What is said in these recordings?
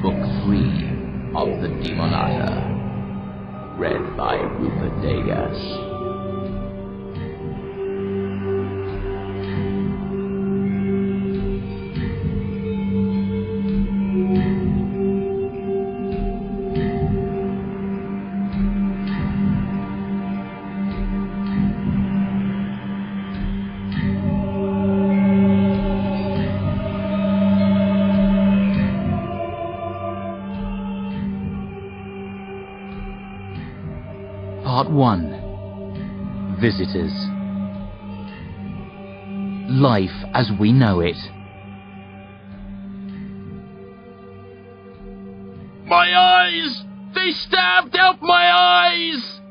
Book 3 of the Demonata. Read by Rupert Degas. Part 1. Visitors. Life as we know it. My eyes! They stabbed out my eyes!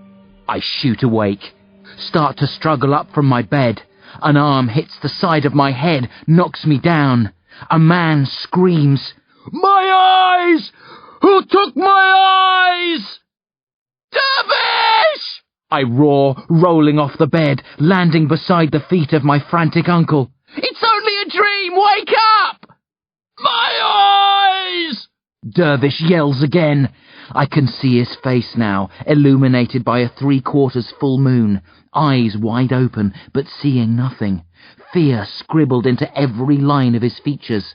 I shoot awake, start to struggle up from my bed. An arm hits the side of my head, knocks me down. A man screams, "My eyes! Who took my eyes?" "Dervish!" I roar, rolling off the bed, landing beside the feet of my frantic uncle. "It's only a dream! Wake up!" "My eyes!" Dervish yells again. I can see his face now, illuminated by a 3/4 full moon, eyes wide open, but seeing nothing. Fear scribbled into every line of his features.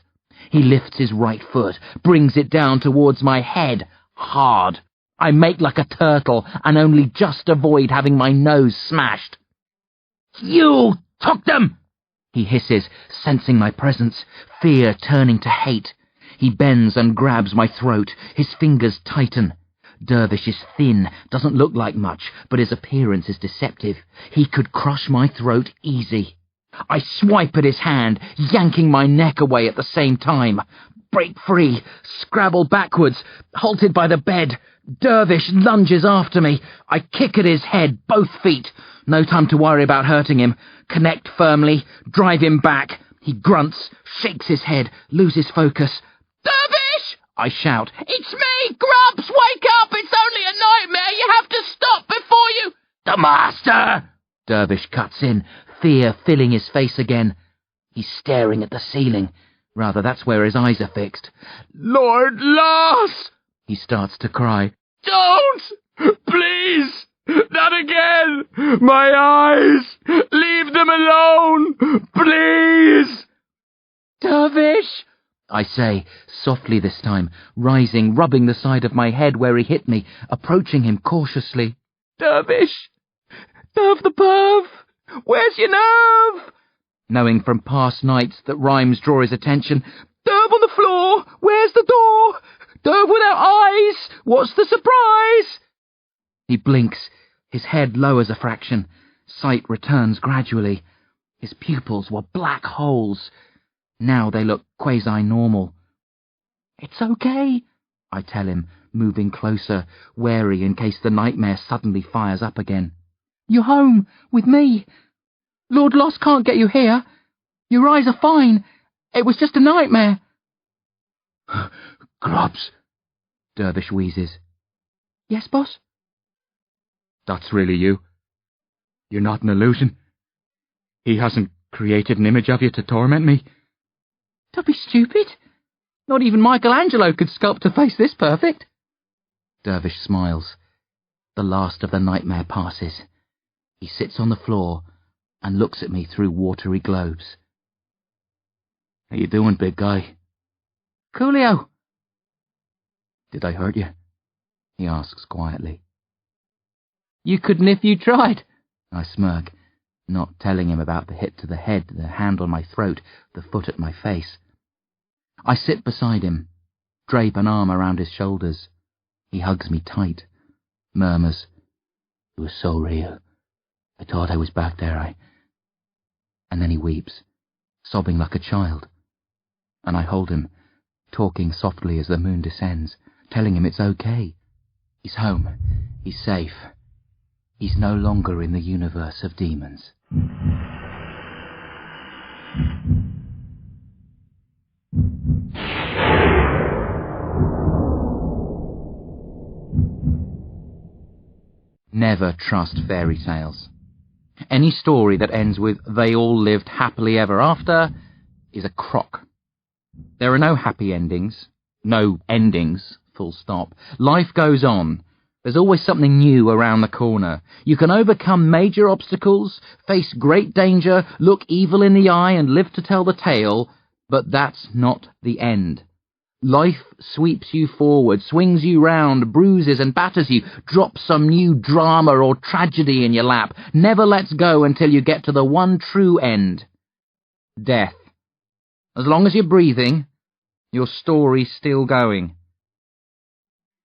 He lifts his right foot, brings it down towards my head, hard. I make like a turtle and only just avoid having my nose smashed. "You took them!" he hisses, sensing my presence, fear turning to hate. He bends and grabs my throat, his fingers tighten. Dervish is thin, doesn't look like much, but his appearance is deceptive. He could crush my throat easy. I swipe at his hand, yanking my neck away at the same time. Break free, scrabble backwards, halted by the bed. Dervish lunges after me. I kick at his head, both feet. No time to worry about hurting him. Connect firmly, drive him back. He grunts, shakes his head, loses focus. "Dervish!" I shout. "It's me, Grubs! Wake up! It's only a nightmare! You have to stop before you—" "The master!" Dervish cuts in, fear filling his face again. He's staring at the ceiling. Rather, that's where his eyes are fixed. "Lord Loss!" He starts to cry. "Don't! Please! Not again! My eyes! Leave them alone! Please!" "Dervish!" I say, softly this time, rising, rubbing the side of my head where he hit me, approaching him cautiously. "Dervish! Nerve the perv! Where's your nerve?" Knowing from past nights that rhymes draw his attention. "Derv on the floor! Where's the door? Derv without eyes! What's the surprise?" He blinks, his head lowers a fraction. Sight returns gradually. His pupils were black holes. Now they look quasi-normal. "It's okay," I tell him, moving closer, wary in case the nightmare suddenly fires up again. "You're home, with me. Lord Loss can't get you here. Your eyes are fine. It was just a nightmare." "Grubs," Dervish wheezes. "Yes, boss?" "That's really you? You're not an illusion? He hasn't created an image of you to torment me?" "Don't be stupid. Not even Michelangelo could sculpt a face this perfect." Dervish smiles. The last of the nightmare passes. He sits on the floor and looks at me through watery globes. "How you doing, big guy?" "Coolio." "Did I hurt you?" he asks quietly. "You couldn't if you tried," I smirk, not telling him about the hit to the head, the hand on my throat, the foot at my face. I sit beside him, drape an arm around his shoulders. He hugs me tight, murmurs, "It was so real. I thought I was back there, And then he weeps, sobbing like a child. And I hold him, talking softly as the moon descends, telling him it's okay. He's home. He's safe. He's no longer in the universe of demons. Never trust fairy tales. Any story that ends with "they all lived happily ever after" is a crock. There are no happy endings, no endings, full stop. Life goes on. There's always something new around the corner. You can overcome major obstacles, face great danger, look evil in the eye and live to tell the tale, but that's not the end. Life sweeps you forward, swings you round, bruises and batters you, drops some new drama or tragedy in your lap, never lets go until you get to the one true end. Death. As long as you're breathing, your story's still going.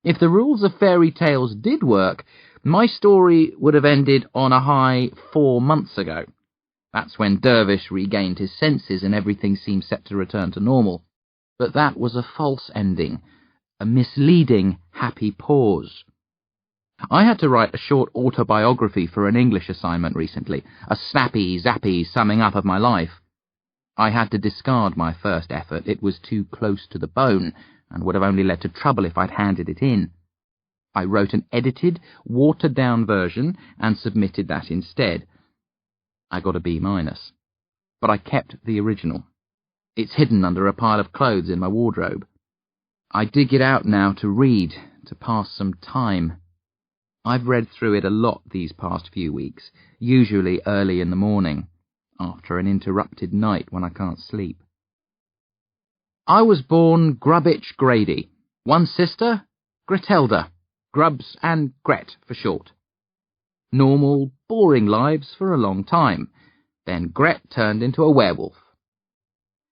If the rules of fairy tales did work, my story would have ended on a high 4 months ago. That's when Dervish regained his senses and everything seemed set to return to normal. But that was a false ending, a misleading happy pause. I had to write a short autobiography for an English assignment recently, a snappy, zappy summing up of my life. I had to discard my first effort. It was too close to the bone, and would have only led to trouble if I'd handed it in. I wrote an edited, watered-down version and submitted that instead. I got a B-, but I kept the original. It's hidden under a pile of clothes in my wardrobe. I dig it out now to read, to pass some time. I've read through it a lot these past few weeks, usually early in the morning, after an interrupted night when I can't sleep. I was born Grubbitch Grady. One sister, Gretelda, Grubbs and Gret for short. Normal, boring lives for a long time. Then Gret turned into a werewolf.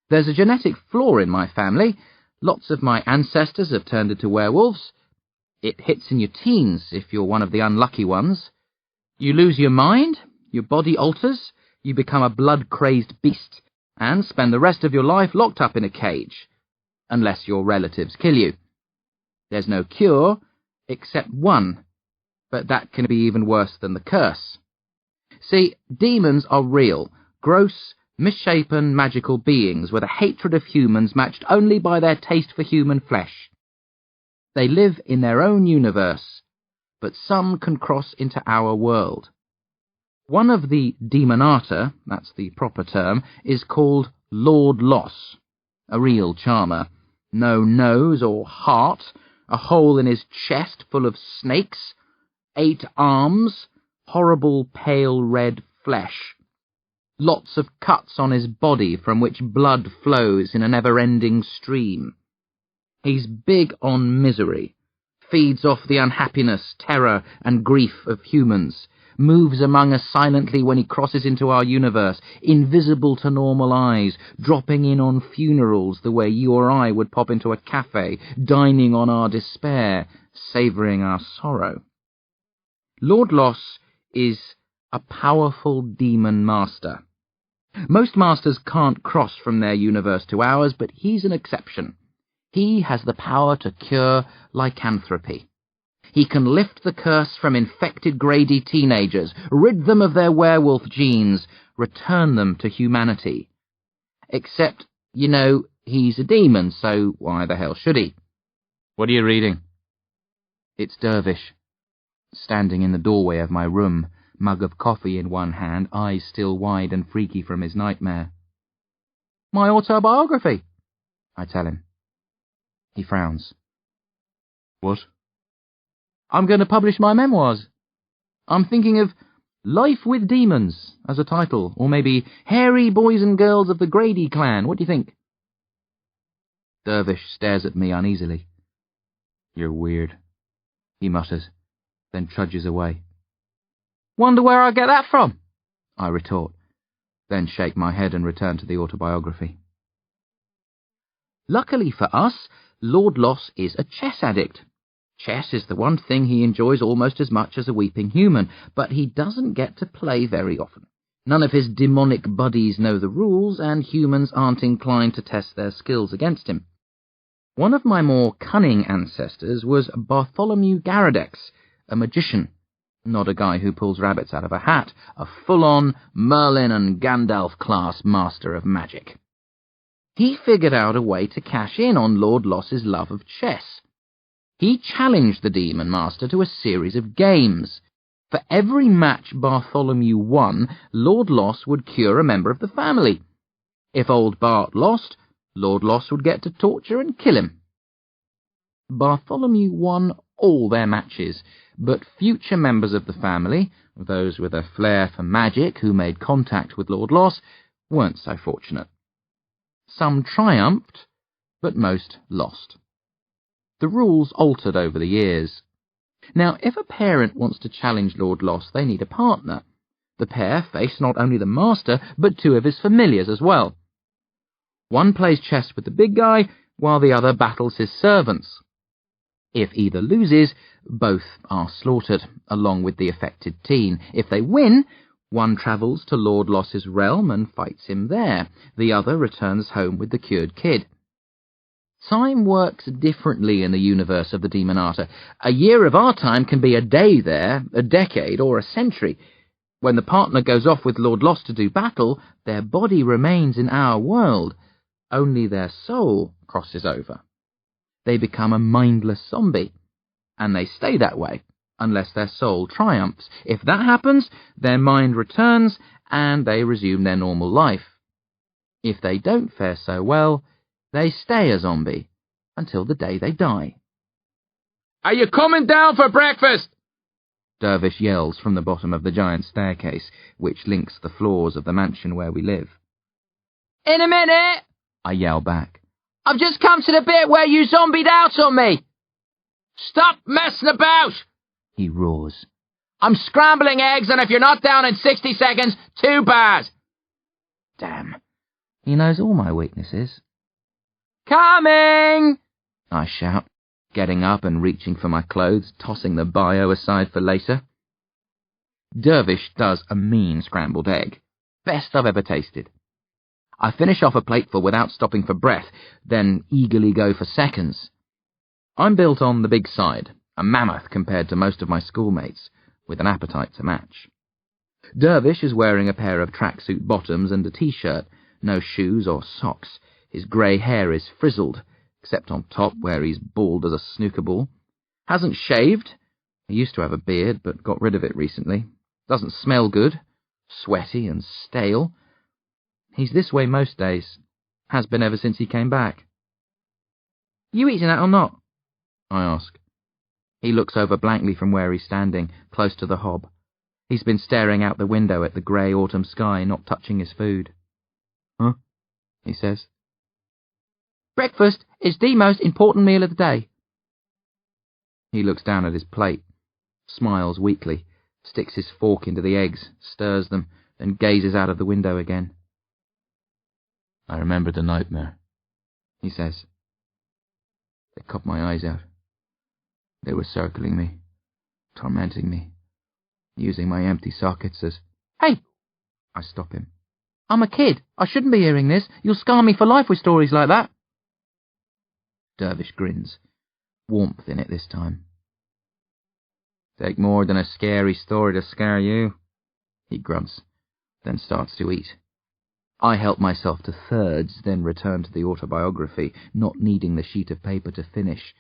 There's a genetic flaw in my family. Lots of my ancestors have turned into werewolves. It hits in your teens if you're one of the unlucky ones. You lose your mind, your body alters, you become a blood-crazed beast, and spend the rest of your life locked up in a cage, unless your relatives kill you. There's no cure, except one, but that can be even worse than the curse. See, demons are real, gross, misshapen, magical beings with a hatred of humans matched only by their taste for human flesh. They live in their own universe, but some can cross into our world. One of the demonata, that's the proper term, is called Lord Loss, a real charmer. No nose or heart, a hole in his chest full of snakes, 8 arms, horrible pale red flesh. Lots of cuts on his body from which blood flows in a never-ending stream. He's big on misery, feeds off the unhappiness, terror and grief of humans, moves among us silently when he crosses into our universe, invisible to normal eyes, dropping in on funerals the way you or I would pop into a cafe, dining on our despair, savouring our sorrow. Lord Loss is a powerful demon master. Most masters can't cross from their universe to ours, but he's an exception. He has the power to cure lycanthropy. He can lift the curse from infected Grady teenagers, rid them of their werewolf genes, return them to humanity. Except, he's a demon, so why the hell should he? What are you reading? It's Dervish, standing in the doorway of my room, mug of coffee in one hand, eyes still wide and freaky from his nightmare. My autobiography, I tell him. He frowns. What? I'm going to publish my memoirs. I'm thinking of Life with Demons as a title, or maybe Hairy Boys and Girls of the Grady Clan. What do you think? Dervish stares at me uneasily. You're weird, he mutters, then trudges away. Wonder where I get that from, I retort, then shake my head and return to the autobiography. Luckily for us, Lord Loss is a chess addict. Chess is the one thing he enjoys almost as much as a weeping human, but he doesn't get to play very often. None of his demonic buddies know the rules, and humans aren't inclined to test their skills against him. One of my more cunning ancestors was Bartholomew Garadex, a magician. Not a guy who pulls rabbits out of a hat, a full-on Merlin and Gandalf-class master of magic. He figured out a way to cash in on Lord Loss's love of chess. He challenged the Demon Master to a series of games. For every match Bartholomew won, Lord Loss would cure a member of the family. If old Bart lost, Lord Loss would get to torture and kill him. Bartholomew won all their matches, but future members of the family, those with a flair for magic who made contact with Lord Loss, weren't so fortunate. Some triumphed, but most lost. The rules altered over the years. Now, if a parent wants to challenge Lord Loss, they need a partner. The pair face not only the master, but two of his familiars as well. One plays chess with the big guy, while the other battles his servants. If either loses, both are slaughtered, along with the affected teen. If they win, one travels to Lord Loss's realm and fights him there. The other returns home with the cured kid. Time works differently in the universe of the Demonata. A year of our time can be a day there, a decade, or a century. When the partner goes off with Lord Loss to do battle, their body remains in our world. Only their soul crosses over. They become a mindless zombie, and they stay that way, unless their soul triumphs. If that happens, their mind returns, and they resume their normal life. If they don't fare so well, they stay a zombie, until the day they die. "Are you coming down for breakfast?" Dervish yells from the bottom of the giant staircase, which links the floors of the mansion where we live. "In a minute," I yell back. "I've just come to the bit where you zombied out on me." "Stop messing about," he roars. "I'm scrambling eggs, and if you're not down in 60 seconds, too bad." Damn, he knows all my weaknesses. "Coming!" I shout, getting up and reaching for my clothes, tossing the bio aside for later. Dervish does a mean scrambled egg. Best I've ever tasted. I finish off a plateful without stopping for breath, then eagerly go for seconds. I'm built on the big side, a mammoth compared to most of my schoolmates, with an appetite to match. Dervish is wearing a pair of tracksuit bottoms and a t-shirt, no shoes or socks. His grey hair is frizzled, except on top where he's bald as a snooker ball. Hasn't shaved. He used to have a beard, but got rid of it recently. Doesn't smell good. Sweaty and stale. He's this way most days. Has been ever since he came back. "You eating that or not?" I ask. He looks over blankly from where he's standing, close to the hob. He's been staring out the window at the grey autumn sky, not touching his food. "Huh?" he says. "Breakfast is the most important meal of the day." He looks down at his plate, smiles weakly, sticks his fork into the eggs, stirs them, then gazes out of the window again. "I remember the nightmare," he says. "They cut my eyes out. They were circling me, tormenting me, using my empty sockets as—" "Hey!" I stop him. "I'm a kid. I shouldn't be hearing this. You'll scar me for life with stories like that." Dervish grins, warmth in it this time. "Take more than a scary story to scare you," he grunts, then starts to eat. I help myself to thirds, then return to the autobiography, not needing the sheet of paper to finish,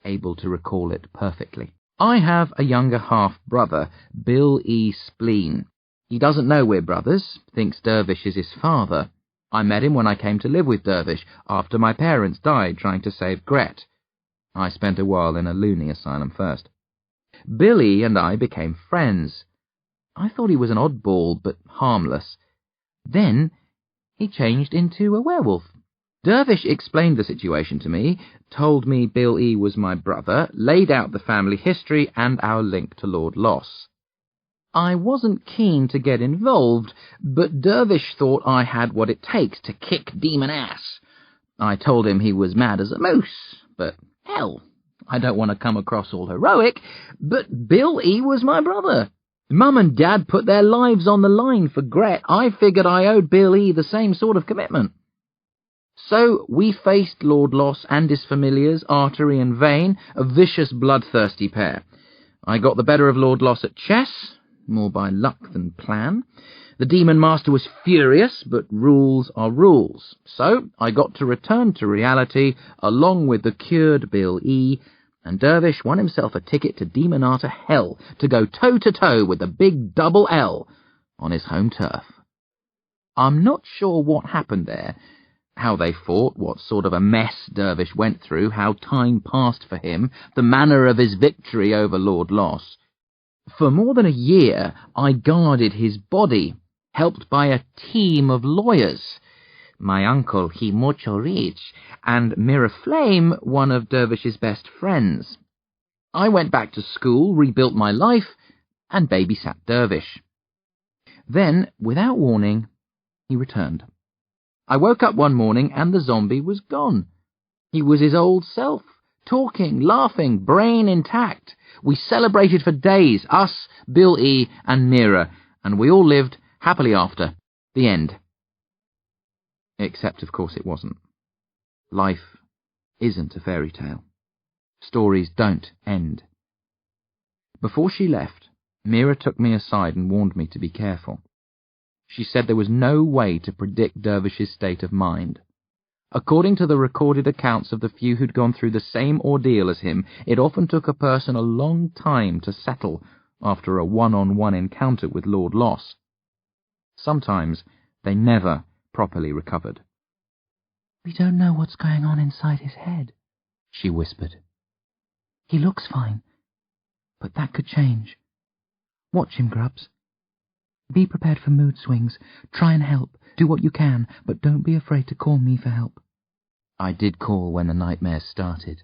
able to recall it perfectly. I have a younger half-brother, Bill E. Spleen. He doesn't know we're brothers, thinks Dervish is his father. I met him when I came to live with Dervish, after my parents died trying to save Gret. I spent a while in a loony asylum first. Billy and I became friends. I thought he was an oddball, but harmless. Then he changed into a werewolf. Dervish explained the situation to me, told me Bill E. was my brother, laid out the family history and our link to Lord Loss. I wasn't keen to get involved, but Dervish thought I had what it takes to kick demon ass. I told him he was mad as a moose, but hell, I don't want to come across all heroic, but Bill E. was my brother. Mum and Dad put their lives on the line for Gret. I figured I owed Bill E. the same sort of commitment. So we faced Lord Loss and his familiars, Artery and Vein, a vicious, bloodthirsty pair. I got the better of Lord Loss at chess, more by luck than plan. The Demon Master was furious, but rules are rules. So I got to return to reality, along with the cured Bill E., and Dervish won himself a ticket to Demonata hell to go toe-to-toe with the big double L on his home turf. I'm not sure what happened there, How they fought, what sort of a mess Dervish went through, how time passed for him, the manner of his victory over Lord Loss. For more than a year I guarded his body, helped by a team of lawyers. My uncle, he mucho rich, and Mirror Flame, one of Dervish's best friends. I went back to school, rebuilt my life, and babysat Dervish. Then, without warning, he returned. I woke up one morning and the zombie was gone. He was his old self, talking, laughing, brain intact. We celebrated for days, us, Bill E. and Mira, and we all lived happily after. The end. Except, of course, it wasn't. Life isn't a fairy tale. Stories don't end. Before she left, Mira took me aside and warned me to be careful. She said there was no way to predict Dervish's state of mind. According to the recorded accounts of the few who'd gone through the same ordeal as him, it often took a person a long time to settle after a one-on-one encounter with Lord Loss. Sometimes they never properly recovered. "We don't know what's going on inside his head," she whispered. "He looks fine, but that could change. Watch him, Grubs. Be prepared for mood swings. Try and help. Do what you can, but don't be afraid to call me for help." I did call when the nightmares started.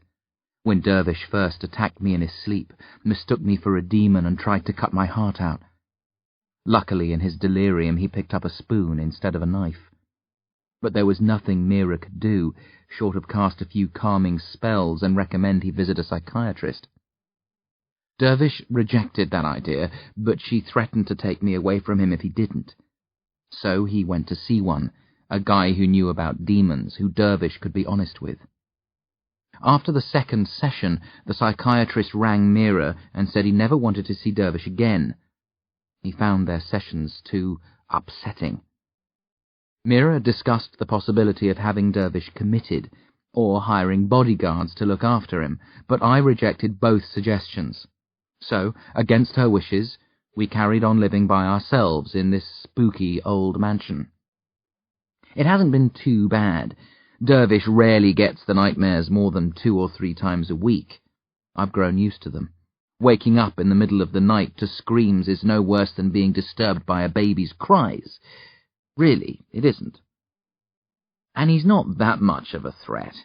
When Dervish first attacked me in his sleep, mistook me for a demon and tried to cut my heart out. Luckily, in his delirium, he picked up a spoon instead of a knife. But there was nothing Mira could do, short of cast a few calming spells and recommend he visit a psychiatrist. Dervish rejected that idea, but she threatened to take me away from him if he didn't. So he went to see one, a guy who knew about demons, who Dervish could be honest with. After the second session, the psychiatrist rang Mira and said he never wanted to see Dervish again. He found their sessions too upsetting. Mira discussed the possibility of having Dervish committed, or hiring bodyguards to look after him, but I rejected both suggestions. So, against her wishes, we carried on living by ourselves in this spooky old mansion. It hasn't been too bad. Dervish rarely gets the nightmares more than 2 or 3 times a week. I've grown used to them. Waking up in the middle of the night to screams is no worse than being disturbed by a baby's cries. Really, it isn't. And he's not that much of a threat.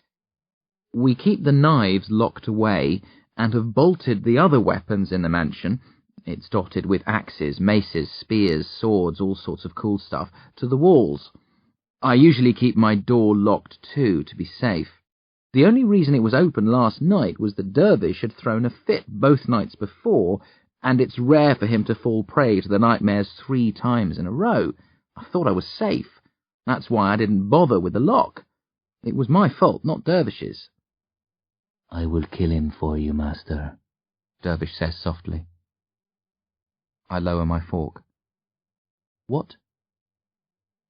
We keep the knives locked away and have bolted the other weapons in the mansion — it's dotted with axes, maces, spears, swords, all sorts of cool stuff — to the walls. I usually keep my door locked too, to be safe. The only reason it was open last night was that Dervish had thrown a fit both nights before, and it's rare for him to fall prey to the nightmares 3 times in a row. I thought I was safe. That's why I didn't bother with the lock. It was my fault, not Dervish's. "I will kill him for you, Master," Dervish says softly. I lower my fork. "What?"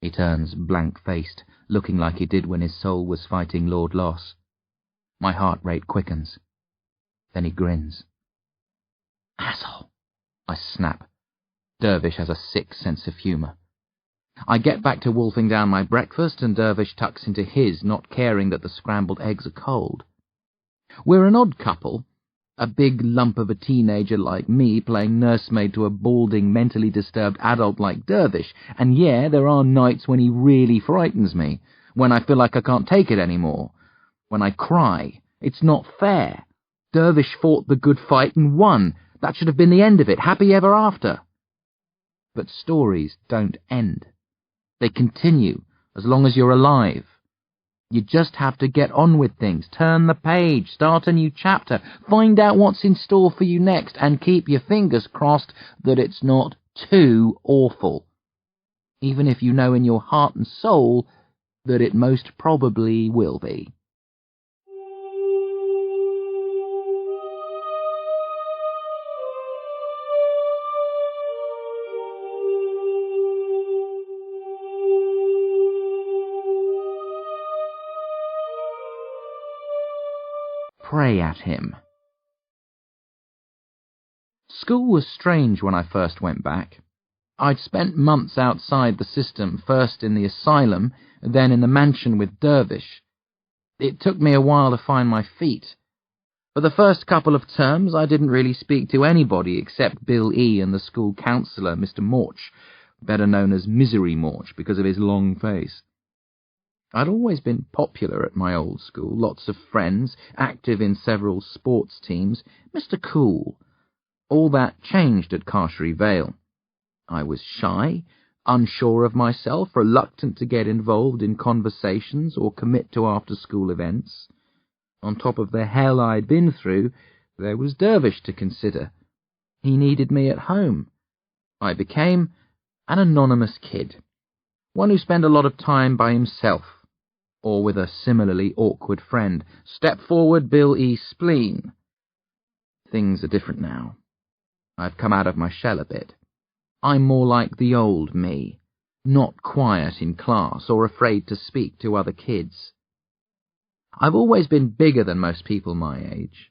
He turns blank-faced, looking like he did when his soul was fighting Lord Loss. My heart rate quickens. Then he grins. "Asshole!" I snap. Dervish has a sick sense of humour. I get back to wolfing down my breakfast, and Dervish tucks into his, not caring that the scrambled eggs are cold. We're an odd couple, a big lump of a teenager like me playing nursemaid to a balding, mentally disturbed adult like Dervish, and yeah, there are nights when he really frightens me, when I feel like I can't take it anymore, when I cry. It's not fair. Dervish fought the good fight and won. That should have been the end of it, happy ever after. But stories don't end. They continue as long as you're alive. You just have to get on with things, turn the page, start a new chapter, find out what's in store for you next, and keep your fingers crossed that it's not too awful. Even if you know in your heart and soul that it most probably will be. Pray at him. School was strange when I first went back. I'd spent months outside the system, first in the asylum, then in the mansion with Dervish. It took me a while to find my feet. For the first couple of terms, I didn't really speak to anybody except Bill E. and the school counsellor, Mr. Morch, better known as Misery Morch because of his long face. I'd always been popular at my old school, lots of friends, active in several sports teams, Mr. Cool. All that changed at Carshry Vale. I was shy, unsure of myself, reluctant to get involved in conversations or commit to after-school events. On top of the hell I'd been through, there was Dervish to consider. He needed me at home. I became an anonymous kid, one who spent a lot of time by himself, or with a similarly awkward friend. Step forward, Bill E. Spleen. Things are different now. I've come out of my shell a bit. I'm more like the old me, not quiet in class or afraid to speak to other kids. I've always been bigger than most people my age.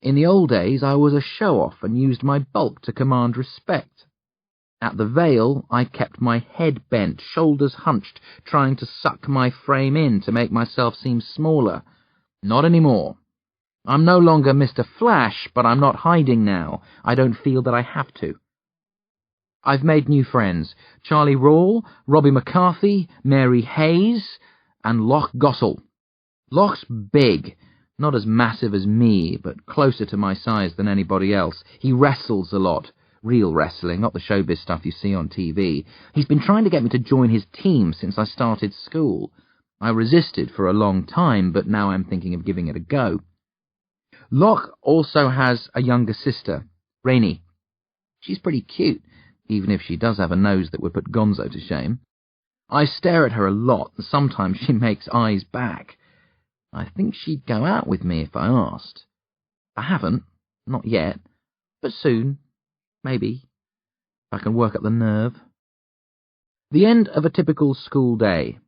In the old days, I was a show-off and used my bulk to command respect. At the Vale, I kept my head bent, shoulders hunched, trying to suck my frame in to make myself seem smaller. Not anymore. I'm no longer Mr. Flash, but I'm not hiding now. I don't feel that I have to. I've made new friends. Charlie Rawle, Robbie McCarthy, Mary Hayes, and Loch Gossel. Loch's big, not as massive as me, but closer to my size than anybody else. He wrestles a lot. Real wrestling, not the showbiz stuff you see on TV. He's been trying to get me to join his team since I started school. I resisted for a long time, but now I'm thinking of giving it a go. Loch also has a younger sister, Rainey. She's pretty cute, even if she does have a nose that would put Gonzo to shame. I stare at her a lot, and sometimes she makes eyes back. I think she'd go out with me if I asked. I haven't, not yet, but soon, maybe, if I can work up the nerve. The end of a typical school day.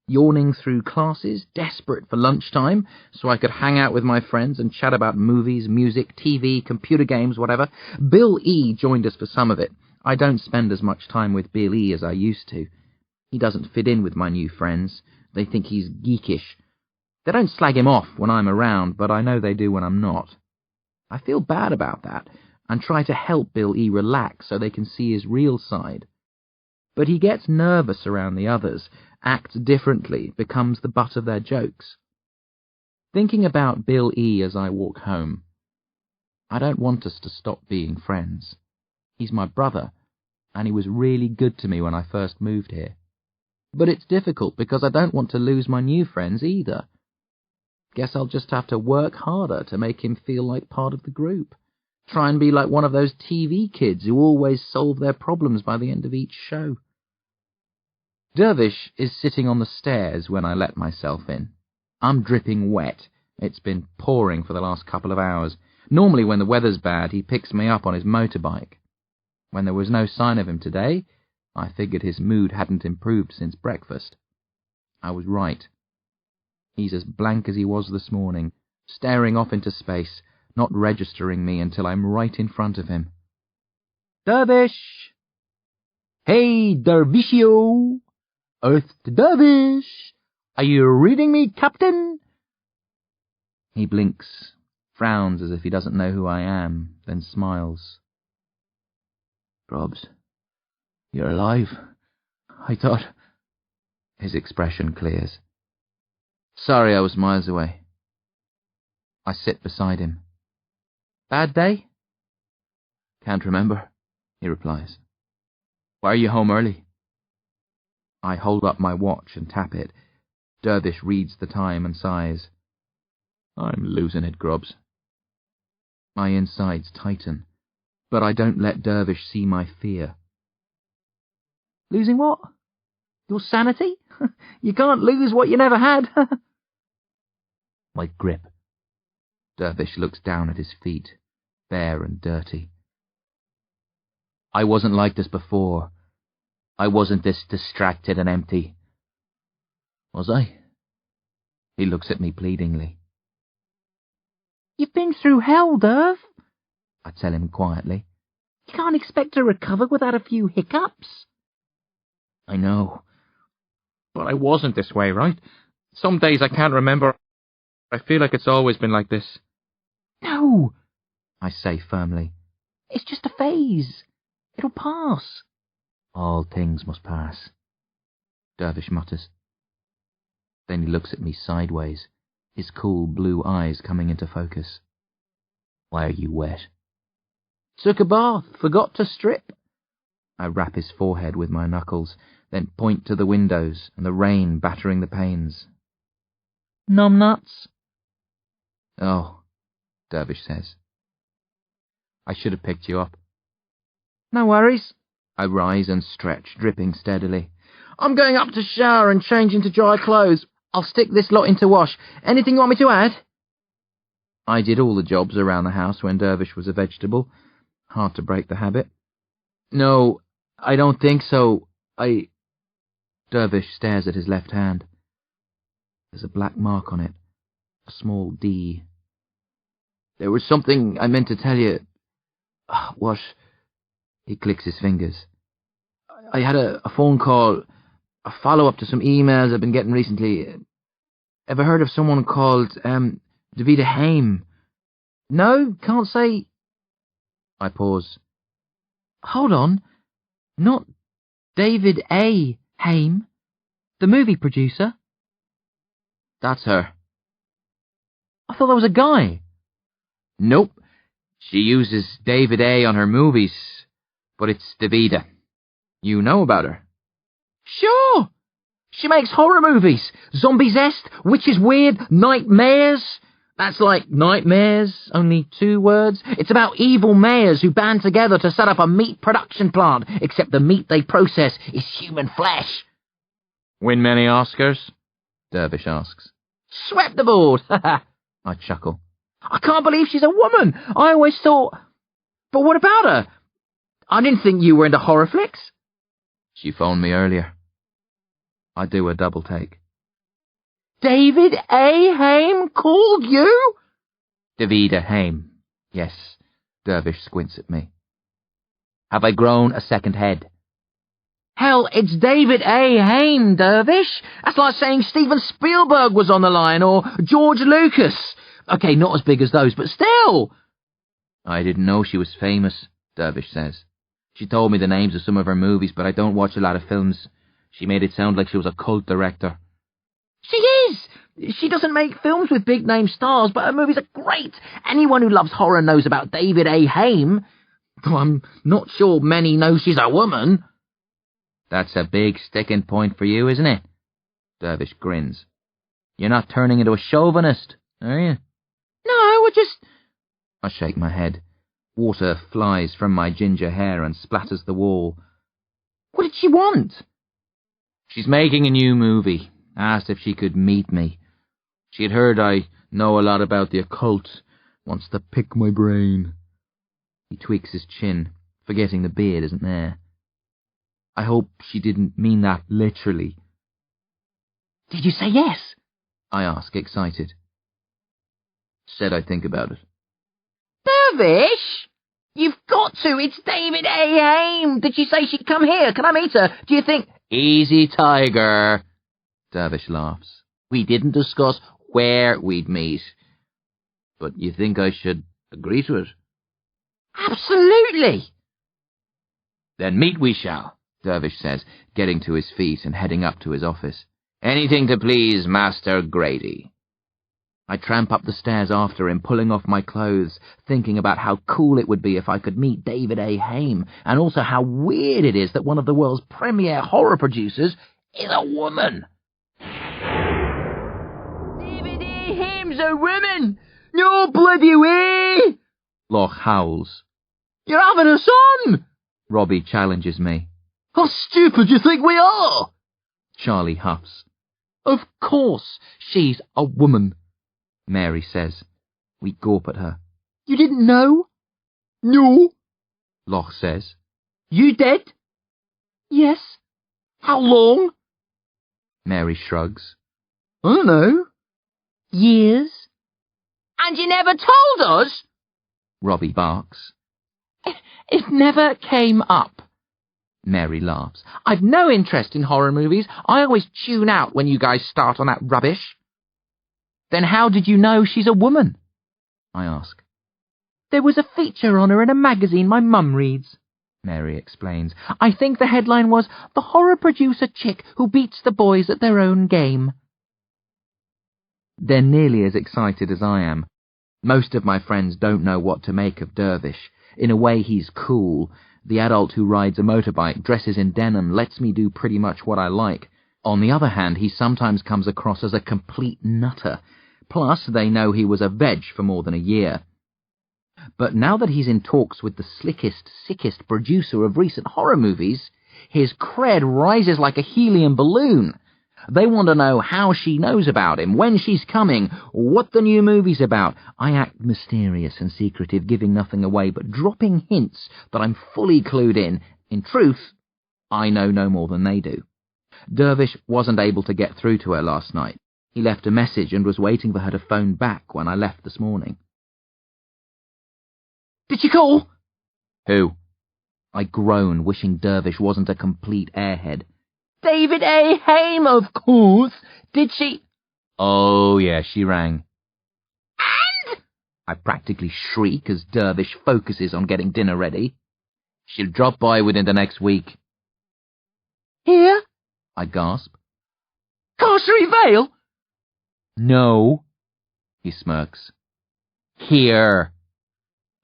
Yawning through classes, desperate for lunchtime, so I could hang out with my friends and chat about movies, music, TV, computer games, whatever. Bill E. joined us for some of it. I don't spend as much time with Bill E. as I used to. He doesn't fit in with my new friends. They think he's geekish. They don't slag him off when I'm around, but I know they do when I'm not. I feel bad about that, and try to help Bill E. relax so they can see his real side. But he gets nervous around the others, acts differently, becomes the butt of their jokes. Thinking about Bill E. as I walk home, I don't want us to stop being friends. He's my brother, and he was really good to me when I first moved here. But it's difficult because I don't want to lose my new friends either. Guess I'll just have to work harder to make him feel like part of the group. Try and be like one of those TV kids who always solve their problems by the end of each show. Dervish is sitting on the stairs when I let myself in. I'm dripping wet. It's been pouring for the last couple of hours. Normally when the weather's bad, he picks me up on his motorbike. When there was no sign of him today, I figured his mood hadn't improved since breakfast. I was right. He's as blank as he was this morning, staring off into space, not registering me until I'm right in front of him. Dervish! Hey, Dervishio! Earth to Dervish! Are you reading me, Captain? He blinks, frowns as if he doesn't know who I am, then smiles. Grobs, you're alive. I thought... His expression clears. Sorry I was miles away. I sit beside him. Bad day? Can't remember, he replies. Why are you home early? I hold up my watch and tap it. Dervish reads the time and sighs. I'm losing it, Grobs. My insides tighten, but I don't let Dervish see my fear. Losing what? Your sanity? You can't lose what you never had. My grip. Dervish looks down at his feet, bare and dirty. I wasn't like this before. I wasn't this distracted and empty. Was I? He looks at me pleadingly. You've been through hell, Derv, I tell him quietly. You can't expect to recover without a few hiccups. I know. But I wasn't this way, right? Some days I can't remember. I feel like it's always been like this. No, I say firmly. It's just a phase. It'll pass. All things must pass, Dervish mutters. Then he looks at me sideways, his cool blue eyes coming into focus. Why are you wet? Took a bath, forgot to strip. I rap his forehead with my knuckles, then point to the windows and the rain battering the panes. Numbnuts? Oh, Dervish says. I should have picked you up. No worries. I rise and stretch, dripping steadily. I'm going up to shower and change into dry clothes. I'll stick this lot into wash. Anything you want me to add? I did all the jobs around the house when Dervish was a vegetable. Hard to break the habit. No, I don't think so. Dervish stares at his left hand. There's a black mark on it. A small D. There was something I meant to tell you. What? He clicks his fingers. I had a phone call, a follow-up to some emails I've been getting recently. Ever heard of someone called, Davida Haim? No, can't say. I pause. Hold on. Not David A. Haim, the movie producer? That's her. I thought that was a guy. Nope. She uses David A. on her movies, but it's Davida. You know about her? Sure! She makes horror movies. Zombie-zest, Witches Weird, Nightmares. That's like nightmares, only 2 words. It's about evil mayors who band together to set up a meat production plant, except the meat they process is human flesh. Win many Oscars? Dervish asks. Swept the board, haha. I chuckle. I can't believe she's a woman. I always thought... But what about her? I didn't think you were into horror flicks. She phoned me earlier. I do a double take. David A. Haim called you? Davida Haim. Yes. Dervish squints at me. Have I grown a second head? Hell, it's David A. Haim, Dervish. That's like saying Steven Spielberg was on the line, or George Lucas. Okay, not as big as those, but still. I didn't know she was famous, Dervish says. She told me the names of some of her movies, but I don't watch a lot of films. She made it sound like she was a cult director. She is! She doesn't make films with big-name stars, but her movies are great. Anyone who loves horror knows about David A. Haim. Though I'm not sure many know she's a woman. That's a big sticking point for you, isn't it? Dervish grins. You're not turning into a chauvinist, are you? No, I just... I shake my head. Water flies from my ginger hair and splatters the wall. What did she want? She's making a new movie. Asked if she could meet me. She had heard I know a lot about the occult. Wants to pick my brain. He tweaks his chin, forgetting the beard isn't there. I hope she didn't mean that literally. Did you say yes? I ask, excited. Said I'd think about it. Dervish! You've got to! It's David A. Haim! Did she say she'd come here? Can I meet her? Do you think... Easy, Tiger! Dervish laughs. We didn't discuss where we'd meet. But you think I should agree to it? Absolutely! Then meet we shall, Dervish says, getting to his feet and heading up to his office. Anything to please Master Grady. I tramp up the stairs after him, pulling off my clothes, thinking about how cool it would be if I could meet David A. Haim, and also how weird it is that one of the world's premier horror producers is a woman. David A. Haim's a woman! No bloody way! Loch howls. You're having us on! Robbie challenges me. How stupid do you think we are? Charlie huffs. Of course, she's a woman, Mary says. We gawp at her. You didn't know? No, Loch says. You dead? Yes. How long? Mary shrugs. I don't know. Years. And you never told us? Robbie barks. It never came up. Mary laughs. I've no interest in horror movies. I always tune out when you guys start on that rubbish. Then how did you know she's a woman? I ask. There was a feature on her in a magazine my mum reads, Mary explains. I think the headline was, The Horror Producer Chick Who Beats the Boys at Their Own Game. They're nearly as excited as I am. Most of my friends don't know what to make of Dervish. In a way, he's cool. The adult who rides a motorbike, dresses in denim, lets me do pretty much what I like. On the other hand, he sometimes comes across as a complete nutter. Plus, they know he was a veg for more than a year. But now that he's in talks with the slickest, sickest producer of recent horror movies, his cred rises like a helium balloon. They want to know how she knows about him, when she's coming, what the new movie's about. I act mysterious and secretive, giving nothing away, but dropping hints that I'm fully clued in. In truth, I know no more than they do. Dervish wasn't able to get through to her last night. He left a message and was waiting for her to phone back when I left this morning. Did she call? Who? I groan, wishing Dervish wasn't a complete airhead. David A. Haim, of course. Did she? Oh, yeah, she rang. And? I practically shriek as Dervish focuses on getting dinner ready. She'll drop by within the next week. Here? I gasp. Carcery Vale? No, he smirks. Here.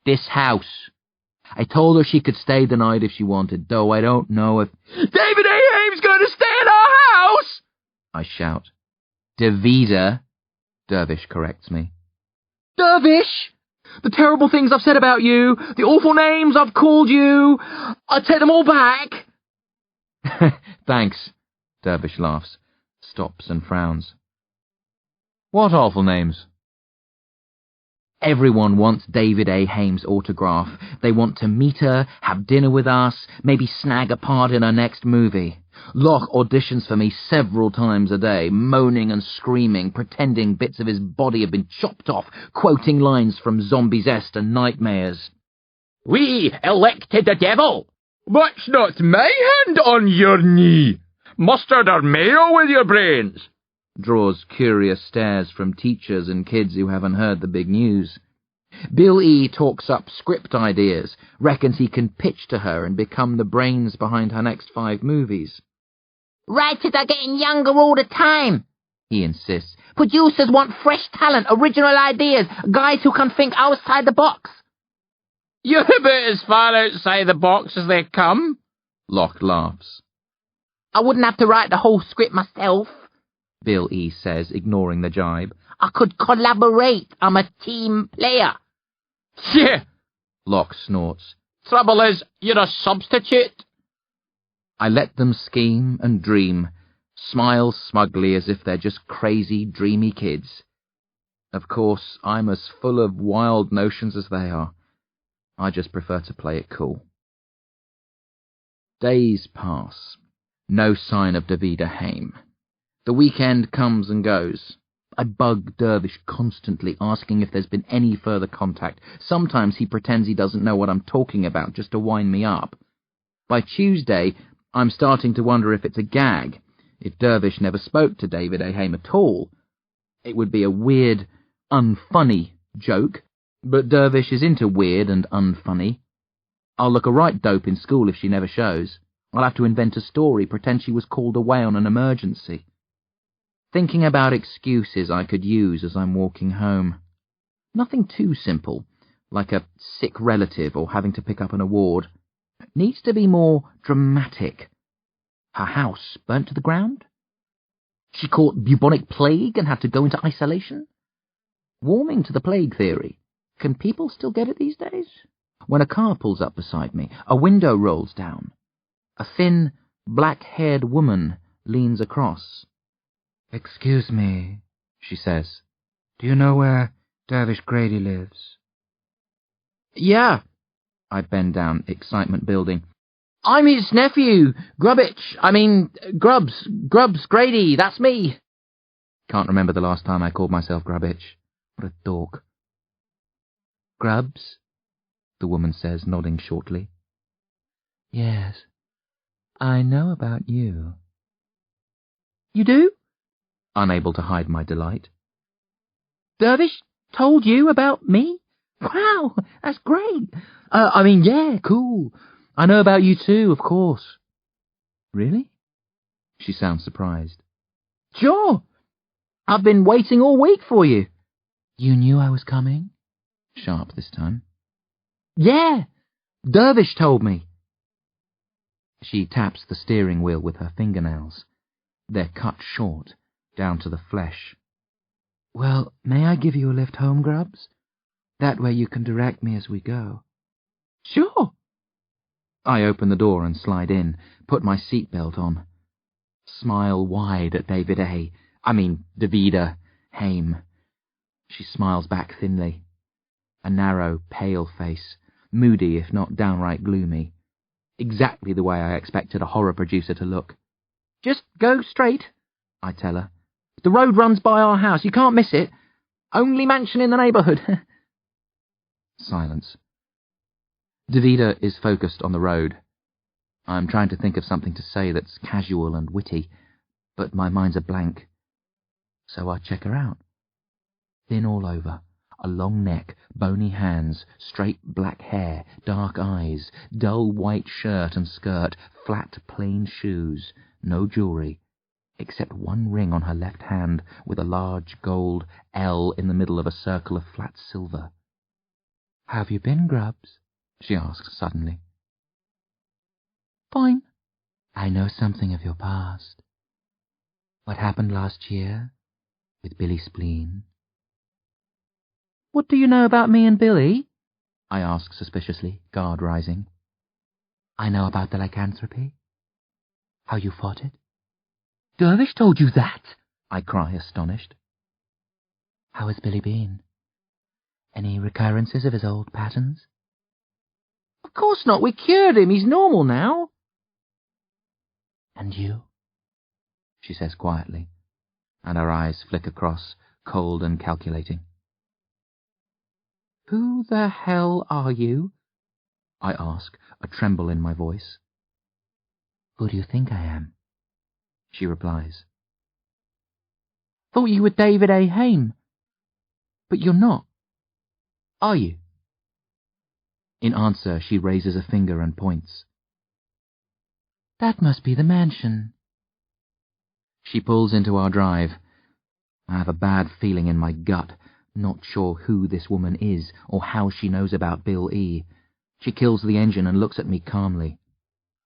This house. I told her she could stay the night if she wanted, though I don't know if... David A. Haim's going to stay in our house! I shout. Davida, Dervish corrects me. Dervish! The terrible things I've said about you, the awful names I've called you, I take them all back. Thanks, Dervish laughs, stops and frowns. What awful names? Everyone wants David A. Haim's autograph. They want to meet her, have dinner with us, maybe snag a part in her next movie. Locke auditions for me several times a day, moaning and screaming, pretending bits of his body have been chopped off, quoting lines from Zombie Zest and Nightmares. We elected the devil! That's not my hand on your knee! Mustard or mayo with your brains! Draws curious stares from teachers and kids who haven't heard the big news. Bill E. talks up script ideas, reckons he can pitch to her and become the brains behind her next 5 movies. Writers are getting younger all the time, he insists. Producers want fresh talent, original ideas, guys who can think outside the box. You're about as far outside the box as they come, Locke laughs. I wouldn't have to write the whole script myself, Bill E. says, ignoring the jibe. I could collaborate. I'm a team player. Yeah, Locke snorts. Trouble is, you're a substitute. I let them scheme and dream, smile smugly as if they're just crazy, dreamy kids. Of course, I'm as full of wild notions as they are. I just prefer to play it cool. Days pass. No sign of Davida Haim. The weekend comes and goes. I bug Dervish constantly, asking if there's been any further contact. Sometimes he pretends he doesn't know what I'm talking about, just to wind me up. By Tuesday, I'm starting to wonder if it's a gag. If Dervish never spoke to David A. Haim at all, it would be a weird, unfunny joke, but Dervish is into weird and unfunny. I'll look a right dope in school if she never shows. I'll have to invent a story, pretend she was called away on an emergency. Thinking about excuses I could use as I'm walking home. Nothing too simple, like a sick relative or having to pick up an award. It needs to be more dramatic. Her house burnt to the ground? She caught bubonic plague and had to go into isolation? Warming to the plague theory. Can people still get it these days? When a car pulls up beside me, a window rolls down. A thin, black-haired woman leans across. "Excuse me," she says. "Do you know where Dervish Grady lives?" "Yeah." I bend down, excitement building. "I'm his nephew, Grubbs Grady, that's me." Can't remember the last time I called myself Grubbitch. What a dork. Grubbs? the woman says, nodding shortly. Yes, I know about you. You do? Unable to hide my delight. Dervish told you about me? Wow, that's great. Yeah, cool. I know about you too, of course. Really? She sounds surprised. Sure. I've been waiting all week for you. You knew I was coming? Sharp this time. Yeah, Dervish told me. She taps the steering wheel with her fingernails. They're cut short, down to the flesh. Well, may I give you a lift home, Grubs? That way you can direct me as we go. Sure. I open the door and slide in, put my seatbelt on. Smile wide at Davida Haim. She smiles back thinly. A narrow, pale face, moody if not downright gloomy. Exactly the way I expected a horror producer to look. Just go straight, I tell her. The road runs by our house. You can't miss it. Only mansion in the neighbourhood. Silence. Davida is focused on the road. I'm trying to think of something to say that's casual and witty, but my mind's a blank. So I check her out. Thin all over, a long neck, bony hands, straight black hair, dark eyes, dull white shirt and skirt, flat plain shoes, no jewellery, except one ring on her left hand with a large gold L in the middle of a circle of flat silver. How have you been, Grubs? She asks suddenly. Fine. I know something of your past. What happened last year with Billy Spleen? What do you know about me and Billy? I ask suspiciously, guard rising. I know about the lycanthropy. How you fought it. Dervish told you that? I cry, astonished. How has Billy been? Any recurrences of his old patterns? Of course not. We cured him. He's normal now. And you? She says quietly, and her eyes flick across, cold and calculating. Who the hell are you? I ask, a tremble in my voice. Who do you think I am? She replies. Thought you were David A. Haim. But you're not. Are you? In answer, she raises a finger and points. That must be the mansion. She pulls into our drive. I have a bad feeling in my gut, not sure who this woman is or how she knows about Bill E. She kills the engine and looks at me calmly.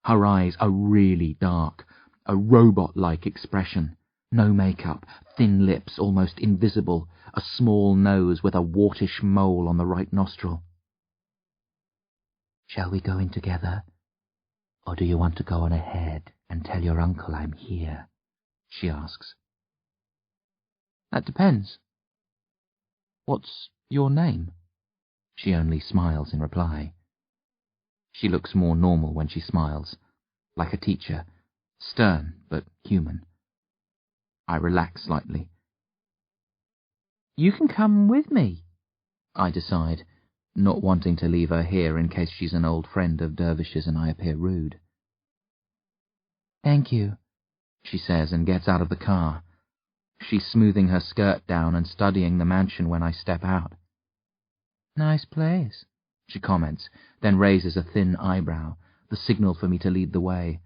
Her eyes are really dark, a robot-like expression. No makeup, thin lips almost invisible, a small nose with a wartish mole on the right nostril. Shall we go in together? Or do you want to go on ahead and tell your uncle I'm here? She asks. That depends. What's your name? She only smiles in reply. She looks more normal when she smiles, like a teacher, stern but human. I relax slightly. You can come with me, I decide, not wanting to leave her here in case she's an old friend of Dervish's and I appear rude. Thank you, she says and gets out of the car. She's smoothing her skirt down and studying the mansion when I step out. Nice place, she comments, then raises a thin eyebrow, the signal for me to lead the way.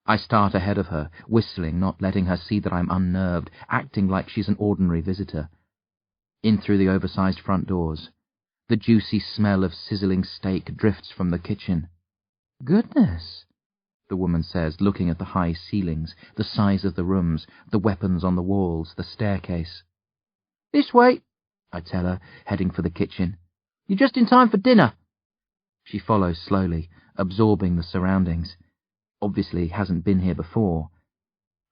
I start ahead of her, whistling, not letting her see that I'm unnerved, acting like she's an ordinary visitor. In through the oversized front doors. The juicy smell of sizzling steak drifts from the kitchen. Goodness, the woman says, looking at the high ceilings, the size of the rooms, the weapons on the walls, the staircase. This way, I tell her, heading for the kitchen. You're just in time for dinner. She follows slowly, absorbing the surroundings. Obviously hasn't been here before.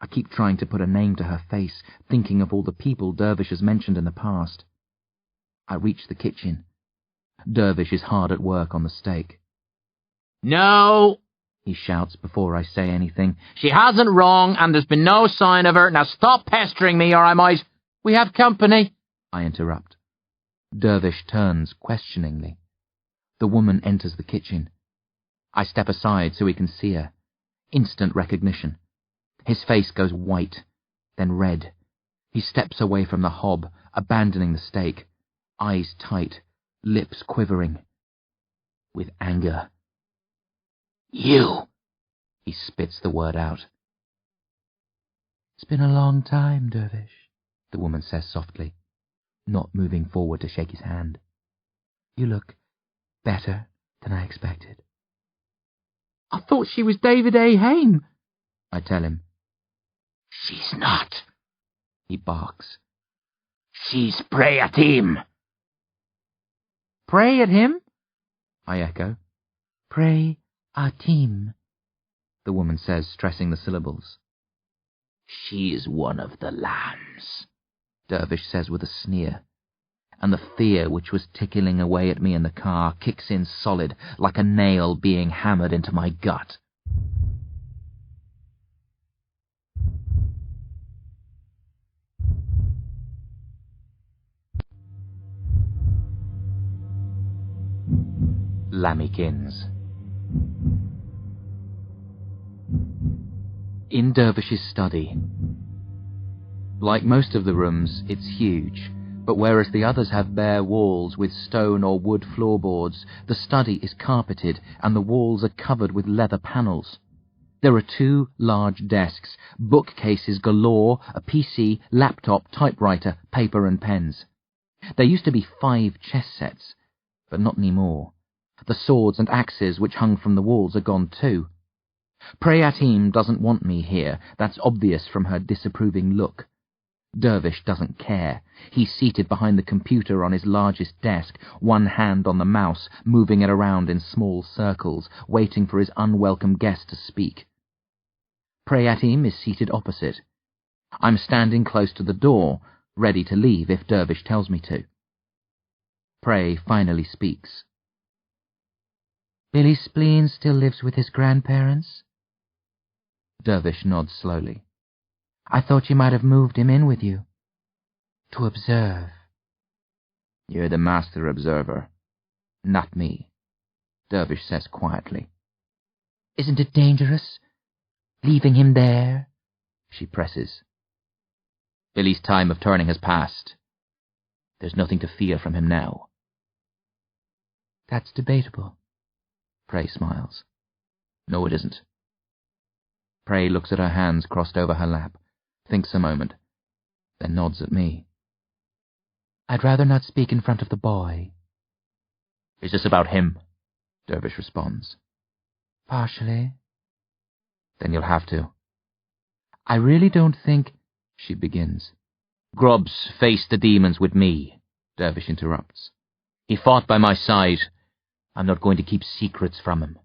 I keep trying to put a name to her face, thinking of all the people Dervish has mentioned in the past. I reach the kitchen. Dervish is hard at work on the steak. No, he shouts before I say anything. She hasn't rung, and there's been no sign of her. Now stop pestering me, or I might... We have company, I interrupt. Dervish turns questioningly. The woman enters the kitchen. I step aside so he can see her. Instant recognition. His face goes white, then red. He steps away from the hob, abandoning the steak, eyes tight, lips quivering. With anger. "You!" He spits the word out. "It's been a long time, Dervish," the woman says softly, not moving forward to shake his hand. "You look better than I expected." I thought she was David A. Haim, I tell him. "She's not," he barks. "She's Pray at him." Pray at him? I echo. "Pray Atim," the woman says, stressing the syllables. "She's one of the lambs," Dervish says with a sneer, and the fear which was tickling away at me in the car kicks in solid, like a nail being hammered into my gut. Lamekins. In Dervish's study. Like most of the rooms, it's huge, but whereas the others have bare walls with stone or wood floorboards, the study is carpeted and the walls are covered with leather panels. There are 2 large desks, bookcases galore, a PC, laptop, typewriter, paper and pens. There used to be 5 chess sets, but not anymore. The swords and axes which hung from the walls are gone too. Prayatim doesn't want me here, that's obvious from her disapproving look. Dervish doesn't care. He's seated behind the computer on his largest desk, one hand on the mouse, moving it around in small circles, waiting for his unwelcome guest to speak. Prayatim is seated opposite. I'm standing close to the door, ready to leave if Dervish tells me to. Pray finally speaks. "Billy Spleen still lives with his grandparents?" Dervish nods slowly. "I thought you might have moved him in with you. To observe." You're the master observer, not me, Dervish says quietly. "Isn't it dangerous, leaving him there?" she presses. Billy's time of turning has passed. There's nothing to fear from him now. "That's debatable." Pray smiles. No, it isn't. Pray looks at her hands crossed over her lap, thinks a moment, then nods at me. "I'd rather not speak in front of the boy." Is this about him? Dervish responds. "Partially." Then you'll have to. "I really don't think—" she begins. Grubbs faced the demons with me, Dervish interrupts. He fought by my side. I'm not going to keep secrets from him.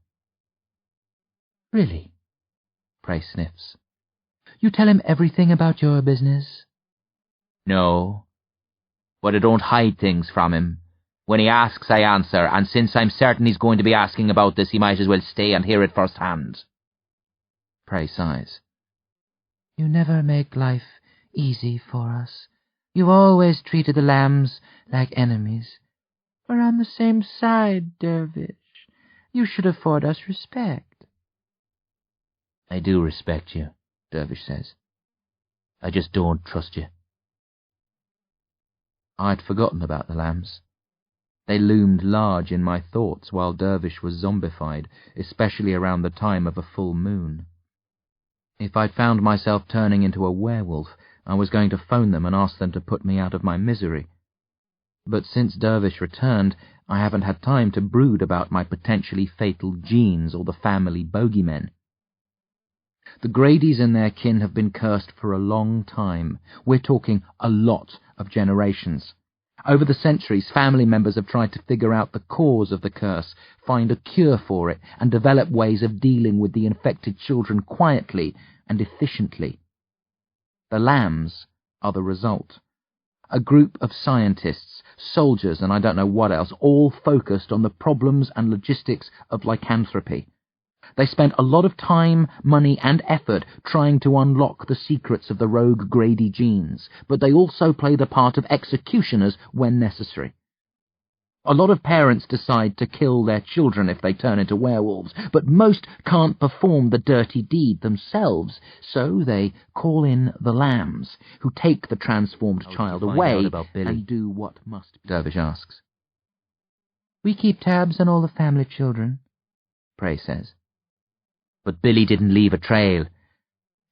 "Really?" Pray sniffs. "You tell him everything about your business?" No, but I don't hide things from him. When he asks, I answer, and since I'm certain he's going to be asking about this, he might as well stay and hear it firsthand. Pray sighs. "You never make life easy for us. You've always treated the lambs like enemies. We're on the same side, Dervish. You should afford us respect." I do respect you, Dervish says. I just don't trust you. I'd forgotten about the lambs. They loomed large in my thoughts while Dervish was zombified, especially around the time of a full moon. If I'd found myself turning into a werewolf, I was going to phone them and ask them to put me out of my misery. But since Dervish returned, I haven't had time to brood about my potentially fatal genes or the family bogeymen. The Gradys and their kin have been cursed for a long time. We're talking a lot of generations. Over the centuries, family members have tried to figure out the cause of the curse, find a cure for it, and develop ways of dealing with the infected children quietly and efficiently. The lambs are the result. A group of scientists, soldiers, and I don't know what else, all focused on the problems and logistics of lycanthropy. They spent a lot of time, money, and effort trying to unlock the secrets of the rogue Grady genes, but they also play the part of executioners when necessary. A lot of parents decide to kill their children if they turn into werewolves, but most can't perform the dirty deed themselves, so they call in the lambs, who take the transformed child away and do what must be. Dervish asks. We keep tabs on all the family children, Prey says. But Billy didn't leave a trail.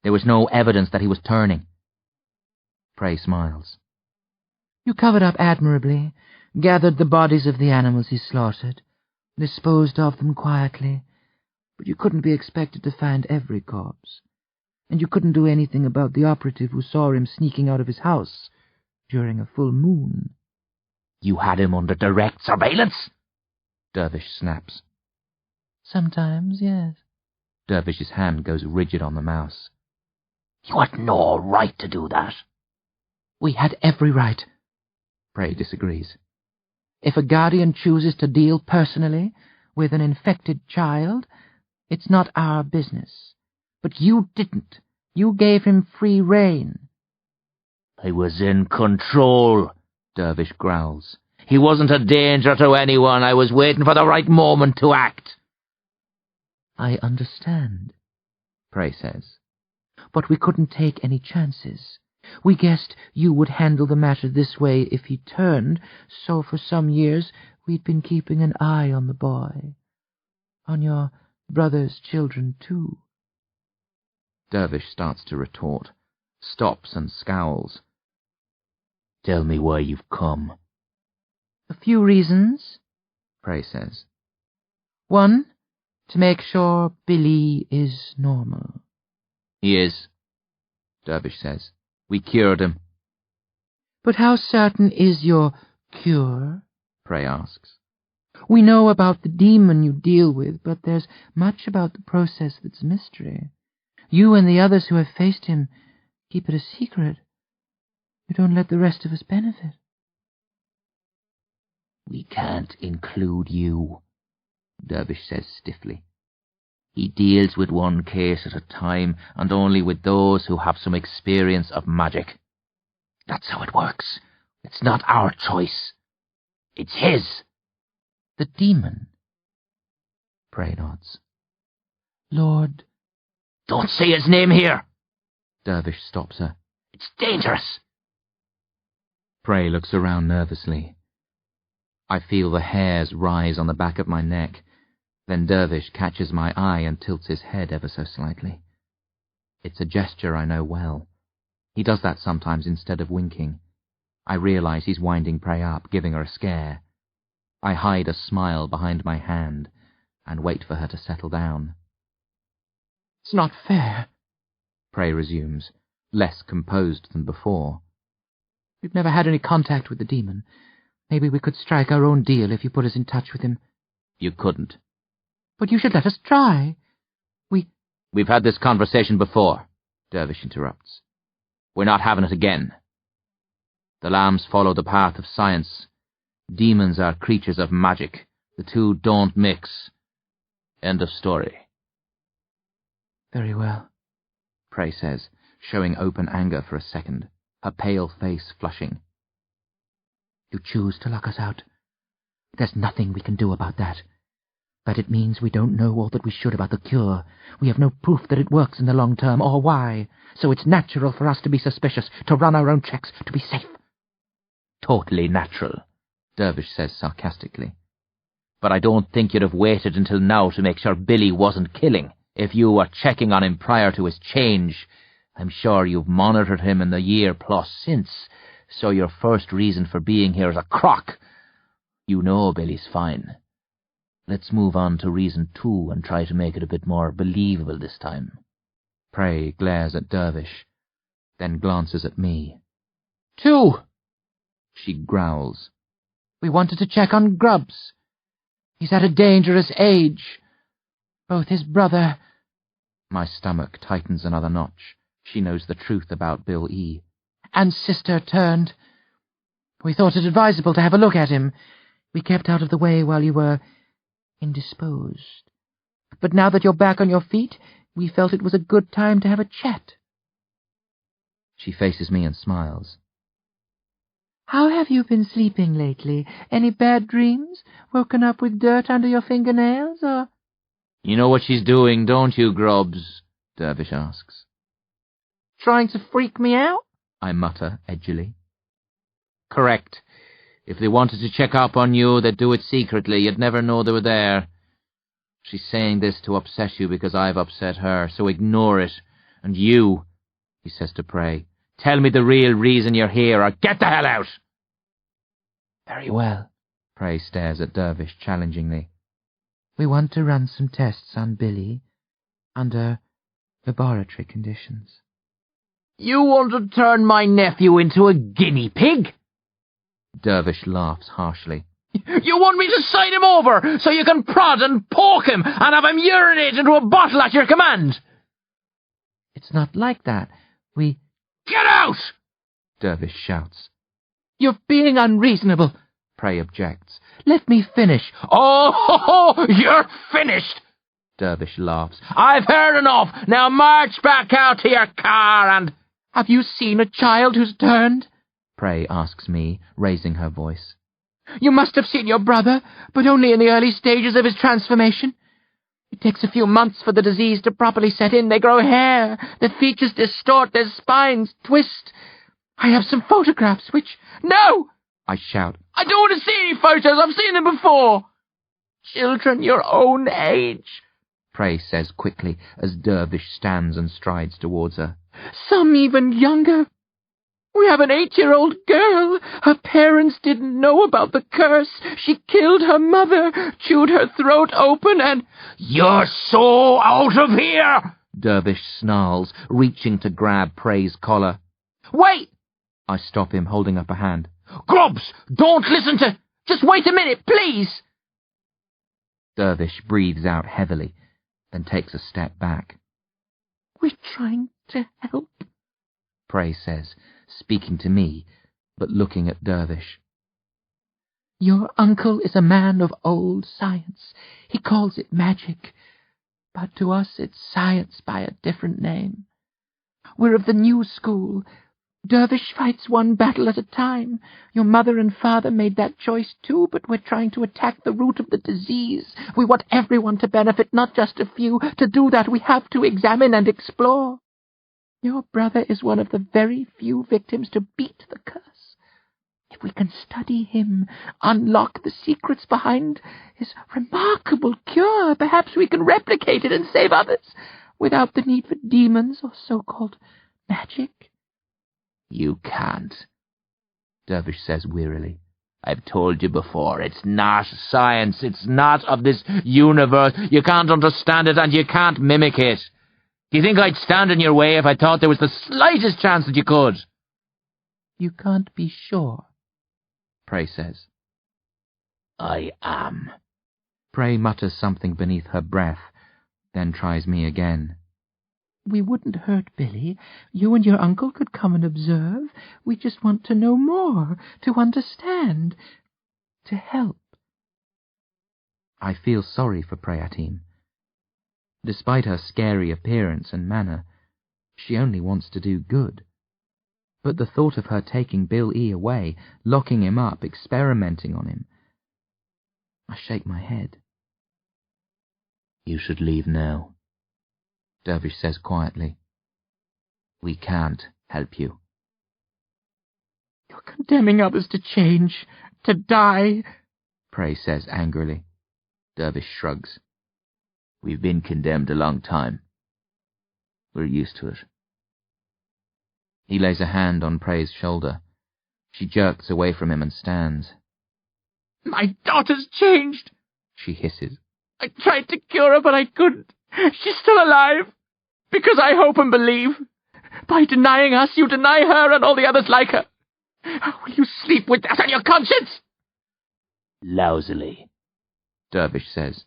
There was no evidence that he was turning. Prey smiles. You covered up admirably, gathered the bodies of the animals he slaughtered, disposed of them quietly, but you couldn't be expected to find every corpse, and you couldn't do anything about the operative who saw him sneaking out of his house during a full moon. You had him under direct surveillance? Dervish snaps. Sometimes, yes. Dervish's hand goes rigid on the mouse. You had no right to do that. We had every right. Prey disagrees. If a guardian chooses to deal personally with an infected child, it's not our business. But you didn't. You gave him free rein. I was in control, Dervish growls. He wasn't a danger to anyone. I was waiting for the right moment to act. I understand, Prey says. But we couldn't take any chances. We guessed you would handle the matter this way if he turned, so for some years we'd been keeping an eye on the boy. On your brother's children, too. Dervish starts to retort, stops and scowls. Tell me why you've come. A few reasons, Prey says. One, to make sure Billy is normal. He is, Dervish says. We cured him. But how certain is your cure? Prey asks. We know about the demon you deal with, but there's much about the process that's mystery. You and the others who have faced him keep it a secret. You don't let the rest of us benefit. We can't include you, Dervish says stiffly. He deals with one case at a time, and only with those who have some experience of magic. That's how it works. It's not our choice. It's his. The demon. Prey nods. Lord... Don't say his name here. Dervish stops her. It's dangerous. Prey looks around nervously. I feel the hairs rise on the back of my neck. Then Dervish catches my eye and tilts his head ever so slightly. It's a gesture I know well. He does that sometimes instead of winking. I realize he's winding Prey up, giving her a scare. I hide a smile behind my hand and wait for her to settle down. It's not fair, Prey resumes, less composed than before. We've never had any contact with the demon. Maybe we could strike our own deal if you put us in touch with him. You couldn't. But you should let us try. We've had this conversation before, Dervish interrupts. We're not having it again. The lambs follow the path of science. Demons are creatures of magic. The two don't mix. End of story. Very well, Prey says, showing open anger for a second, her pale face flushing. You choose to lock us out. There's nothing we can do about that. But it means we don't know all that we should about the cure. We have no proof that it works in the long term, or why. So it's natural for us to be suspicious, to run our own checks, to be safe. Totally natural, Dervish says sarcastically. But I don't think you'd have waited until now to make sure Billy wasn't killing. If you were checking on him prior to his change, I'm sure you've monitored him in the year plus since, so your first reason for being here is a crock. You know Billy's fine. Let's move on to reason 2 and try to make it a bit more believable this time. Prey glares at Dervish, then glances at me. 2, she growls. We wanted to check on Grubbs. He's at a dangerous age. Both his brother... My stomach tightens another notch. She knows the truth about Bill E. And sister turned. We thought it advisable to have a look at him. We kept out of the way while you were indisposed. But now that you're back on your feet, we felt it was a good time to have a chat. She faces me and smiles. How have you been sleeping lately? Any bad dreams? Woken up with dirt under your fingernails, or—" "You know what she's doing, don't you, Grubbs?" Dervish asks. "Trying to freak me out?" I mutter edgily. "Correct. If they wanted to check up on you, they'd do it secretly. You'd never know they were there. She's saying this to upset you because I've upset her, so ignore it. And you," he says to Prey, "tell me the real reason you're here, or get the hell out!" "Very well." Prey stares at Dervish challengingly. "We want to run some tests on Billy under laboratory conditions." "You want to turn my nephew into a guinea pig?" Dervish laughs harshly. "You want me to sign him over so you can prod and poke him and have him urinate into a bottle at your command?" "It's not like that. We—" "Get out!" Dervish shouts. "You're being unreasonable," Prey objects. "Let me finish." "Oh, you're finished!" Dervish laughs. "I've heard enough. Now march back out to your car and—" "Have you seen a child who's turned?" Prey asks me, raising her voice. "You must have seen your brother, but only in the early stages of his transformation. It takes a few months for the disease to properly set in. They grow hair, their features distort, their spines twist. I have some photographs which—" "No!" I shout. "I don't want to see any photos. I've seen them before." "Children your own age," Prey says quickly as Dervish stands and strides towards her. "Some even younger. We have an 8-year-old girl. Her parents didn't know about the curse. She killed her mother, chewed her throat open, and—" "You're so out of here!" Dervish snarls, reaching to grab Prey's collar. "Wait!" I stop him, holding up a hand. "Grubbs, don't listen to—" "Just wait a minute, please!" Dervish breathes out heavily, then takes a step back. "We're trying to help," Prey says, speaking to me, but looking at Dervish. "Your uncle is a man of old science. He calls it magic, but to us it's science by a different name. We're of the new school. Dervish fights one battle at a time. Your mother and father made that choice too, but we're trying to attack the root of the disease. We want everyone to benefit, not just a few. To do that, we have to examine and explore. Your brother is one of the very few victims to beat the curse. If we can study him, unlock the secrets behind his remarkable cure, perhaps we can replicate it and save others without the need for demons or so-called magic." "You can't," Dervish says wearily. "I've told you before, it's not science, it's not of this universe. You can't understand it and you can't mimic it. Do you think I'd stand in your way if I thought there was the slightest chance that you could?" "You can't be sure," Prey says. "I am." Prey mutters something beneath her breath, then tries me again. "We wouldn't hurt Billy. You and your uncle could come and observe. We just want to know more, to understand, to help." I feel sorry for Prayatine. Despite her scary appearance and manner, she only wants to do good. But the thought of her taking Bill E. away, locking him up, experimenting on him... I shake my head. "You should leave now," Dervish says quietly. "We can't help you." "You're condemning others to change, to die," Prey says angrily. Dervish shrugs. "We've been condemned a long time. We're used to it." He lays a hand on Prey's shoulder. She jerks away from him and stands. "My daughter's changed," she hisses. "I tried to cure her, but I couldn't. She's still alive, because I hope and believe. By denying us, you deny her and all the others like her. How will you sleep with that on your conscience?" "Lousily," Dervish says.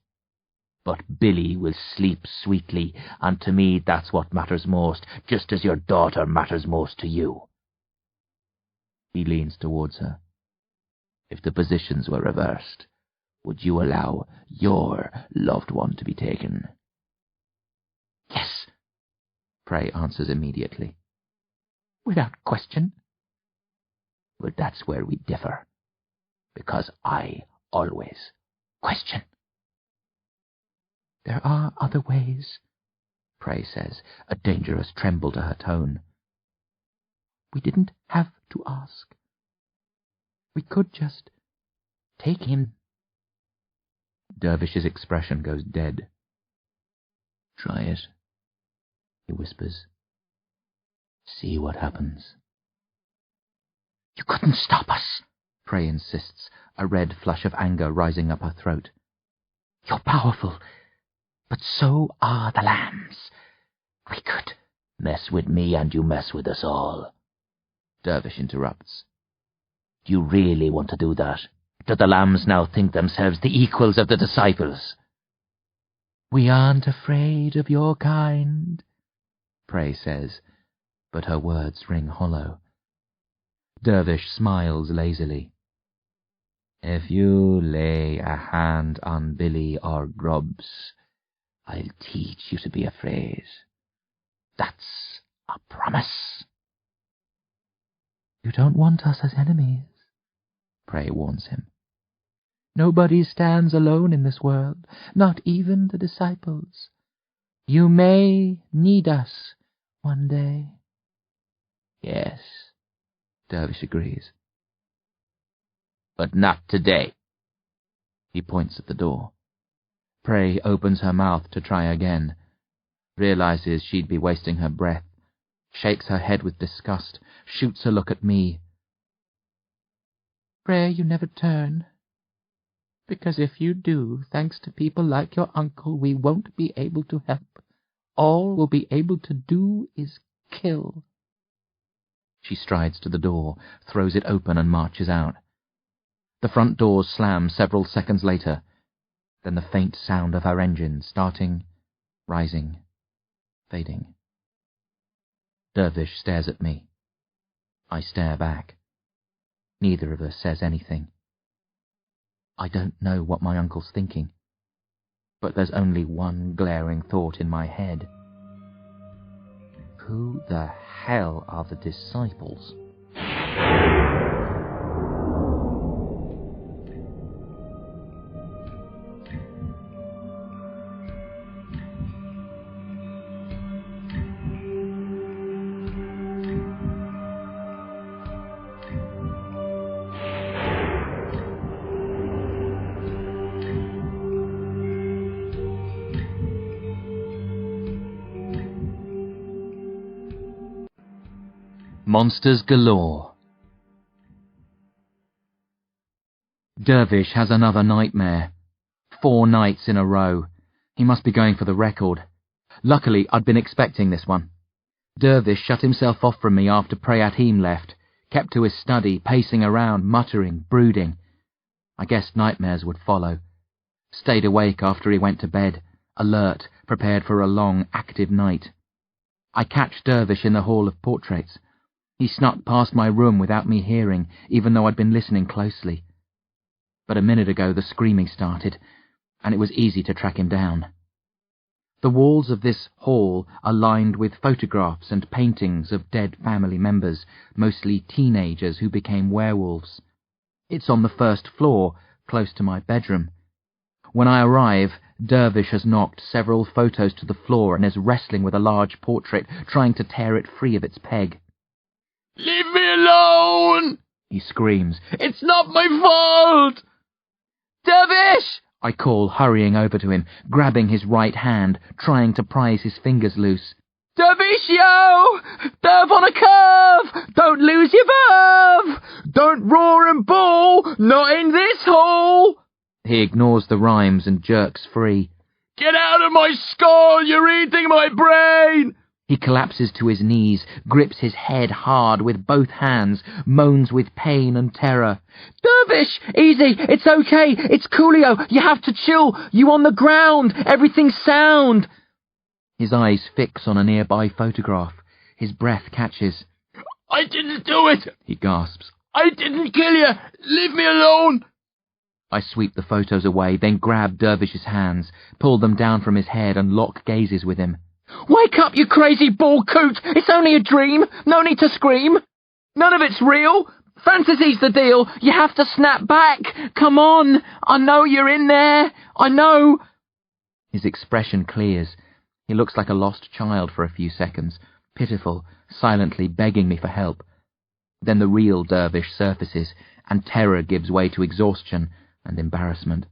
"But Billy will sleep sweetly, and to me that's what matters most, just as your daughter matters most to you." He leans towards her. "If the positions were reversed, would you allow your loved one to be taken?" "Yes," Prey answers immediately. "Without question." Well, that's where we differ, because I always question. There are other ways, Prey says, a dangerous tremble to her tone. We didn't have to ask. We could just take him. Dervish's expression goes dead. Try it, he whispers. See what happens. You couldn't stop us, Prey insists, a red flush of anger rising up her throat. You're powerful, but so are the lambs. We could mess with me and you mess with us all. Dervish interrupts. Do you really want to do that? Do the lambs now think themselves the equals of the disciples? We aren't afraid of your kind, Prey says, but her words ring hollow. Dervish smiles lazily. If you lay a hand on Billy or Grubbs, I'll teach you to be afraid. That's a promise. You don't want us as enemies, Prey warns him. Nobody stands alone in this world, not even the disciples. You may need us one day. Yes, Dervish agrees. But not today. He points at the door. Prey opens her mouth to try again, realizes she'd be wasting her breath, shakes her head with disgust, shoots a look at me. Pray you never turn, because if you do, thanks to people like your uncle, we won't be able to help. All we'll be able to do is kill. She strides to the door, throws it open and marches out. The front doors slam several seconds later, then the faint sound of her engine starting, rising, fading. Dervish stares at me. I stare back. Neither of us says anything. I don't know what my uncle's thinking, but there's only one glaring thought in my head. Who the hell are the disciples? Monsters galore. Dervish has another nightmare. 4 nights in a row. He must be going for the record. Luckily, I'd been expecting this one. Dervish shut himself off from me after Prayatim left, kept to his study, pacing around, muttering, brooding. I guessed nightmares would follow. Stayed awake after he went to bed, alert, prepared for a long, active night. I catch Dervish in the Hall of Portraits. He snuck past my room without me hearing, even though I'd been listening closely. But a minute ago the screaming started, and it was easy to track him down. The walls of this hall are lined with photographs and paintings of dead family members, mostly teenagers who became werewolves. It's on the first floor, close to my bedroom. When I arrive, Dervish has knocked several photos to the floor and is wrestling with a large portrait, trying to tear it free of its peg. "Leave me alone!" he screams. "It's not my fault!" "Dervish!" I call, hurrying over to him, grabbing his right hand, trying to prise his fingers loose. "Dervishio! Derv on a curve! Don't lose your verve! Don't roar and bawl! Not in this hall!" He ignores the rhymes and jerks free. "Get out of my skull! You're eating my brain!" He collapses to his knees, grips his head hard with both hands, moans with pain and terror. "Dervish! Easy! It's okay! It's coolio! You have to chill! You on the ground! Everything's sound!" His eyes fix on a nearby photograph. His breath catches. "I didn't do it!" he gasps. "I didn't kill you! Leave me alone!" I sweep the photos away, then grab Dervish's hands, pull them down from his head and lock gazes with him. "Wake up, you crazy bald coot! It's only a dream! No need to scream! None of it's real! Fantasy's the deal! You have to snap back! Come on! I know you're in there! I know! His expression clears. He looks like a lost child for a few seconds, pitiful, silently begging me for help. Then the real dervish surfaces, and terror gives way to exhaustion and embarrassment.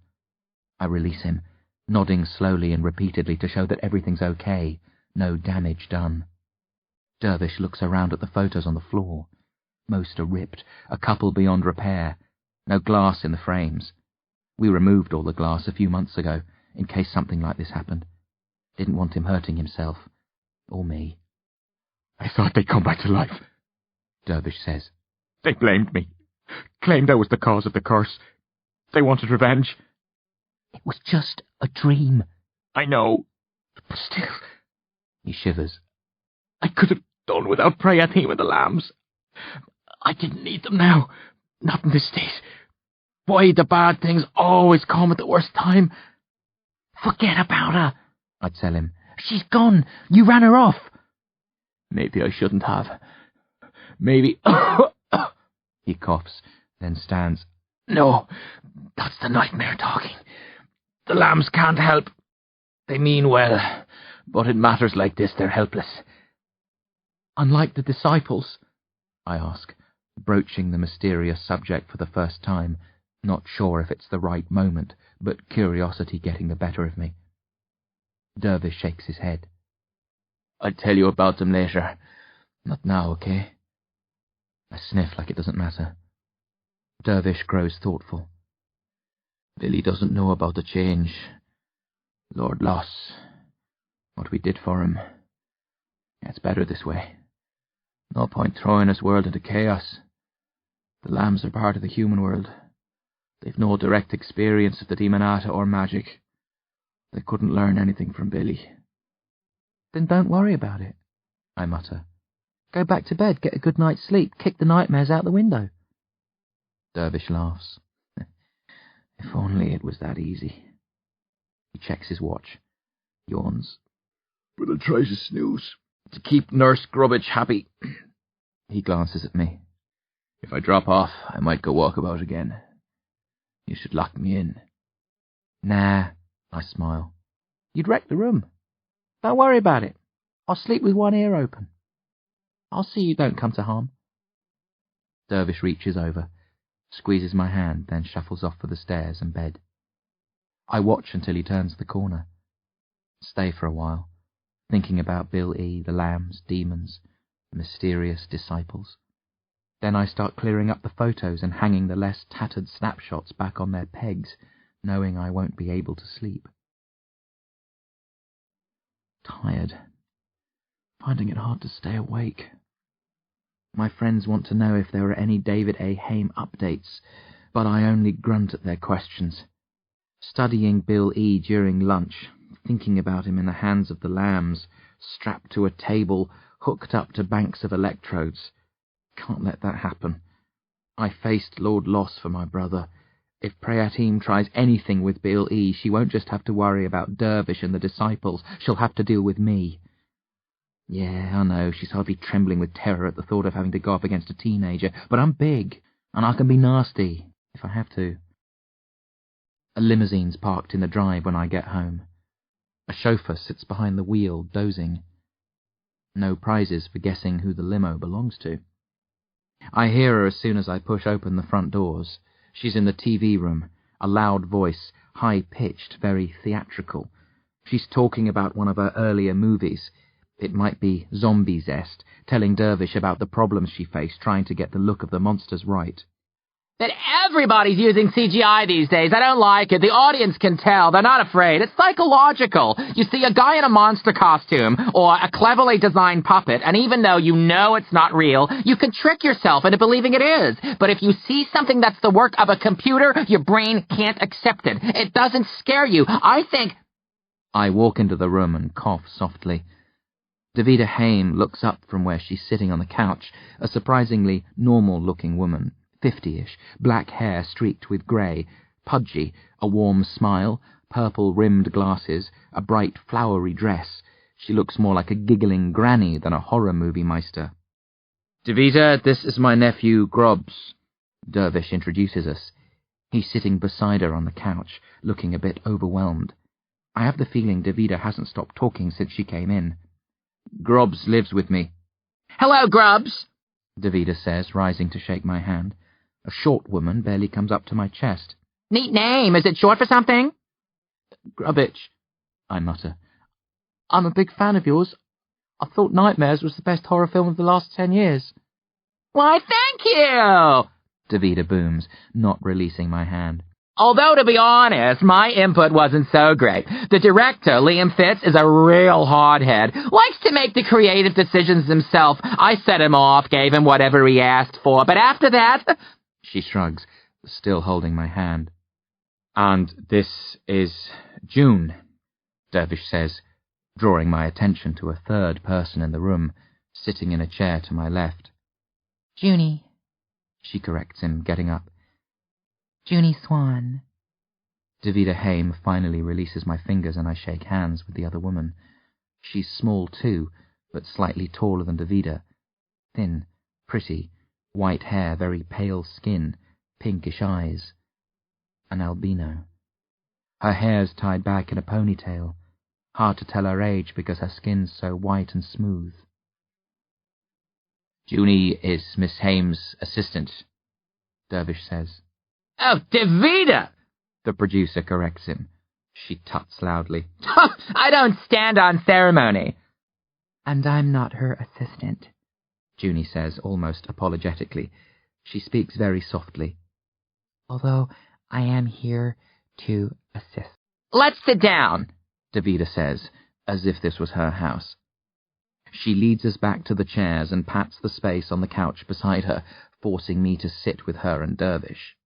I release him, nodding slowly and repeatedly to show that everything's okay, no damage done. Dervish looks around at the photos on the floor. Most are ripped, a couple beyond repair. No glass in the frames. We removed all the glass a few months ago, in case something like this happened. Didn't want him hurting himself. Or me. I thought they'd come back to life, Dervish says. They blamed me. Claimed I was the cause of the curse. They wanted revenge. It was just a dream. I know. But still... He shivers. I could have done without Prayatim and the lambs. I didn't need them now. Not in this state. Why the bad things always come at the worst time? Forget about her, I'd tell him. She's gone. You ran her off. Maybe I shouldn't have. Maybe... He coughs, then stands. No, that's the nightmare talking. The lambs can't help. They mean well, but in matters like this they're helpless. Unlike the disciples, I ask, broaching the mysterious subject for the first time, not sure if it's the right moment, but curiosity getting the better of me. Dervish shakes his head. I'll tell you about them later. Not now, okay? I sniff like it doesn't matter. Dervish grows thoughtful. Billy doesn't know about the change. Lord Loss. What we did for him. It's better this way. No point throwing this world into chaos. The lambs are part of the human world. They've no direct experience of the demonata or magic. They couldn't learn anything from Billy. Then don't worry about it, I mutter. Go back to bed, get a good night's sleep, kick the nightmares out the window. Dervish laughs. If only it was that easy. He checks his watch, yawns. But I'll try to snooze, to keep Nurse Grubbage happy. He glances at me. If I drop off, I might go walk about again. You should lock me in. Nah, I smile. You'd wreck the room. Don't worry about it. I'll sleep with one ear open. I'll see you don't come to harm. Dervish reaches over, squeezes my hand, then shuffles off for the stairs and bed. I watch until he turns the corner. Stay for a while, thinking about Bill E., the lambs, demons, the mysterious disciples. Then I start clearing up the photos and hanging the less tattered snapshots back on their pegs, knowing I won't be able to sleep. Tired. Finding it hard to stay awake. My friends want to know if there are any David A. Haim updates, but I only grunt at their questions. Studying Bill E. during lunch, thinking about him in the hands of the lambs, strapped to a table, hooked up to banks of electrodes. Can't let that happen. I faced Lord Loss for my brother. If Prayatim tries anything with Bill E., she won't just have to worry about Dervish and the disciples, she'll have to deal with me. Yeah, I know, she's hardly trembling with terror at the thought of having to go up against a teenager, but I'm big, and I can be nasty, if I have to. A limousine's parked in the drive when I get home. A chauffeur sits behind the wheel, dozing. No prizes for guessing who the limo belongs to. I hear her as soon as I push open the front doors. She's in the TV room, a loud voice, high-pitched, very theatrical. She's talking about one of her earlier movies. It might be Zombie Zest, telling Dervish about the problems she faced trying to get the look of the monsters right. That everybody's using CGI these days. I don't like it. The audience can tell. They're not afraid. It's psychological. You see a guy in a monster costume or a cleverly designed puppet, and even though you know it's not real, you can trick yourself into believing it is. But if you see something that's the work of a computer, your brain can't accept it. It doesn't scare you. I think... I walk into the room and cough softly. Davida Haim looks up from where she's sitting on the couch, a surprisingly normal-looking woman. 50-ish, black hair streaked with grey, pudgy, a warm smile, purple-rimmed glasses, a bright flowery dress. She looks more like a giggling granny than a horror movie meister. Davida, this is my nephew, Grubbs. Dervish introduces us. He's sitting beside her on the couch, looking a bit overwhelmed. I have the feeling Davida hasn't stopped talking since she came in. Grubbs lives with me. Hello, Grubbs, Davida says, rising to shake my hand. A short woman barely comes up to my chest. Neat name. Is it short for something? Grubbitch, I mutter. I'm a big fan of yours. I thought Nightmares was the best horror film of the last 10 years. Why, thank you, Davida booms, not releasing my hand. Although, to be honest, my input wasn't so great. The director, Liam Fitz, is a real hardhead. Likes to make the creative decisions himself. I set him off, gave him whatever he asked for, but after that... She shrugs, still holding my hand. And this is June, Dervish says, drawing my attention to a third person in the room, sitting in a chair to my left. Junie, She corrects him, getting up. Junie Swan. Davida Haim finally releases my fingers and I shake hands with the other woman. She's small too, but slightly taller than Davida. Thin, pretty, white hair, very pale skin, pinkish eyes. An albino. Her hair's tied back in a ponytail. Hard to tell her age because her skin's so white and smooth. Junie is Miss Haim's assistant, Dervish says. Oh, Davida! The producer corrects him. She tuts loudly. I don't stand on ceremony. And I'm not her assistant, Junie says, almost apologetically. She speaks very softly. although I am here to assist. Let's sit down, Davida says, as if this was her house. She leads us back to the chairs and pats the space on the couch beside her, forcing me to sit with her and Dervish.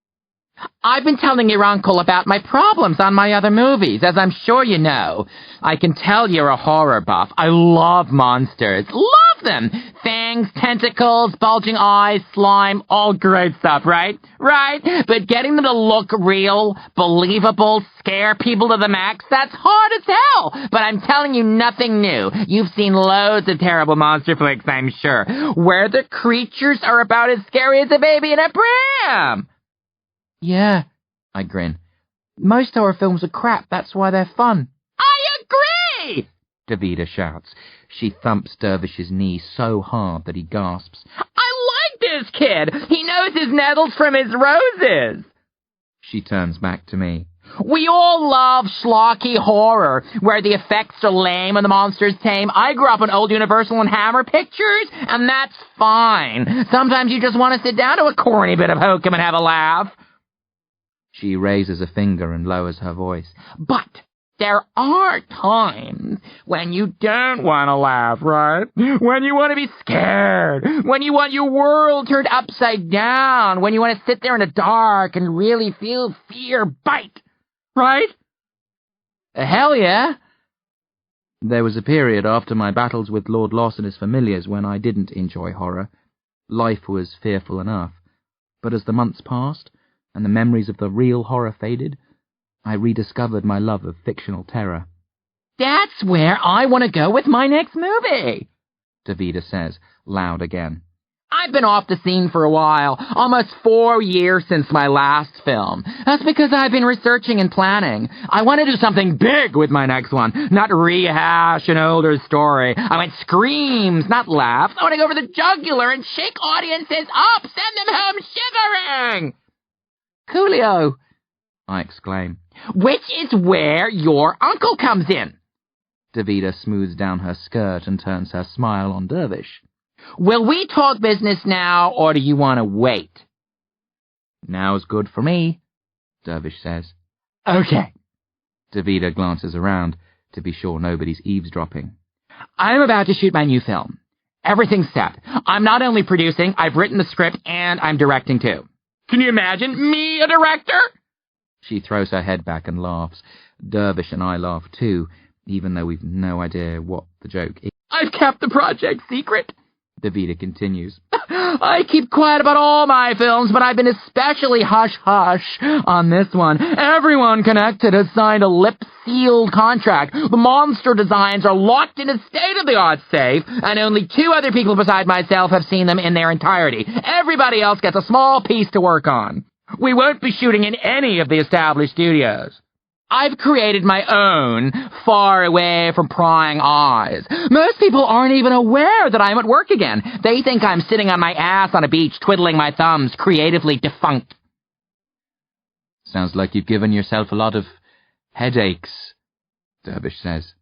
I've been telling your uncle about my problems on my other movies, as I'm sure you know. I can tell you're a horror buff. I love monsters. Love them! Fangs, tentacles, bulging eyes, slime, all great stuff, right? Right? But getting them to look real, believable, scare people to the max, that's hard as hell. But I'm telling you nothing new. You've seen loads of terrible monster flicks, I'm sure, where the creatures are about as scary as a baby in a pram. Yeah, I grin. most horror films are crap, that's why they're fun. I agree! Davida shouts. She thumps Dervish's knee so hard that he gasps. I like this kid! He knows his nettles from his roses! She turns back to me. We all love schlocky horror, where the effects are lame and the monsters tame. I grew up on old Universal and Hammer pictures, and that's fine. Sometimes you just want to sit down to a corny bit of hokum and have a laugh. She raises a finger and lowers her voice. But there are times when you don't want to laugh, right? When you want to be scared. When you want your world turned upside down. When you want to sit there in the dark and really feel fear bite. Right? Hell yeah! There was a period after my battles with Lord Loss and his familiars when I didn't enjoy horror. Life was fearful enough. But as the months passed, and the memories of the real horror faded, I rediscovered my love of fictional terror. That's where I want to go with my next movie, Davida says, loud again. I've been off the scene for a while, almost 4 years since my last film. That's because I've been researching and planning. I want to do something big with my next one, not rehash an older story. I want screams, not laughs. I want to go for the jugular and shake audiences up, send them home shivering. Coolio, I exclaim. Which is where your uncle comes in. Davida smooths down her skirt and turns her smile on Dervish. Will we talk business now, or do you want to wait? Now's good for me, Dervish says. Okay. Davida glances around to be sure nobody's eavesdropping. I'm about to shoot my new film. Everything's set. I'm not only producing, I've written the script, and I'm directing too. Can you imagine me a director? She throws her head back and laughs. Dervish and I laugh too, even though we've no idea what the joke is. I've kept the project secret, Davida continues. I keep quiet about all my films, but I've been especially hush-hush on this one. Everyone connected has signed a lip-sealed contract. The monster designs are locked in a state-of-the-art safe, and only 2 other people beside myself have seen them in their entirety. Everybody else gets a small piece to work on. We won't be shooting in any of the established studios. I've created my own, far away from prying eyes. Most people aren't even aware that I'm at work again. They think I'm sitting on my ass on a beach twiddling my thumbs, creatively defunct. Sounds like you've given yourself a lot of headaches, Dervish says.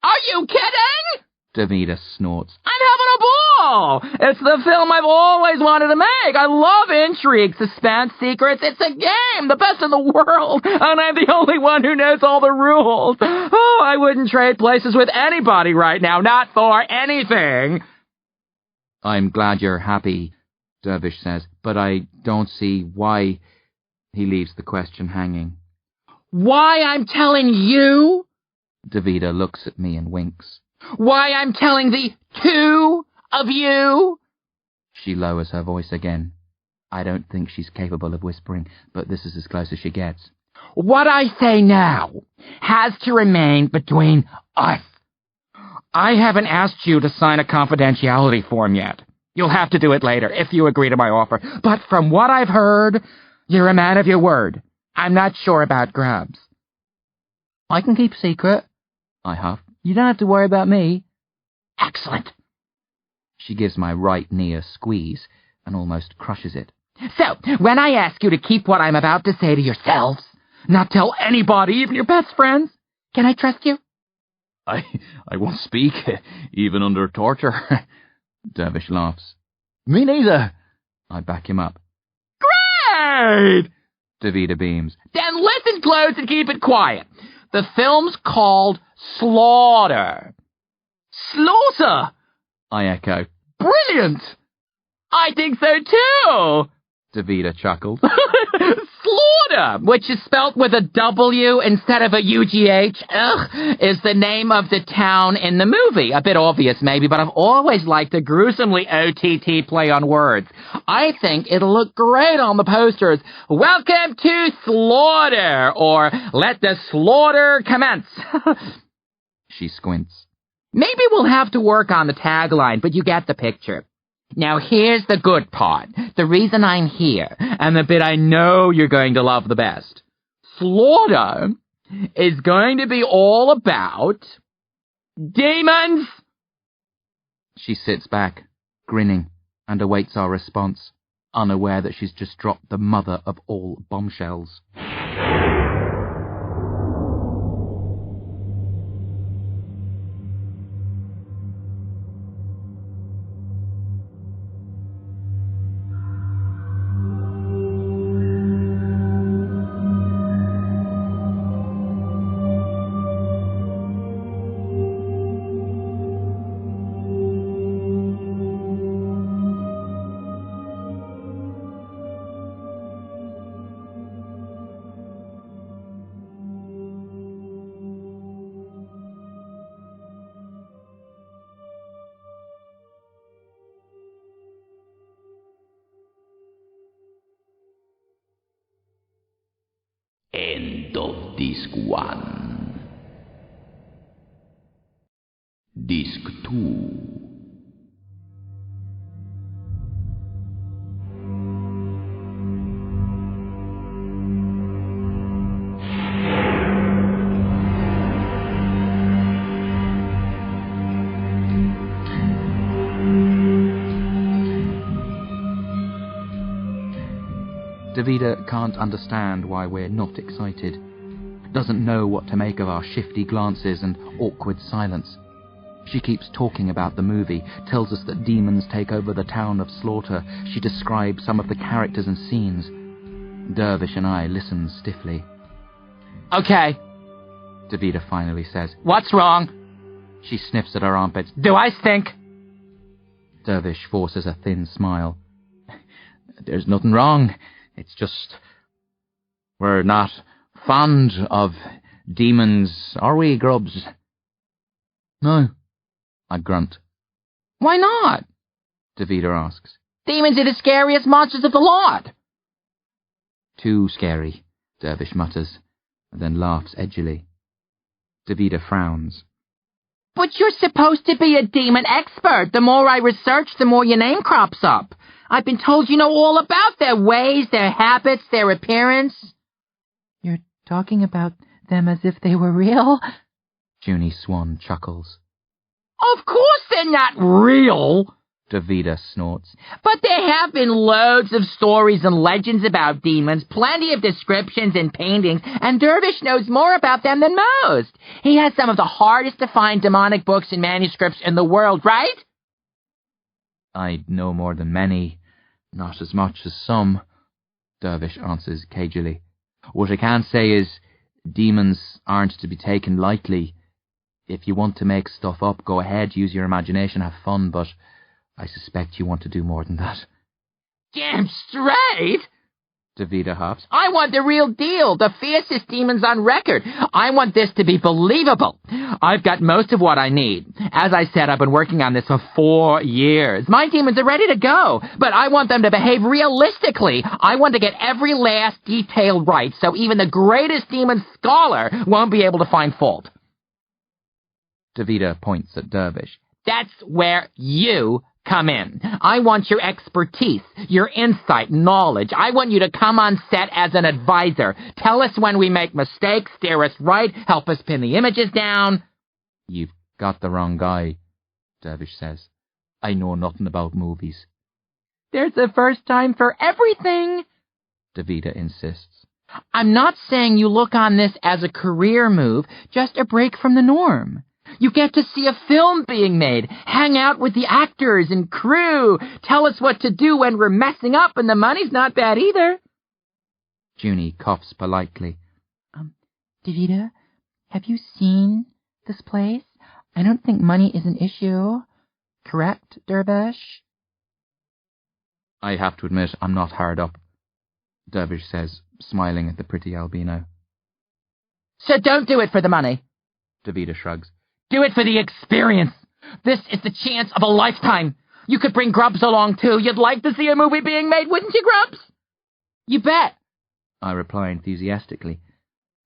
Are you kidding? Davida snorts. I'm having a ball! It's the film I've always wanted to make. I love intrigue, suspense, secrets. It's a game, the best in the world, and I'm the only one who knows all the rules. Oh, I wouldn't trade places with anybody right now, not for anything. I'm glad you're happy, Dervish says, but I don't see why. He leaves the question hanging. Why I'm telling you? Davida looks at me and winks. Why I'm telling the 2 of you? She lowers her voice again. I don't think she's capable of whispering, but this is as close as she gets. What I say now has to remain between us. I haven't asked you to sign a confidentiality form yet. You'll have to do it later, if you agree to my offer. But from what I've heard, you're a man of your word. I'm not sure about Grubs. I can keep a secret. I huff. You don't have to worry about me. Excellent. She gives my right knee a squeeze and almost crushes it. So, when I ask you to keep what I'm about to say to yourselves, not tell anybody, even your best friends, can I trust you? I won't speak, even under torture. Dervish laughs. Me neither. I back him up. Great! Davida beams. Then listen close and keep it quiet. The film's called Slaughter. Slaughter! I echo. Brilliant! I think so too! Davida chuckled. Slaughter, which is spelt with a W instead of a UGH, is the name of the town in the movie. A bit obvious maybe, but I've always liked a gruesomely OTT play on words. I think it'll look great on the posters. Welcome to Slaughter, or let the slaughter commence. She squints. Maybe we'll have to work on the tagline, but you get the picture. Now here's the good part, the reason I'm here, and the bit I know you're going to love the best. Slaughter is going to be all about demons! She sits back, grinning, and awaits our response, unaware that she's just dropped the mother of all bombshells. End of Disc 1. Disc 2. Davida can't understand why we're not excited. Doesn't know what to make of our shifty glances and awkward silence. She keeps talking about the movie, tells us that demons take over the town of Slaughter. She describes some of the characters and scenes. Dervish and I listen stiffly. Okay, Davida finally says. what's wrong? She sniffs at her armpits. Do I stink? Dervish forces a thin smile. There's nothing wrong. It's just, we're not fond of demons, are we, Grubs? No. I grunt. Why not? Davida asks. Demons are the scariest monsters of the lot. Too scary, Dervish mutters, and then laughs edgily. Davida frowns. But you're supposed to be a demon expert. The more I research, the more your name crops up. I've been told you know all about their ways, their habits, their appearance. You're talking about them as if they were real? Junie Swan chuckles. Of course they're not real, Davida snorts. but there have been loads of stories and legends about demons, plenty of descriptions and paintings, and Dervish knows more about them than most. He has some of the hardest to find demonic books and manuscripts in the world, right? I know more than many, not as much as some, Dervish answers cagily. What I can say is, demons aren't to be taken lightly. If you want to make stuff up, go ahead, use your imagination, have fun, but I suspect you want to do more than that. Damn straight! Davida huffs. I want the real deal, the fiercest demons on record. I want this to be believable. I've got most of what I need. As I said, I've been working on this for 4 years. My demons are ready to go, but I want them to behave realistically. I want to get every last detail right, so even the greatest demon scholar won't be able to find fault. Davida points at Dervish. That's where you come in. I want your expertise, your insight, knowledge. I want you to come on set as an advisor. Tell us when we make mistakes, steer us right, help us pin the images down. You've got the wrong guy, Dervish says. I know nothing about movies. There's a first time for everything, Davida insists. I'm not saying you look on this as a career move, just a break from the norm. You get to see a film being made, hang out with the actors and crew, tell us what to do when we're messing up, and the money's not bad either. Junie coughs politely. Davida, have you seen this place? I don't think money is an issue. Correct, Dervish? I have to admit I'm not hard up, Dervish says, smiling at the pretty albino. So don't do it for the money. Davida shrugs. Do it for the experience. This is the chance of a lifetime. You could bring Grubs along, too. You'd like to see a movie being made, wouldn't you, Grubs? You bet. I reply enthusiastically,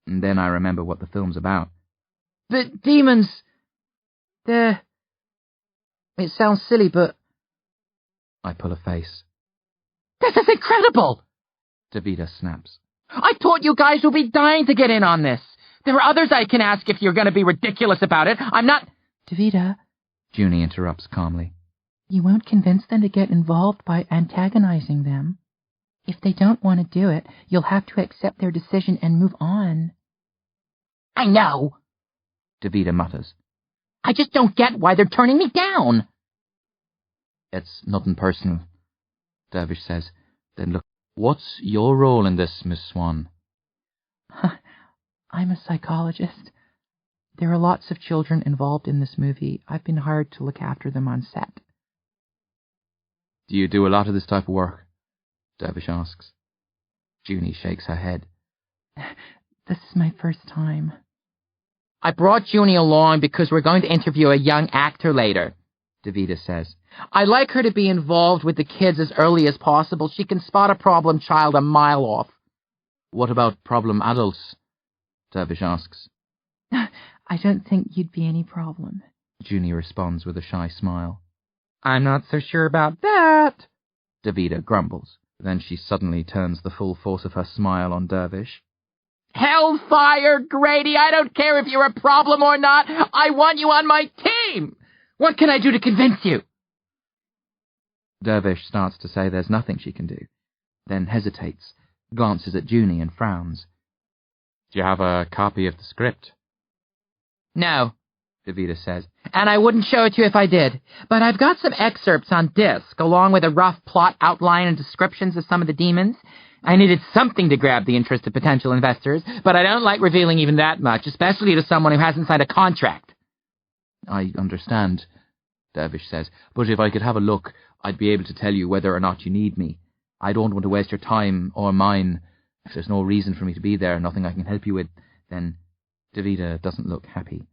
and then I remember what the film's about. The demons... They're... It sounds silly, but... I pull a face. This is incredible! Davida snaps. I thought you guys would be dying to get in on this. There are others I can ask if you're going to be ridiculous about it. I'm not... Davida, Junie interrupts calmly. you won't convince them to get involved by antagonizing them. If they don't want to do it, you'll have to accept their decision and move on. I know. Davida mutters. I just don't get why they're turning me down. It's nothing personal, Dervish says. Then look, what's your role in this, Miss Swan? I'm a psychologist. There are lots of children involved in this movie. I've been hired to look after them on set. Do you do a lot of this type of work? Dervish asks. Junie shakes her head. This is my first time. I brought Junie along because we're going to interview a young actor later, Davida says. I'd like her to be involved with the kids as early as possible. She can spot a problem child a mile off. What about problem adults? Dervish asks. I don't think you'd be any problem. Junie responds with a shy smile. I'm not so sure about that, Davida grumbles. Then she suddenly turns the full force of her smile on Dervish. Hellfire, Grady, I don't care if you're a problem or not. I want you on my team. What can I do to convince you? Dervish starts to say there's nothing she can do, then hesitates, glances at Junie and frowns. Do you have a copy of the script? No, Davida says. and I wouldn't show it to you if I did. But I've got some excerpts on disc, along with a rough plot outline and descriptions of some of the demons. I needed something to grab the interest of potential investors, but I don't like revealing even that much, especially to someone who hasn't signed a contract. I understand, Dervish says, but if I could have a look, I'd be able to tell you whether or not you need me. I don't want to waste your time or mine. If there's no reason for me to be there, nothing I can help you with, then Davida doesn't look happy.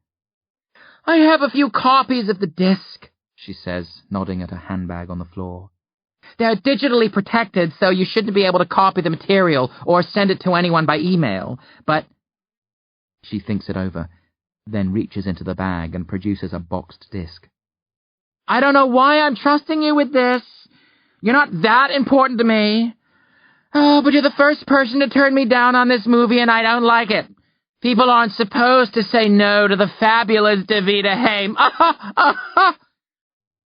I have a few copies of the disc, she says, nodding at a handbag on the floor. They're digitally protected, so you shouldn't be able to copy the material or send it to anyone by email, but... She thinks it over, then reaches into the bag and produces a boxed disc. I don't know why I'm trusting you with this. You're not that important to me. Oh, but you're the first person to turn me down on this movie, and I don't like it. People aren't supposed to say no to the fabulous Davida Haim.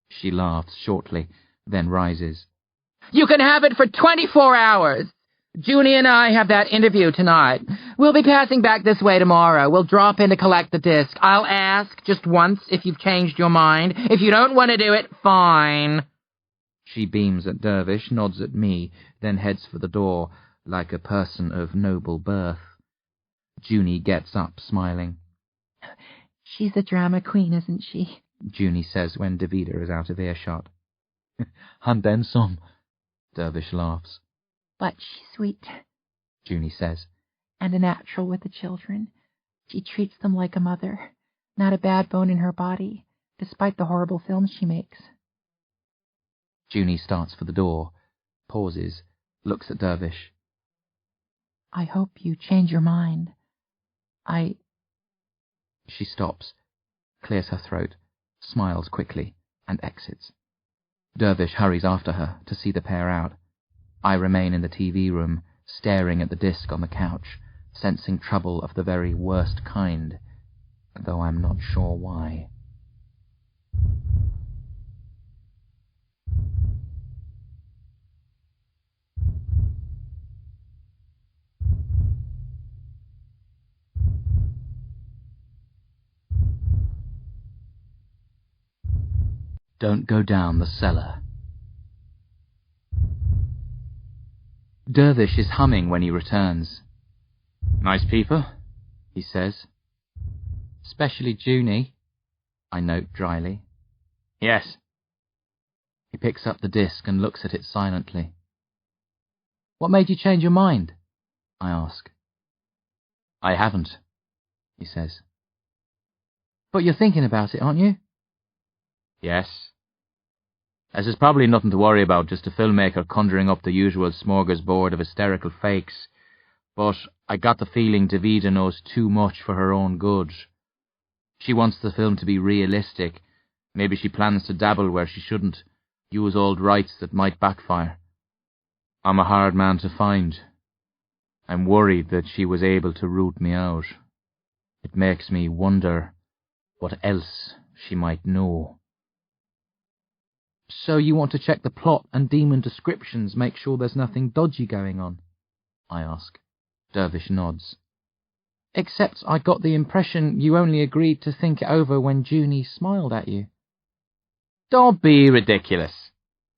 She laughs shortly, then rises. You can have it for 24 hours. Junie and I have that interview tonight. We'll be passing back this way tomorrow. We'll drop in to collect the disc. I'll ask just once if you've changed your mind. If you don't want to do it, fine. She beams at Dervish, nods at me, then heads for the door, like a person of noble birth. Junie gets up, smiling. She's a drama queen, isn't she? Junie says when Davida is out of earshot. And then some, Dervish laughs. But she's sweet, Junie says. And a natural with the children. She treats them like a mother. Not a bad bone in her body, despite the horrible films she makes. Junie starts for the door, pauses, looks at Dervish. I hope you change your mind. She stops, clears her throat, smiles quickly, and exits. Dervish hurries after her to see the pair out. I remain in the TV room, staring at the disc on the couch, sensing trouble of the very worst kind, though I'm not sure why. Don't go down the cellar. Dervish is humming when he returns. Nice people, he says. Especially Junie, I note dryly. Yes. He picks up the disc and looks at it silently. What made you change your mind? I ask. I haven't, he says. But you're thinking about it, aren't you? Yes. As there's probably nothing to worry about, just a filmmaker conjuring up the usual smorgasbord of hysterical fakes. But I got the feeling Davida knows too much for her own good. She wants the film to be realistic. Maybe she plans to dabble where she shouldn't, use old rights that might backfire. I'm a hard man to find. I'm worried that she was able to root me out. It makes me wonder what else she might know. So you want to check the plot and demon descriptions, make sure there's nothing dodgy going on? I ask. Dervish nods. Except I got the impression you only agreed to think it over when Junie smiled at you. Don't be ridiculous,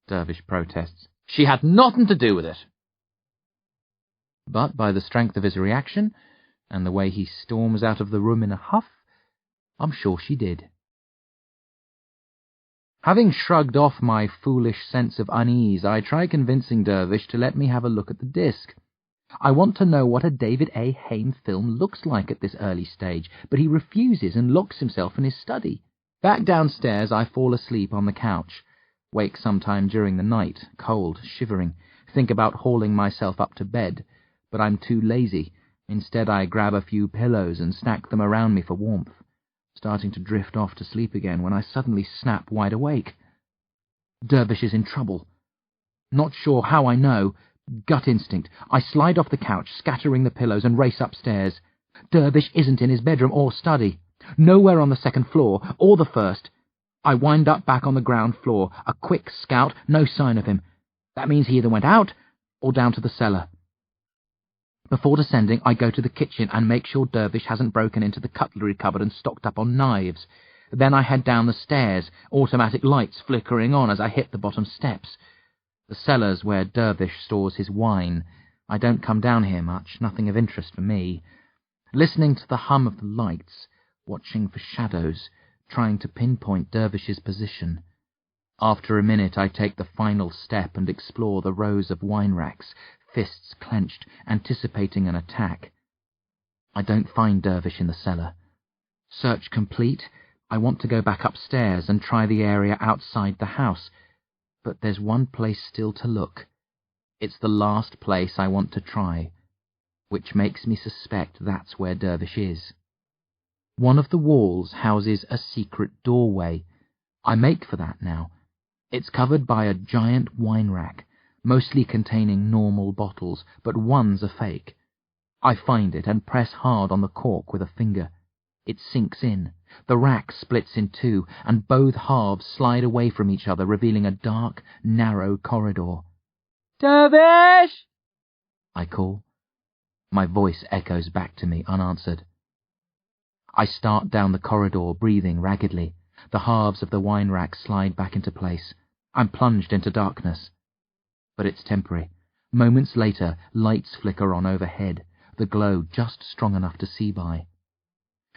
Dervish protests. She had nothing to do with it. But by the strength of his reaction, and the way he storms out of the room in a huff, I'm sure she did. Having shrugged off my foolish sense of unease, I try convincing Dervish to let me have a look at the disc. I want to know what a David A. Haim film looks like at this early stage, but he refuses and locks himself in his study. Back downstairs, I fall asleep on the couch, wake sometime during the night, cold, shivering, think about hauling myself up to bed, but I'm too lazy. Instead, I grab a few pillows and stack them around me for warmth, starting to drift off to sleep again when I suddenly snap wide awake. Dervish is in trouble. Not sure how I know. Gut instinct. I slide off the couch, scattering the pillows, and race upstairs. Dervish isn't in his bedroom or study. Nowhere on the second floor, or the first. I wind up back on the ground floor. A quick scout, no sign of him. That means he either went out or down to the cellar. Before descending, I go to the kitchen and make sure Dervish hasn't broken into the cutlery cupboard and stocked up on knives. Then I head down the stairs, automatic lights flickering on as I hit the bottom steps. The cellar's where Dervish stores his wine. I don't come down here much, nothing of interest for me. Listening to the hum of the lights, watching for shadows, trying to pinpoint Dervish's position. After a minute, I take the final step and explore the rows of wine racks, fists clenched, anticipating an attack. I don't find Dervish in the cellar. Search complete, I want to go back upstairs and try the area outside the house, but there's one place still to look. It's the last place I want to try, which makes me suspect that's where Dervish is. One of the walls houses a secret doorway. I make for that now. It's covered by a giant wine rack, mostly containing normal bottles, but one's a fake. I find it and press hard on the cork with a finger. It sinks in. The rack splits in two, and both halves slide away from each other, revealing a dark, narrow corridor. "Dervish!" I call. My voice echoes back to me unanswered. I start down the corridor, breathing raggedly. The halves of the wine rack slide back into place. I'm plunged into darkness. But it's temporary. Moments later, lights flicker on overhead, the glow just strong enough to see by.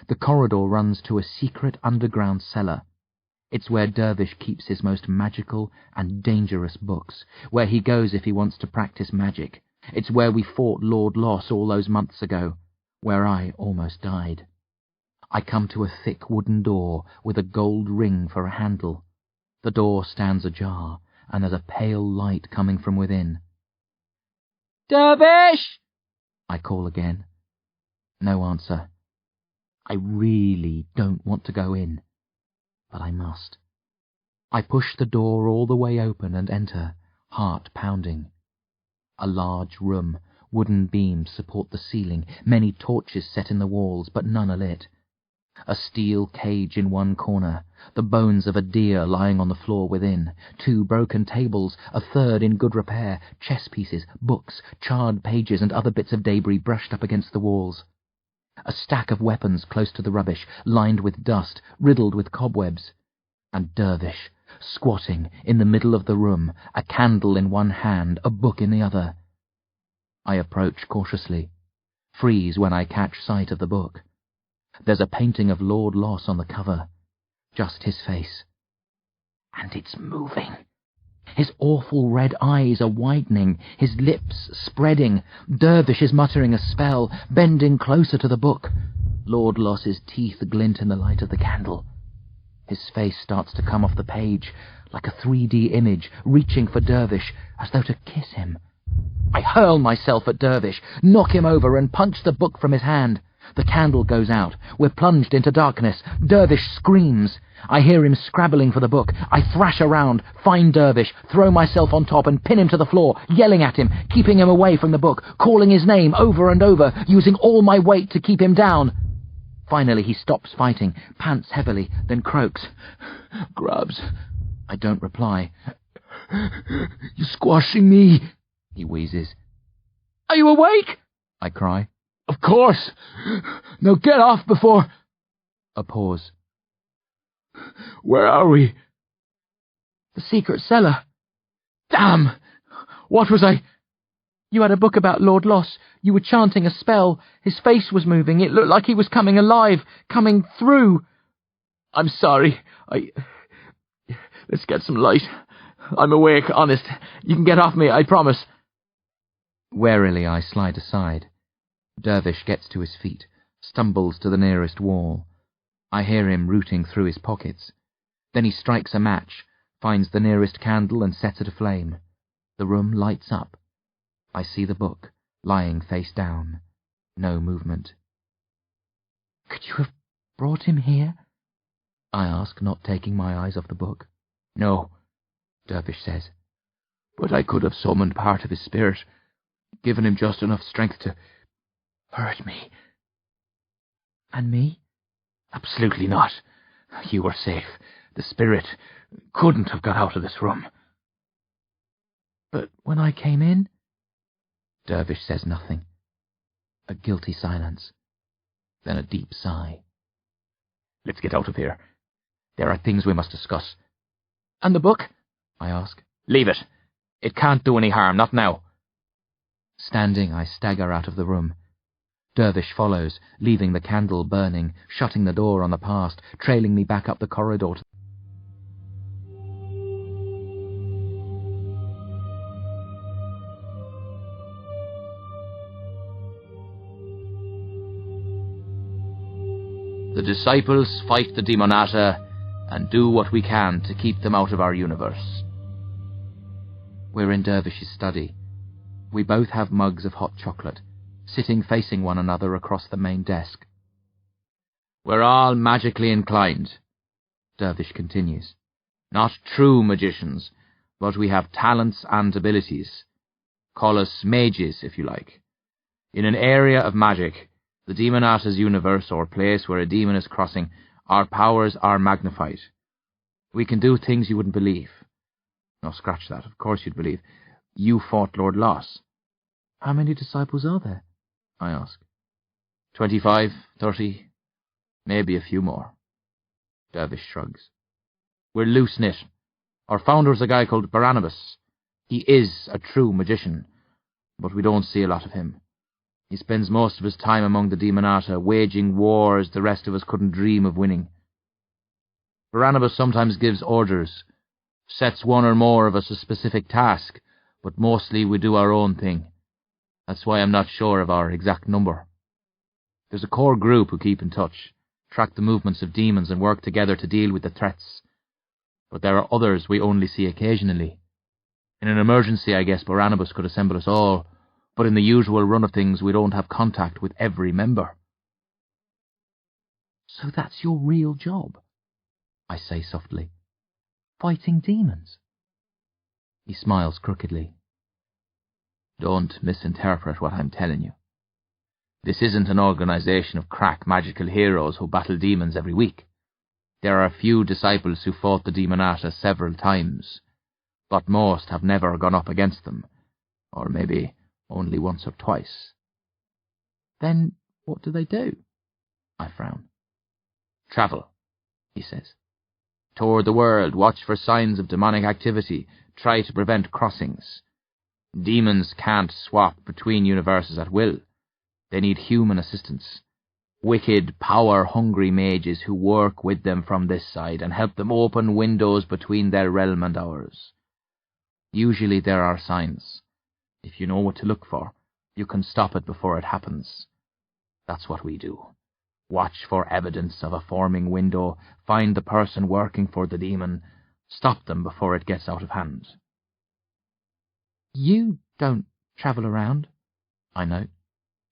The corridor runs to a secret underground cellar. It's where Dervish keeps his most magical and dangerous books, where he goes if he wants to practice magic. It's where we fought Lord Loss all those months ago, where I almost died. I come to a thick wooden door with a gold ring for a handle. The door stands ajar, and there's a pale light coming from within. "Dervish!" I call again. No answer. I really don't want to go in, but I must. I push the door all the way open and enter, heart pounding. A large room, wooden beams support the ceiling, many torches set in the walls, but none are lit. A steel cage in one corner, the bones of a deer lying on the floor within, 2 broken tables, a third in good repair, chess pieces, books, charred pages and other bits of debris brushed up against the walls. A stack of weapons close to the rubbish, lined with dust, riddled with cobwebs. And Dervish, squatting in the middle of the room, a candle in one hand, a book in the other. I approach cautiously, freeze when I catch sight of the book. There's a painting of Lord Loss on the cover, just his face. And it's moving. His awful red eyes are widening, his lips spreading. Dervish is muttering a spell, bending closer to the book. Lord Loss's teeth glint in the light of the candle. His face starts to come off the page, like a 3D image, reaching for Dervish, as though to kiss him. I hurl myself at Dervish, knock him over and punch the book from his hand. The candle goes out. We're plunged into darkness. Dervish screams. I hear him scrabbling for the book. I thrash around, find Dervish, throw myself on top and pin him to the floor, yelling at him, keeping him away from the book, calling his name over and over, using all my weight to keep him down. Finally he stops fighting, pants heavily, then croaks. "Grubs." I don't reply. "You're squashing me," he wheezes. "Are you awake?" I cry. "Of course. Now get off before—" A pause. "Where are we?" "The secret cellar." "Damn! What was I—" "You had a book about Lord Loss. You were chanting a spell. His face was moving. It looked like he was coming alive, coming through." "I'm sorry. Let's get some light. I'm awake, honest. You can get off me, I promise." Warily I slide aside. Dervish gets to his feet, stumbles to the nearest wall. I hear him rooting through his pockets. Then he strikes a match, finds the nearest candle and sets it aflame. The room lights up. I see the book, lying face down. No movement. "Could you have brought him here?" I ask, not taking my eyes off the book. "No," Dervish says. "But I could have summoned part of his spirit, given him just enough strength to hurt me." "And me?" "Absolutely not. You were safe. The spirit couldn't have got out of this room." "But when I came in?" Dervish says nothing. A guilty silence. Then a deep sigh. "Let's get out of here. There are things we must discuss." "And the book?" I ask. "Leave it. It can't do any harm, not now." Standing, I stagger out of the room. Dervish follows, leaving the candle burning, shutting the door on the past, trailing me back up the corridor to The disciples fight the demonata and do what we can to keep them out of our universe. We're in Dervish's study. We both have mugs of hot chocolate, sitting facing one another across the main desk. We're all magically inclined, Dervish continues. Not true magicians, but we have talents and abilities. Call us mages, if you like. In an area of magic, the demonata's universe or place where a demon is crossing, our powers are magnified. We can do things you wouldn't believe. No, scratch that. Of course you'd believe. You fought Lord Loss. How many disciples are there? I ask. 25, 30, maybe a few more. Dervish shrugs. We're loose-knit. Our founder's a guy called Barnabas. He is a true magician, but we don't see a lot of him. He spends most of his time among the demonata, waging wars the rest of us couldn't dream of winning. Barnabas sometimes gives orders, sets one or more of us a specific task, but mostly we do our own thing. That's why I'm not sure of our exact number. There's a core group who keep in touch, track the movements of demons and work together to deal with the threats. But there are others we only see occasionally. In an emergency, I guess Barnabas could assemble us all, but in the usual run of things we don't have contact with every member. So that's your real job? I say softly. Fighting demons? He smiles crookedly. Don't misinterpret what I'm telling you. This isn't an organisation of crack magical heroes who battle demons every week. There are a few disciples who fought the demonata several times, but most have never gone up against them, or maybe only once or twice. Then what do they do? I frown. Travel, he says. Tour the world, watch for signs of demonic activity, try to prevent crossings. Demons can't swap between universes at will. They need human assistance. Wicked, power-hungry mages who work with them from this side and help them open windows between their realm and ours. Usually there are signs. If you know what to look for, you can stop it before it happens. That's what we do. Watch for evidence of a forming window, find the person working for the demon, stop them before it gets out of hand. You don't travel around, I know.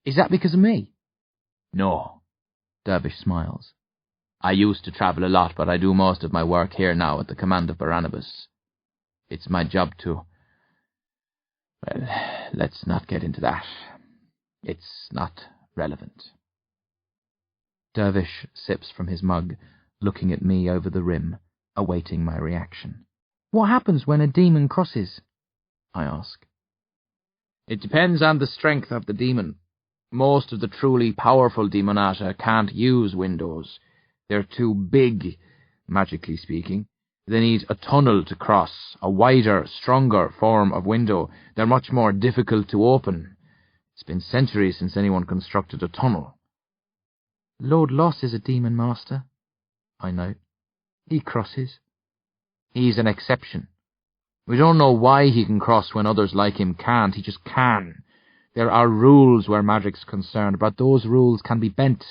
Is that because of me? No, Dervish smiles. I used to travel a lot, but I do most of my work here now at the command of Barnabas. It's my job to... Well, let's not get into that. It's not relevant. Dervish sips from his mug, looking at me over the rim, awaiting my reaction. What happens when a demon crosses? I ask. It depends on the strength of the demon. Most of the truly powerful demonata can't use windows. They're too big, magically speaking. They need a tunnel to cross, a wider, stronger form of window. They're much more difficult to open. It's been centuries since anyone constructed a tunnel. Lord Loss is a demon master. I know. He crosses. He's an exception. We don't know why he can cross when others like him can't. He just can. There are rules where magic's concerned, but those rules can be bent.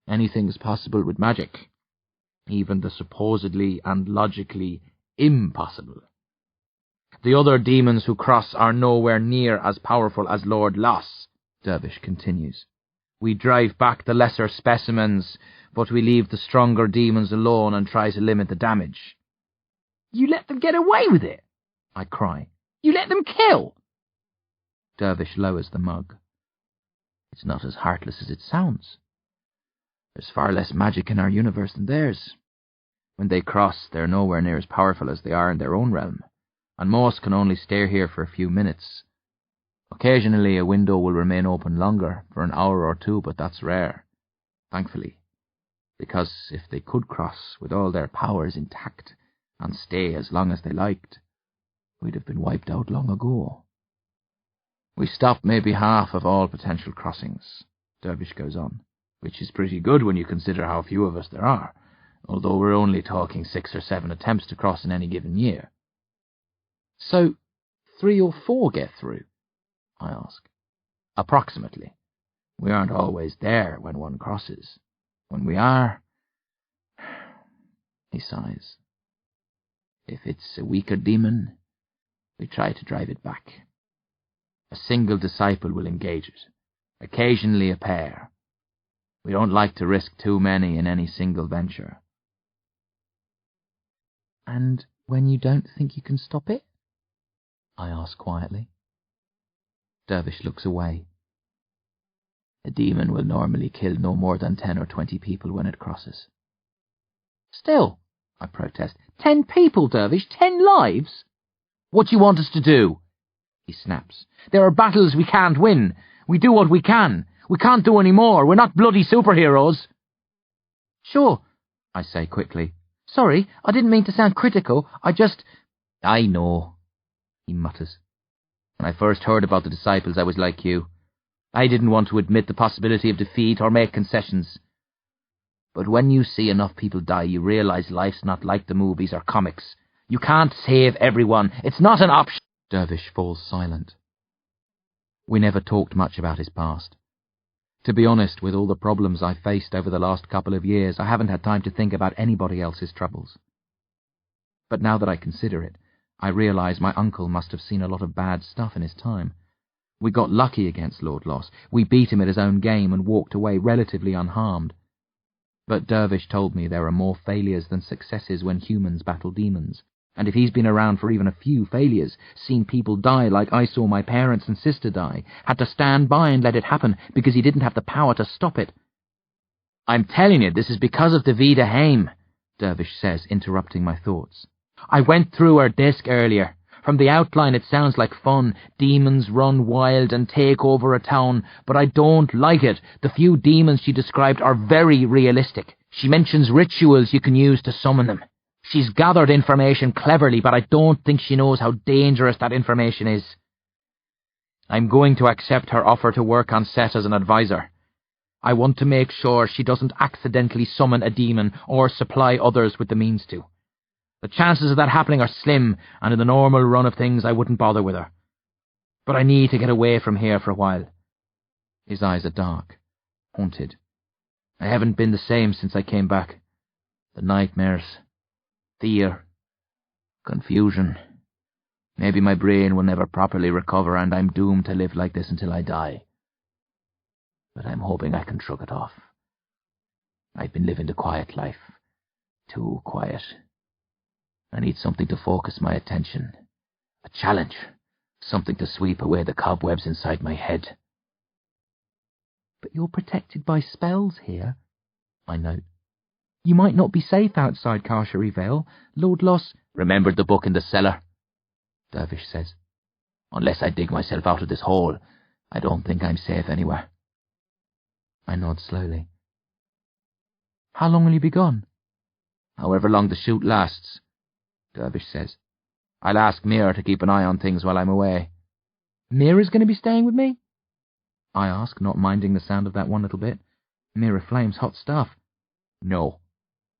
Anything's possible with magic. Even the supposedly and logically impossible. The other demons who cross are nowhere near as powerful as Lord Loss, Dervish continues. We drive back the lesser specimens, but we leave the stronger demons alone and try to limit the damage. You let them get away with it? I cry. You let them kill? Dervish lowers the mug. It's not as heartless as it sounds. There's far less magic in our universe than theirs. When they cross, they're nowhere near as powerful as they are in their own realm, and most can only stay here for a few minutes. Occasionally a window will remain open longer, for an hour or two, but that's rare, thankfully, because if they could cross with all their powers intact and stay as long as they liked, we'd have been wiped out long ago. We stop maybe half of all potential crossings, Dervish goes on, which is pretty good when you consider how few of us there are, although we're only talking 6 or 7 attempts to cross in any given year. So 3 or 4 get through? I ask. Approximately. We aren't always there when one crosses. When we are, he sighs. If it's a weaker demon, we try to drive it back. A single disciple will engage it, occasionally a pair. We don't like to risk too many in any single venture. And when you don't think you can stop it? I ask quietly. Dervish looks away. A demon will normally kill no more than 10 or 20 people when it crosses. Still, I protest, 10 people, Dervish, 10 lives? What do you want us to do? He snaps. There are battles we can't win. We do what we can. We can't do any more. We're not bloody superheroes. Sure, I say quickly. Sorry, I didn't mean to sound critical. I know, he mutters. When I first heard about the disciples, I was like you. I didn't want to admit the possibility of defeat or make concessions. But when you see enough people die, you realize life's not like the movies or comics. You can't save everyone. It's not an option. Dervish falls silent. We never talked much about his past. To be honest, with all the problems I faced over the last couple of years, I haven't had time to think about anybody else's troubles. But now that I consider it, I realize my uncle must have seen a lot of bad stuff in his time. We got lucky against Lord Loss. We beat him at his own game and walked away relatively unharmed. But Dervish told me there are more failures than successes when humans battle demons. And if he's been around for even a few failures, seen people die like I saw my parents and sister die, had to stand by and let it happen because he didn't have the power to stop it. I'm telling you, this is because of the Vida Haim, Dervish says, interrupting my thoughts. I went through her disc earlier. From the outline it sounds like fun. Demons run wild and take over a town, but I don't like it. The few demons she described are very realistic. She mentions rituals you can use to summon them. She's gathered information cleverly, but I don't think she knows how dangerous that information is. I'm going to accept her offer to work on set as an advisor. I want to make sure she doesn't accidentally summon a demon or supply others with the means to. The chances of that happening are slim, and in the normal run of things I wouldn't bother with her. But I need to get away from here for a while. His eyes are dark, haunted. I haven't been the same since I came back. The nightmares, fear, confusion. Maybe my brain will never properly recover and I'm doomed to live like this until I die. But I'm hoping I can shrug it off. I've been living the quiet life. Too quiet. I need something to focus my attention. A challenge. Something to sweep away the cobwebs inside my head. But you're protected by spells here, I note. You might not be safe outside Carchery Vale. Lord Loss remembered the book in the cellar, Dervish says. Unless I dig myself out of this hole, I don't think I'm safe anywhere. I nod slowly. How long will you be gone? However long the shoot lasts, Dervish says. I'll ask Mira to keep an eye on things while I'm away. Mira's going to be staying with me? I ask, not minding the sound of that one little bit. Mira Flame's hot stuff. No,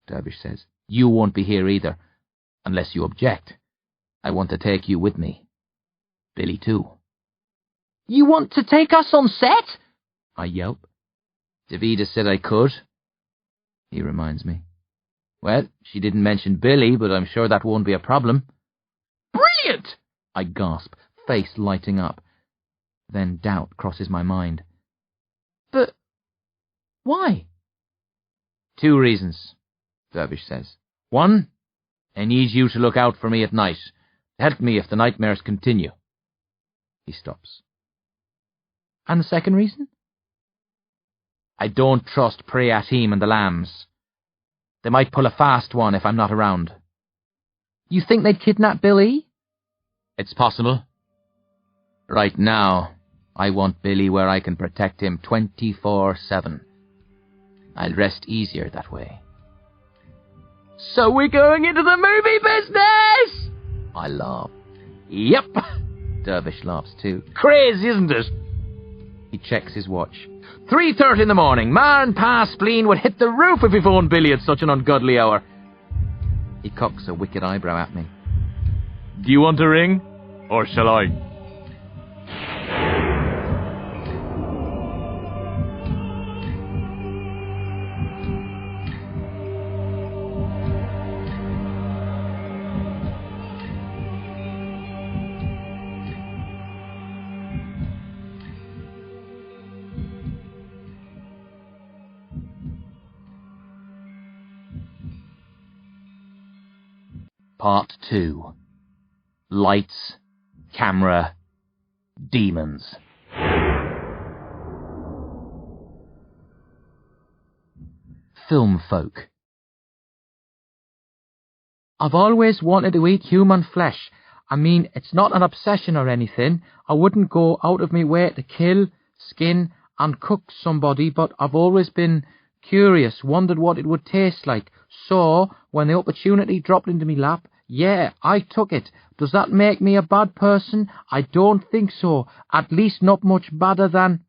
Dervish says. You won't be here either, unless you object. I want to take you with me. Billy too. You want to take us on set? I yelp. Davida said I could, he reminds me. Well, she didn't mention Billy, but I'm sure that won't be a problem. Brilliant! I gasp, face lighting up. Then doubt crosses my mind. But why? 2 reasons, Dervish says. 1, I need you to look out for me at night. Help me if the nightmares continue. He stops. And the second reason? I don't trust Priatim and the lambs. They might pull a fast one if I'm not around. You think they'd kidnap Billy? It's possible. Right now, I want Billy where I can protect him 24/7. I'll rest easier that way. So we're going into the movie business? I laugh. Yep. Dervish laughs too. Crazy, isn't it? He checks his watch. 3:30 in the morning. Ma and Pa spleen would hit the roof if we phoned Billy at such an ungodly hour. He cocks a wicked eyebrow at me. Do you want a ring? Or shall I? Part 2. Lights, camera, demons. Film folk. I've always wanted to eat human flesh. I mean, it's not an obsession or anything. I wouldn't go out of my way to kill, skin, and cook somebody, but I've always been curious, wondered what it would taste like. So, when the opportunity dropped into me lap, yeah, I took it. Does that make me a bad person? I don't think so. At least not much badder than...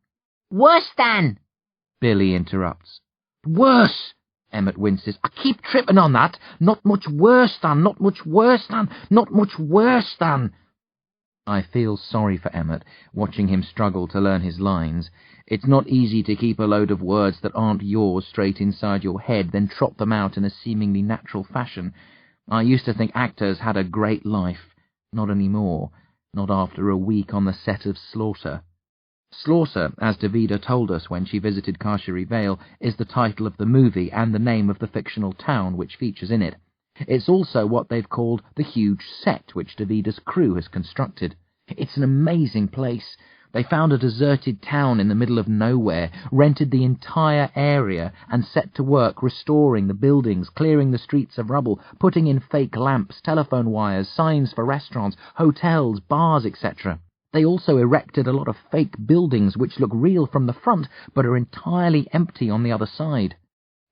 Worse than, Billy interrupts. worse, Emmett winces. I keep tripping on that. Not much worse than, not much worse than, not much worse than. I feel sorry for Emmett, watching him struggle to learn his lines. It's not easy to keep a load of words that aren't yours straight inside your head, then trot them out in a seemingly natural fashion. I used to think actors had a great life. Not anymore. Not after a week on the set of Slawter. Slawter, as Davida told us when she visited Carchery Vale, is the title of the movie and the name of the fictional town which features in it. It's also what they've called the huge set which Davida's crew has constructed. It's an amazing place. They found a deserted town in the middle of nowhere, rented the entire area, and set to work restoring the buildings, clearing the streets of rubble, putting in fake lamps, telephone wires, signs for restaurants, hotels, bars, etc. They also erected a lot of fake buildings which look real from the front, but are entirely empty on the other side.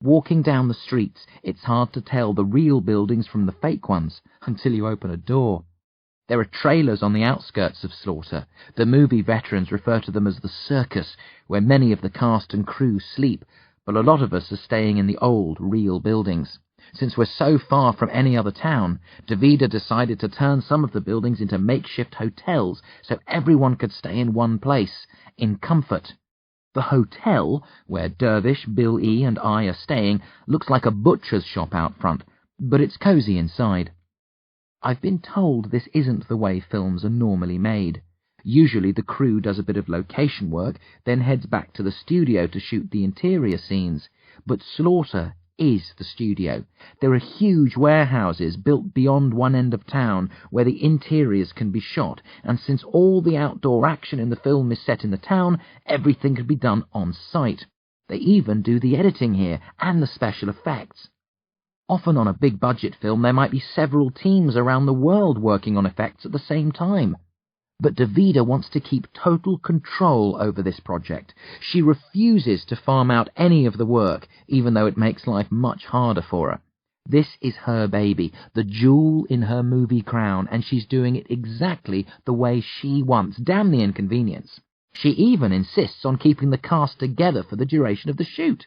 Walking down the streets, it's hard to tell the real buildings from the fake ones, until you open a door. There are trailers on the outskirts of Slawter. The movie veterans refer to them as the circus, where many of the cast and crew sleep, but a lot of us are staying in the old, real buildings. Since we're so far from any other town, Davida decided to turn some of the buildings into makeshift hotels, so everyone could stay in one place, in comfort. The hotel, where Dervish, Bill E. and I are staying, looks like a butcher's shop out front, but it's cosy inside. I've been told this isn't the way films are normally made. Usually the crew does a bit of location work, then heads back to the studio to shoot the interior scenes. But Slawter is the studio. There are huge warehouses built beyond one end of town where the interiors can be shot, and since all the outdoor action in the film is set in the town, everything can be done on site. They even do the editing here, and the special effects. Often on a big-budget film there might be several teams around the world working on effects at the same time. But Davida wants to keep total control over this project. She refuses to farm out any of the work, even though it makes life much harder for her. This is her baby, the jewel in her movie crown, and she's doing it exactly the way she wants. Damn the inconvenience. She even insists on keeping the cast together for the duration of the shoot.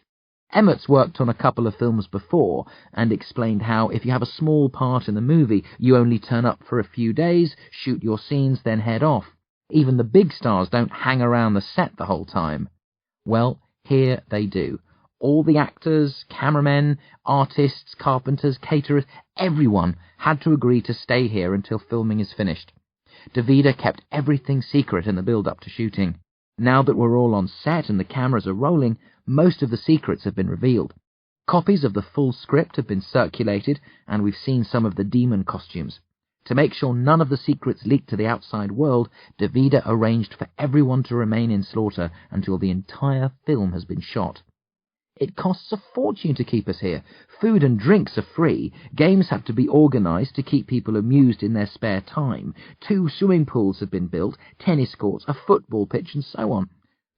Emmett's worked on a couple of films before and explained how if you have a small part in the movie, you only turn up for a few days, shoot your scenes, then head off. Even the big stars don't hang around the set the whole time. Well, here they do. All the actors, cameramen, artists, carpenters, caterers, everyone had to agree to stay here until filming is finished. Davida kept everything secret in the build-up to shooting. Now that we're all on set and the cameras are rolling, most of the secrets have been revealed. Copies of the full script have been circulated, and we've seen some of the demon costumes. To make sure none of the secrets leaked to the outside world, Davida arranged for everyone to remain in Slawter until the entire film has been shot. It costs a fortune to keep us here. Food and drinks are free. Games have to be organised to keep people amused in their spare time. 2 swimming pools have been built, tennis courts, a football pitch, and so on.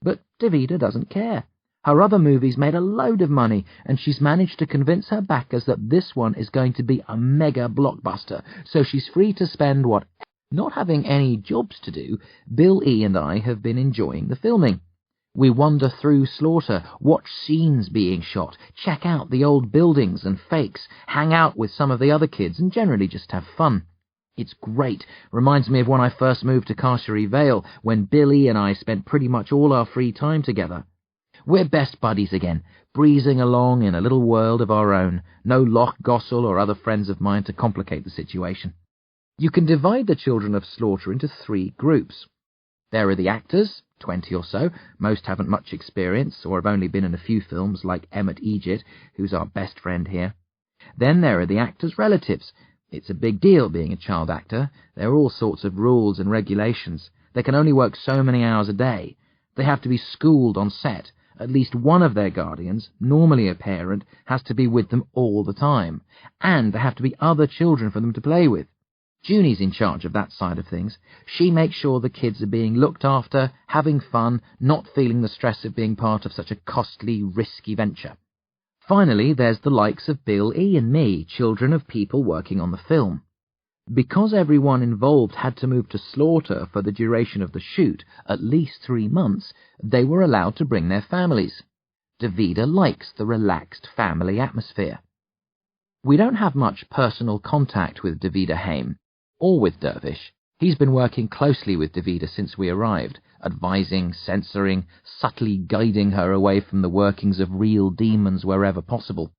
But Davida doesn't care. Her other movies made a load of money, and she's managed to convince her backers that this one is going to be a mega blockbuster, so she's free to spend what... Not having any jobs to do, Bill E. and I have been enjoying the filming. We wander through Slawter, watch scenes being shot, check out the old buildings and fakes, hang out with some of the other kids, and generally just have fun. It's great. Reminds me of when I first moved to Carchery Vale, when Billy and I spent pretty much all our free time together. We're best buddies again, breezing along in a little world of our own. No Loch Gossel or other friends of mine to complicate the situation. You can divide the children of Slawter into 3 groups. There are the actors, 20 or so. Most haven't much experience or have only been in a few films, like Emmett Egypt, who's our best friend here. Then there are the actors' relatives. It's a big deal being a child actor. There are all sorts of rules and regulations. They can only work so many hours a day. They have to be schooled on set. At least one of their guardians, normally a parent, has to be with them all the time. And there have to be other children for them to play with. Junie's in charge of that side of things. She makes sure the kids are being looked after, having fun, not feeling the stress of being part of such a costly, risky venture. Finally, there's the likes of Bill E. and me, children of people working on the film. Because everyone involved had to move to Slaughter for the duration of the shoot, at least 3 months, they were allowed to bring their families. Davida likes the relaxed family atmosphere. We don't have much personal contact with Davida Haim, or with Dervish. He's been working closely with Davida since we arrived, advising, censoring, subtly guiding her away from the workings of real demons wherever possible.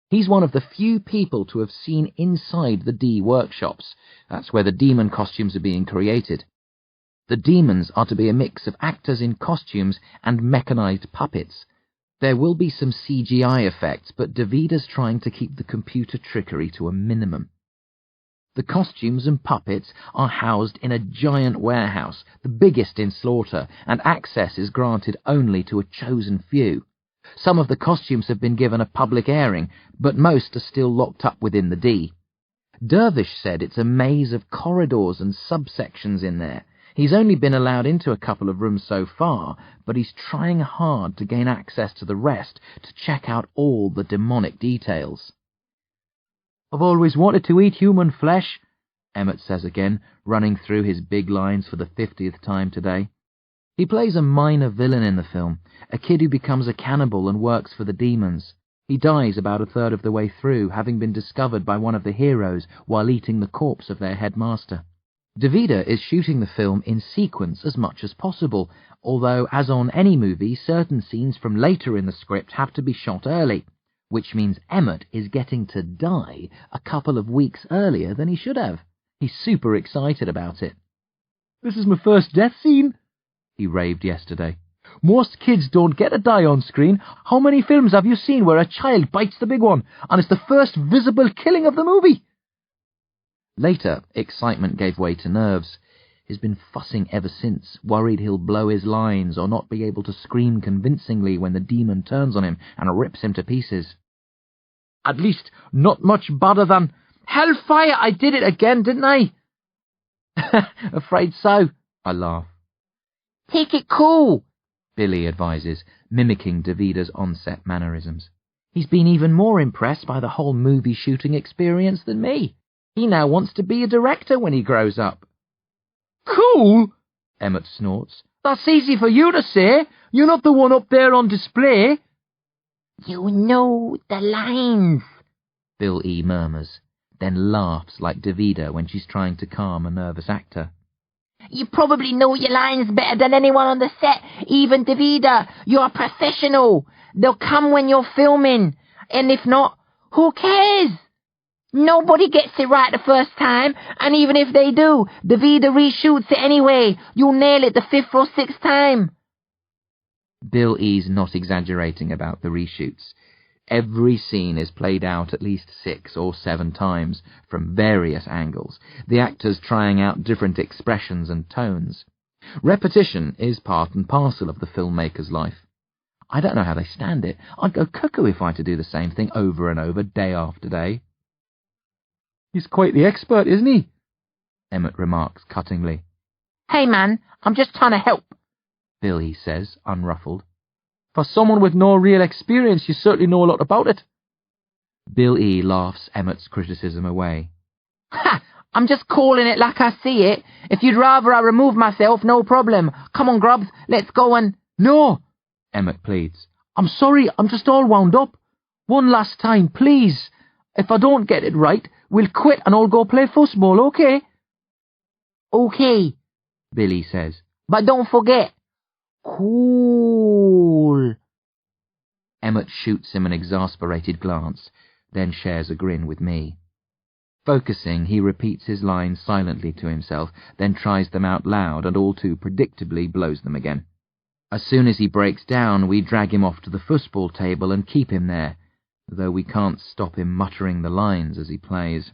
He's one of the few people to have seen inside the D workshops. That's where the demon costumes are being created. The demons are to be a mix of actors in costumes and mechanized puppets. There will be some CGI effects, but Davida's trying to keep the computer trickery to a minimum. The costumes and puppets are housed in a giant warehouse, the biggest in Slaughter, and access is granted only to a chosen few. Some of the costumes have been given a public airing, but most are still locked up within the D. Dervish said it's a maze of corridors and subsections in there. He's only been allowed into a couple of rooms so far, but he's trying hard to gain access to the rest to check out all the demonic details. "I've always wanted to eat human flesh," Emmett says again, running through his big lines for the 50th time today. He plays a minor villain in the film, a kid who becomes a cannibal and works for the demons. He dies about a third of the way through, having been discovered by one of the heroes while eating the corpse of their headmaster. Davida is shooting the film in sequence as much as possible, although, as on any movie, certain scenes from later in the script have to be shot early, which means Emmett is getting to die a couple of weeks earlier than he should have. He's super excited about it. "This is my first death scene," he raved yesterday. "Most kids don't get to die on screen. How many films have you seen where a child bites the big one, and it's the first visible killing of the movie?" Later, excitement gave way to nerves. He's been fussing ever since, worried he'll blow his lines or not be able to scream convincingly when the demon turns on him and rips him to pieces. At least not much better than, "Hellfire, I did it again, didn't I?" "Afraid so," I laugh. "Take it cool," Billy advises, mimicking Davida's on-set mannerisms. He's been even more impressed by the whole movie shooting experience than me. He now wants to be a director when he grows up. "Cool?" Emmett snorts. "That's easy for you to say. You're not the one up there on display." "You know the lines," Bill E. murmurs, then laughs like Davida when she's trying to calm a nervous actor. "You probably know your lines better than anyone on the set, even Davida. You're a professional. They'll come when you're filming, and if not, who cares? Nobody gets it right the first time, and even if they do, Davida reshoots it anyway. You'll nail it the 5th or 6th time." Bill E.'s not exaggerating about the reshoots. Every scene is played out at least 6 or 7 times, from various angles, the actors trying out different expressions and tones. Repetition is part and parcel of the filmmaker's life. I don't know how they stand it. I'd go cuckoo if I had to do the same thing over and over, day after day. "He's quite the expert, isn't he?" Emmett remarks cuttingly. "Hey man, I'm just trying to help," Bill E. says, unruffled. "For someone with no real experience, you certainly know a lot about it." Bill E. laughs Emmett's criticism away. "Ha! I'm just calling it like I see it. If you'd rather I remove myself, no problem. Come on, Grubs, let's go and—" "No," Emmett pleads. "I'm sorry, I'm just all wound up. One last time, please. If I don't get it right, we'll quit and I'll go play football, okay?" "Okay," Billy says. "but don't forget, cool." Emmett shoots him an exasperated glance, then shares a grin with me. Focusing, he repeats his lines silently to himself, then tries them out loud and all too predictably blows them again. As soon as he breaks down, we drag him off to the football table and keep him there, though we can't stop him muttering the lines as he plays.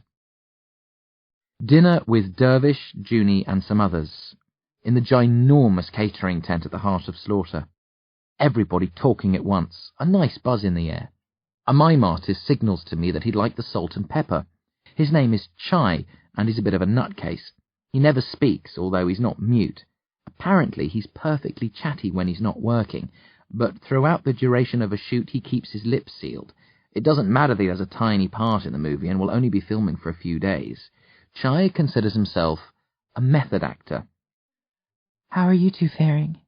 Dinner with Dervish, Junie, and some others, in the ginormous catering tent at the heart of Slaughter. Everybody talking at once, a nice buzz in the air. A mime artist signals to me that he'd like the salt and pepper. His name is Chai, and he's a bit of a nutcase. He never speaks, although he's not mute. Apparently he's perfectly chatty when he's not working, but throughout the duration of a shoot he keeps his lips sealed. It doesn't matter that he has a tiny part in the movie and will only be filming for a few days. Chai considers himself a method actor. How are you two faring?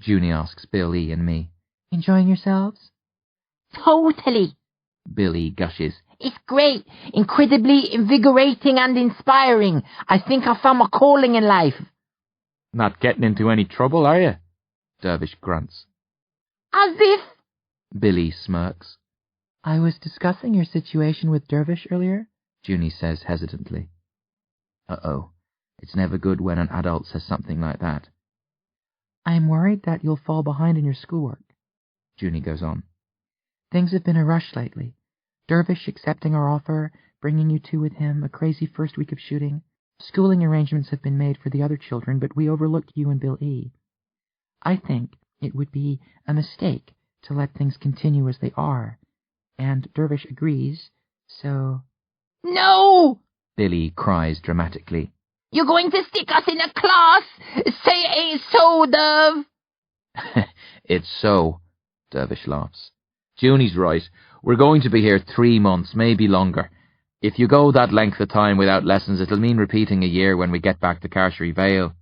Junie asks Bill E. and me. Enjoying yourselves? Totally. Bill E. gushes. It's great, incredibly invigorating and inspiring. I think I found my calling in life. Not getting into any trouble, are you? Dervish grunts. As if. Billy smirks. I was discussing your situation with Dervish earlier, Junie says hesitantly. Uh-oh. It's never good when an adult says something like that. I'm worried that you'll fall behind in your schoolwork. Junie goes on. Things have been a rush lately. Dervish accepting our offer, bringing you two with him, a crazy first week of shooting. Schooling arrangements have been made for the other children, but we overlooked you and Bill E. I think it would be a mistake to let things continue as they are, and Dervish agrees, so... No! Billy cries dramatically. You're going to stick us in a class? Say it ain't so, Dove. It's so, Dervish laughs. Junie's right. We're going to be here 3 months, maybe longer. If you go that length of time without lessons, it'll mean repeating a year when we get back to Carshry Vale.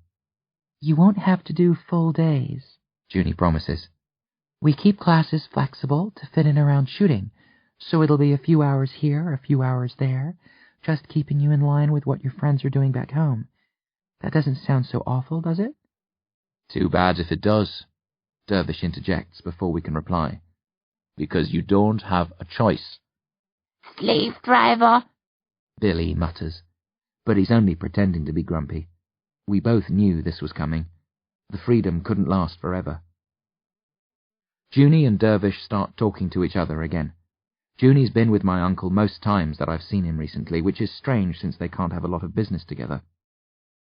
You won't have to do full days, Junie promises. We keep classes flexible to fit in around shooting, so it'll be a few hours here, a few hours there, just keeping you in line with what your friends are doing back home. That doesn't sound so awful, does it? Too bad if it does, Dervish interjects before we can reply. Because you don't have a choice. Slave driver, Billy mutters, but he's only pretending to be grumpy. We both knew this was coming. The freedom couldn't last forever. Junie and Dervish start talking to each other again. Junie's been with my uncle most times that I've seen him recently, which is strange since they can't have a lot of business together.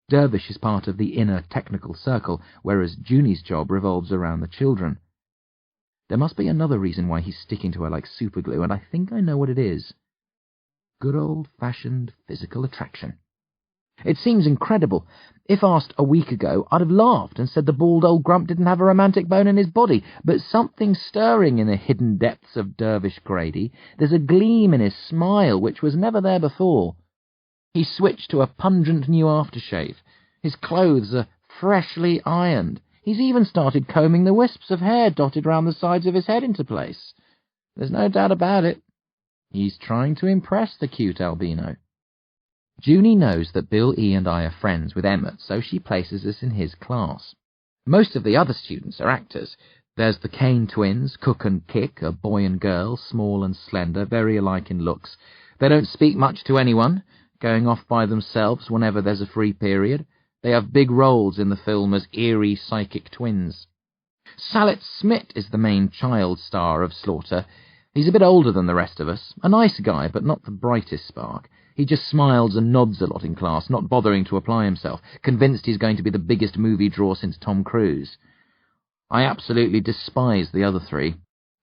Dervish is part of the inner technical circle, whereas Junie's job revolves around the children. There must be another reason why he's sticking to her like superglue, and I think I know what it is. Good old-fashioned physical attraction. It seems incredible. If asked a week ago, I'd have laughed and said the bald old grump didn't have a romantic bone in his body, but something's stirring in the hidden depths of Dervish Grady. There's a gleam in his smile which was never there before. He switched to a pungent new aftershave. His clothes are freshly ironed. He's even started combing the wisps of hair dotted round the sides of his head into place. There's no doubt about it. He's trying to impress the cute albino. Junie knows that Bill E. and I are friends with Emmett, so she places us in his class. Most of the other students are actors. There's the Kane twins, Cook and Kick, a boy and girl, small and slender, very alike in looks. They don't speak much to anyone, going off by themselves whenever there's a free period. They have big roles in the film as eerie psychic twins. Salit Smith is the main child star of Slaughter. He's a bit older than the rest of us, a nice guy, but not the brightest spark. He just smiles and nods a lot in class, not bothering to apply himself, convinced he's going to be the biggest movie draw since Tom Cruise. I absolutely despise the other three,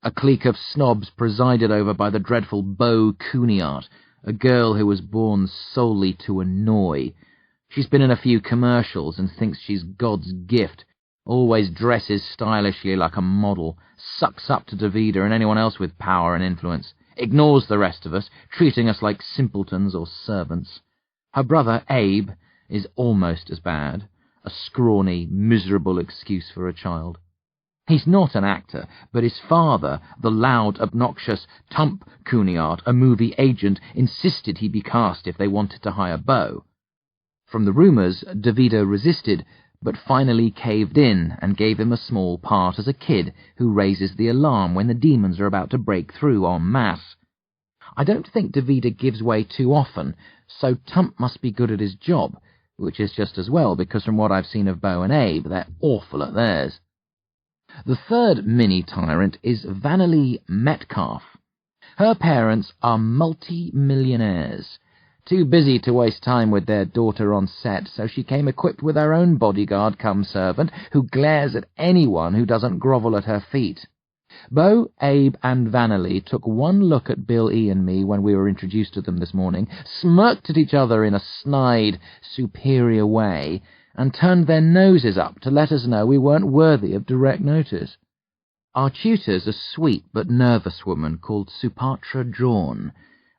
a clique of snobs presided over by the dreadful Beau Cooniart, a girl who was born solely to annoy. She's been in a few commercials and thinks she's God's gift, always dresses stylishly like a model, sucks up to Davida and anyone else with power and influence, ignores the rest of us, treating us like simpletons or servants. Her brother, Abe, is almost as bad, a scrawny, miserable excuse for a child. He's not an actor, but his father, the loud, obnoxious Tump Cooniart, a movie agent, insisted he be cast if they wanted to hire Beau. From the rumours, Davida resisted, but finally caved in and gave him a small part as a kid who raises the alarm when the demons are about to break through en masse. I don't think Davida gives way too often, so Tump must be good at his job, which is just as well, because from what I've seen of Beau and Abe, they're awful at theirs. The third mini-tyrant is Vannalie Metcalf. Her parents are multi-millionaires. too busy to waste time with their daughter on set, so she came equipped with her own bodyguard cum servant who glares at anyone who doesn't grovel at her feet. Beau, Abe, and Vanelli took one look at Bill E. and me when we were introduced to them this morning, smirked at each other in a snide, superior way, and turned their noses up to let us know we weren't worthy of direct notice. Our tutor's a sweet but nervous woman called Supatra Drawn.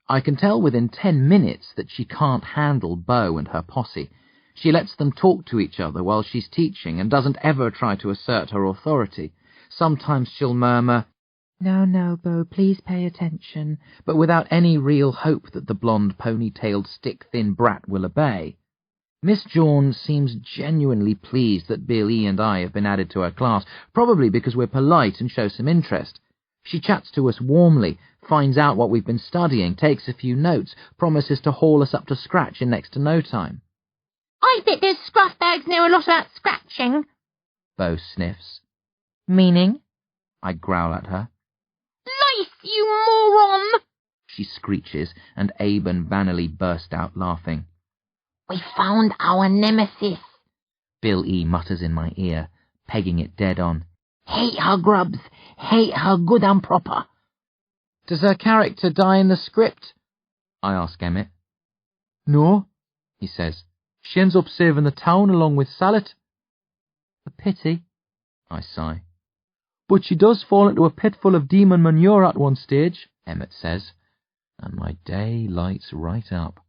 I can tell within 10 minutes that she can't handle Beau and her posse. She lets them talk to each other while she's teaching and doesn't ever try to assert her authority. Sometimes she'll murmur, "No, no, Beau, please pay attention," but without any real hope that the blonde, pony-tailed, stick-thin brat will obey. Miss Jawn seems genuinely pleased that Bill E. and I have been added to her class, probably because we're polite and show some interest. She chats to us warmly, finds out what we've been studying, takes a few notes, promises to haul us up to scratch in next to no time. I bet those scruff bags know a lot about scratching. Beau sniffs. Meaning? I growl at her. Lice, you moron! She screeches, and Abe and Vanelli burst out laughing. We found our nemesis, Bill E. mutters in my ear, pegging it dead on. Hate her, Grubs. Hate her good and proper. Does her character die in the script? I ask Emmett. No, he says. She ends up saving the town along with Sallet. A pity, I sigh. But she does fall into a pit full of demon manure at one stage, Emmett says, and my day lights right up.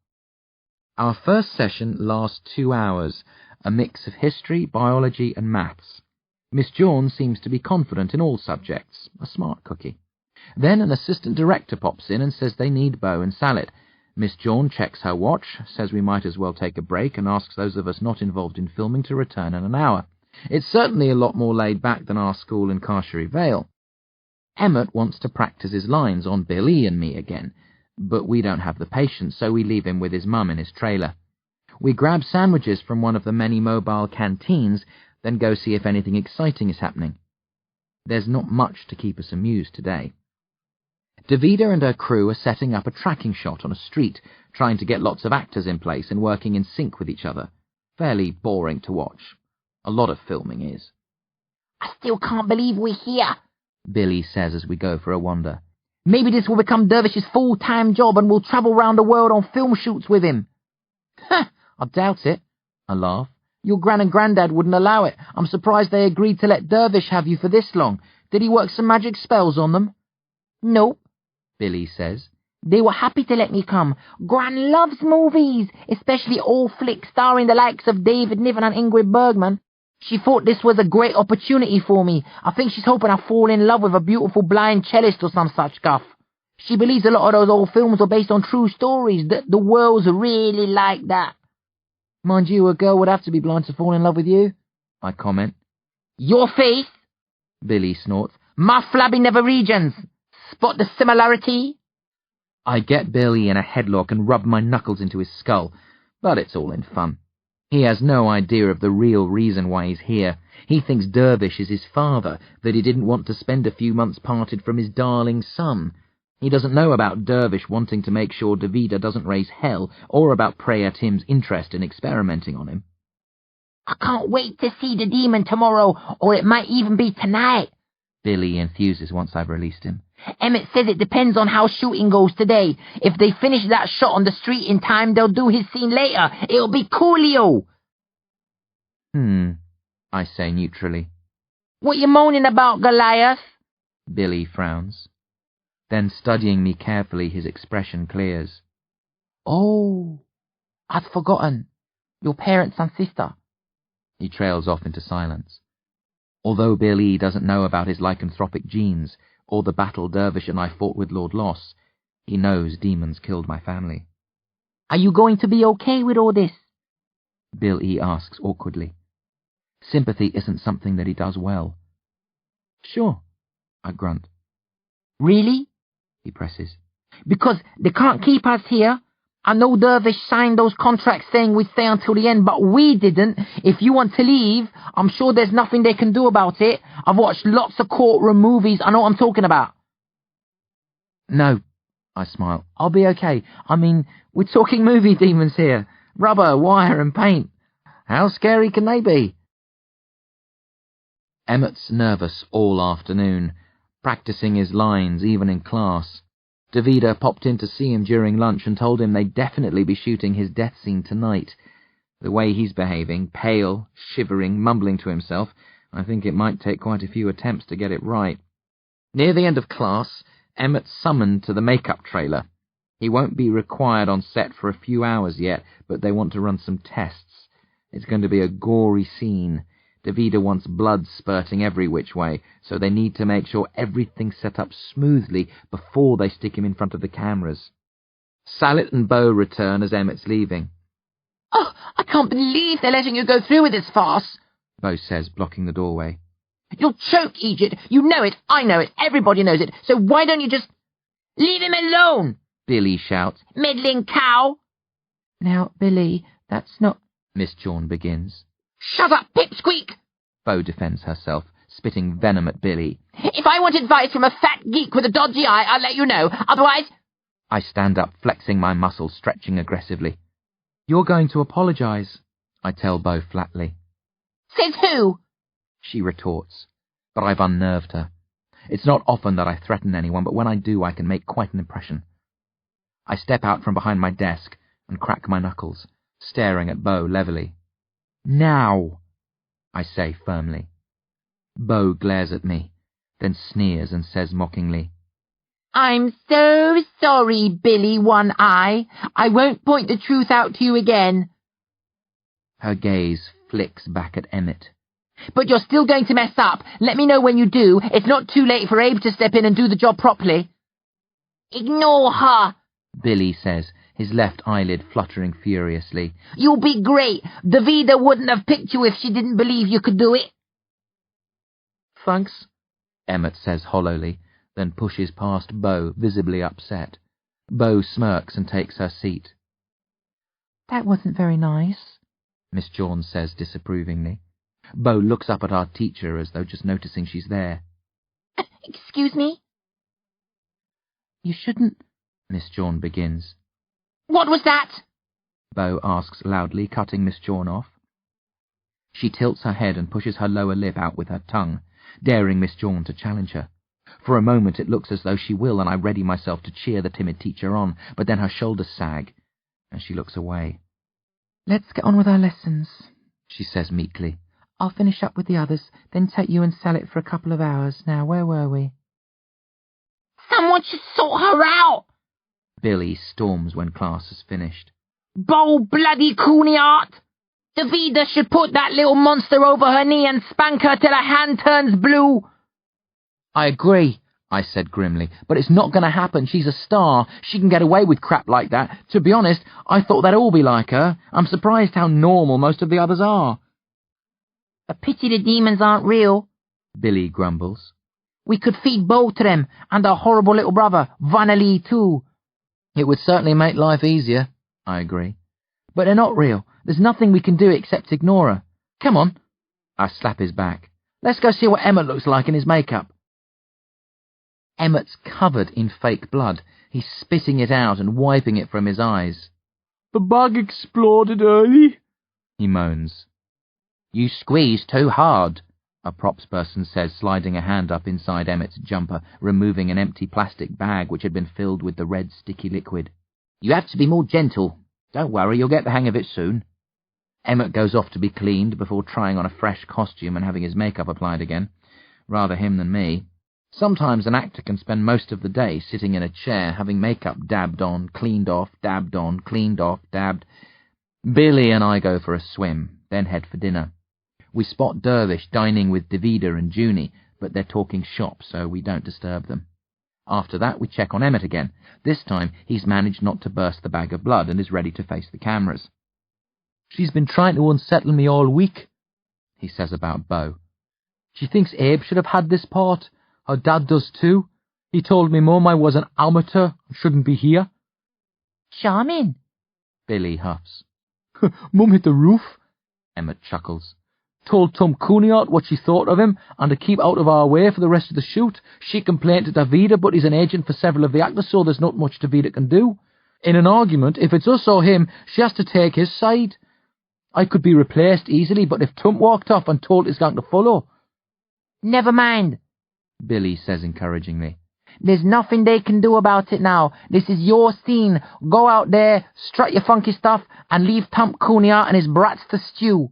Our first session lasts 2 hours, a mix of history, biology, and maths. Miss Jawn seems to be confident in all subjects, a smart cookie. Then an assistant director pops in and says they need Beau and Sallet. Miss Jawn checks her watch, says we might as well take a break, and asks those of us not involved in filming to return in an hour. It's certainly a lot more laid back than our school in Carsheri Vale. Emmett wants to practice his lines on Bill E. and me again, but we don't have the patience, so we leave him with his mum in his trailer. We grab sandwiches from one of the many mobile canteens, then go see if anything exciting is happening. There's not much to keep us amused today. Davida and her crew are setting up a tracking shot on a street, trying to get lots of actors in place and working in sync with each other. Fairly boring to watch. A lot of filming is. I still can't believe we're here, Billy says as we go for a wander. Maybe this will become Dervish's full-time job and we'll travel round the world on film shoots with him. Ha! I doubt it. I laugh. Your gran and granddad wouldn't allow it. I'm surprised they agreed to let Dervish have you for this long. Did he work some magic spells on them? Nope, Billy says. They were happy to let me come. Gran loves movies, especially all flicks starring the likes of David Niven and Ingrid Bergman. She thought this was a great opportunity for me. I think she's hoping I fall in love with a beautiful blind cellist or some such guff. She believes a lot of those old films are based on true stories, that the world's really like that. Mind you, a girl would have to be blind to fall in love with you, I comment. Your face, Billy snorts. My flabby nether regions. Spot the similarity? I get Billy in a headlock and rub my knuckles into his skull, but it's all in fun. He has no idea of the real reason why he's here. He thinks Dervish is his father, that he didn't want to spend a few months parted from his darling son. He doesn't know about Dervish wanting to make sure Davida doesn't raise hell, or about Preya Tim's interest in experimenting on him. I can't wait to see the demon tomorrow, or it might even be tonight, Billy enthuses once I've released him. Emmett says it depends on how shooting goes today. If they finish that shot on the street in time, they'll do his scene later. It'll be coolio. I say neutrally. What you moaning about, Goliath? Billy frowns. Then, studying me carefully, his expression clears. Oh, I'd forgotten. Your parents and sister. He trails off into silence. Although Bill E. doesn't know about his lycanthropic genes, or the battle Dervish and I fought with Lord Loss, he knows demons killed my family. Are you going to be okay with all this? Bill E. asks awkwardly. Sympathy isn't something that he does well. Sure, I grunt. Really? He presses. Because they can't keep us here. I know Dervish signed those contracts saying we'd stay until the end, but we didn't. If you want to leave, I'm sure there's nothing they can do about it. I've watched lots of courtroom movies. I know what I'm talking about. No, I smile. I'll be okay. I mean, we're talking movie demons here. Rubber, wire and paint. How scary can they be? Emmett's nervous all afternoon, practicing his lines even in class. Davida popped in to see him during lunch and told him they'd definitely be shooting his death scene tonight. The way he's behaving, pale, shivering, mumbling to himself, I think it might take quite a few attempts to get it right. Near the end of class, Emmett's summoned to the makeup trailer. He won't be required on set for a few hours yet, but they want to run some tests. It's going to be a gory scene. Davida wants blood spurting every which way, so they need to make sure everything's set up smoothly before they stick him in front of the cameras. Sallet and Beau return as Emmett's leaving. Oh, I can't believe they're letting you go through with this farce, Beau says, blocking the doorway. You'll choke, Egypt. You know it, I know it, everybody knows it, so why don't you just leave him alone? Billy shouts. Meddling cow. Now, Billy, that's not... Miss Jawn begins. Shut up, pipsqueak! Beau defends herself, spitting venom at Billy. If I want advice from a fat geek with a dodgy eye, I'll let you know. Otherwise... I stand up, flexing my muscles, stretching aggressively. You're going to apologise, I tell Beau flatly. Says who? She retorts, but I've unnerved her. It's not often that I threaten anyone, but when I do, I can make quite an impression. I step out from behind my desk and crack my knuckles, staring at Beau levelly. Now, I say firmly. Beau glares at me, then sneers and says mockingly, I'm so sorry, Billy One Eye. I won't point the truth out to you again. Her gaze flicks back at Emmett. But you're still going to mess up. Let me know when you do. It's not too late for Abe to step in and do the job properly. Ignore her, Billy says, his left eyelid fluttering furiously. You'll be great. Davida wouldn't have picked you if she didn't believe you could do it. Thanks, Emmett says hollowly, then pushes past Beau, visibly upset. Beau smirks and takes her seat. That wasn't very nice, Miss Jawn says disapprovingly. Beau looks up at our teacher as though just noticing she's there. Excuse me? You shouldn't... Miss Jawn begins. What was that? Beau asks loudly, cutting Miss Jawn off. She tilts her head and pushes her lower lip out with her tongue, daring Miss Jawn to challenge her. For a moment it looks as though she will, and I ready myself to cheer the timid teacher on, but then her shoulders sag, and she looks away. Let's get on with our lessons, she says meekly. I'll finish up with the others, then take you and Sallet for a couple of hours. Now, where were we? Someone should sort her out! Billy storms when class is finished. Bow bloody cooniart! Davida should put that little monster over her knee and spank her till her hand turns blue. I agree, I said grimly, but it's not going to happen. She's a star. She can get away with crap like that. To be honest, I thought they'd all be like her. I'm surprised how normal most of the others are. A pity the demons aren't real, Billy grumbles. We could feed both to them, and our horrible little brother, Vanelli, too. It would certainly make life easier, I agree. But they're not real. There's nothing we can do except ignore her. Come on. I slap his back. Let's go see what Emmett looks like in his makeup. Emmett's covered in fake blood. He's spitting it out and wiping it from his eyes. The bug exploded early, he moans. You squeezed too hard, a props person says, sliding a hand up inside Emmett's jumper, removing an empty plastic bag which had been filled with the red sticky liquid. You have to be more gentle. Don't worry, you'll get the hang of it soon. Emmett goes off to be cleaned before trying on a fresh costume and having his makeup applied again. Rather him than me. Sometimes an actor can spend most of the day sitting in a chair having makeup dabbed on, cleaned off, dabbed on, cleaned off, dabbed. Billy and I go for a swim, then head for dinner. We spot Dervish dining with Davida and Junie, but they're talking shop, so we don't disturb them. After that, we check on Emmett again. This time, he's managed not to burst the bag of blood and is ready to face the cameras. She's been trying to unsettle me all week, he says about Beau. She thinks Abe should have had this part. Her dad does too. He told me Mum I was an amateur and shouldn't be here. Charming, Billy huffs. Mum hit the roof, Emmett chuckles. Told Tom Cunard what she thought of him and to keep out of our way for the rest of the shoot. She complained to Davida, but he's an agent for several of the actors, so there's not much Davida can do. In an argument, if it's us or him, she has to take his side. I could be replaced easily, but if Tom walked off and told he's going to follow... Never mind, Billy says encouragingly. There's nothing they can do about it now. This is your scene. Go out there, strut your funky stuff, and leave Tom Cunard and his brats to stew.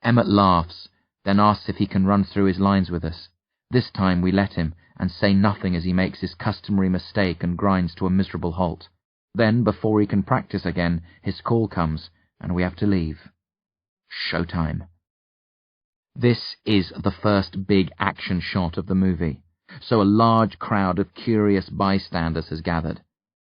Emmett laughs, then asks if he can run through his lines with us. This time we let him, and say nothing as he makes his customary mistake and grinds to a miserable halt. Then, before he can practice again, his call comes, and we have to leave. Showtime. This is the first big action shot of the movie, so a large crowd of curious bystanders has gathered.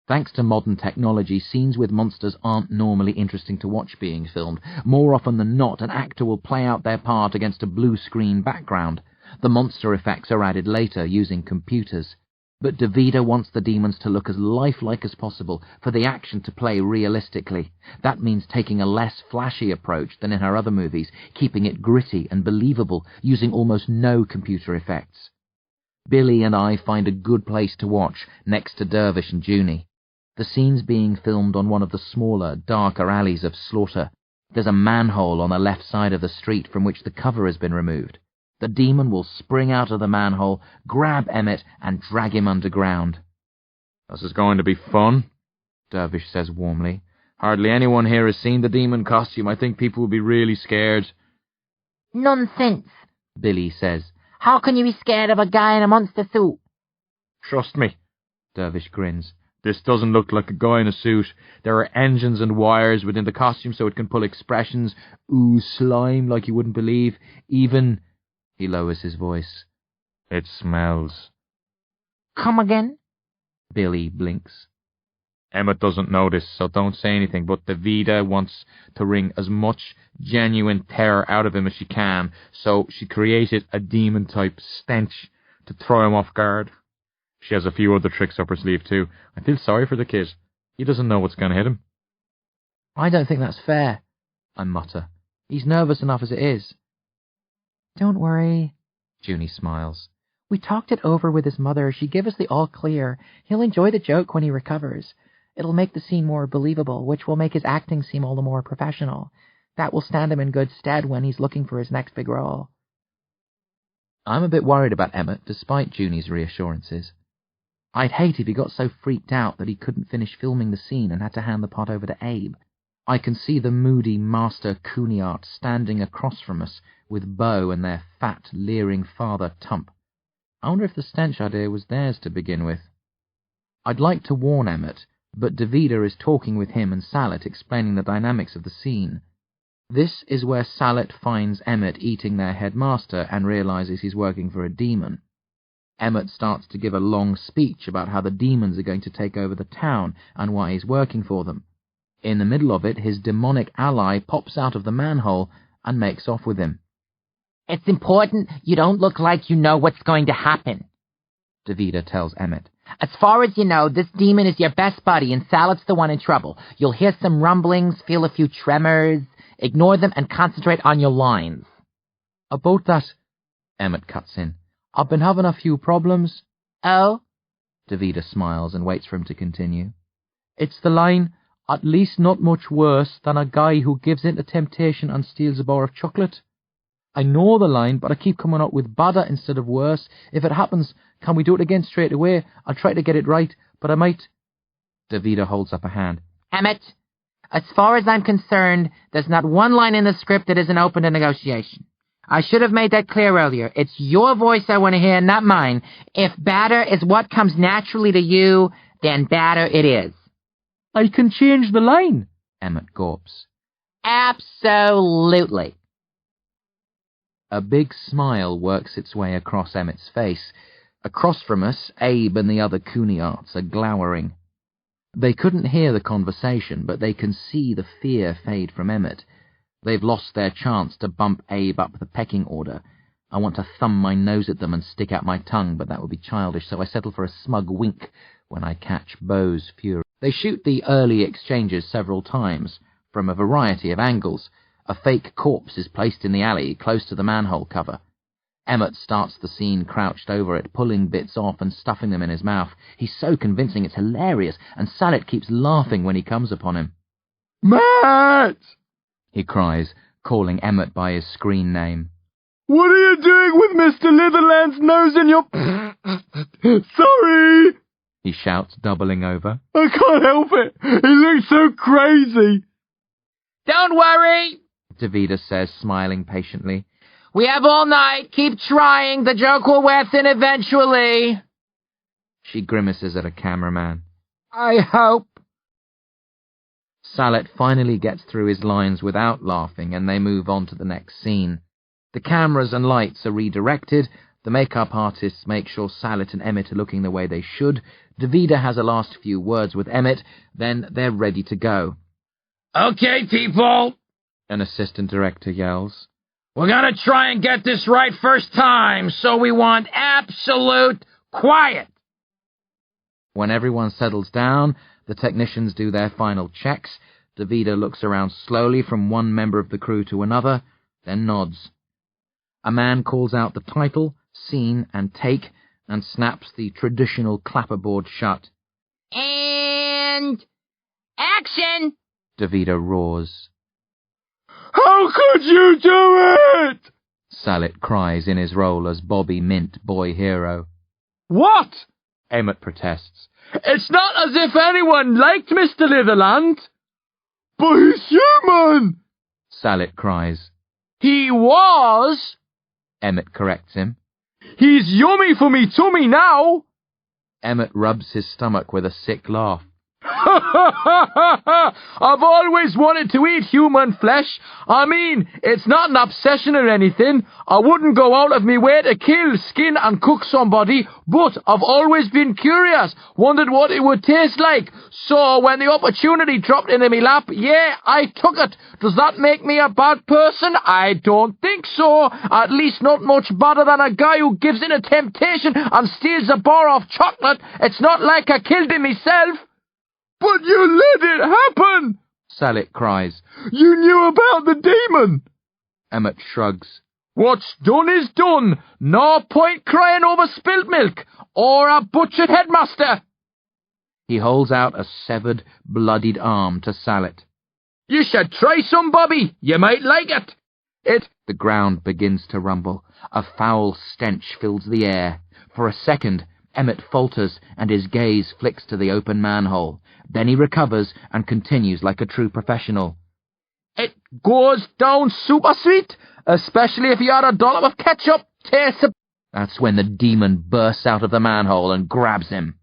Thanks to modern technology, scenes with monsters aren't normally interesting to watch being filmed. More often than not, an actor will play out their part against a blue screen background. The monster effects are added later using computers. But Davida wants the demons to look as lifelike as possible, for the action to play realistically. That means taking a less flashy approach than in her other movies, keeping it gritty and believable, using almost no computer effects. Billy and I find a good place to watch, next to Dervish and Junie. The scene's being filmed on one of the smaller, darker alleys of Slaughter. There's a manhole on the left side of the street from which the cover has been removed. The demon will spring out of the manhole, grab Emmett, and drag him underground. This is going to be fun, Dervish says warmly. Hardly anyone here has seen the demon costume. I think people will be really scared. Nonsense, Billy says. How can you be scared of a guy in a monster suit? Trust me, Dervish grins. This doesn't look like a guy in a suit. There are engines and wires within the costume so it can pull expressions, ooh, slime, like you wouldn't believe. Even... He lowers his voice. It smells. Come again? Billy blinks. Emmett doesn't know this, so don't say anything, but Davida wants to wring as much genuine terror out of him as she can, so she created a demon-type stench to throw him off guard. She has a few other tricks up her sleeve too. I feel sorry for the kid. He doesn't know what's going to hit him. I don't think that's fair, I mutter. He's nervous enough as it is. Don't worry, Junie smiles. We talked it over with his mother. She gave us the all clear. He'll enjoy the joke when he recovers. It'll make the scene more believable, which will make his acting seem all the more professional. That will stand him in good stead when he's looking for his next big role. I'm a bit worried about Emmett, despite Junie's reassurances. I'd hate if he got so freaked out that he couldn't finish filming the scene and had to hand the part over to Abe. I can see the moody Master Cunard standing across from us with Bo and their fat, leering father Tump. I wonder if the stench idea was theirs to begin with. I'd like to warn Emmett, but Davida is talking with him and Salet, explaining the dynamics of the scene. This is where Salet finds Emmett eating their headmaster and realizes he's working for a demon. Emmett starts to give a long speech about how the demons are going to take over the town and why he's working for them. In the middle of it, his demonic ally pops out of the manhole and makes off with him. It's important you don't look like you know what's going to happen, Davida tells Emmett. As far as you know, this demon is your best buddy and Salet's the one in trouble. You'll hear some rumblings, feel a few tremors, ignore them and concentrate on your lines. About that, Emmett cuts in. I've been having a few problems. Oh? Davida smiles and waits for him to continue. It's the line, at least not much worse than a guy who gives in to temptation and steals a bar of chocolate. I know the line, but I keep coming out with badder instead of worse. If it happens, can we do it again straight away? I'll try to get it right, but I might... Davida holds up a hand. Emmett, as far as I'm concerned, there's not one line in the script that isn't open to negotiation. I should have made that clear earlier. It's your voice I want to hear, not mine. If badder is what comes naturally to you, then badder it is. I can change the line, Emmett gawps. Absolutely. A big smile works its way across Emmett's face. Across from us, Abe and the other Cunards are glowering. They couldn't hear the conversation, but they can see the fear fade from Emmett. They've lost their chance to bump Abe up the pecking order. I want to thumb my nose at them and stick out my tongue, but that would be childish, so I settle for a smug wink when I catch Bo's fury. They shoot the early exchanges several times, from a variety of angles. A fake corpse is placed in the alley close to the manhole cover. Emmett starts the scene crouched over it, pulling bits off and stuffing them in his mouth. He's so convincing it's hilarious, and Sallet keeps laughing when he comes upon him. "Matt!" he cries, calling Emmett by his screen name. "What are you doing with Mr. Litherland's nose in your... Sorry!" he shouts, doubling over. "I can't help it. He looks so crazy." Don't worry, Davida says, smiling patiently. we have all night. Keep trying. The joke will wear thin eventually. She grimaces at a cameraman. I hope. Sallet finally gets through his lines without laughing, and they move on to the next scene. The cameras and lights are redirected. The makeup artists make sure Sallet and Emmett are looking the way they should. Davida has a last few words with Emmett, then they're ready to go. Okay, people, An assistant director yells. we're gonna try and get this right first time, so we want absolute quiet. When everyone settles down, the technicians do their final checks. Davida looks around slowly from one member of the crew to another, then nods. A man calls out the title, scene, and take, and snaps the traditional clapperboard shut. And... action! Davida roars. "How could you do it?" Sallet cries in his role as Bobby Mint, boy hero. "What?" Emmett protests. "It's not as if anyone liked Mr. Litherland." "But he's human!" Sallet cries. "He was!" Emmett corrects him. "He's yummy for me tummy now!" Emmett rubs his stomach with a sick laugh. "I've always wanted to eat human flesh. I mean, it's not an obsession or anything. I wouldn't go out of me way to kill, skin and cook somebody, but I've always been curious, wondered what it would taste like. So when the opportunity dropped into me lap, yeah, I took it. Does that make me a bad person? I don't think so. At least not much better than a guy who gives in to temptation and steals a bar of chocolate. It's not like I killed him myself." "But you let it happen!" Sallet cries. "You knew about the demon!" Emmett shrugs. "What's done is done. No point crying over spilt milk, or a butchered headmaster." He holds out a severed, bloodied arm to Sallet. "You should try some, Bobby. You might like it." The ground begins to rumble. A foul stench fills the air. For a second, Emmett falters, and his gaze flicks to the open manhole. Then he recovers and continues like a true professional. "It goes down super sweet, especially if you add a dollop of ketchup. Tastes a..." That's when the demon bursts out of the manhole and grabs him.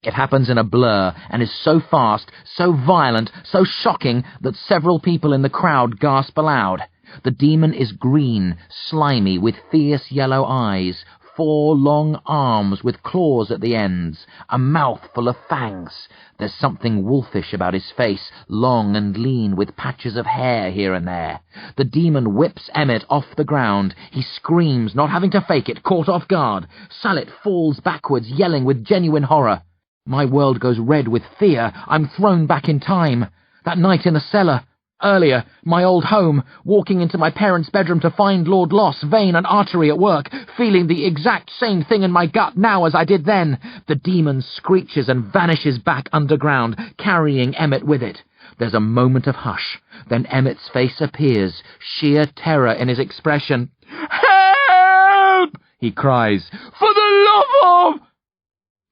It happens in a blur and is so fast, so violent, so shocking that several people in the crowd gasp aloud. The demon is green, slimy, with fierce yellow eyes, 4 long arms with claws at the ends, a mouth full of fangs. There's something wolfish about his face, long and lean, with patches of hair here and there. The demon whips Emmett off the ground. He screams, not having to fake it, caught off guard. Sallet falls backwards, yelling with genuine horror. My world goes red with fear. I'm thrown back in time. That night in the cellar. Earlier, my old home, walking into my parents' bedroom to find Lord Loss, vein and artery at work, feeling the exact same thing in my gut now as I did then. The demon screeches and vanishes back underground, carrying Emmett with it. There's a moment of hush. Then Emmett's face appears, sheer terror in his expression. "Help!" he cries. "For the love of..."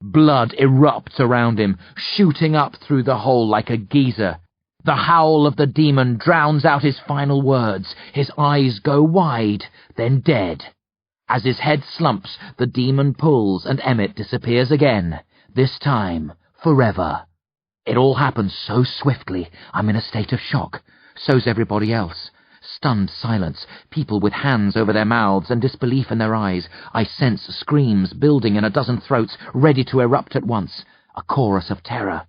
Blood erupts around him, shooting up through the hole like a geyser. The howl of the demon drowns out his final words. His eyes go wide, then dead. As his head slumps, the demon pulls and Emmett disappears again, this time forever. It all happens so swiftly, I'm in a state of shock. So's everybody else. Stunned silence, people with hands over their mouths and disbelief in their eyes. I sense screams building in a dozen throats, ready to erupt at once. A chorus of terror.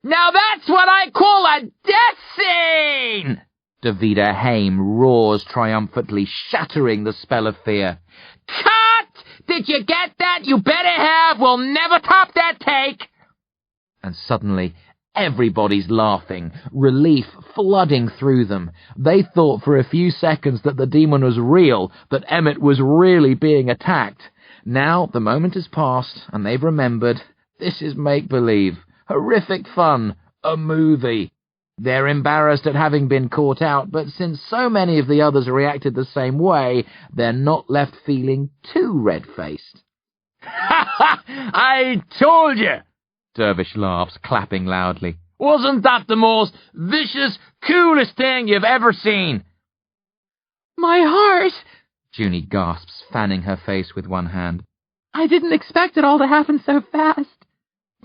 Now that's what I call a death scene! Davida Haim roars triumphantly, shattering the spell of fear. Cut! Did you get that? You better have. We'll never top that take. And suddenly, Everybody's laughing, relief flooding through them. They thought for a few seconds that the demon was real, that Emmett was really being attacked. Now the moment has passed, and they've remembered. This is make-believe. Horrific fun. A movie. They're embarrassed at having been caught out, but since so many of the others reacted the same way, they're not left feeling too red-faced. Ha ha! I told you! Dervish laughs, clapping loudly. Wasn't that the most vicious, coolest thing you've ever seen? My heart! Junie gasps, fanning her face with one hand. I didn't expect it all to happen so fast.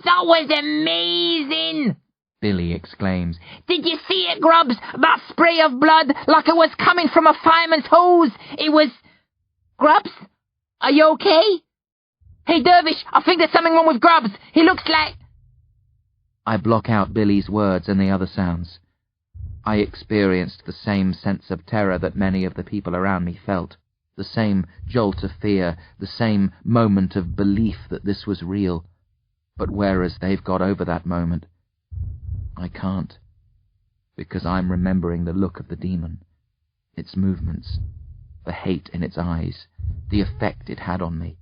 That was amazing! Billy exclaims. Did you see it, Grubs? That spray of blood, like it was coming from a fireman's hose. It was... Grubs? Are you okay? Hey, Dervish, I think there's something wrong with Grubs. He looks like... I block out Billy's words and the other sounds. I experienced the same sense of terror that many of the people around me felt, the same jolt of fear, the same moment of belief that this was real. But whereas they've got over that moment, I can't, because I'm remembering the look of the demon, its movements, the hate in its eyes, the effect it had on me.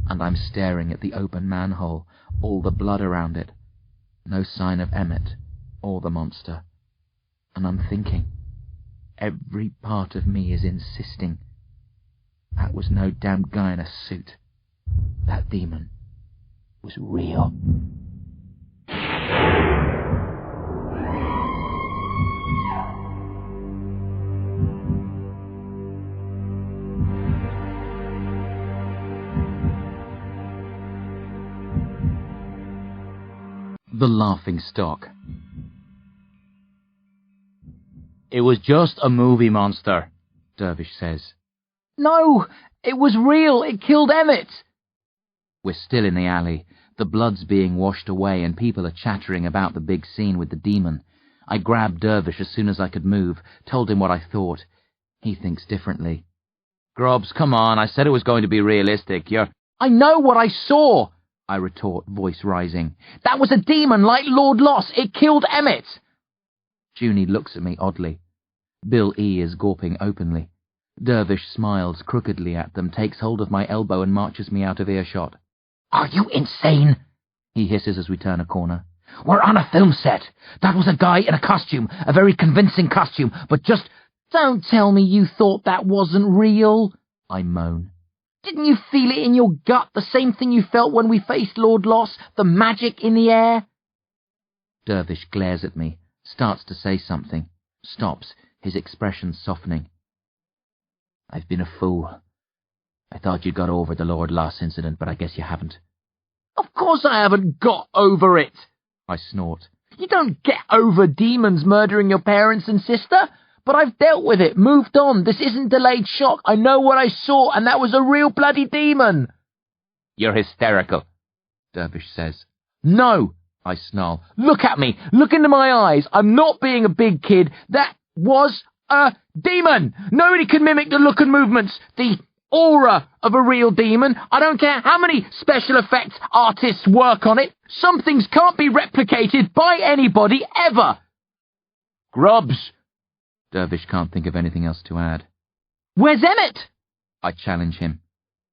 And I'm staring at the open manhole, all the blood around it. No sign of Emmett or the monster. And I'm thinking, every part of me is insisting, that was no damned guy in a suit. That demon was real. The laughing stock. It was just a movie, monster, Dervish says. No, it was real. It killed Emmett. We're still in the alley. The blood's being washed away and people are chattering about the big scene with the demon. I grabbed Dervish as soon as I could move, told him what I thought. He thinks differently. Grubs, come on. I said it was going to be realistic. I know what I saw, I retort, voice rising. That was a demon like Lord Loss. It killed Emmett. Junie looks at me oddly. Bill E. is gawping openly. Dervish smiles crookedly at them, takes hold of my elbow and marches me out of earshot. Are you insane? He hisses as we turn a corner. We're on a film set. That was a guy in a costume, a very convincing costume, but just... Don't tell me you thought that wasn't real, I moan. Didn't you feel it in your gut, the same thing you felt when we faced Lord Loss, the magic in the air? Dervish glares at me, starts to say something, stops, his expression softening. I've been a fool. I thought you'd got over the Lord Loss incident, but I guess you haven't. Of course I haven't got over it, I snort. You don't get over demons murdering your parents and sister. But I've dealt with it, moved on. This isn't delayed shock. I know what I saw, and that was a real bloody demon. You're hysterical, Dervish says. No, I snarl. Look at me. Look into my eyes. I'm not being a big kid. That was a demon. Nobody can mimic the look and movements, the aura of a real demon. I don't care how many special effects artists work on it. Some things can't be replicated by anybody ever. Grubs. Dervish can't think of anything else to add. Where's Emmett? I challenge him.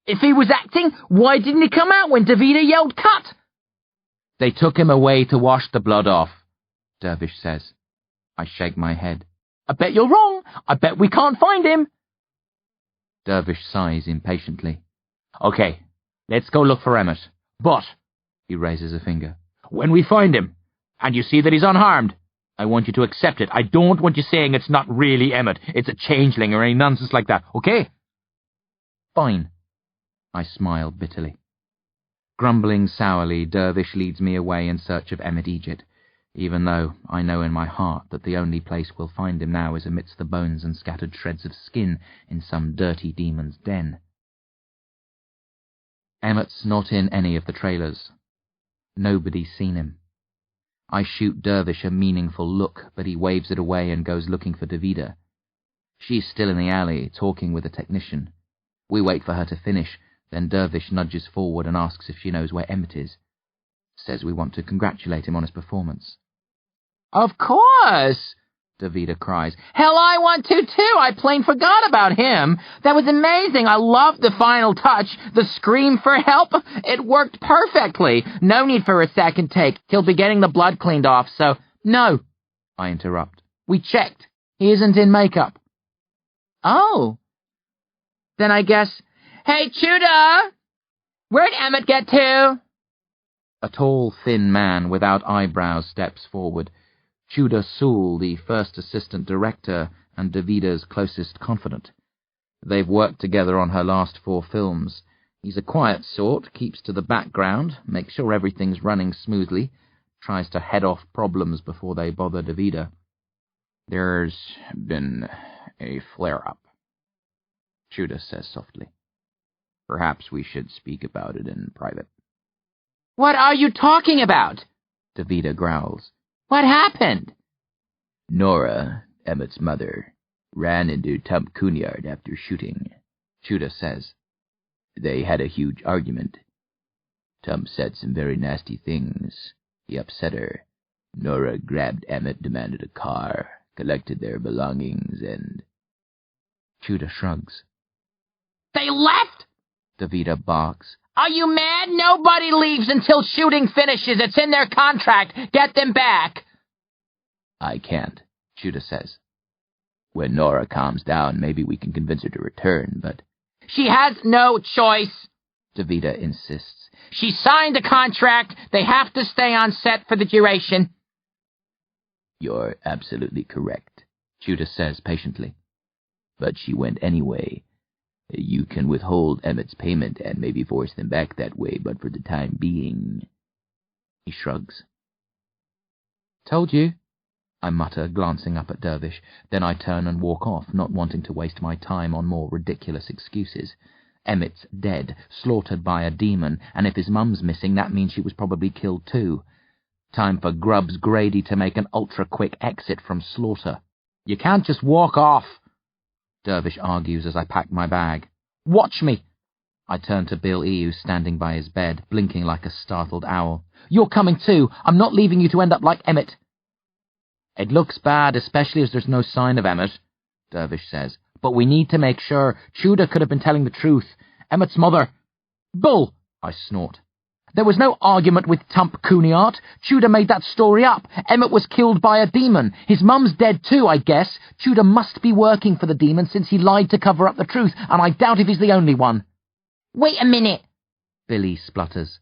If he was acting, why didn't he come out when Davida yelled cut? They took him away to wash the blood off, Dervish says. I shake my head. I bet you're wrong. I bet we can't find him. Dervish sighs impatiently. Okay, let's go look for Emmett. But, he raises a finger, when we find him, and you see that he's unharmed, I want you to accept it. I don't want you saying it's not really Emmett. It's a changeling or any nonsense like that, okay? Fine. I smile bitterly. Grumbling sourly, Dervish leads me away in search of Emmett Egypt, even though I know in my heart that the only place we'll find him now is amidst the bones and scattered shreds of skin in some dirty demon's den. Emmett's not in any of the trailers. Nobody's seen him. I shoot Dervish a meaningful look, but he waves it away and goes looking for Davida. She's still in the alley, talking with a technician. We wait for her to finish, then Dervish nudges forward and asks if she knows where Emmett is. Says we want to congratulate him on his performance. Of course, Davida cries. Hell, I want to too. I plain forgot about him. That was amazing. I loved the final touch. The scream for help. It worked perfectly. No need for a second take. He'll be getting the blood cleaned off, so... No, I interrupt. We checked. He isn't in makeup. Oh. Then I guess... Hey, Tudor! Where'd Emmett get to? A tall, thin man without eyebrows steps forward. Tudor Sewell, the first assistant director and Davida's closest confidant. They've worked together on her last 4 films. He's a quiet sort, keeps to the background, makes sure everything's running smoothly, tries to head off problems before they bother Davida. There's been a flare-up, Tudor says softly. Perhaps we should speak about it in private. What are you talking about? Davida growls. What happened? Nora, Emmett's mother, ran into Tump Cunard after shooting, Tudor says. They had a huge argument. Tump said some very nasty things. He upset her. Nora grabbed Emmett, demanded a car, collected their belongings, and... Tudor shrugs. They left? Davida barks. Are you mad? Nobody leaves until shooting finishes. It's in their contract. Get them back. I can't, Tudor says. When Nora calms down, maybe we can convince her to return, but... She has no choice, Davida insists. She signed a contract. They have to stay on set for the duration. You're absolutely correct, Tudor says patiently. But she went anyway. You can withhold Emmett's payment and maybe force them back that way, but for the time being... He shrugs. Told you, I mutter, glancing up at Dervish. Then I turn and walk off, not wanting to waste my time on more ridiculous excuses. Emmett's dead, slaughtered by a demon, and if his mum's missing, that means she was probably killed too. Time for Grubbs Grady to make an ultra-quick exit from Slaughter. You can't just walk off, Dervish argues as I pack my bag. Watch me! I turn to Bill E., who's standing by his bed, blinking like a startled owl. You're coming too. I'm not leaving you to end up like Emmett. It looks bad, especially as there's no sign of Emmett, Dervish says. But we need to make sure. Tudor could have been telling the truth. Emmett's mother... Bull! I snort. There was no argument with Tump Cunard. Tudor made that story up. Emmett was killed by a demon. His mum's dead too, I guess. Tudor must be working for the demon since he lied to cover up the truth, and I doubt if he's the only one. Wait a minute, Billy splutters.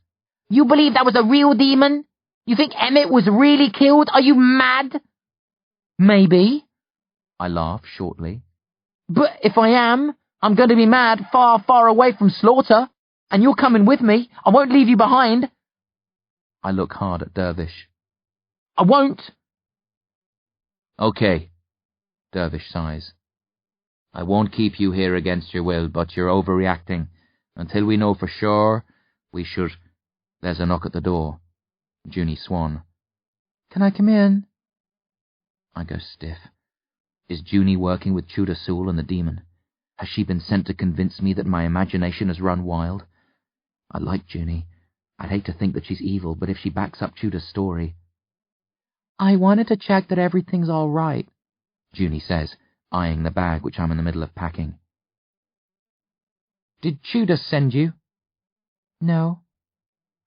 You believe that was a real demon? You think Emmett was really killed? Are you mad? Maybe. I laugh shortly. But if I am, I'm going to be mad far, far away from Slaughter. And you're coming with me. I won't leave you behind. I look hard at Dervish. I won't. Okay, Dervish sighs. I won't keep you here against your will, but you're overreacting. Until we know for sure, we should... There's a knock at the door. Junie Swan. Can I come in? I go stiff. Is Junie working with Tudor Sewell and the demon? Has she been sent to convince me that my imagination has run wild? I like Junie. I'd hate to think that she's evil, but if she backs up Tudor's story... I wanted to check that everything's all right, Junie says, eyeing the bag which I'm in the middle of packing. Did Tudor send you? No.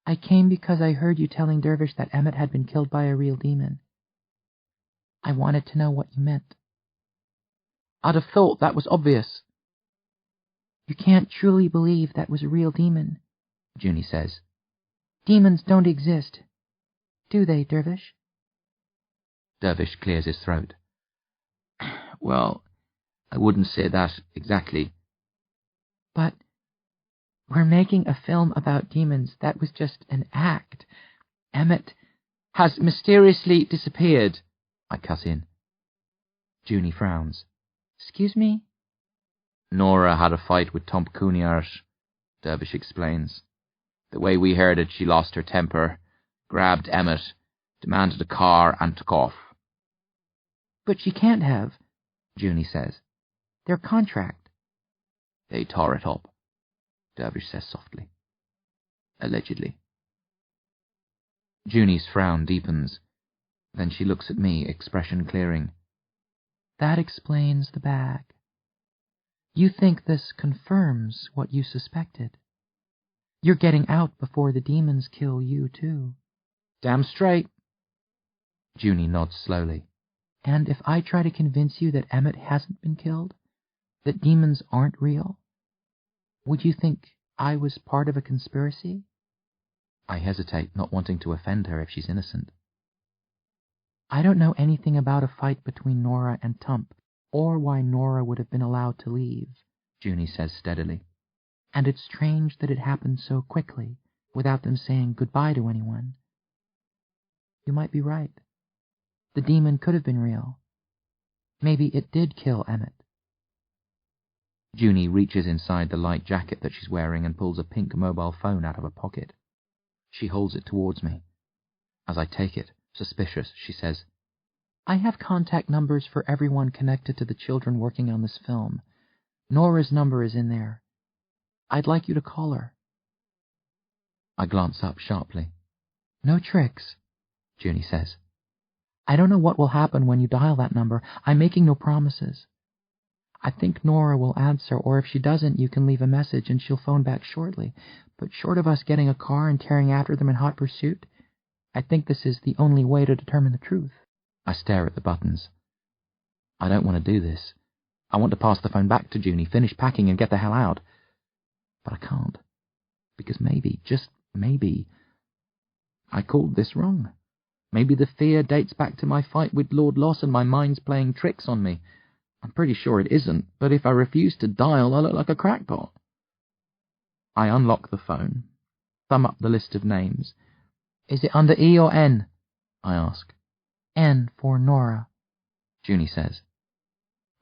I came because I heard you telling Dervish that Emmett had been killed by a real demon. I wanted to know what you meant. I'd have thought that was obvious. You can't truly believe that was a real demon, Junie says. Demons don't exist, do they, Dervish? Dervish clears his throat. Well, I wouldn't say that exactly. But we're making a film about demons. That was just an act. Emmett has mysteriously disappeared, I cut in. Junie frowns. Excuse me? Nora had a fight with Tump Cunard, Dervish explains. The way we heard it, she lost her temper, grabbed Emmett, demanded a car, and took off. But she can't have, Junie says. Their contract. They tore it up, Dervish says softly. Allegedly. Junie's frown deepens. Then she looks at me, expression clearing. That explains the bag. You think this confirms what you suspected. You're getting out before the demons kill you, too. Damn straight. Junie nods slowly. And if I try to convince you that Emmett hasn't been killed, that demons aren't real, would you think I was part of a conspiracy? I hesitate, not wanting to offend her if she's innocent. I don't know anything about a fight between Nora and Tump, or why Nora would have been allowed to leave, Junie says steadily. And it's strange that it happened so quickly, without them saying goodbye to anyone. You might be right. The demon could have been real. Maybe it did kill Emmett. Junie reaches inside the light jacket that she's wearing and pulls a pink mobile phone out of her pocket. She holds it towards me. As I take it, suspicious, she says, I have contact numbers for everyone connected to the children working on this film. Nora's number is in there. I'd like you to call her. I glance up sharply. No tricks, Junie says. I don't know what will happen when you dial that number. I'm making no promises. I think Nora will answer, or if she doesn't, you can leave a message and she'll phone back shortly. But short of us getting a car and tearing after them in hot pursuit, I think this is the only way to determine the truth. I stare at the buttons. I don't want to do this. I want to pass the phone back to Junie, finish packing and get the hell out. But I can't. Because maybe, just maybe, I called this wrong. Maybe the fear dates back to my fight with Lord Loss and my mind's playing tricks on me. I'm pretty sure it isn't, but if I refuse to dial, I look like a crackpot. I unlock the phone, thumb up the list of names. Is it under E or N? I ask. N for Nora, Junie says.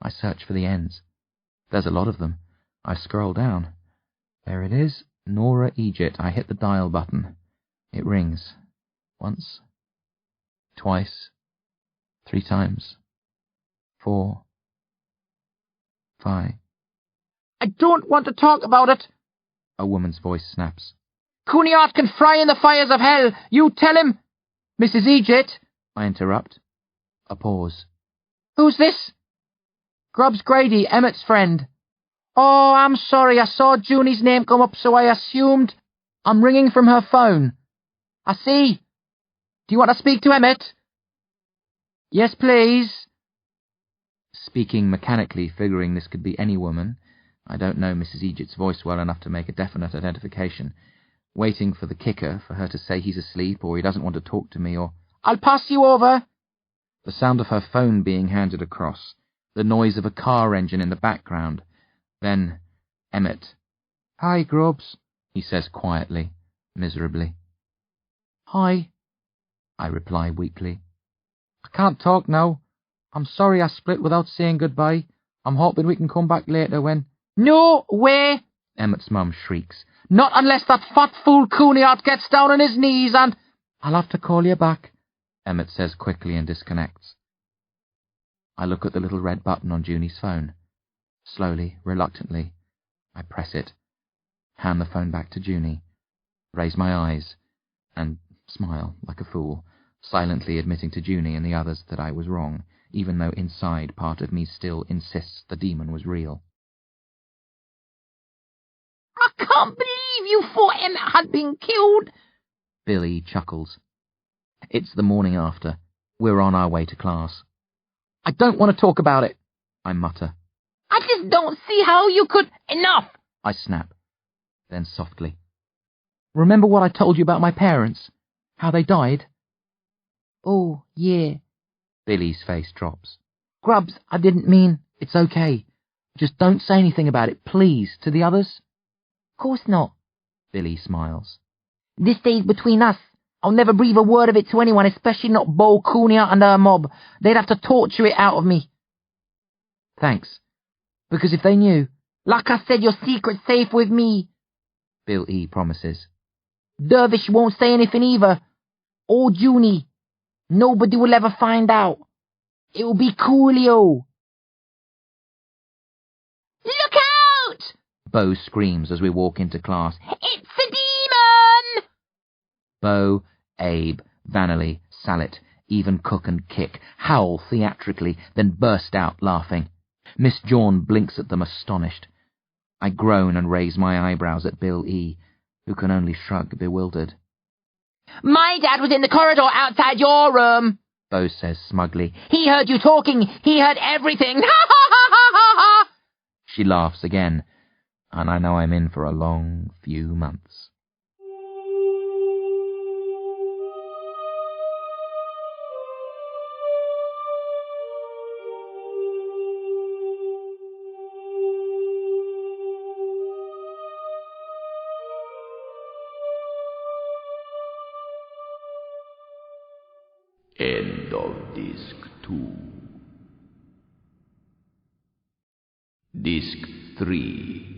I search for the N's. There's a lot of them. I scroll down. There it is, Nora Egypt. I hit the dial button. It rings. Once. Twice. 3 times. 4. 5. I don't want to talk about it, A woman's voice snaps. Cuneyard can fry in the fires of hell. You tell him. Mrs. Egypt. I interrupt. A pause. Who's this? Grubbs Grady, Emmett's friend. Oh, I'm sorry. I saw Junie's name come up, so I assumed. I'm ringing from her phone. I see. Do you want to speak to Emmett? Yes, please. Speaking mechanically, figuring this could be any woman. I don't know Mrs. Egypt's voice well enough to make a definite identification. Waiting for the kicker, for her to say he's asleep, or he doesn't want to talk to me, or... I'll pass you over. The sound of her phone being handed across. The noise of a car engine in the background. Then, Emmett. Hi, Grubbs, he says quietly, miserably. Hi. I reply weakly. I can't talk now. I'm sorry I split without saying goodbye. I'm hoping we can come back later when... No way! Emmett's mum shrieks. Not unless that fat fool Cuneyard gets down on his knees and... I'll have to call you back, Emmett says quickly and disconnects. I look at the little red button on Junie's phone. Slowly, reluctantly, I press it, hand the phone back to Junie, raise my eyes, and smile like a fool, silently admitting to Junie and the others that I was wrong, even though inside part of me still insists the demon was real. I can't believe you thought Emmett had been killed. Billy chuckles. It's the morning after. We're on our way to class. I don't want to talk about it, I mutter. I just don't see how you could... Enough! I snap. Then softly. Remember what I told you about my parents? How they died? Oh, yeah. Billy's face drops. Grubbs, I didn't mean... It's okay. Just don't say anything about it, please, to the others. Of course not. Billy smiles. This stays between us. I'll never breathe a word of it to anyone, especially not Bo Cuneyard and her mob. They'd have to torture it out of me. Thanks. Because if they knew... Like I said, your secret's safe with me. Bill E. promises. Dervish won't say anything either. Or Junie. Nobody will ever find out. It will be coolio. Look out! Bo screams as we walk into class. It's a demon! Bo, Abe, Vanelli, Sallet, even cook and kick, howl theatrically, then burst out laughing. Miss Jawn blinks at them astonished. I groan and raise my eyebrows at Bill E., who can only shrug, bewildered. My dad was in the corridor outside your room, Bo says smugly. He heard you talking. He heard everything. Ha ha ha ha ha ha! She laughs again, and I know I'm in for a long few months. End of Disc 2. Disc 3.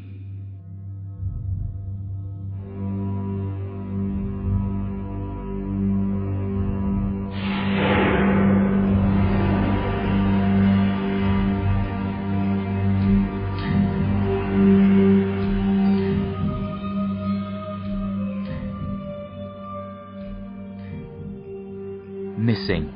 Missing.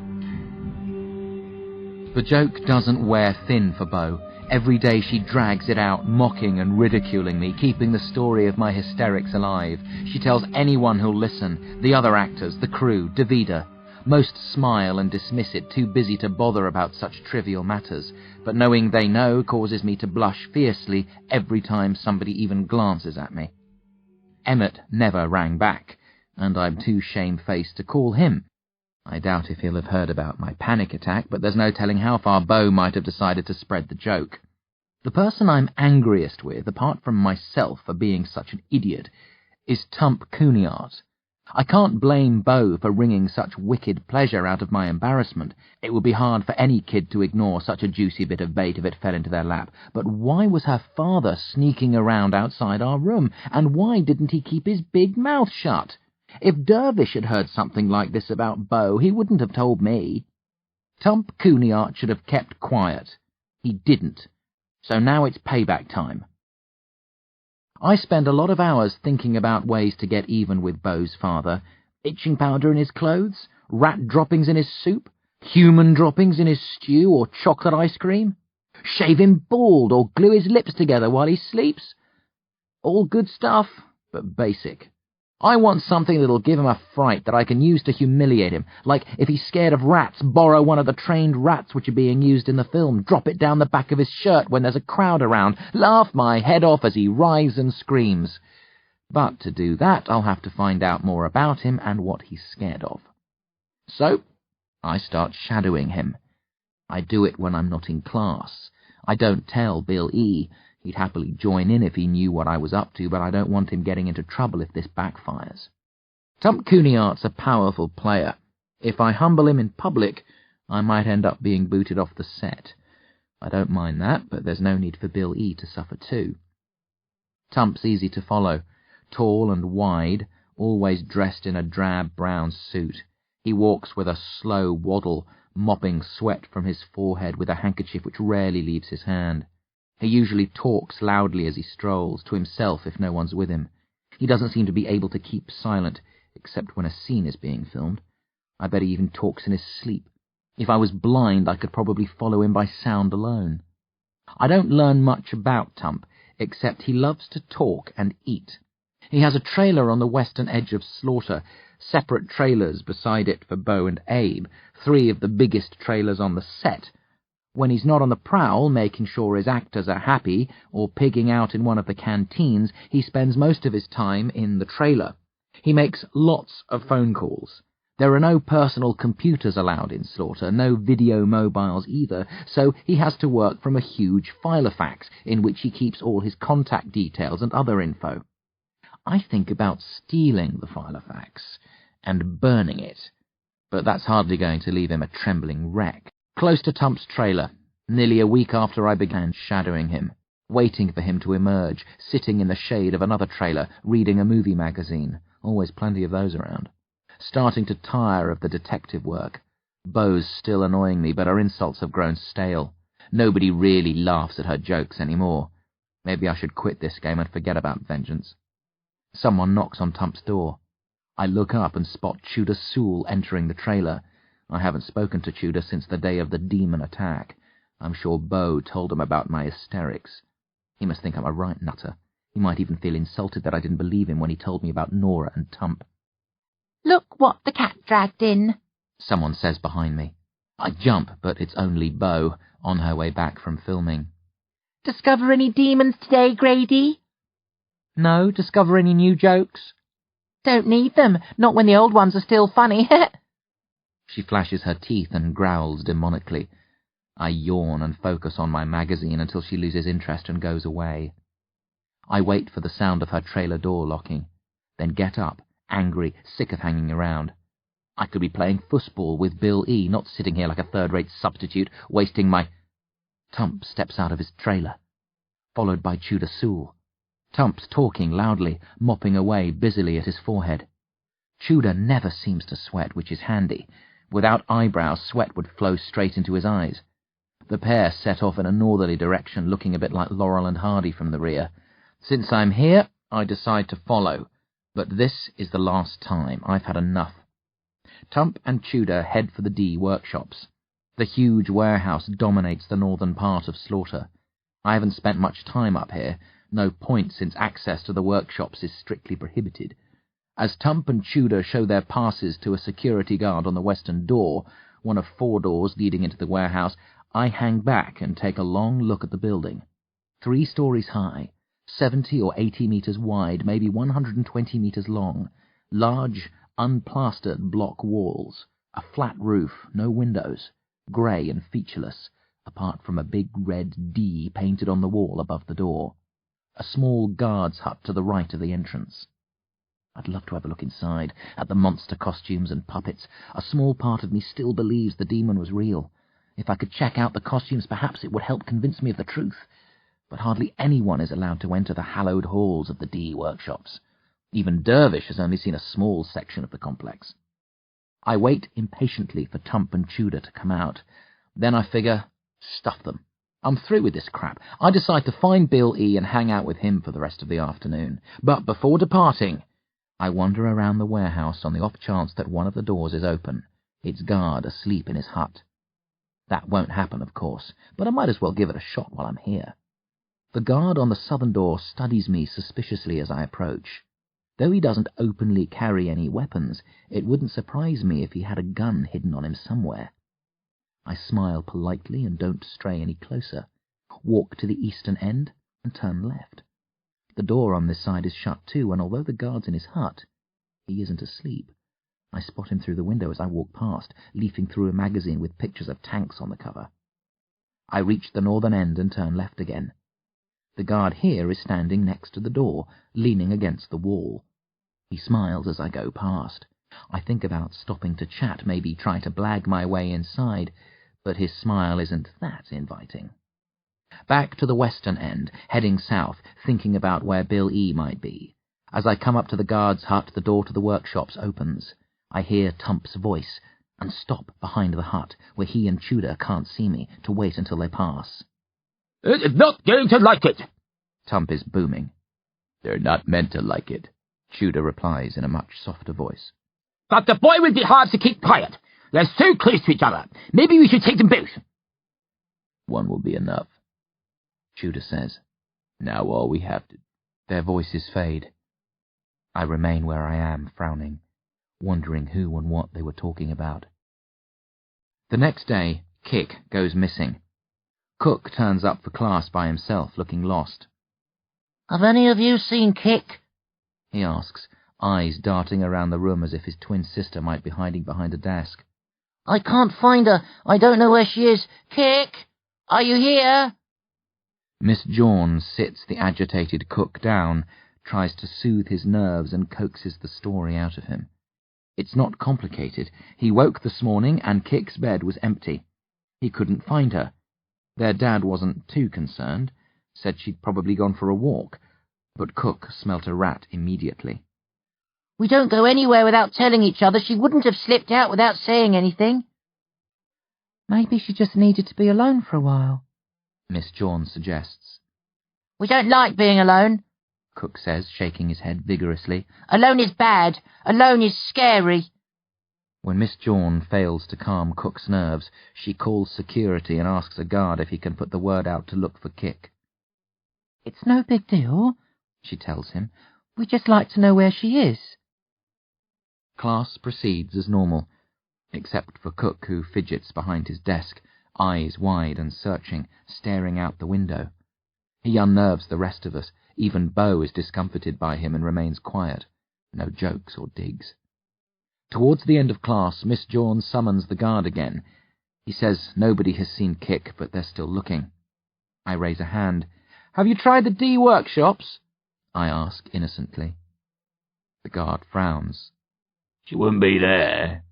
The joke doesn't wear thin for Bo. Every day she drags it out, mocking and ridiculing me, keeping the story of my hysterics alive. She tells anyone who'll listen, the other actors, the crew, Davida. Most smile and dismiss it, too busy to bother about such trivial matters, but knowing they know causes me to blush fiercely every time somebody even glances at me. Emmett never rang back, and I'm too shamefaced to call him. I doubt if he'll have heard about my panic attack, but there's no telling how far Bo might have decided to spread the joke. The person I'm angriest with, apart from myself for being such an idiot, is Tump Cooneyart. I can't blame Bo for wringing such wicked pleasure out of my embarrassment. It would be hard for any kid to ignore such a juicy bit of bait if it fell into their lap. But why was her father sneaking around outside our room, and why didn't he keep his big mouth shut? If Dervish had heard something like this about Bo, he wouldn't have told me. Tump Cooneyart should have kept quiet. He didn't. So now it's payback time. I spend a lot of hours thinking about ways to get even with Bo's father. Itching powder in his clothes, rat droppings in his soup, human droppings in his stew or chocolate ice cream. Shave him bald or glue his lips together while he sleeps. All good stuff, but basic. I want something that'll give him a fright that I can use to humiliate him, like if he's scared of rats, borrow one of the trained rats which are being used in the film, drop it down the back of his shirt when there's a crowd around, laugh my head off as he writhes and screams. But to do that, I'll have to find out more about him and what he's scared of. So, I start shadowing him. I do it when I'm not in class. I don't tell Bill E. He'd happily join in if he knew what I was up to, but I don't want him getting into trouble if this backfires. Tump Cooneyart's a powerful player. If I humble him in public, I might end up being booted off the set. I don't mind that, but there's no need for Bill E. to suffer too. Tump's easy to follow. Tall and wide, always dressed in a drab brown suit. He walks with a slow waddle, mopping sweat from his forehead with a handkerchief which rarely leaves his hand. He usually talks loudly as he strolls, to himself if no one's with him. He doesn't seem to be able to keep silent, except when a scene is being filmed. I bet he even talks in his sleep. If I was blind, I could probably follow him by sound alone. I don't learn much about Tump, except he loves to talk and eat. He has a trailer on the western edge of Slawter, separate trailers beside it for Bo and Abe, 3 of the biggest trailers on the set. When he's not on the prowl, making sure his actors are happy, or pigging out in one of the canteens, he spends most of his time in the trailer. He makes lots of phone calls. There are no personal computers allowed in Slawter, no video mobiles either, so he has to work from a huge filofax, in which he keeps all his contact details and other info. I think about stealing the filofax and burning it, but that's hardly going to leave him a trembling wreck. Close to Tump's trailer, nearly a week after I began shadowing him, waiting for him to emerge, sitting in the shade of another trailer, reading a movie magazine, always plenty of those around. Starting to tire of the detective work. Bo's still annoying me, but her insults have grown stale. Nobody really laughs at her jokes anymore. Maybe I should quit this game and forget about vengeance. Someone knocks on Tump's door. I look up and spot Tudor Sewell entering the trailer. I haven't spoken to Tudor since the day of the demon attack. I'm sure Beau told him about my hysterics. He must think I'm a right nutter. He might even feel insulted that I didn't believe him when he told me about Nora and Tump. Look what the cat dragged in, someone says behind me. I jump, but it's only Beau, on her way back from filming. Discover any demons today, Grady? No, discover any new jokes? Don't need them, not when the old ones are still funny. She flashes her teeth and growls demonically. I yawn and focus on my magazine until she loses interest and goes away. I wait for the sound of her trailer door locking, then get up, angry, sick of hanging around. I could be playing football with Bill E., not sitting here like a third-rate substitute, wasting my... Tump steps out of his trailer, followed by Tudor Sewell. Tump's talking loudly, mopping away busily at his forehead. Tudor never seems to sweat, which is handy. Without eyebrows, sweat would flow straight into his eyes. The pair set off in a northerly direction, looking a bit like Laurel and Hardy from the rear. Since I'm here, I decide to follow, but this is the last time. I've had enough. Tump and Tudor head for the D workshops. The huge warehouse dominates the northern part of Slaughter. I haven't spent much time up here, no point since access to the workshops is strictly prohibited. As Tump and Tudor show their passes to a security guard on the western door, one of 4 doors leading into the warehouse, I hang back and take a long look at the building. 3 stories high, 70 or 80 meters wide, maybe 120 meters long, large, unplastered block walls, a flat roof, no windows, grey and featureless, apart from a big red D painted on the wall above the door. A small guard's hut to the right of the entrance. I'd love to have a look inside, at the monster costumes and puppets. A small part of me still believes the demon was real. If I could check out the costumes, perhaps it would help convince me of the truth. But hardly anyone is allowed to enter the hallowed halls of the D workshops. Even Dervish has only seen a small section of the complex. I wait impatiently for Tump and Tudor to come out. Then I figure, stuff them. I'm through with this crap. I decide to find Bill E. and hang out with him for the rest of the afternoon. But before departing, I wander around the warehouse on the off chance that one of the doors is open, its guard asleep in his hut. That won't happen, of course, but I might as well give it a shot while I'm here. The guard on the southern door studies me suspiciously as I approach. Though he doesn't openly carry any weapons, it wouldn't surprise me if he had a gun hidden on him somewhere. I smile politely and don't stray any closer, walk to the eastern end and turn left. The door on this side is shut too, and although the guard's in his hut, he isn't asleep. I spot him through the window as I walk past, leafing through a magazine with pictures of tanks on the cover. I reach the northern end and turn left again. The guard here is standing next to the door, leaning against the wall. He smiles as I go past. I think about stopping to chat, maybe try to blag my way inside, but his smile isn't that inviting. Back to the western end, heading south, thinking about where Bill E. might be. As I come up to the guard's hut, the door to the workshops opens. I hear Tump's voice, and stop behind the hut, where he and Tudor can't see me, to wait until they pass. "It's not going to like it," Tump is booming. "They're not meant to like it," Tudor replies in a much softer voice. "But the boy will be hard to keep quiet. They're so close to each other. Maybe we should take them both." "One will be enough," Tudor says. "Now all we have to..." Their voices fade. I remain where I am, frowning, wondering who and what they were talking about. The next day, Kick goes missing. Cook turns up for class by himself, looking lost. Have any of you seen Kick? He asks, eyes darting around the room as if his twin sister might be hiding behind a desk. I can't find her. I don't know where she is. Kick, are you here? Miss John sits the agitated Cook down, tries to soothe his nerves and coaxes the story out of him. It's not complicated. He woke this morning and Kick's bed was empty. He couldn't find her. Their dad wasn't too concerned, said she'd probably gone for a walk, but Cook smelt a rat immediately. We don't go anywhere without telling each other. She wouldn't have slipped out without saying anything. Maybe she just needed to be alone for a while, Miss John suggests. We don't like being alone, Cook says, shaking his head vigorously. Alone is bad. Alone is scary. When Miss Jawn fails to calm Cook's nerves, she calls security and asks a guard if he can put the word out to look for Kick. It's no big deal, she tells him. We'd just like to know where she is. Class proceeds as normal, except for Cook, who fidgets behind his desk, eyes wide and searching, staring out the window. He unnerves the rest of us. Even Beau is discomfited by him and remains quiet. No jokes or digs. Towards the end of class, Miss Jawn summons the guard again. He says nobody has seen Kick, but they're still looking. I raise a hand. Have you tried the D workshops? I ask innocently. The guard frowns. She wouldn't be there.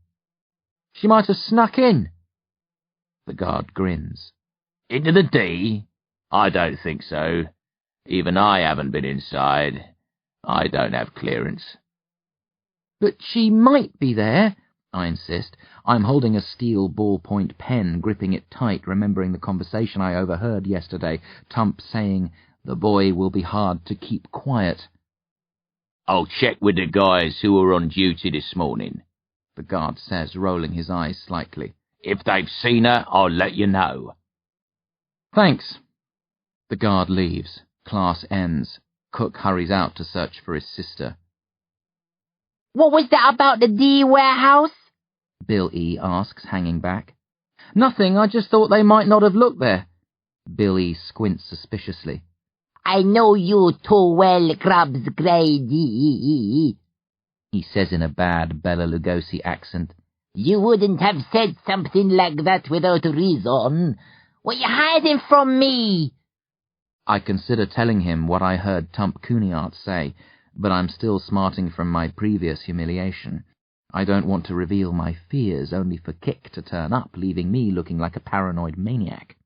She might have snuck in. The guard grins. Into the D? I don't think so. Even I haven't been inside. I don't have clearance. But she might be there, I insist. I'm holding a steel ballpoint pen, gripping it tight, remembering the conversation I overheard yesterday, Tump saying, "The boy will be hard to keep quiet." I'll check with the guys who were on duty this morning, the guard says, rolling his eyes slightly. If they've seen her, I'll let you know. Thanks. The guard leaves. Class ends. Cook hurries out to search for his sister. What was that about the D warehouse? Bill E. asks, hanging back. Nothing, I just thought they might not have looked there. Bill E. squints suspiciously. I know you too well, Grubs Grady, he says in a bad Bela Lugosi accent. You wouldn't have said something like that without reason. What you hiding from me? I consider telling him what I heard Tump Cooneyart say, but I'm still smarting from my previous humiliation. I don't want to reveal my fears, only for Kick to turn up, leaving me looking like a paranoid maniac.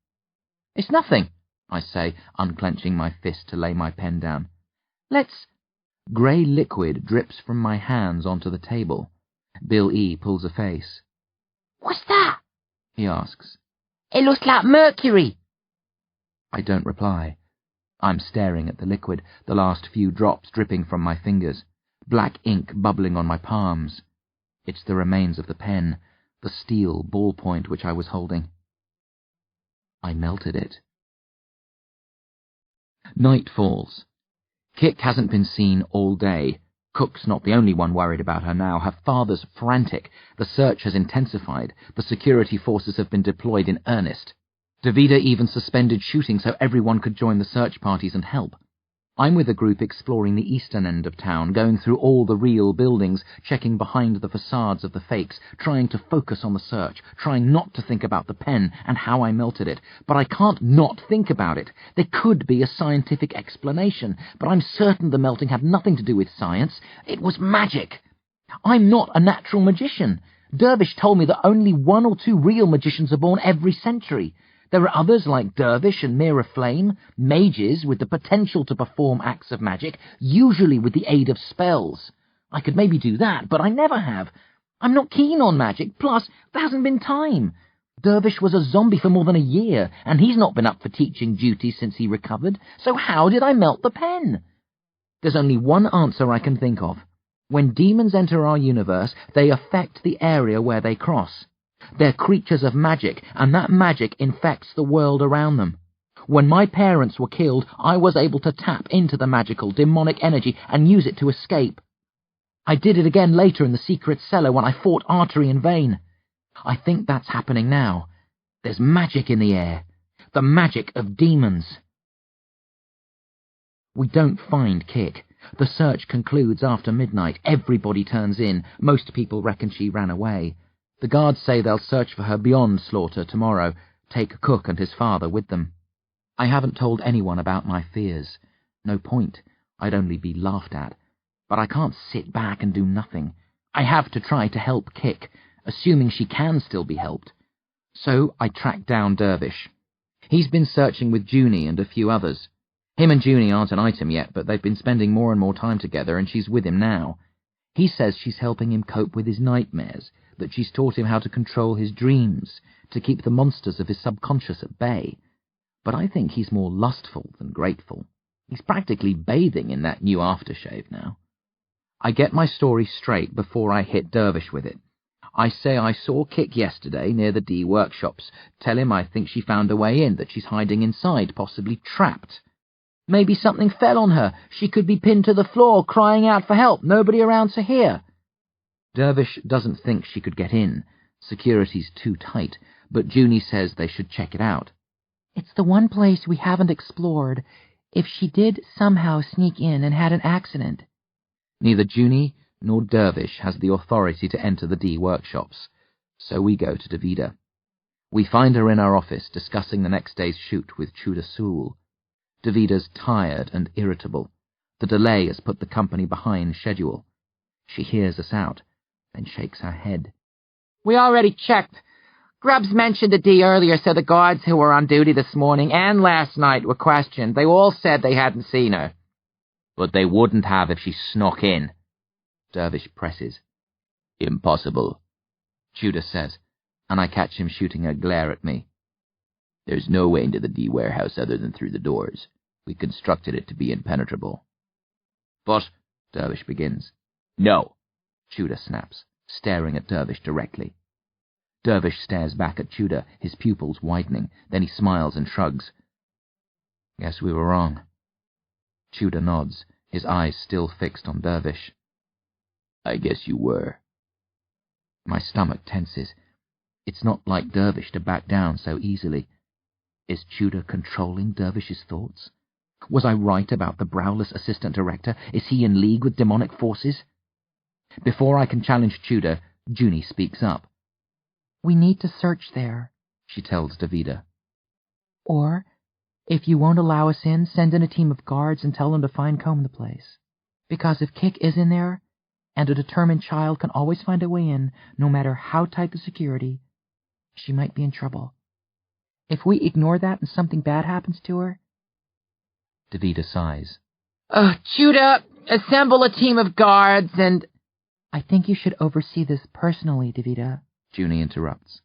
It's nothing, I say, unclenching my fist to lay my pen down. Let's... Grey liquid drips from my hands onto the table. Bill E. pulls a face. What's that? He asks. It looks like mercury. I don't reply. I'm staring at the liquid, the last few drops dripping from my fingers, black ink bubbling on my palms. It's the remains of the pen, the steel ballpoint which I was holding. I melted it. Night falls. Kick hasn't been seen all day. Cook's not the only one worried about her now. Her father's frantic. The search has intensified. The security forces have been deployed in earnest. Davida even suspended shooting so everyone could join the search parties and help. I'm with a group exploring the eastern end of town, going through all the real buildings, checking behind the facades of the fakes, trying to focus on the search, trying not to think about the pen and how I melted it. But I can't not think about it. There could be a scientific explanation, but I'm certain the melting had nothing to do with science. It was magic. I'm not a natural magician. Dervish told me that only 1 or 2 real magicians are born every century. There are others like Dervish and Mirror Flame, mages with the potential to perform acts of magic, usually with the aid of spells. I could maybe do that, but I never have. I'm not keen on magic, plus there hasn't been time. Dervish was a zombie for more than a year, and he's not been up for teaching duty since he recovered, so how did I melt the pen? There's only one answer I can think of. When demons enter our universe, they affect the area where they cross. They're creatures of magic, and that magic infects the world around them. When my parents were killed, I was able to tap into the magical, demonic energy and use it to escape. I did it again later in the secret cellar when I fought artery and vein. I think that's happening now. There's magic in the air. The magic of demons. We don't find Kick. The search concludes after midnight. Everybody turns in. Most people reckon she ran away. The guards say they'll search for her beyond Slaughter tomorrow, take Cook and his father with them. I haven't told anyone about my fears. No point. I'd only be laughed at. But I can't sit back and do nothing. I have to try to help Kick, assuming she can still be helped. So I tracked down Dervish. He's been searching with Junie and a few others. Him and Junie aren't an item yet, but they've been spending more and more time together, and she's with him now. He says she's helping him cope with his nightmares, that she's taught him how to control his dreams, to keep the monsters of his subconscious at bay. But I think he's more lustful than grateful. He's practically bathing in that new aftershave now. I get my story straight before I hit Dervish with it. I say I saw Kik yesterday near the D workshops. Tell him I think she found a way in, that she's hiding inside, possibly trapped. Maybe something fell on her. She could be pinned to the floor, crying out for help. Nobody around to hear. Dervish doesn't think she could get in. Security's too tight, but Junie says they should check it out. It's the one place we haven't explored. If she did somehow sneak in and had an accident. Neither Junie nor Dervish has the authority to enter the D workshops, so we go to Davida. We find her in our office discussing the next day's shoot with Chuda Sool. Davida's tired and irritable. The delay has put the company behind schedule. She hears us out, then shakes her head. We already checked. Grubbs mentioned the D earlier, so the guards who were on duty this morning and last night were questioned. They all said they hadn't seen her. But they wouldn't have if she snuck in. Dervish presses. Impossible, Chuda says, and I catch him shooting a glare at me. There's no way into the D warehouse other than through the doors. We constructed it to be impenetrable. But, Dervish begins. No, Chuda snaps, staring at Dervish directly. Dervish stares back at Chuda, his pupils widening, then he smiles and shrugs. Guess we were wrong. Chuda nods, his eyes still fixed on Dervish. I guess you were. My stomach tenses. It's not like Dervish to back down so easily. Is Chuda controlling Dervish's thoughts? Was I right about the browless assistant director? Is he in league with demonic forces? Before I can challenge Chuda, Junie speaks up. We need to search there, she tells Davida. Or, if you won't allow us in, send in a team of guards and tell them to fine-comb the place. Because if Kik is in there, and a determined child can always find a way in, no matter how tight the security, she might be in trouble. If we ignore that and something bad happens to her... Davida sighs. Chuda, assemble a team of guards and... I think you should oversee this personally, Davida, Junie interrupts.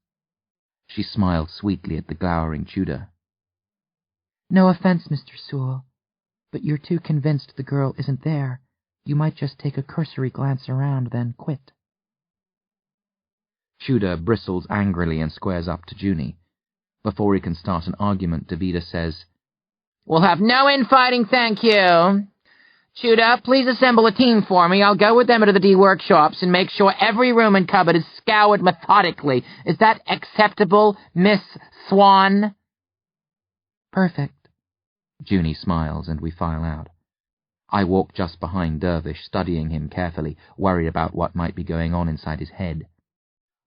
She smiled sweetly at the glowering Chuda. No offense, Mr. Sool, but you're too convinced the girl isn't there. You might just take a cursory glance around, then quit. Chuda bristles angrily and squares up to Junie. Before he can start an argument, Davida says, We'll have no infighting, thank you. Chuda, please assemble a team for me. I'll go with them into the D workshops and make sure every room and cupboard is scoured methodically. Is that acceptable, Miss Swan? Perfect. Junie smiles and we file out. I walk just behind Dervish, studying him carefully, worried about what might be going on inside his head.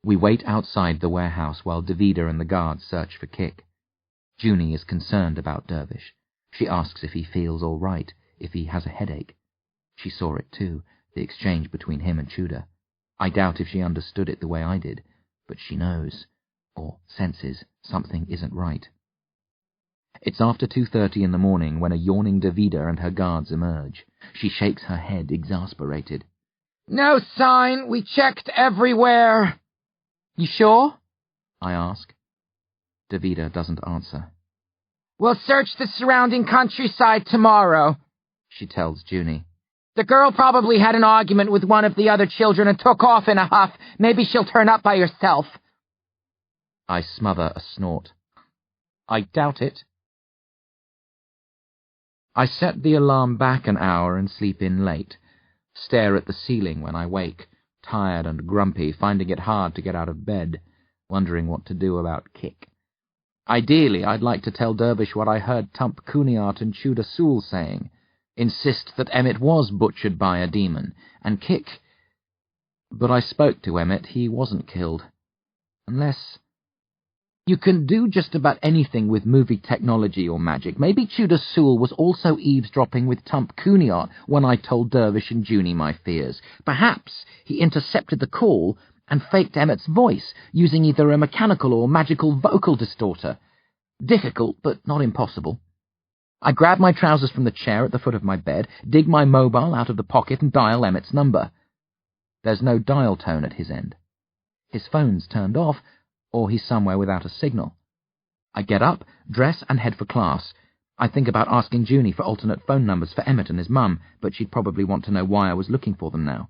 We wait outside the warehouse while Davida and the guards search for Kik. Junie is concerned about Dervish. She asks if he feels all right, if he has a headache. She saw it too, the exchange between him and Chuda. I doubt if she understood it the way I did, but she knows, or senses, something isn't right. It's after 2:30 in the morning when a yawning Davida and her guards emerge. She shakes her head, exasperated. No sign. We checked everywhere. You sure? I ask. Davida doesn't answer. We'll search the surrounding countryside tomorrow, she tells Junie. The girl probably had an argument with one of the other children and took off in a huff. Maybe she'll turn up by herself. I smother a snort. I doubt it. I set the alarm back an hour and sleep in late, stare at the ceiling when I wake, tired and grumpy, finding it hard to get out of bed, wondering what to do about Kik. Ideally, I'd like to tell Dervish what I heard Tump Kuniart and Chuda Sool saying, insist that Emmett was butchered by a demon, and Kik... But I spoke to Emmett, he wasn't killed. Unless... You can do just about anything with movie technology or magic. Maybe Chuda Sool was also eavesdropping with Tump Kuniart when I told Dervish and Junie my fears. Perhaps he intercepted the call and faked Emmett's voice, using either a mechanical or magical vocal distorter. Difficult, but not impossible. I grab my trousers from the chair at the foot of my bed, dig my mobile out of the pocket and dial Emmett's number. There's no dial tone at his end. His phone's turned off, or he's somewhere without a signal. I get up, dress, and head for class. I think about asking Junie for alternate phone numbers for Emmett and his mum, but she'd probably want to know why I was looking for them now.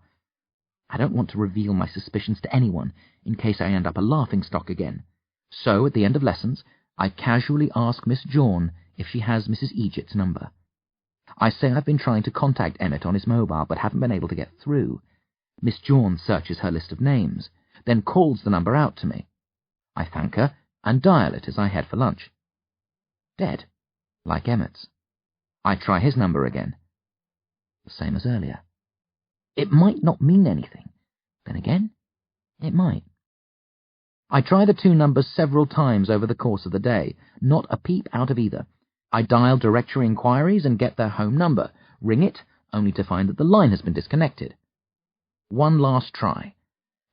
I don't want to reveal my suspicions to anyone in case I end up a laughingstock again. So, at the end of lessons, I casually ask Miss Jawn if she has Mrs. Egypt's number. I say I've been trying to contact Emmett on his mobile but haven't been able to get through. Miss Jawn searches her list of names, then calls the number out to me. I thank her and dial it as I head for lunch. Dead, like Emmett's. I try his number again. The same as earlier. It might not mean anything. Then again, it might. I try the two numbers several times over the course of the day, not a peep out of either. I dial directory inquiries and get their home number, ring it, only to find that the line has been disconnected. One last try.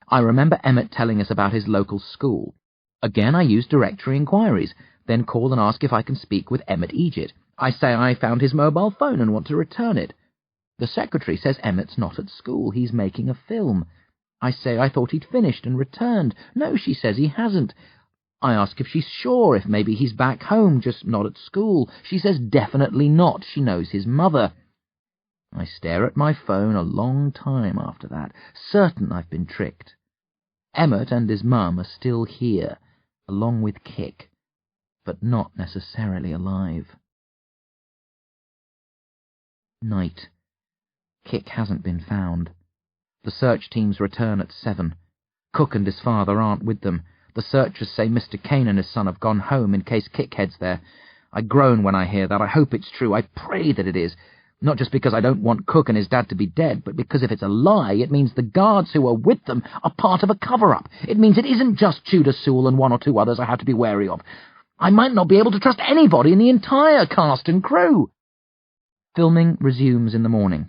I remember Emmett telling us about his local school. Again I use directory inquiries, then call and ask if I can speak with Emmett Egypt. I say I found his mobile phone and want to return it. The secretary says Emmett's not at school, he's making a film. I say I thought he'd finished and returned. No, she says he hasn't. I ask if she's sure, if maybe he's back home, just not at school. She says definitely not, she knows his mother. I stare at my phone a long time after that, certain I've been tricked. Emmett and his mum are still here, along with Kick, but not necessarily alive. Night. Kick hasn't been found. The search teams return at 7. Cook and his father aren't with them. The searchers say Mr. Kane and his son have gone home in case Kick heads there. I groan when I hear that. I hope it's true. I pray that it is. Not just because I don't want Cook and his dad to be dead, but because if it's a lie, it means the guards who are with them are part of a cover-up. It means it isn't just Tudor Sewell and one or two others I have to be wary of. I might not be able to trust anybody in the entire cast and crew. Filming resumes in the morning.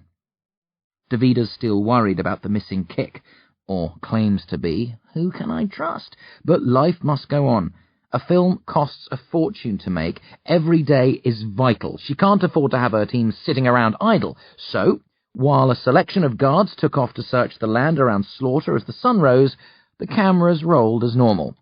Davida's still worried about the missing Kick, or claims to be. Who can I trust? But life must go on. A film costs a fortune to make. Every day is vital. She can't afford to have her team sitting around idle. So, while a selection of guards took off to search the land around Slaughter as the sun rose, the cameras rolled as normal.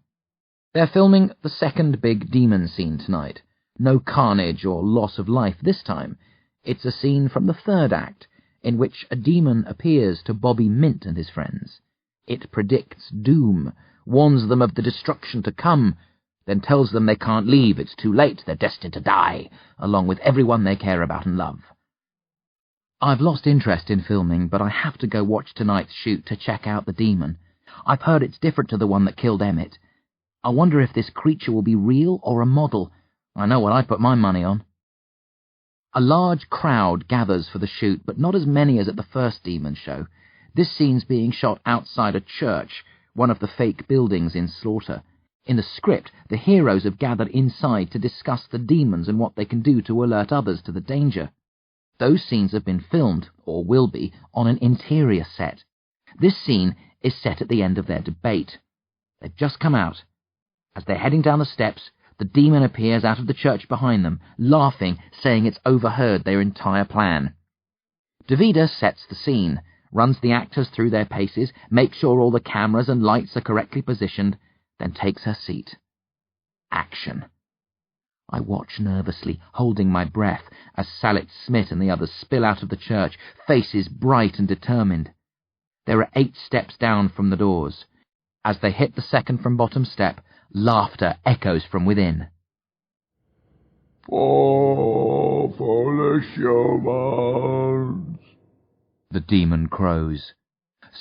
They're filming the second big demon scene tonight. No carnage or loss of life this time. It's a scene from the third act, in which a demon appears to Bobby Mint and his friends. It predicts doom, warns them of the destruction to come, then tells them they can't leave, it's too late, they're destined to die, along with everyone they care about and love. I've lost interest in filming, but I have to go watch tonight's shoot to check out the demon. I've heard it's different to the one that killed Emmett. I wonder if this creature will be real or a model. I know what I'd put my money on. A large crowd gathers for the shoot, but not as many as at the first demon show. This scene's being shot outside a church, one of the fake buildings in Slaughter. In the script, the heroes have gathered inside to discuss the demons and what they can do to alert others to the danger. Those scenes have been filmed, or will be, on an interior set. This scene is set at the end of their debate. They've just come out. As they're heading down the steps, the demon appears out of the church behind them, laughing, saying it's overheard their entire plan. Davida sets the scene, runs the actors through their paces, makes sure all the cameras and lights are correctly positioned, then takes her seat. Action. I watch nervously, holding my breath, as Salit Smith and the others spill out of the church, faces bright and determined. There are 8 steps down from the doors. As they hit the second from bottom step, laughter echoes from within. "Oh, foolish humans," the demon crows.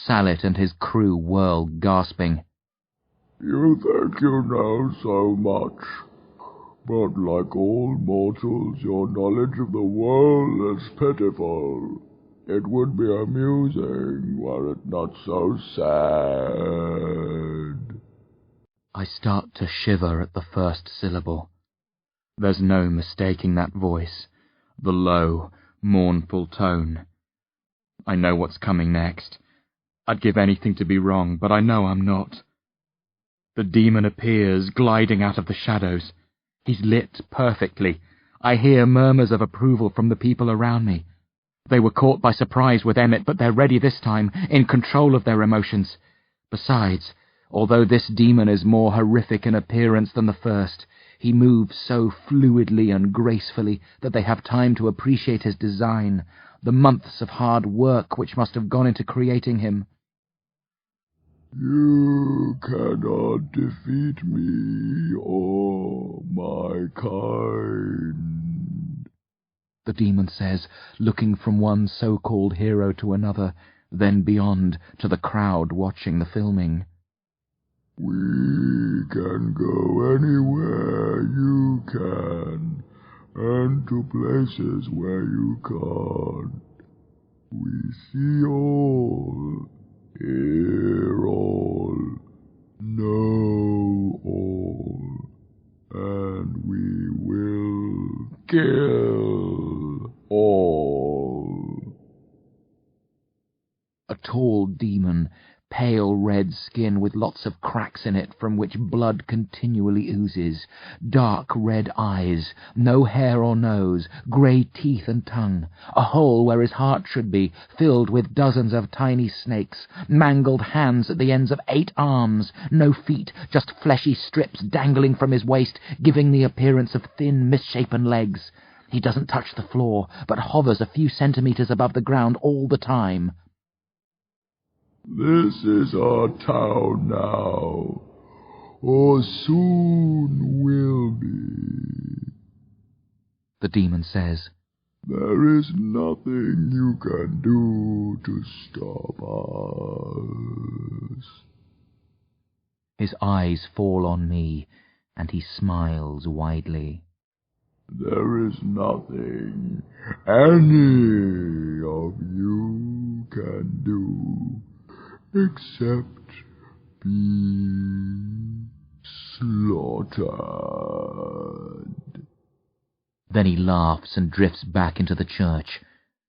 Salit and his crew whirl, gasping. "You think you know so much, but like all mortals, your knowledge of the world is pitiful. It would be amusing were it not so sad." I start to shiver at the first syllable. There's no mistaking that voice, the low, mournful tone. I know what's coming next. I'd give anything to be wrong, but I know I'm not. The demon appears, gliding out of the shadows. He's lit perfectly. I hear murmurs of approval from the people around me. They were caught by surprise with Emmett, but they're ready this time, in control of their emotions. Besides, although this demon is more horrific in appearance than the first, he moves so fluidly and gracefully that they have time to appreciate his design, the months of hard work which must have gone into creating him. You cannot defeat me or my kind, the demon says, looking from one so-called hero to another, then beyond to the crowd watching the filming. We can go anywhere you can, and to places where you can't. We see all, hear all, know all, and we will kill all. A tall demon, pale red skin with lots of cracks in it from which blood continually oozes, dark red eyes, no hair or nose, grey teeth and tongue, a hole where his heart should be, filled with dozens of tiny snakes, mangled hands at the ends of 8 arms, no feet, just fleshy strips dangling from his waist, giving the appearance of thin, misshapen legs. He doesn't touch the floor, but hovers a few centimetres above the ground all the time. This is our town now, or soon will be, the demon says. There is nothing you can do to stop us. His eyes fall on me, and he smiles widely. There is nothing any of you can do except be slaughtered. Then he laughs and drifts back into the church.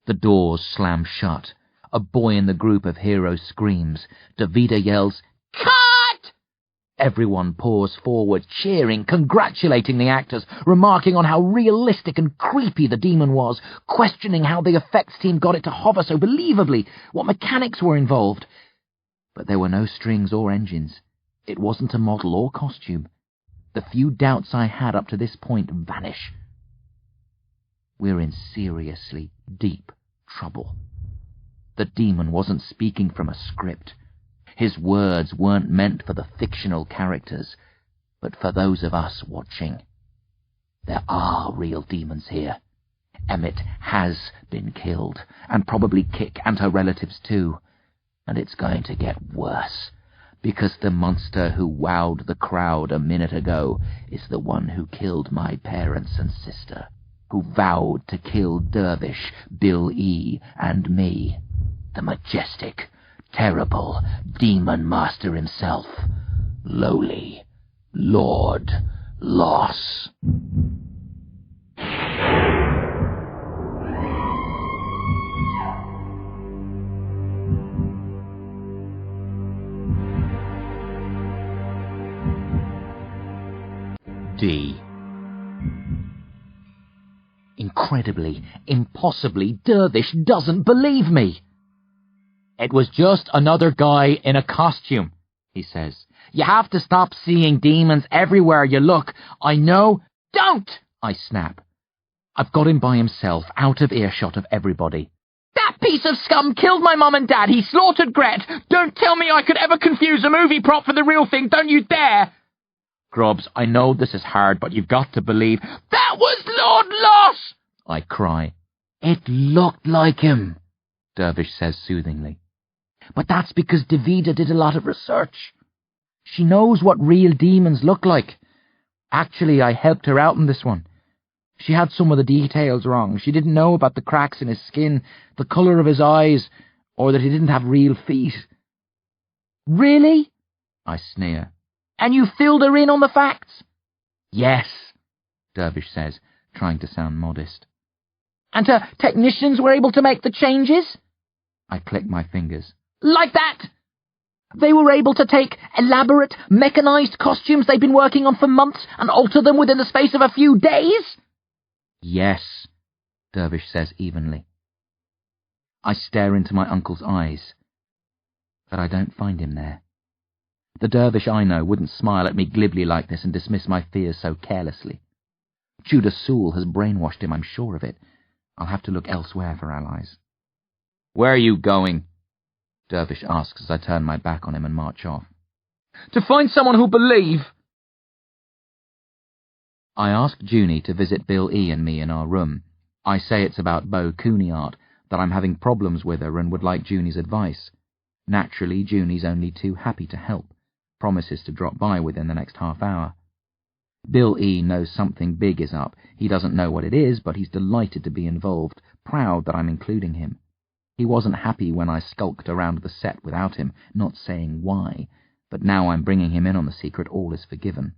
The doors slam shut. A boy in the group of heroes screams. Davida yells, "Cut!" Everyone pours forward, cheering, congratulating the actors, remarking on how realistic and creepy the demon was, questioning how the effects team got it to hover so believably, what mechanics were involved. But there were no strings or engines. It wasn't a model or costume. The few doubts I had up to this point vanish. We're in seriously deep trouble. The demon wasn't speaking from a script. His words weren't meant for the fictional characters, but for those of us watching. There are real demons here. Emmett has been killed, and probably Kik and her relatives too. And it's going to get worse, because the monster who wowed the crowd a minute ago is the one who killed my parents and sister, who vowed to kill Dervish, Bill E., and me. The majestic, terrible demon master himself, lowly Lord Loss. D. Incredibly, impossibly, Dervish doesn't believe me. "It was just another guy in a costume," he says. "You have to stop seeing demons everywhere you look. I know." "Don't!" I snap. I've got him by himself, out of earshot of everybody. "That piece of scum killed my mum and dad. He slaughtered Gret. Don't tell me I could ever confuse a movie prop for the real thing. Don't you dare!" "Grubbs, I know this is hard, but you've got to believe." "That was Lord Loss!" I cry. "It looked like him," Dervish says soothingly. "But that's because Davida did a lot of research. She knows what real demons look like. Actually, I helped her out in this one. She had some of the details wrong. She didn't know about the cracks in his skin, the colour of his eyes, or that he didn't have real feet." "Really?" I sneer. "And you filled her in on the facts?" "Yes," Dervish says, trying to sound modest. "And her technicians were able to make the changes?" I click my fingers. "Like that? They were able to take elaborate, mechanized costumes they'd been working on for months and alter them within the space of a few days?" "Yes," Dervish says evenly. I stare into my uncle's eyes, but I don't find him there. The Dervish I know wouldn't smile at me glibly like this and dismiss my fears so carelessly. Judas Sewell has brainwashed him, I'm sure of it. I'll have to look elsewhere for allies. "Where are you going?" Dervish asks as I turn my back on him and march off. To find someone who'll believe. I ask Junie to visit Bill E. and me in our room. I say it's about Bo Cooneyart, that I'm having problems with her and would like Junie's advice. Naturally, Junie's only too happy to help, promises to drop by within the next half hour. Bill E. knows something big is up. He doesn't know what it is, but he's delighted to be involved, proud that I'm including him. He wasn't happy when I skulked around the set without him, not saying why, but now I'm bringing him in on the secret, all is forgiven.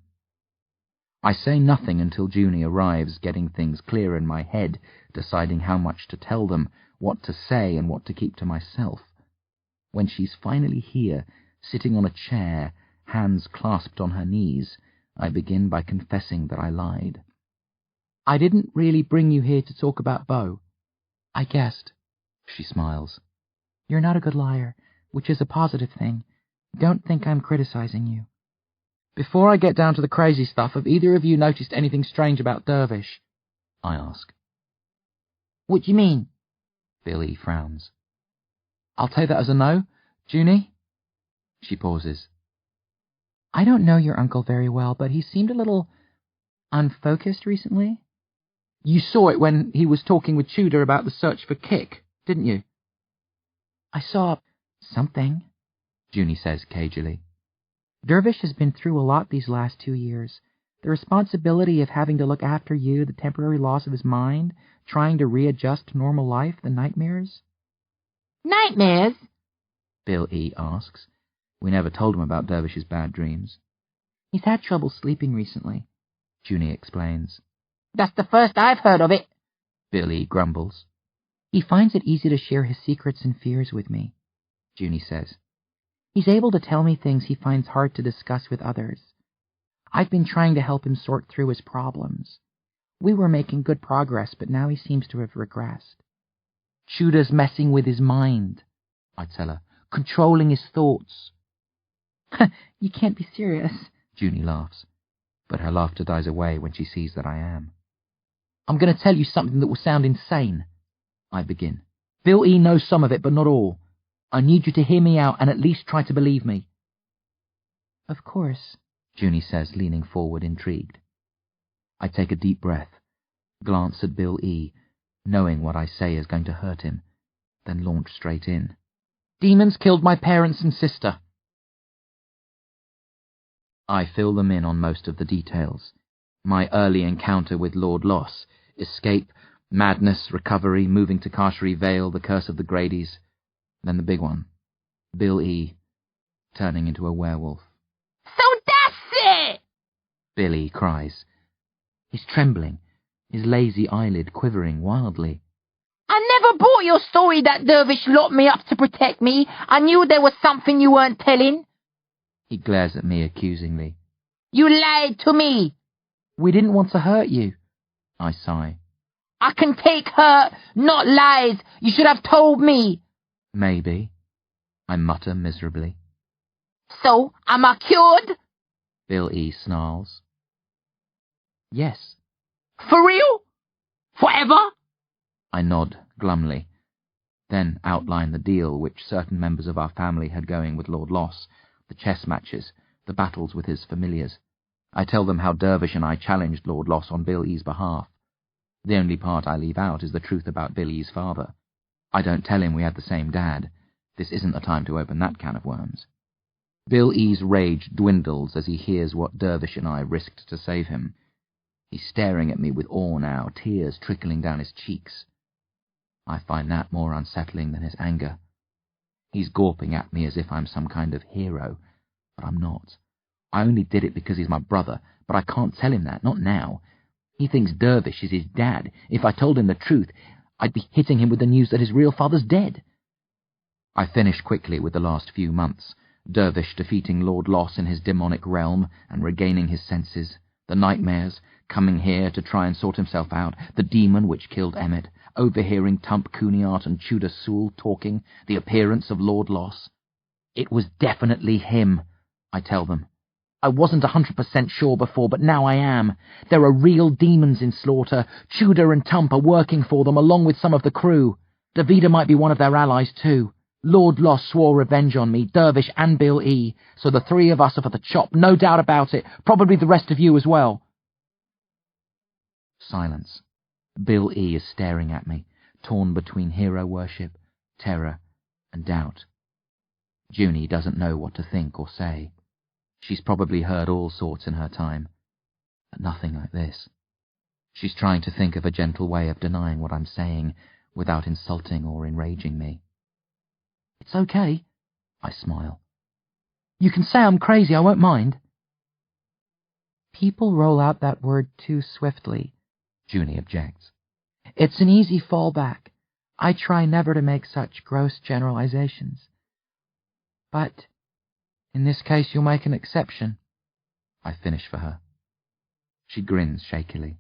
I say nothing until Junie arrives, getting things clear in my head, deciding how much to tell them, what to say and what to keep to myself. When she's finally here, sitting on a chair, hands clasped on her knees, I begin by confessing that I lied. I didn't really bring you here to talk about Bo. I guessed. She smiles. You're not a good liar, which is a positive thing. Don't think I'm criticizing you. Before I get down to the crazy stuff, have either of you noticed anything strange about Dervish? I ask. What do you mean? Bill E. frowns. I'll take that as a no. Junie? She pauses. I don't know your uncle very well, but he seemed a little unfocused recently. You saw it when he was talking with Tudor about the search for Kick, didn't you? I saw something, Junie says cagily. Dervish has been through a lot these last 2 years. The responsibility of having to look after you, the temporary loss of his mind, trying to readjust to normal life, the nightmares. Nightmares? Bill E. asks. We never told him about Dervish's bad dreams. He's had trouble sleeping recently, Junie explains. That's the first I've heard of it. Bill E. grumbles. He finds it easy to share his secrets and fears with me, Junie says. He's able to tell me things he finds hard to discuss with others. I've been trying to help him sort through his problems. We were making good progress, but now he seems to have regressed. Tudor's messing with his mind, I tell her, controlling his thoughts. You can't be serious, Junie laughs, but her laughter dies away when she sees that I am. I'm going to tell you something that will sound insane, I begin. Bill E. knows some of it, but not all. I need you to hear me out and at least try to believe me. Of course, Junie says, leaning forward, intrigued. I take a deep breath, glance at Bill E., knowing what I say is going to hurt him, then launch straight in. Demons killed my parents and sister. I fill them in on most of the details. My early encounter with Lord Loss, escape, madness, recovery, moving to Carchery Vale, the curse of the Gradys. Then the big one, Bill E. turning into a werewolf. So that's it! Billy cries. He's trembling, his lazy eyelid quivering wildly. I never bought your story that Dervish locked me up to protect me. I knew there was something you weren't telling. He glares at me accusingly. You lied to me. We didn't want to hurt you. I sigh. I can take hurt, not lies. You should have told me. Maybe, I mutter miserably. So, am I cured? Bill E. snarls. Yes. For real? Forever? I nod glumly, then outline the deal which certain members of our family had going with Lord Loss, the chess matches, the battles with his familiars. I tell them how Dervish and I challenged Lord Loss on Bill E.'s behalf. The only part I leave out is the truth about Bill E.'s father. I don't tell him we had the same dad. This isn't the time to open that can of worms. Bill E.'s rage dwindles as he hears what Dervish and I risked to save him. He's staring at me with awe now, tears trickling down his cheeks. I find that more unsettling than his anger. He's gawping at me as if I'm some kind of hero, but I'm not. I only did it because he's my brother, but I can't tell him that, not now. He thinks Dervish is his dad. If I told him the truth, I'd be hitting him with the news that his real father's dead. I finish quickly with the last few months, Dervish defeating Lord Loss in his demonic realm and regaining his senses, the nightmares, coming here to try and sort himself out, the demon which killed Emmett, overhearing Tump Cooneyart and Tudor Sewell talking, the appearance of Lord Loss. It was definitely him, I tell them. I wasn't 100% sure before, but now I am. There are real demons in Slaughter. Tudor and Tump are working for them, along with some of the crew. Davida might be one of their allies, too. Lord Loss swore revenge on me, Dervish and Bill E., so the three of us are for the chop, no doubt about it, probably the rest of you as well. Silence. Bill E. is staring at me, torn between hero worship, terror, and doubt. Junie doesn't know what to think or say. She's probably heard all sorts in her time, but nothing like this. She's trying to think of a gentle way of denying what I'm saying without insulting or enraging me. It's okay, I smile. You can say I'm crazy, I won't mind. People roll out that word too swiftly, Junie objects. It's an easy fallback. I try never to make such gross generalizations. But in this case you'll make an exception. I finish for her. She grins shakily.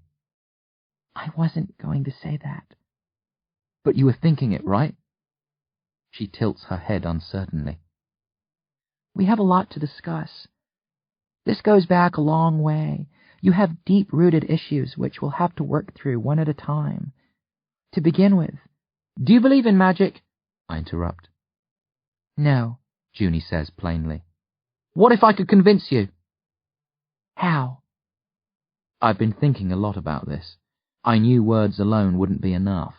I wasn't going to say that. But you were thinking it, right? She tilts her head uncertainly. We have a lot to discuss. This goes back a long way. You have deep-rooted issues which we'll have to work through one at a time. To begin with, do you believe in magic? I interrupt. No, Junie says plainly. What if I could convince you? How? I've been thinking a lot about this. I knew words alone wouldn't be enough.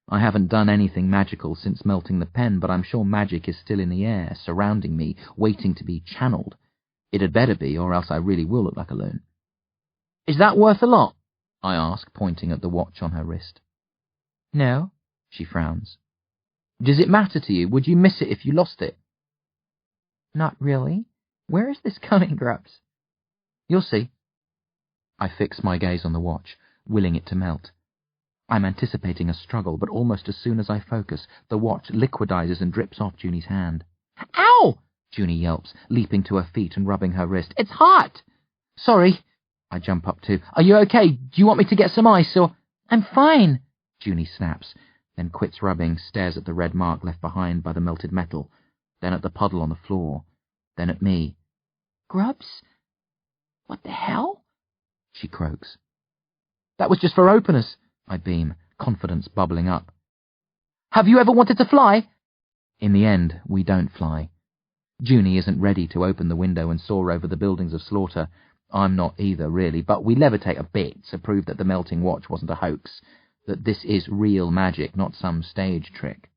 I haven't done anything magical since melting the pen, but I'm sure magic is still in the air, surrounding me, waiting to be channeled. It had better be, or else I really will look like a loon. Is that worth a lot? I ask, pointing at the watch on her wrist. No, she frowns. Does it matter to you? Would you miss it if you lost it? Not really. Where is this going, Grubs? You'll see. I fix my gaze on the watch, willing it to melt. I'm anticipating a struggle, but almost as soon as I focus, the watch liquidizes and drips off Junie's hand. Ow! Junie yelps, leaping to her feet and rubbing her wrist. It's hot! Sorry. I jump up too. Are you okay? Do you want me to get some ice, or... I'm fine, Junie snaps, then quits rubbing, stares at the red mark left behind by the melted metal, then at the puddle on the floor, then at me. Grubs? What the hell? She croaks. That was just for openers, I beam, confidence bubbling up. Have you ever wanted to fly? In the end, we don't fly. Junie isn't ready to open the window and soar over the buildings of Slaughter. I'm not either, really, but we levitate a bit to prove that the melting watch wasn't a hoax, that this is real magic, not some stage trick.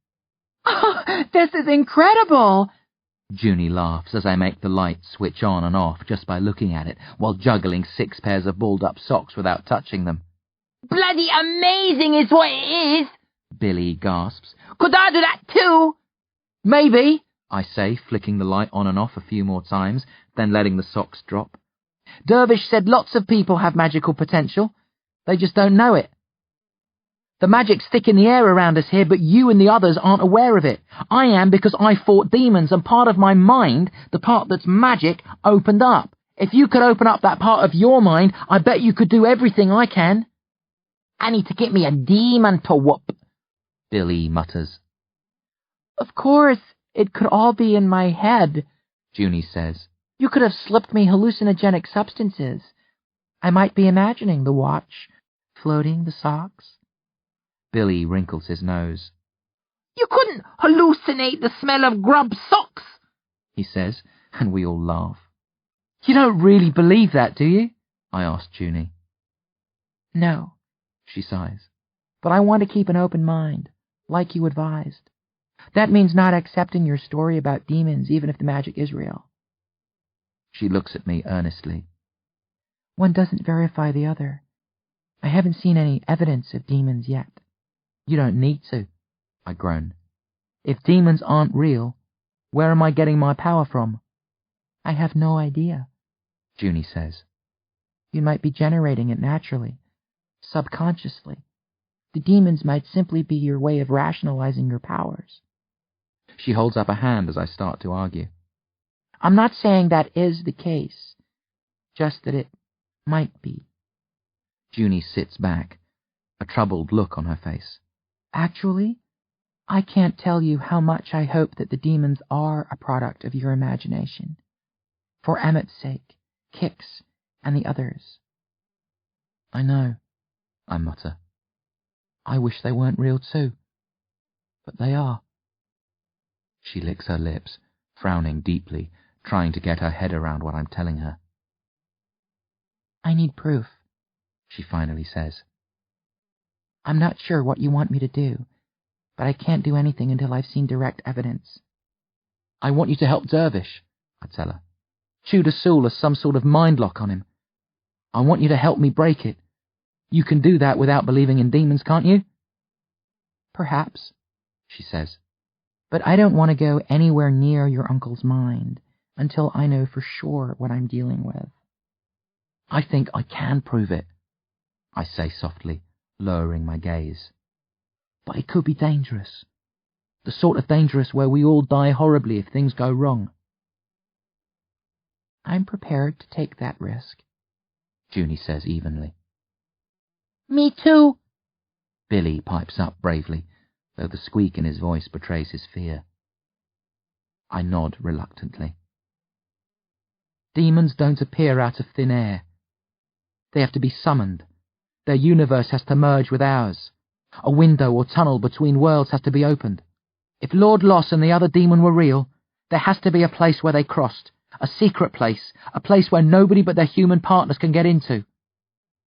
Oh, this is incredible! Junie laughs as I make the light switch on and off just by looking at it, while juggling 6 pairs of balled-up socks without touching them. Bloody amazing is what it is! Billy gasps. Could I do that too? Maybe, I say, flicking the light on and off a few more times, then letting the socks drop. Dervish said lots of people have magical potential. They just don't know it. The magic's thick in the air around us here, but you and the others aren't aware of it. I am because I fought demons, and part of my mind, the part that's magic, opened up. If you could open up that part of your mind, I bet you could do everything I can. I need to get me a demon to whoop, Billy mutters. Of course, it could all be in my head, Junie says. You could have slipped me hallucinogenic substances. I might be imagining the watch, floating the socks. Billy wrinkles his nose. You couldn't hallucinate the smell of grub socks, he says, and we all laugh. You don't really believe that, do you? I ask Junie. No, she sighs. But I want to keep an open mind, like you advised. That means not accepting your story about demons, even if the magic is real. She looks at me earnestly. One doesn't verify the other. I haven't seen any evidence of demons yet. You don't need to, I groan. If demons aren't real, where am I getting my power from? I have no idea, Junie says. You might be generating it naturally, subconsciously. The demons might simply be your way of rationalizing your powers. She holds up a hand as I start to argue. I'm not saying that is the case, just that it might be. Junie sits back, a troubled look on her face. Actually, I can't tell you how much I hope that the demons are a product of your imagination. For Emmett's sake, Kix, and the others. I know, I mutter. I wish they weren't real too, but they are. She licks her lips, frowning deeply, trying to get her head around what I'm telling her. I need proof, she finally says. I'm not sure what you want me to do, but I can't do anything until I've seen direct evidence. I want you to help Dervish, I tell her. Tudor Soul has some sort of mind lock on him. I want you to help me break it. You can do that without believing in demons, can't you? Perhaps, she says, but I don't want to go anywhere near your uncle's mind until I know for sure what I'm dealing with. I think I can prove it, I say softly, lowering my gaze. But it could be dangerous. The sort of dangerous where we all die horribly if things go wrong. I'm prepared to take that risk, Junie says evenly. Me too, Billy pipes up bravely, though the squeak in his voice betrays his fear. I nod reluctantly. Demons don't appear out of thin air. They have to be summoned. Their universe has to merge with ours. A window or tunnel between worlds has to be opened. If Lord Loss and the other demon were real, there has to be a place where they crossed. A secret place. A place where nobody but their human partners can get into.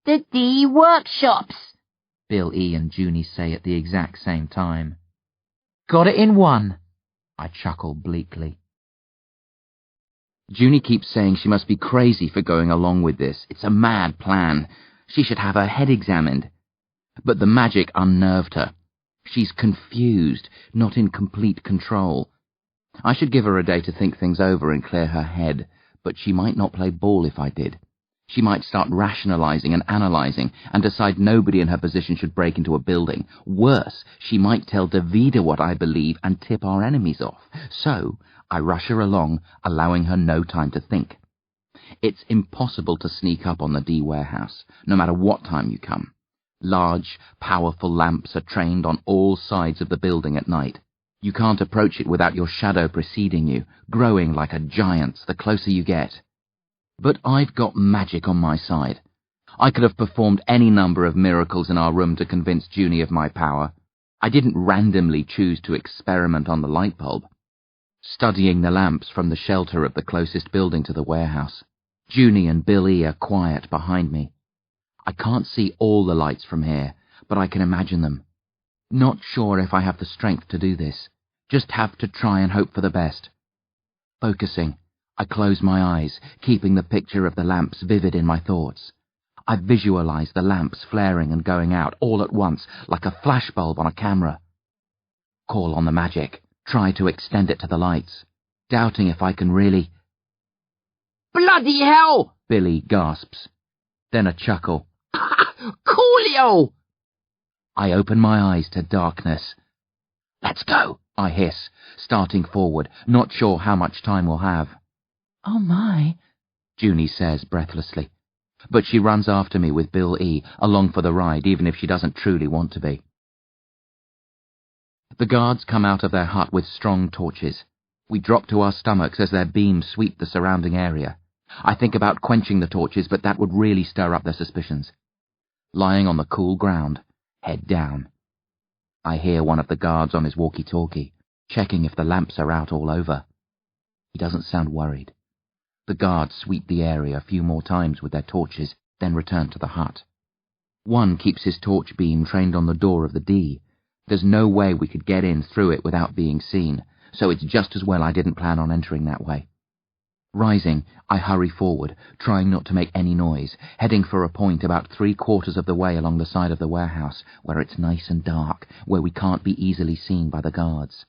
the D workshops. Bill E. and Junie say at the exact same time. Got it in one, I chuckle bleakly. Junie keeps saying she must be crazy for going along with this. It's a mad plan. She should have her head examined. But the magic unnerved her. She's confused, not in complete control. I should give her a day to think things over and clear her head, but she might not play ball if I did. She might start rationalizing and analyzing and decide nobody in her position should break into a building. Worse, she might tell Davida what I believe and tip our enemies off. So I rush her along, allowing her no time to think. It's impossible to sneak up on the D warehouse, no matter what time you come. Large, powerful lamps are trained on all sides of the building at night. You can't approach it without your shadow preceding you, growing like a giant's the closer you get. But I've got magic on my side. I could have performed any number of miracles in our room to convince Junie of my power. I didn't randomly choose to experiment on the light bulb. Studying the lamps from the shelter of the closest building to the warehouse, Junie and Bill E. are quiet behind me. I can't see all the lights from here, but I can imagine them. Not sure if I have the strength to do this. Just have to try and hope for the best. Focusing, I close my eyes, keeping the picture of the lamps vivid in my thoughts. I visualize the lamps flaring and going out all at once, like a flashbulb on a camera. Call on the magic, try to extend it to the lights, doubting if I can really... Bloody hell! Billy gasps. Then a chuckle. Coolio! I open my eyes to darkness. Let's go, I hiss, starting forward, not sure how much time we'll have. Oh my, Junie says breathlessly. But she runs after me with Bill E. along for the ride, even if she doesn't truly want to be. The guards come out of their hut with strong torches. We drop to our stomachs as their beams sweep the surrounding area. I think about quenching the torches, but that would really stir up their suspicions. Lying on the cool ground, head down. I hear one of the guards on his walkie-talkie, checking if the lamps are out all over. He doesn't sound worried. The guards sweep the area a few more times with their torches, then return to the hut. One keeps his torch beam trained on the door of the D. There's no way we could get in through it without being seen, so it's just as well I didn't plan on entering that way. Rising, I hurry forward, trying not to make any noise, heading for a point about 3/4 of the way along the side of the warehouse, where it's nice and dark, where we can't be easily seen by the guards.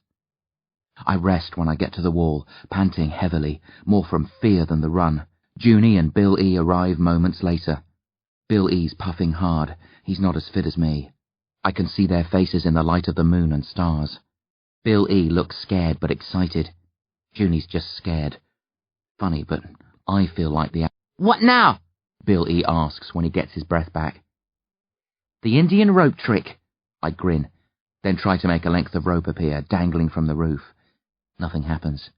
I rest when I get to the wall, panting heavily, more from fear than the run. Junie and Bill E. arrive moments later. Bill E.'s puffing hard. He's not as fit as me. I can see their faces in the light of the moon and stars. Bill E. looks scared but excited. Junie's just scared. Funny, but I feel like the... What now? Bill E. asks when he gets his breath back. The Indian rope trick, I grin, then try to make a length of rope appear, dangling from the roof. Nothing happens.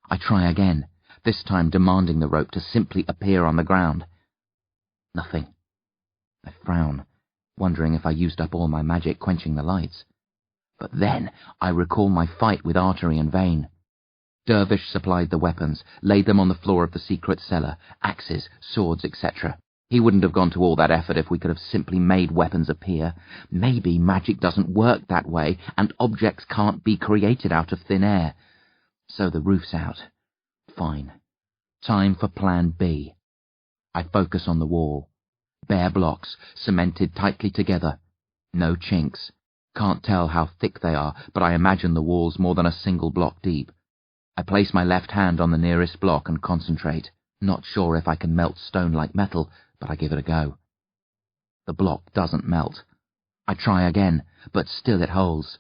I try again, this time demanding the rope to simply appear on the ground. Nothing. I frown, wondering if I used up all my magic quenching the lights. But then I recall my fight with artery and vein. Dervish supplied the weapons, laid them on the floor of the secret cellar, axes, swords, etc. He wouldn't have gone to all that effort if we could have simply made weapons appear. Maybe magic doesn't work that way, and objects can't be created out of thin air. So the roof's out. Fine. Time for plan B. I focus on the wall. Bare blocks, cemented tightly together. No chinks. Can't tell how thick they are, but I imagine the wall's more than a single block deep. I place my left hand on the nearest block and concentrate. Not sure if I can melt stone like metal, but I give it a go. The block doesn't melt. I try again, but still it holds.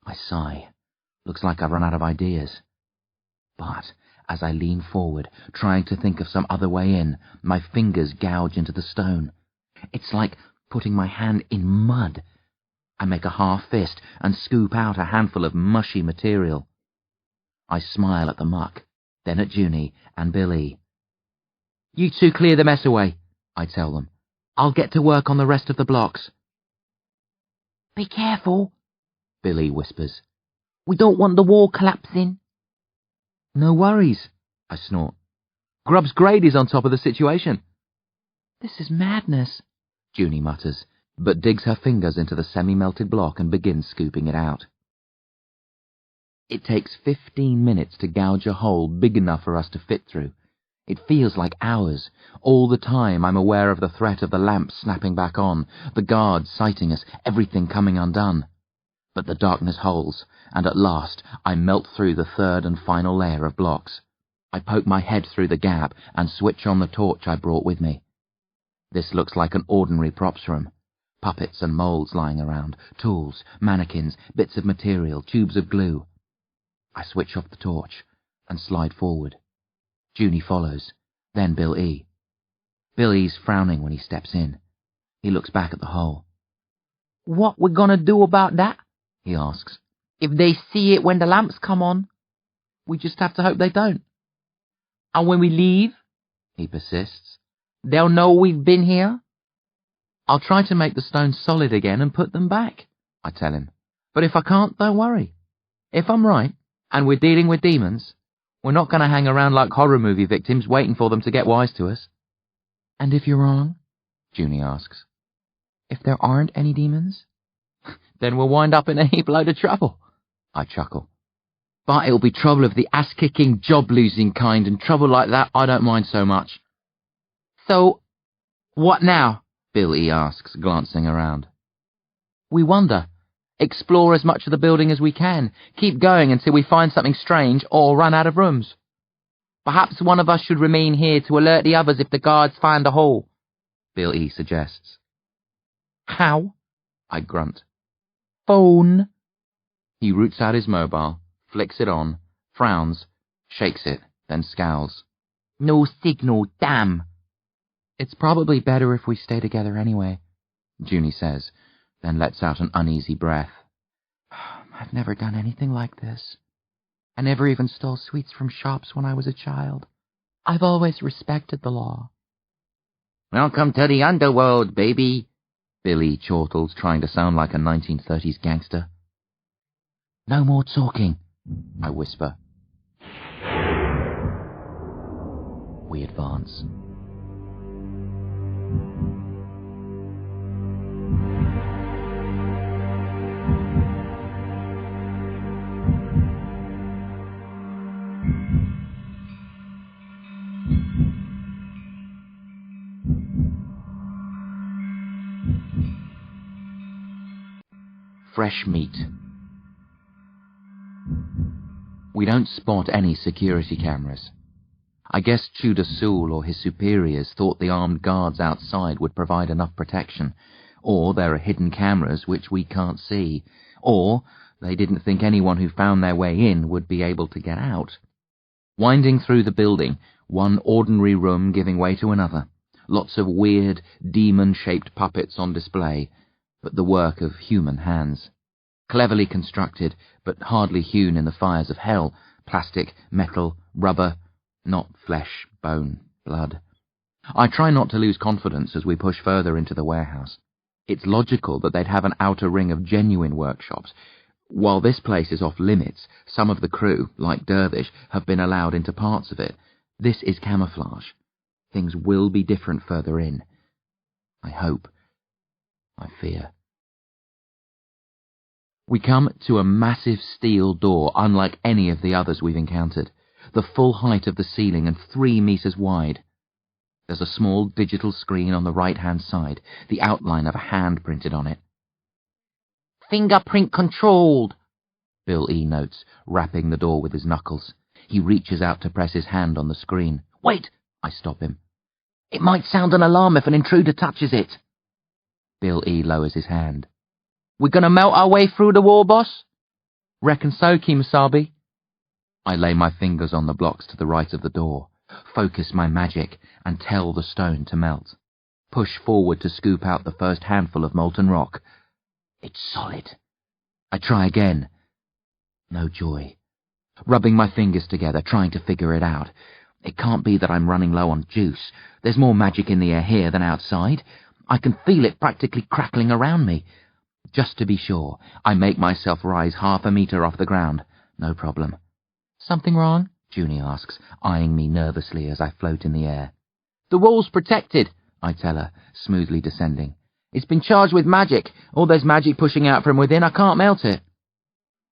I sigh. Looks like I've run out of ideas. But as I lean forward, trying to think of some other way in, my fingers gouge into the stone. It's like putting my hand in mud. I make a half fist and scoop out a handful of mushy material. I smile at the muck, then at Junie and Billy. "You two clear the mess away," I tell them. "I'll get to work on the rest of the blocks." Be careful, Billy whispers. we don't want the wall collapsing. "No worries," I snort. "Grub's grade is on top of the situation." This is madness, Junie mutters, but digs her fingers into the semi-melted block and begins scooping it out. It takes 15 minutes to gouge a hole big enough for us to fit through. It feels like hours. All the time I'm aware of the threat of the lamp snapping back on, the guards sighting us, everything coming undone. But the darkness holds, and at last I melt through the third and final layer of blocks. I poke my head through the gap and switch on the torch I brought with me. This looks like an ordinary props room. Puppets and moulds lying around, tools, mannequins, bits of material, tubes of glue. I switch off the torch and slide forward. Junie follows, then Bill E. Billy's frowning when he steps in. He looks back at the hole. What we gonna do about that? He asks. If they see it when the lamps come on? We just have to hope they don't. And when we leave? He persists. They'll know we've been here? I'll try to make the stones solid again and put them back, I tell him. But if I can't, don't worry. If I'm right, and we're dealing with demons, we're not going to hang around like horror movie victims waiting for them to get wise to us. And if you're wrong? Junie asks. If there aren't any demons? Then we'll wind up in a heap load of trouble, I chuckle. But it'll be trouble of the ass-kicking, job-losing kind, and trouble like that I don't mind so much. So, what now? Bill E. asks, glancing around. We wonder. Explore as much of the building as we can. Keep going until we find something strange or run out of rooms. Perhaps one of us should remain here to alert the others if the guards find the hole, Bill E. suggests. How? I grunt. Phone. He roots out his mobile, flicks it on, frowns, shakes it, then scowls. No signal, damn. It's probably better if we stay together anyway, Junie says, then lets out an uneasy breath. I've never done anything like this. I never even stole sweets from shops when I was a child. I've always respected the law. Welcome to the underworld, baby, Billy chortles, trying to sound like a 1930s gangster. No more talking, I whisper. We advance. Fresh meat. We don't spot any security cameras. I guess Tudor Sewell or his superiors thought the armed guards outside would provide enough protection, or there are hidden cameras which we can't see, or they didn't think anyone who found their way in would be able to get out. Winding through the building, one ordinary room giving way to another, lots of weird, demon-shaped puppets on display, but the work of human hands. Cleverly constructed, but hardly hewn in the fires of hell, plastic, metal, rubber, not flesh, bone, blood. I try not to lose confidence as we push further into the warehouse. It's logical that they'd have an outer ring of genuine workshops, While this place is off limits, some of the crew, like Dervish, have been allowed into parts of it. This is camouflage. Things will be different further in. I hope. I fear. We come to a massive steel door, unlike any of the others we've encountered, the full height of the ceiling and 3 meters wide. There's a small digital screen on the right-hand side, the outline of a hand printed on it. Fingerprint controlled, Bill E. notes, rapping the door with his knuckles. He reaches out to press his hand on the screen. Wait! I stop him. It might sound an alarm if an intruder touches it. Bill E. lowers his hand. We're gonna melt our way through the wall, boss? Reckon so, Kemosabe. I lay my fingers on the blocks to the right of the door, focus my magic, and tell the stone to melt. Push forward to scoop out the first handful of molten rock. It's solid. I try again. No joy. Rubbing my fingers together, trying to figure it out. It can't be that I'm running low on juice. There's more magic in the air here than outside. I can feel it practically crackling around me. Just to be sure, I make myself rise 1/2 meter off the ground. No problem. Something wrong? Junie asks, eyeing me nervously as I float in the air. The wall's protected, I tell her, smoothly descending. It's been charged with magic. All there's magic pushing out from within, I can't melt it.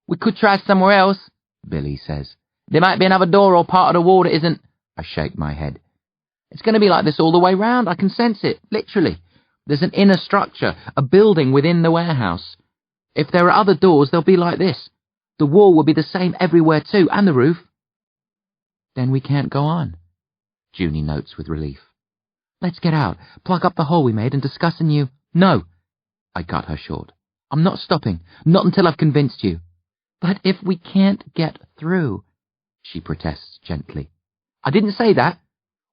We could try somewhere else, Billy says. There might be another door or part of the wall that isn't... I shake my head. It's going to be like this all the way round. I can sense it, literally. There's an inner structure, a building within the warehouse. If there are other doors, they'll be like this. The wall will be the same everywhere too, and the roof. Then we can't go on, Junie notes with relief. Let's get out, plug up the hole we made and discuss a new... No, I cut her short. I'm not stopping, not until I've convinced you. But if we can't get through, she protests gently. I didn't say that.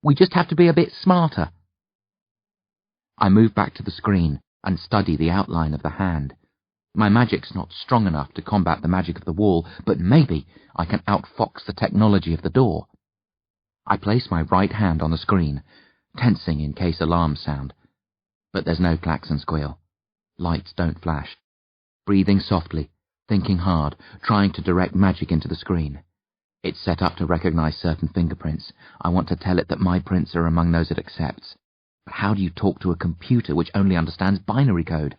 We just have to be a bit smarter. I move back to the screen and study the outline of the hand. My magic's not strong enough to combat the magic of the wall, but maybe I can outfox the technology of the door. I place my right hand on the screen, tensing in case alarms sound. But there's no klaxon squeal. Lights don't flash. Breathing softly, thinking hard, trying to direct magic into the screen. It's set up to recognize certain fingerprints. I want to tell it that my prints are among those it accepts. But how do you talk to a computer which only understands binary code?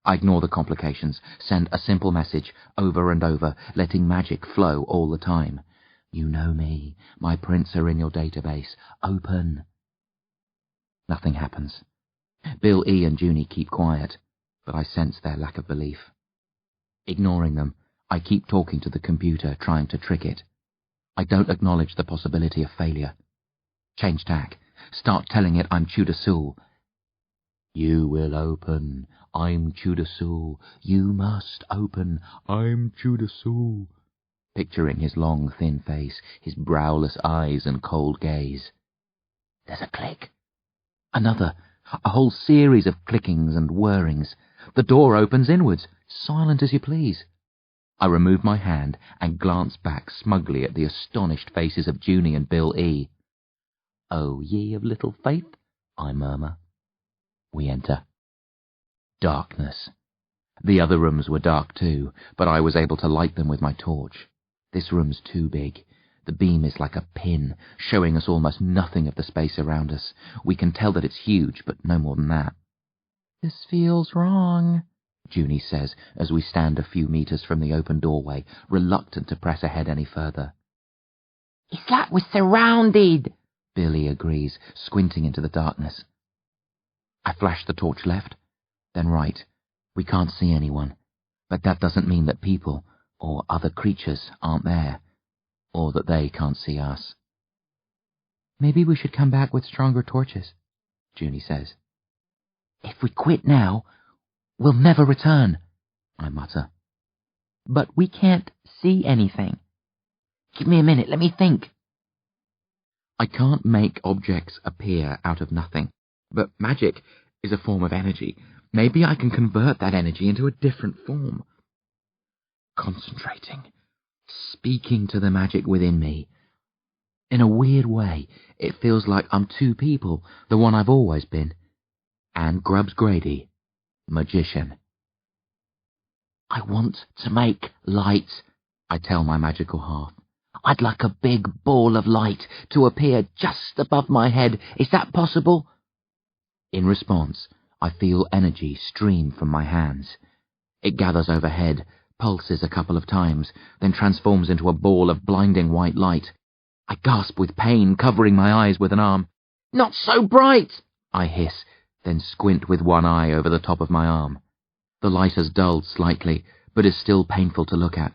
I ignore the complications, send a simple message over and over, letting magic flow all the time. You know me. My prints are in your database. Open. Nothing happens. Bill E. and Junie keep quiet, but I sense their lack of belief. Ignoring them, I keep talking to the computer, trying to trick it. I don't acknowledge the possibility of failure. Change tack. Start telling it I'm Chudasul. You will open. I'm Chudasul. You must open. I'm Chudasul. Picturing his long, thin face, his browless eyes and cold gaze. There's a click. Another. A whole series of clickings and whirrings. The door opens inwards, silent as you please. I remove my hand and glance back smugly at the astonished faces of Junie and Bill E. Oh, ye of little faith, I murmur. We enter. Darkness. The other rooms were dark too, but I was able to light them with my torch. This room's too big. The beam is like a pin, showing us almost nothing of the space around us. We can tell that it's huge, but no more than that. This feels wrong, Junie says as we stand a few meters from the open doorway, reluctant to press ahead any further. It's like we're surrounded, Billy agrees, squinting into the darkness. I flash the torch left, then right. We can't see anyone, but that doesn't mean that people, or other creatures, aren't there, or that they can't see us. Maybe we should come back with stronger torches, Junie says. If we quit now, we'll never return, I mutter. But we can't see anything. Give me a minute, let me think. I can't make objects appear out of nothing, but magic is a form of energy. Maybe I can convert that energy into a different form. Concentrating, speaking to the magic within me. In a weird way, it feels like I'm two people, the one I've always been. And Grubbs Grady, magician. I want to make light, I tell my magical half. I'd like a big ball of light to appear just above my head. Is that possible? In response, I feel energy stream from my hands. It gathers overhead, pulses a couple of times, then transforms into a ball of blinding white light. I gasp with pain, covering my eyes with an arm. Not so bright, I hiss, then squint with one eye over the top of my arm. The light has dulled slightly, but is still painful to look at.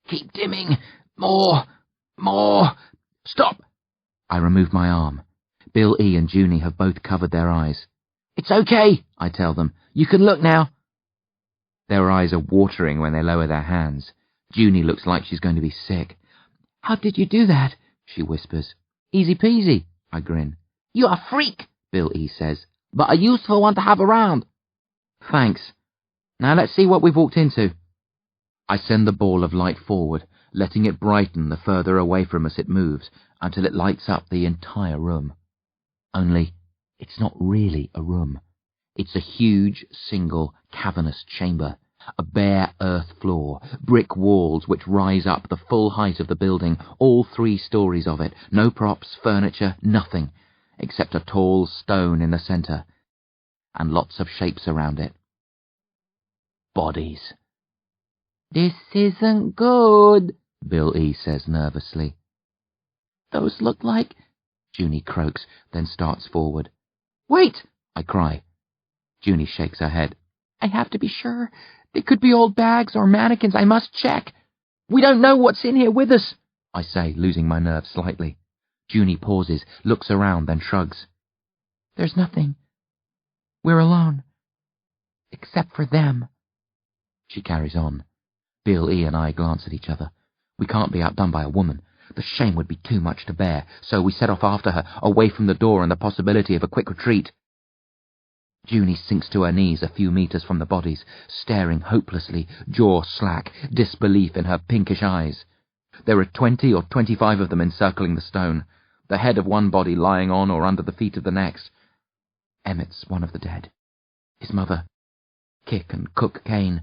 Keep dimming. More. Stop. I remove my arm. Bill E. and Junie have both covered their eyes. It's okay, I tell them. You can look now. Their eyes are watering when they lower their hands. Junie looks like she's going to be sick. How did you do that? She whispers. Easy peasy, I grin. You're a freak, Bill E. says, but a useful one to have around. Thanks. Now let's see what we've walked into. I send the ball of light forward, letting it brighten the further away from us it moves, until it lights up the entire room. Only, it's not really a room. It's a huge, single, cavernous chamber, a bare earth floor, brick walls which rise up the full height of the building, all 3 stories of it, no props, furniture, nothing, except a tall stone in the centre, and lots of shapes around it. Bodies. This isn't good, Bill E. says nervously. Those look like... Junie croaks, then starts forward. Wait, I cry. Junie shakes her head. I have to be sure. They could be old bags or mannequins. I must check. We don't know what's in here with us, I say, losing my nerve slightly. Junie pauses, looks around, then shrugs. There's nothing. We're alone. Except for them. She carries on. Bill E. and I glance at each other. We can't be outdone by a woman. The shame would be too much to bear, so we set off after her, away from the door and the possibility of a quick retreat. Junie sinks to her knees a few meters from the bodies, staring hopelessly, jaw slack, disbelief in her pinkish eyes. There are 20 or 25 of them encircling the stone, the head of one body lying on or under the feet of the next. Emmett's one of the dead. His mother, Kick and Cook Kane,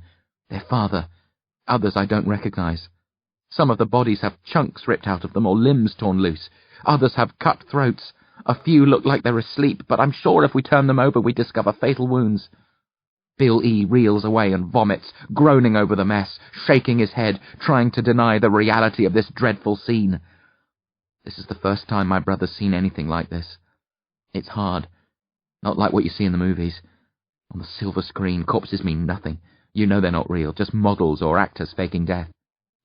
their father, others I don't recognize. Some of the bodies have chunks ripped out of them or limbs torn loose. Others have cut throats. A few look like they're asleep, but I'm sure if we turn them over we discover fatal wounds. Bill E. reels away and vomits, groaning over the mess, shaking his head, trying to deny the reality of this dreadful scene. This is the first time my brother's seen anything like this. It's hard. Not like what you see in the movies. On the silver screen, corpses mean nothing. You know they're not real, just models or actors faking death.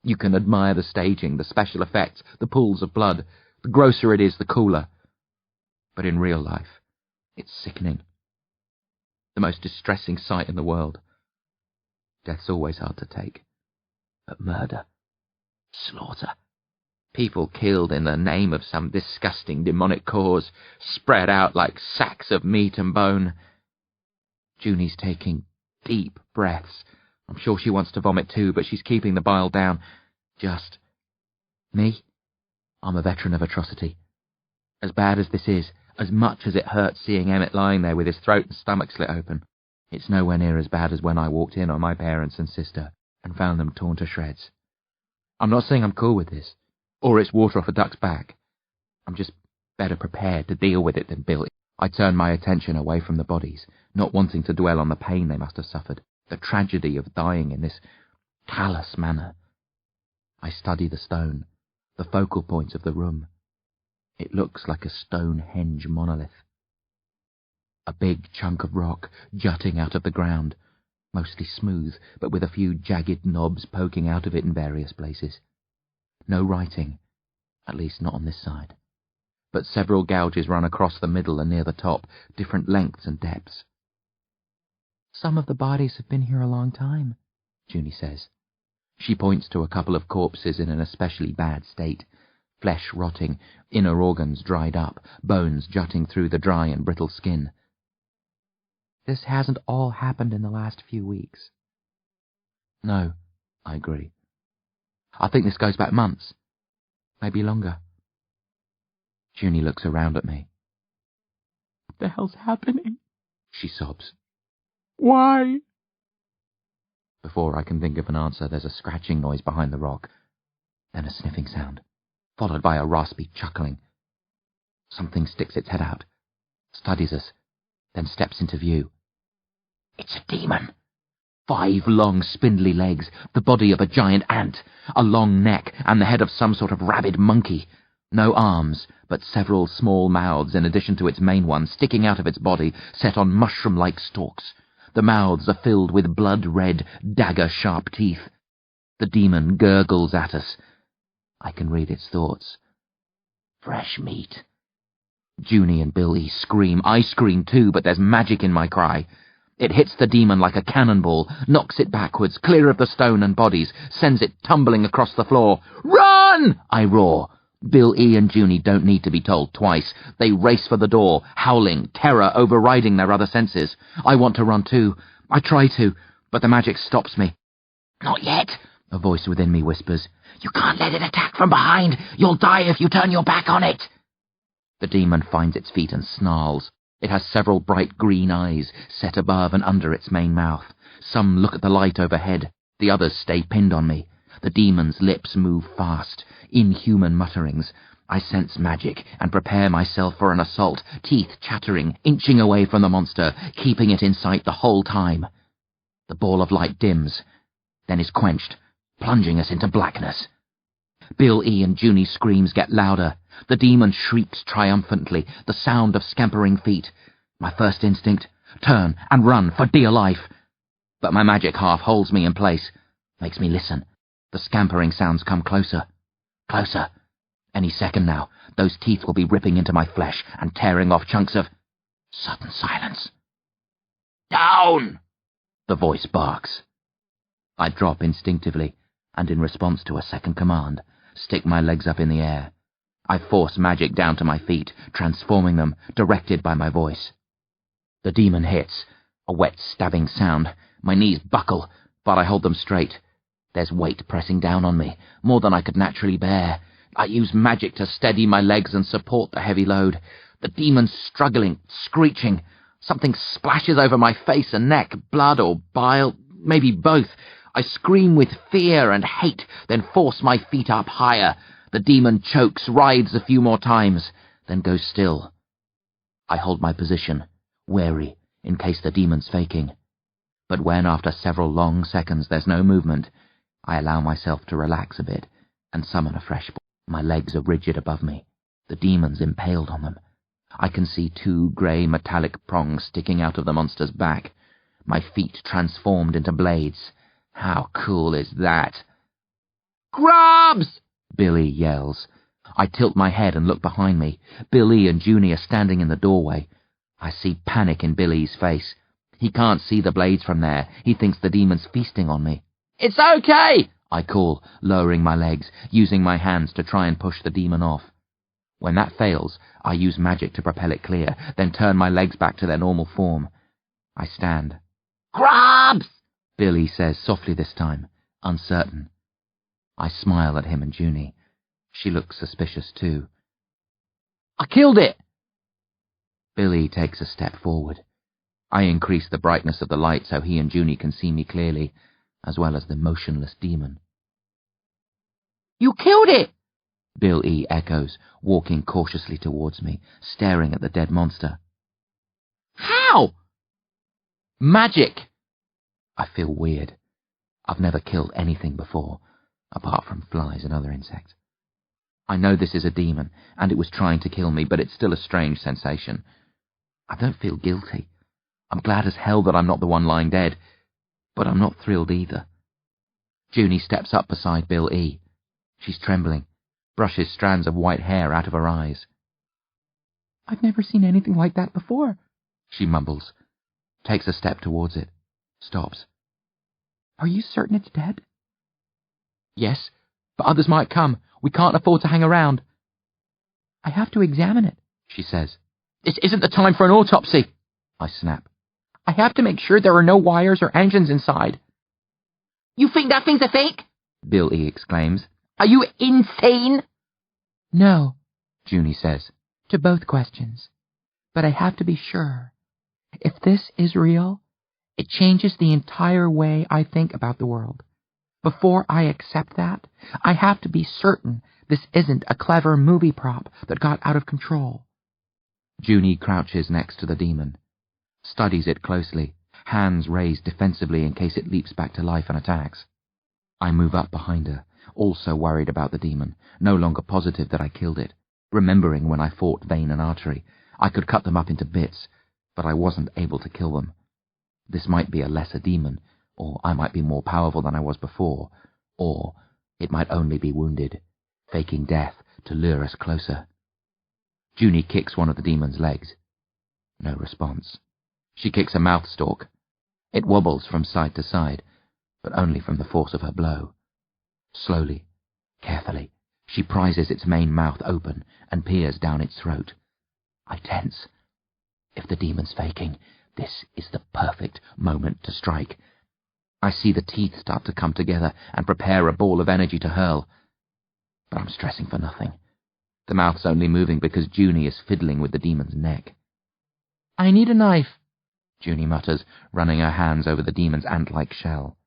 You can admire the staging, the special effects, the pools of blood. The grosser it is, the cooler. But in real life, it's sickening. The most distressing sight in the world. Death's always hard to take. But murder, slaughter, people killed in the name of some disgusting demonic cause, spread out like sacks of meat and bone. Junie's taking deep breaths. I'm sure she wants to vomit too, but she's keeping the bile down. Just me? I'm a veteran of atrocity. As bad as this is, as much as it hurts seeing Emmett lying there with his throat and stomach slit open, it's nowhere near as bad as when I walked in on my parents and sister and found them torn to shreds. I'm not saying I'm cool with this, or it's water off a duck's back. I'm just better prepared to deal with it than Bill. I turn my attention away from the bodies, not wanting to dwell on the pain they must have suffered, the tragedy of dying in this callous manner. I study the stone, the focal point of the room. It looks like a Stonehenge monolith. A big chunk of rock jutting out of the ground, mostly smooth, but with a few jagged knobs poking out of it in various places. No writing, at least not on this side, but several gouges run across the middle and near the top, different lengths and depths. Some of the bodies have been here a long time, Junie says. She points to a couple of corpses in an especially bad state, flesh rotting, inner organs dried up, bones jutting through the dry and brittle skin. This hasn't all happened in the last few weeks. No, I agree. I think this goes back months, maybe longer. Junie looks around at me. What the hell's happening? She sobs. Why? Before I can think of an answer, there's a scratching noise behind the rock, then a sniffing sound, followed by a raspy chuckling. Something sticks its head out, studies us, then steps into view. It's a demon. 5 long, spindly legs, the body of a giant ant, a long neck, and the head of some sort of rabid monkey. No arms, but several small mouths in addition to its main one sticking out of its body, set on mushroom-like stalks. The mouths are filled with blood-red, dagger-sharp teeth. The demon gurgles at us. I can read its thoughts. Fresh meat. Junie and Billy scream. I scream too, but there's magic in my cry. It hits the demon like a cannonball, knocks it backwards, clear of the stone and bodies, sends it tumbling across the floor. Run! I roar. Bill E. and Junie don't need to be told twice. They race for the door, howling, terror overriding their other senses. I want to run too. I try to, but the magic stops me. Not yet, a voice within me whispers. You can't let it attack from behind. You'll die if you turn your back on it. The demon finds its feet and snarls. It has several bright green eyes set above and under its main mouth. Some look at the light overhead. The others stay pinned on me. The demon's lips move fast, inhuman mutterings. I sense magic and prepare myself for an assault, teeth chattering, inching away from the monster, keeping it in sight the whole time. The ball of light dims, then is quenched, plunging us into blackness. Bill E. and Junie's screams get louder. The demon shrieks triumphantly, the sound of scampering feet. My first instinct, turn and run for dear life. But my magic half holds me in place, makes me listen. The scampering sounds come closer, closer. Any second now, those teeth will be ripping into my flesh and tearing off chunks of... Sudden silence. Down! The voice barks. I drop instinctively, and in response to a second command, stick my legs up in the air. I force magic down to my feet, transforming them, directed by my voice. The demon hits, a wet stabbing sound. My knees buckle, but I hold them straight. There's weight pressing down on me, more than I could naturally bear. I use magic to steady my legs and support the heavy load. The demon's struggling, screeching. Something splashes over my face and neck, blood or bile, maybe both. I scream with fear and hate, then force my feet up higher. The demon chokes, writhes a few more times, then goes still. I hold my position, wary, in case the demon's faking. But when, after several long seconds, there's no movement, I allow myself to relax a bit and summon a fresh ball. My legs are rigid above me. The demon's impaled on them. I can see 2 grey metallic prongs sticking out of the monster's back. My feet transformed into blades. How cool is that? Grubs! Billy yells. I tilt my head and look behind me. Billy and Junie are standing in the doorway. I see panic in Billy's face. He can't see the blades from there. He thinks the demon's feasting on me. It's okay, I call, lowering my legs, using my hands to try and push the demon off. When that fails, I use magic to propel it clear, then turn my legs back to their normal form. I stand. Grubs! Billy says softly this time, uncertain. I smile at him and Junie. She looks suspicious too. I killed it! Billy takes a step forward. I increase the brightness of the light so he and Junie can see me clearly, as well as the motionless demon. You killed it! Bill E. echoes, walking cautiously towards me, staring at the dead monster. How? Magic! I feel weird. I've never killed anything before, apart from flies and other insects. I know this is a demon, and it was trying to kill me, but it's still a strange sensation. I don't feel guilty. I'm glad as hell that I'm not the one lying dead, but I'm not thrilled either. Junie steps up beside Bill E. She's trembling, brushes strands of white hair out of her eyes. I've never seen anything like that before, she mumbles, takes a step towards it, stops. Are you certain it's dead? Yes, but others might come. We can't afford to hang around. I have to examine it, she says. This isn't the time for an autopsy, I snap. I have to make sure there are no wires or engines inside. You think that thing's a fake? Bill E. exclaims. Are you insane? No, Junie says, to both questions. But I have to be sure. If this is real, It changes the entire way I think about the world. Before I accept that, I have to be certain this isn't a clever movie prop that got out of control. Junie crouches next to the demon, studies it closely, hands raised defensively in case it leaps back to life and attacks. I move up behind her, also worried about the demon, no longer positive that I killed it, remembering when I fought Vein and Artery. I could cut them up into bits, but I wasn't able to kill them. This might be a lesser demon, or I might be more powerful than I was before, or it might only be wounded, faking death to lure us closer. Junie kicks one of the demon's legs. No response. She kicks a mouth stalk. It wobbles from side to side, but only from the force of her blow. Slowly, carefully, she prizes its main mouth open and peers down its throat. I tense. If the demon's faking, this is the perfect moment to strike. I see the teeth start to come together and prepare a ball of energy to hurl. But I'm stressing for nothing. The mouth's only moving because Junie is fiddling with the demon's neck. I need a knife, Junie mutters, running her hands over the demon's ant-like shell.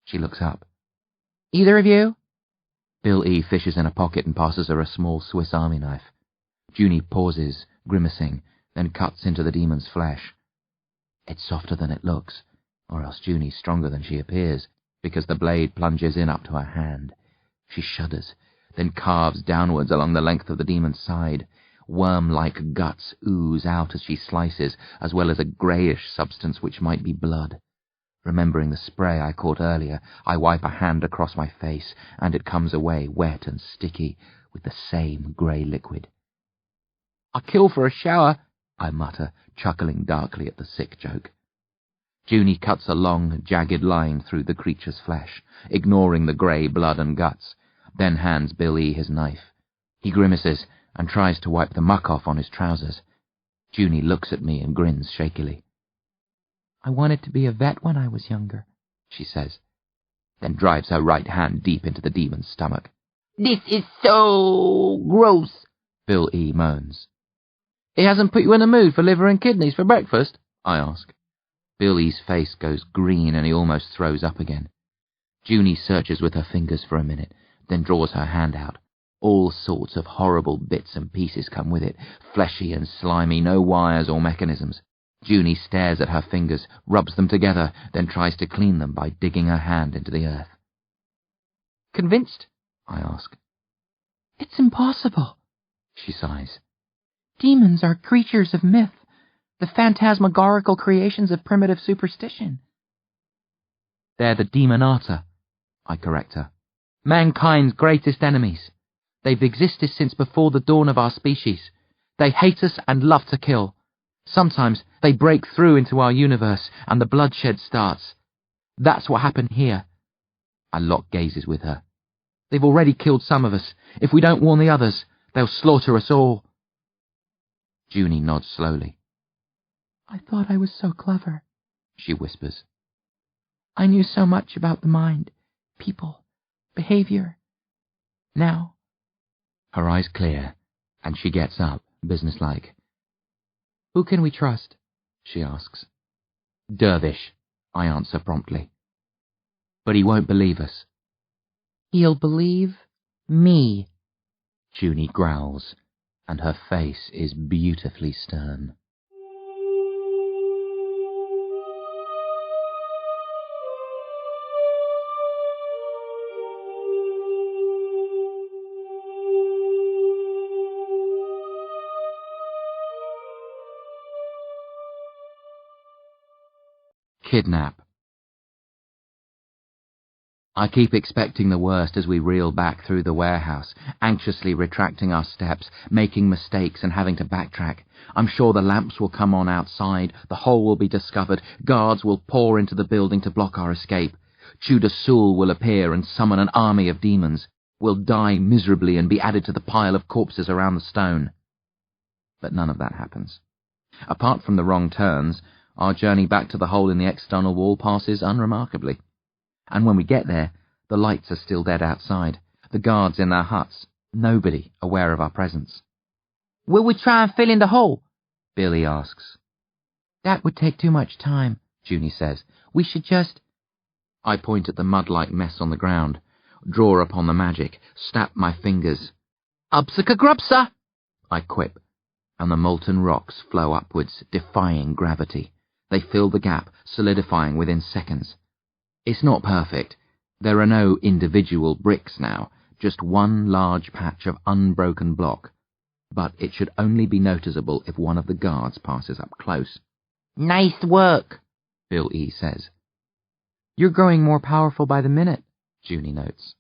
She looks up. Either of you? Bill E. fishes in a pocket and passes her a small Swiss Army knife. Junie pauses, grimacing, then cuts into the demon's flesh. It's softer than it looks, or else Junie's stronger than she appears, because the blade plunges in up to her hand. She shudders, then carves downwards along the length of the demon's side. Worm-like guts ooze out as she slices, as well as a greyish substance which might be blood. Remembering the spray I caught earlier, I wipe a hand across my face, and it comes away wet and sticky with the same grey liquid. "I'll kill for a shower," I mutter, chuckling darkly at the sick joke. Junie cuts a long, jagged line through the creature's flesh, ignoring the grey blood and guts, then hands Bill E. his knife. He grimaces and tries to wipe the muck off on his trousers. Junie looks at me and grins shakily. "I wanted to be a vet when I was younger," she says, then drives her right hand deep into the demon's stomach. "This is so gross," Bill E. moans. "It hasn't put you in the mood for liver and kidneys for breakfast?" I ask. Bill E.'s face goes green and he almost throws up again. Junie searches with her fingers for a minute, then draws her hand out. All sorts of horrible bits and pieces come with it, fleshy and slimy, no wires or mechanisms. Junie stares at her fingers, rubs them together, then tries to clean them by digging her hand into the earth. "Convinced?" I ask. "It's impossible," she sighs. "Demons are creatures of myth, the phantasmagorical creations of primitive superstition." "They're the demonata," I correct her. "Mankind's greatest enemies. They've existed since before the dawn of our species. They hate us and love to kill. Sometimes they break through into our universe and the bloodshed starts. That's what happened here." I lock gazes with her. "They've already killed some of us. If we don't warn the others, they'll slaughter us all." Junie nods slowly. "I thought I was so clever," she whispers. "I knew so much about the mind, people, behavior. Now..." Her eyes clear, and she gets up, businesslike. "Who can we trust?" she asks. "Dervish," I answer promptly. "But he won't believe us." "He'll believe me," Junie growls, and her face is beautifully stern. Kidnap. I keep expecting the worst as we reel back through the warehouse, anxiously retracting our steps, making mistakes and having to backtrack. I'm sure the lamps will come on outside, the hole will be discovered, guards will pour into the building to block our escape. Tudor Sewell will appear and summon an army of demons. We'll die miserably and be added to the pile of corpses around the stone. But none of that happens. Apart from the wrong turns, our journey back to the hole in the external wall passes unremarkably. And when we get there, the lights are still dead outside, the guards in their huts, nobody aware of our presence. "Will we try and fill in the hole?" Billy asks. "That would take too much time," Junie says. We should just... I point at the mud-like mess on the ground, draw upon the magic, snap my fingers. Upsaka grubsa, I quip, and the molten rocks flow upwards, defying gravity. They fill the gap, solidifying within seconds. It's not perfect. There are no individual bricks now, just one large patch of unbroken block. But it should only be noticeable if one of the guards passes up close. Nice work, Bill E. says. You're growing more powerful by the minute, Junie notes.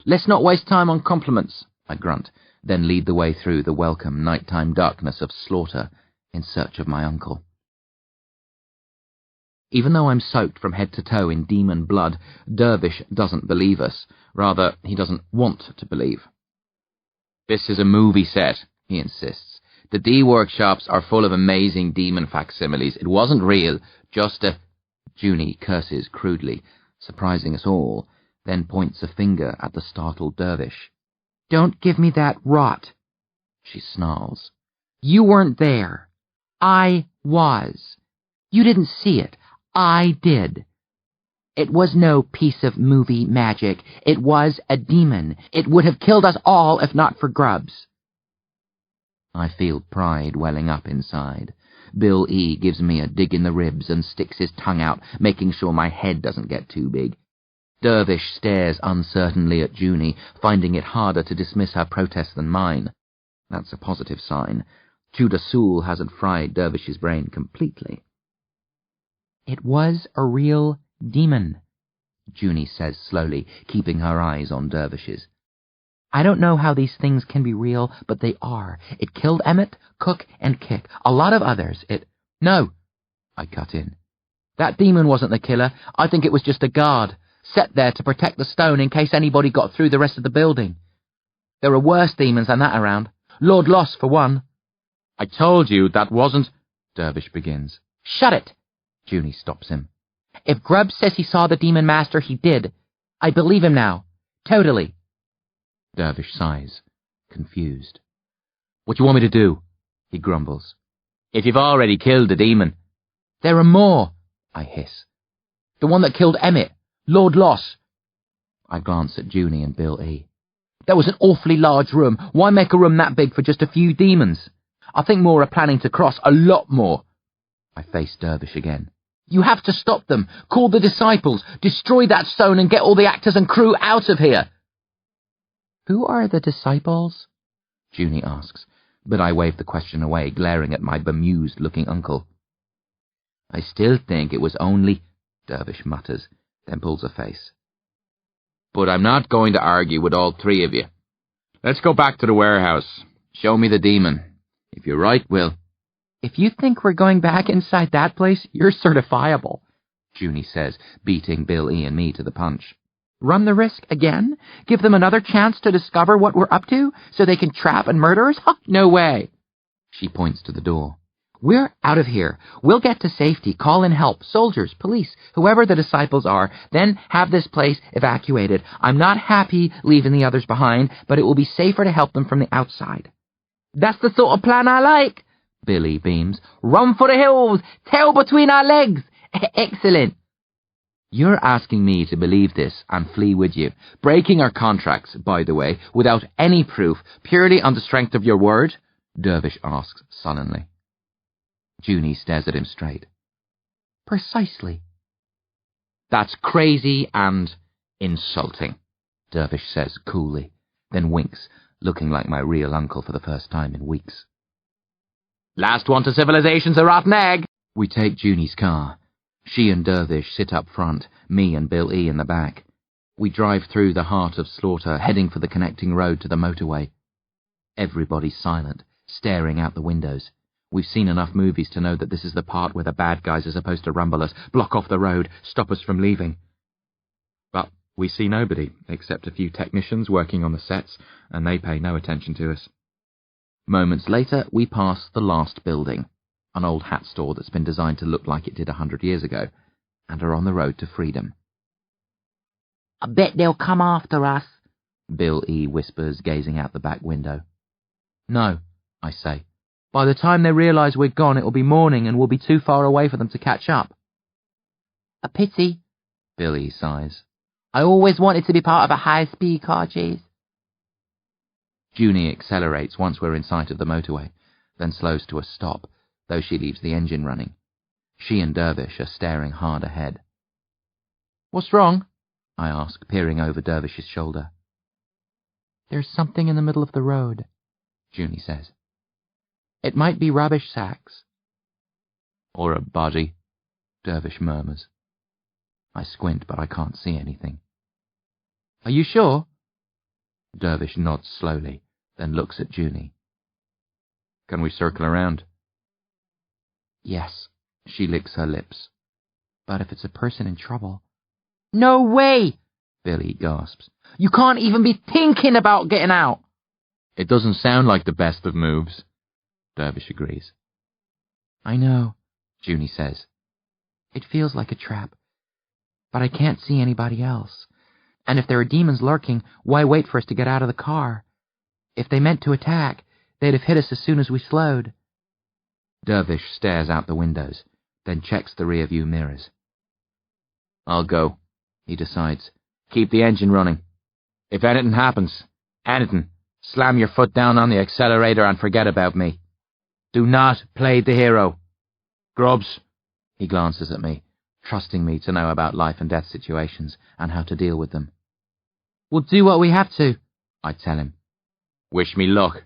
Let's not waste time on compliments, I grunt, then lead the way through the welcome nighttime darkness of Slaughter in search of my uncle. Even though I'm soaked from head to toe in demon blood, Dervish doesn't believe us. Rather, he doesn't want to believe. This is a movie set, he insists. The D-workshops are full of amazing demon facsimiles. It wasn't real, just a... Junie curses crudely, surprising us all, then points a finger at the startled Dervish. Don't give me that rot, she snarls. You weren't there. I was. You didn't see it. I did. It was no piece of movie magic. It was a demon. It would have killed us all if not for Grubs. I feel pride welling up inside. Bill E. gives me a dig in the ribs and sticks his tongue out, making sure my head doesn't get too big. Dervish stares uncertainly at Junie, finding it harder to dismiss her protest than mine. That's a positive sign. Chudasul hasn't fried Dervish's brain completely. It was a real demon, Junie says slowly, keeping her eyes on Dervish's. I don't know how these things can be real, but they are. It killed Emmett, Cook, and Kick. A lot of others. No, I cut in. That demon wasn't the killer. I think it was just a guard, set there to protect the stone in case anybody got through the rest of the building. There are worse demons than that around. Lord Loss, for one. I told you that wasn't... Dervish begins. Shut it! Junie stops him. If Grubbs says he saw the demon master, he did. I believe him now. Totally. Dervish sighs, confused. What do you want me to do? He grumbles. If you've already killed the demon. There are more, I hiss. The one that killed Emmett, Lord Loss. I glance at Junie and Bill E. That was an awfully large room. Why make a room that big for just a few demons? I think more are planning to cross, a lot more. I face Dervish again. You have to stop them. Call the disciples. Destroy that stone and get all the actors and crew out of here. Who are the disciples? Junie asks, but I wave the question away, glaring at my bemused-looking uncle. I still think it was only... Dervish mutters, then pulls a face. But I'm not going to argue with all three of you. Let's go back to the warehouse. Show me the demon. If you're right, we'll... If you think we're going back inside that place, you're certifiable, Junie says, beating Bill E. and me to the punch. Run the risk again? Give them another chance to discover what we're up to, so they can trap and murder us? No way. She points to the door. We're out of here. We'll get to safety, call in help, soldiers, police, whoever the disciples are, then have this place evacuated. I'm not happy leaving the others behind, but it will be safer to help them from the outside. That's the sort of plan I like, Billy beams. Run for the hills, tail between our legs. Excellent. You're asking me to believe this and flee with you, breaking our contracts, by the way, without any proof, purely on the strength of your word? Dervish asks sullenly. Junie stares at him straight. Precisely. That's crazy and insulting, Dervish says coolly, then winks, looking like my real uncle for the first time in weeks. Last one to civilization's a rotten egg. We take Junie's car. She and Dervish sit up front, me and Bill E. in the back. We drive through the heart of Slaughter, heading for the connecting road to the motorway. Everybody's silent, staring out the windows. We've seen enough movies to know that this is the part where the bad guys are supposed to rumble us, block off the road, stop us from leaving. But we see nobody, except a few technicians working on the sets, and they pay no attention to us. Moments later, we pass the last building, an old hat store that's been designed to look like it did 100 years ago, and are on the road to freedom. I bet they'll come after us, Bill E. whispers, gazing out the back window. No, I say. By the time they realise we're gone, it will be morning and we'll be too far away for them to catch up. A pity, Billy sighs. I always wanted to be part of a high-speed car chase. Junie accelerates once we're in sight of the motorway, then slows to a stop, though she leaves the engine running. She and Dervish are staring hard ahead. "What's wrong?" I ask, peering over Dervish's shoulder. "There's something in the middle of the road," Junie says. "It might be rubbish sacks." "Or a body," Dervish murmurs. I squint, but I can't see anything. "Are you sure?" Dervish nods slowly, then looks at Junie. "Can we circle around?" "Yes," she licks her lips. "But if it's a person in trouble—" No way, Billy gasps. You can't even be thinking about getting out. "It doesn't sound like the best of moves," Dervish agrees. "I know," Junie says. "It feels like a trap. But I can't see anybody else. And if there are demons lurking, why wait for us to get out of the car? If they meant to attack, they'd have hit us as soon as we slowed." Dervish stares out the windows, then checks the rear-view mirrors. "I'll go," he decides. "Keep the engine running. If anything happens, slam your foot down on the accelerator and forget about me. Do not play the hero. Grubs," he glances at me, trusting me to know about life and death situations and how to deal with them. We'll do what we have to, I tell him. "Wish me luck,"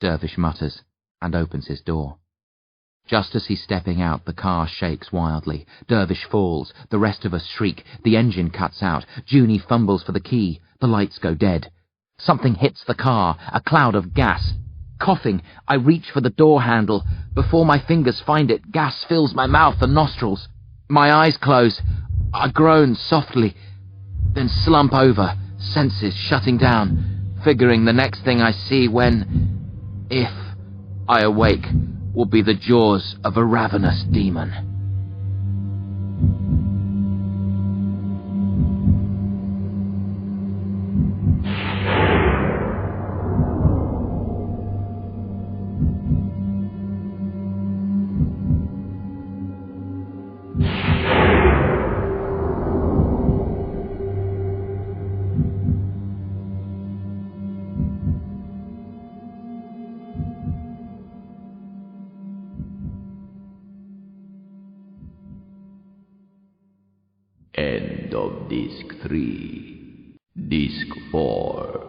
Dervish mutters, and opens his door. Just as he's stepping out, the car shakes wildly. Dervish falls, the rest of us shriek, the engine cuts out, Junie fumbles for the key, the lights go dead. Something hits the car, a cloud of gas. Coughing, I reach for the door handle. Before my fingers find it, gas fills my mouth and nostrils. My eyes close. I groan softly, then slump over, senses shutting down, figuring the next thing I see if I awake, will be the jaws of a ravenous demon. End of Disc 3. Disc 4.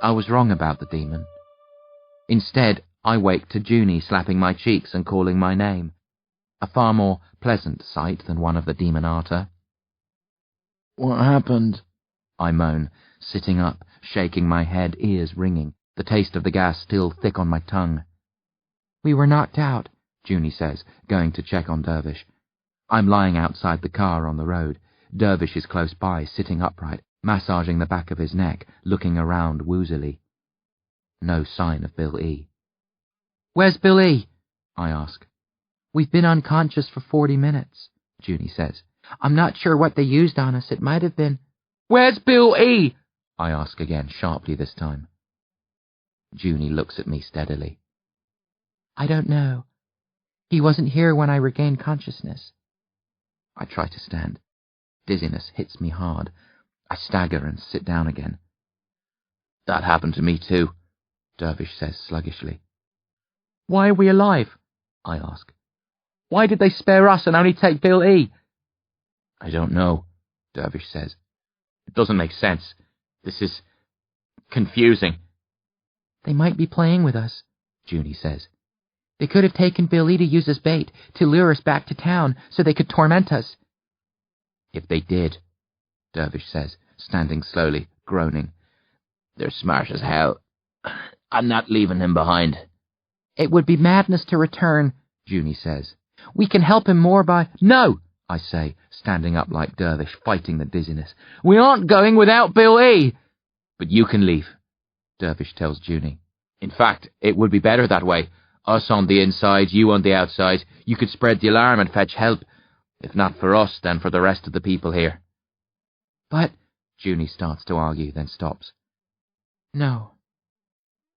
I was wrong about the demon. Instead, I wake to Junie slapping my cheeks and calling my name. A far more pleasant sight than one of the demonata. "What happened?" I moan, sitting up, shaking my head, ears ringing, the taste of the gas still thick on my tongue. "We were knocked out," Junie says, going to check on Dervish. I'm lying outside the car on the road. Dervish is close by, sitting upright, massaging the back of his neck, looking around woozily. No sign of Bill E. Where's Bill E? I ask. We've been unconscious for 40 minutes, Junie says. I'm not sure what they used on us. It might have been... Where's Bill E? I ask again, sharply this time. Junie looks at me steadily. I don't know. He wasn't here when I regained consciousness. I try to stand. Dizziness hits me hard. I stagger and sit down again. That happened to me too, Dervish says sluggishly. Why are we alive? I ask. Why did they spare us and only take Bill E? I don't know, Dervish says. It doesn't make sense. This is confusing. They might be playing with us, Junie says. They could have taken Bill E to use as bait, to lure us back to town so they could torment us. If they did, Dervish says, standing slowly, groaning. They're smart as hell. I'm not leaving him behind. It would be madness to return, Junie says. We can help him more by... No, I say, standing up like Dervish, fighting the dizziness. We aren't going without Bill E. But you can leave, Dervish tells Junie. In fact, it would be better that way. Us on the inside, you on the outside. You could spread the alarm and fetch help. If not for us, then for the rest of the people here. But, Junie starts to argue, then stops. No.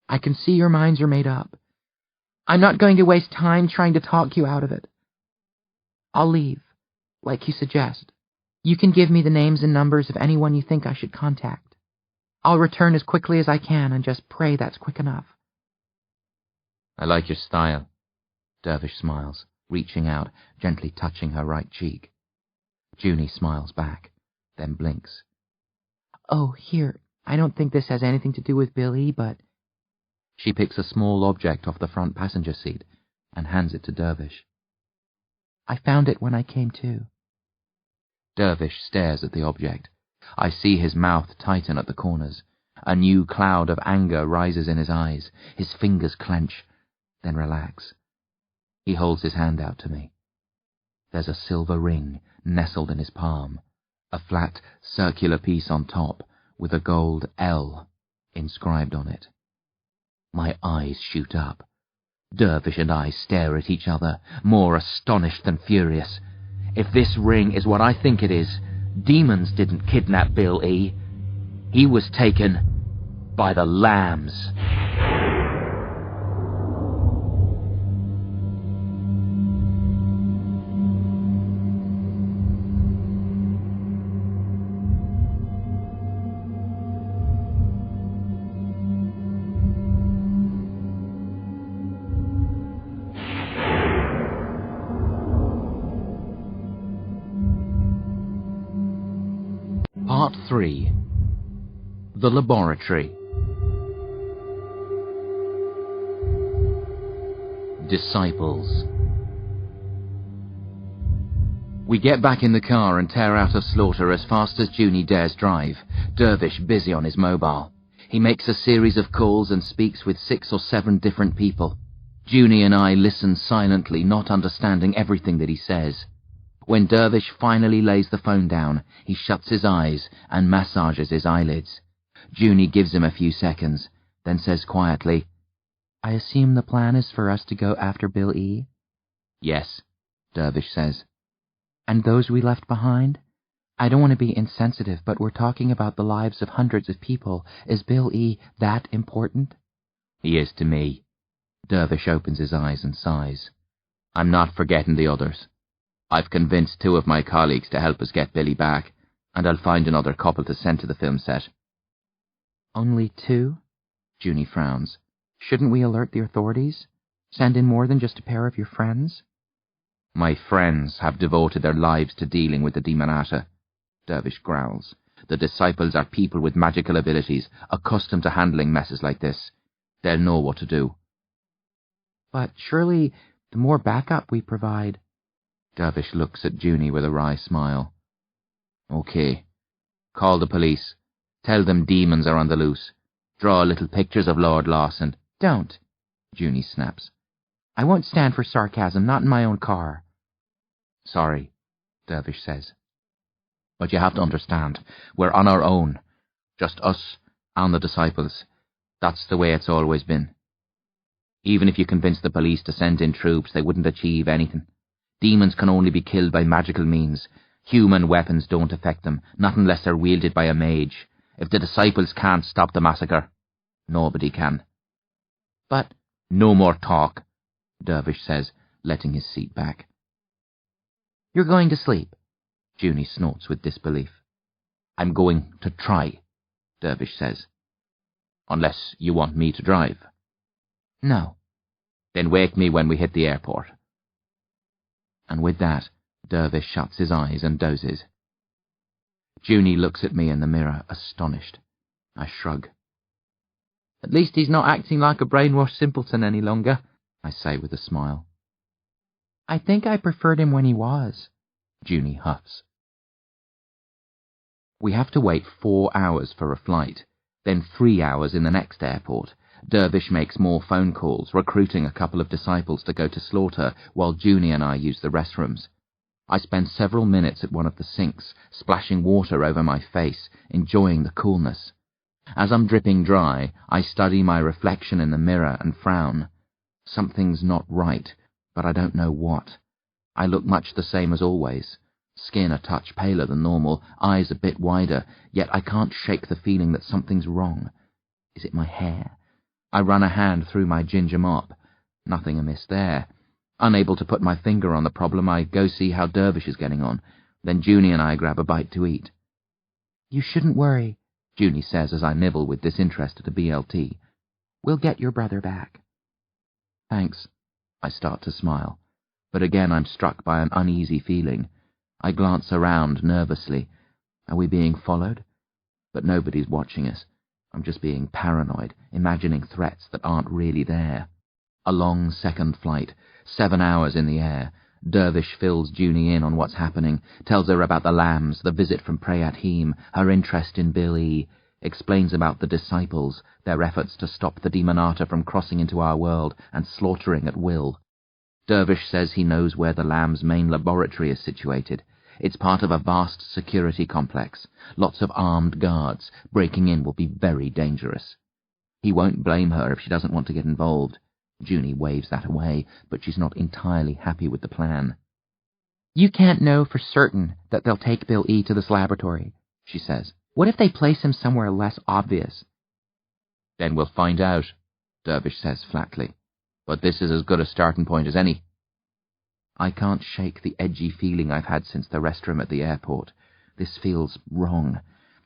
I can see your minds are made up. I'm not going to waste time trying to talk you out of it. I'll leave, like you suggest. You can give me the names and numbers of anyone you think I should contact. I'll return as quickly as I can and just pray that's quick enough. I like your style. Dervish smiles, reaching out, gently touching her right cheek. Junie smiles back, then blinks. Oh, here, I don't think this has anything to do with Billy, but... She picks a small object off the front passenger seat and hands it to Dervish. I found it when I came to. Dervish stares at the object. I see his mouth tighten at the corners. A new cloud of anger rises in his eyes. His fingers clench, then relax. He holds his hand out to me. There's a silver ring nestled in his palm, a flat, circular piece on top with a gold L inscribed on it. My eyes shoot up. Dervish and I stare at each other, more astonished than furious. If this ring is what I think it is, demons didn't kidnap Bill E. He was taken by the lambs. Part 3. The Laboratory. Disciples. We get back in the car and tear out of Slaughter as fast as Junie dares drive, Dervish busy on his mobile. He makes a series of calls and speaks with 6 or 7 different people. Junie and I listen silently, not understanding everything that he says. When Dervish finally lays the phone down, he shuts his eyes and massages his eyelids. Junie gives him a few seconds, then says quietly, I assume the plan is for us to go after Bill E? Yes, Dervish says. And those we left behind? I don't want to be insensitive, but we're talking about the lives of hundreds of people. Is Bill E. that important? He is to me. Dervish opens his eyes and sighs. I'm not forgetting the others. I've convinced 2 of my colleagues to help us get Billy back, and I'll find another couple to send to the film set. Only 2? Junie frowns. Shouldn't we alert the authorities? Send in more than just a pair of your friends? My friends have devoted their lives to dealing with the Demonata, Dervish growls. The disciples are people with magical abilities, accustomed to handling messes like this. They'll know what to do. But surely the more backup we provide... Dervish looks at Junie with a wry smile. Okay. Call the police. Tell them demons are on the loose. Draw little pictures of Lord Lawson. Don't, Junie snaps. I won't stand for sarcasm, not in my own car. Sorry, Dervish says. But you have to understand, we're on our own. Just us and the disciples. That's the way it's always been. Even if you convince the police to send in troops, they wouldn't achieve anything. Demons can only be killed by magical means. Human weapons don't affect them, not unless they're wielded by a mage. If the disciples can't stop the massacre, nobody can. But... No more talk, Dervish says, letting his seat back. You're going to sleep, Junie snorts with disbelief. I'm going to try, Dervish says. Unless you want me to drive. No. Then wake me when we hit the airport. And with that, Dervish shuts his eyes and dozes. Junie looks at me in the mirror, astonished. I shrug. At least he's not acting like a brainwashed simpleton any longer, I say with a smile. I think I preferred him when he was, Junie huffs. We have to wait 4 hours for a flight, then 3 hours in the next airport. Dervish makes more phone calls, recruiting a couple of disciples to go to Slaughter, while Junie and I use the restrooms. I spend several minutes at one of the sinks, splashing water over my face, enjoying the coolness. As I'm dripping dry, I study my reflection in the mirror and frown. Something's not right, but I don't know what. I look much the same as always. Skin a touch paler than normal, eyes a bit wider, yet I can't shake the feeling that something's wrong. Is it my hair? I run a hand through my ginger mop. Nothing amiss there. Unable to put my finger on the problem, I go see how Dervish is getting on. Then Junie and I grab a bite to eat. You shouldn't worry, Junie says as I nibble with disinterest at a BLT. We'll get your brother back. Thanks. I start to smile, but again I'm struck by an uneasy feeling. I glance around nervously. Are we being followed? But nobody's watching us. I'm just being paranoid, imagining threats that aren't really there. A long second flight, 7 hours in the air. Dervish fills Junie in on what's happening, tells her about the lambs, the visit from Prayat-Him, her interest in Bill E., explains about the disciples, their efforts to stop the Demonata from crossing into our world and slaughtering at will. Dervish says he knows where the lamb's main laboratory is situated. It's part of a vast security complex. Lots of armed guards. Breaking in will be very dangerous. He won't blame her if she doesn't want to get involved. Junie waves that away, but she's not entirely happy with the plan. You can't know for certain that they'll take Bill E. to this laboratory, she says. What if they place him somewhere less obvious? Then we'll find out, Dervish says flatly. But this is as good a starting point as any. I can't shake the edgy feeling I've had since the restroom at the airport. This feels wrong.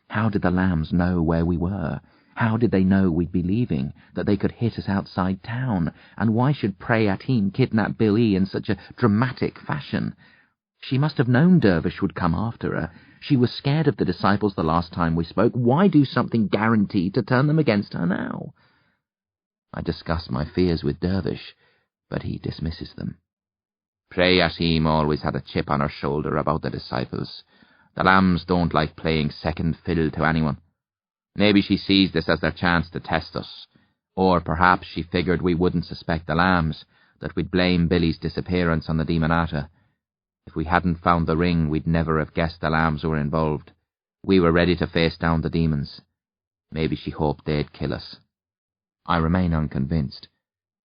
How did the lambs know where we were? How did they know we'd be leaving, that they could hit us outside town? And why should Prayat-Him kidnap Bill E. in such a dramatic fashion? She must have known Dervish would come after her. She was scared of the disciples the last time we spoke. Why do something guaranteed to turn them against her now? I discuss my fears with Dervish, but he dismisses them. Prayat-Him always had a chip on her shoulder about the disciples. The lambs don't like playing second fiddle to anyone. Maybe she sees this as their chance to test us. Or perhaps she figured we wouldn't suspect the lambs, that we'd blame Billy's disappearance on the Demonata. If we hadn't found the ring, we'd never have guessed the lambs were involved. We were ready to face down the demons. Maybe she hoped they'd kill us. I remain unconvinced.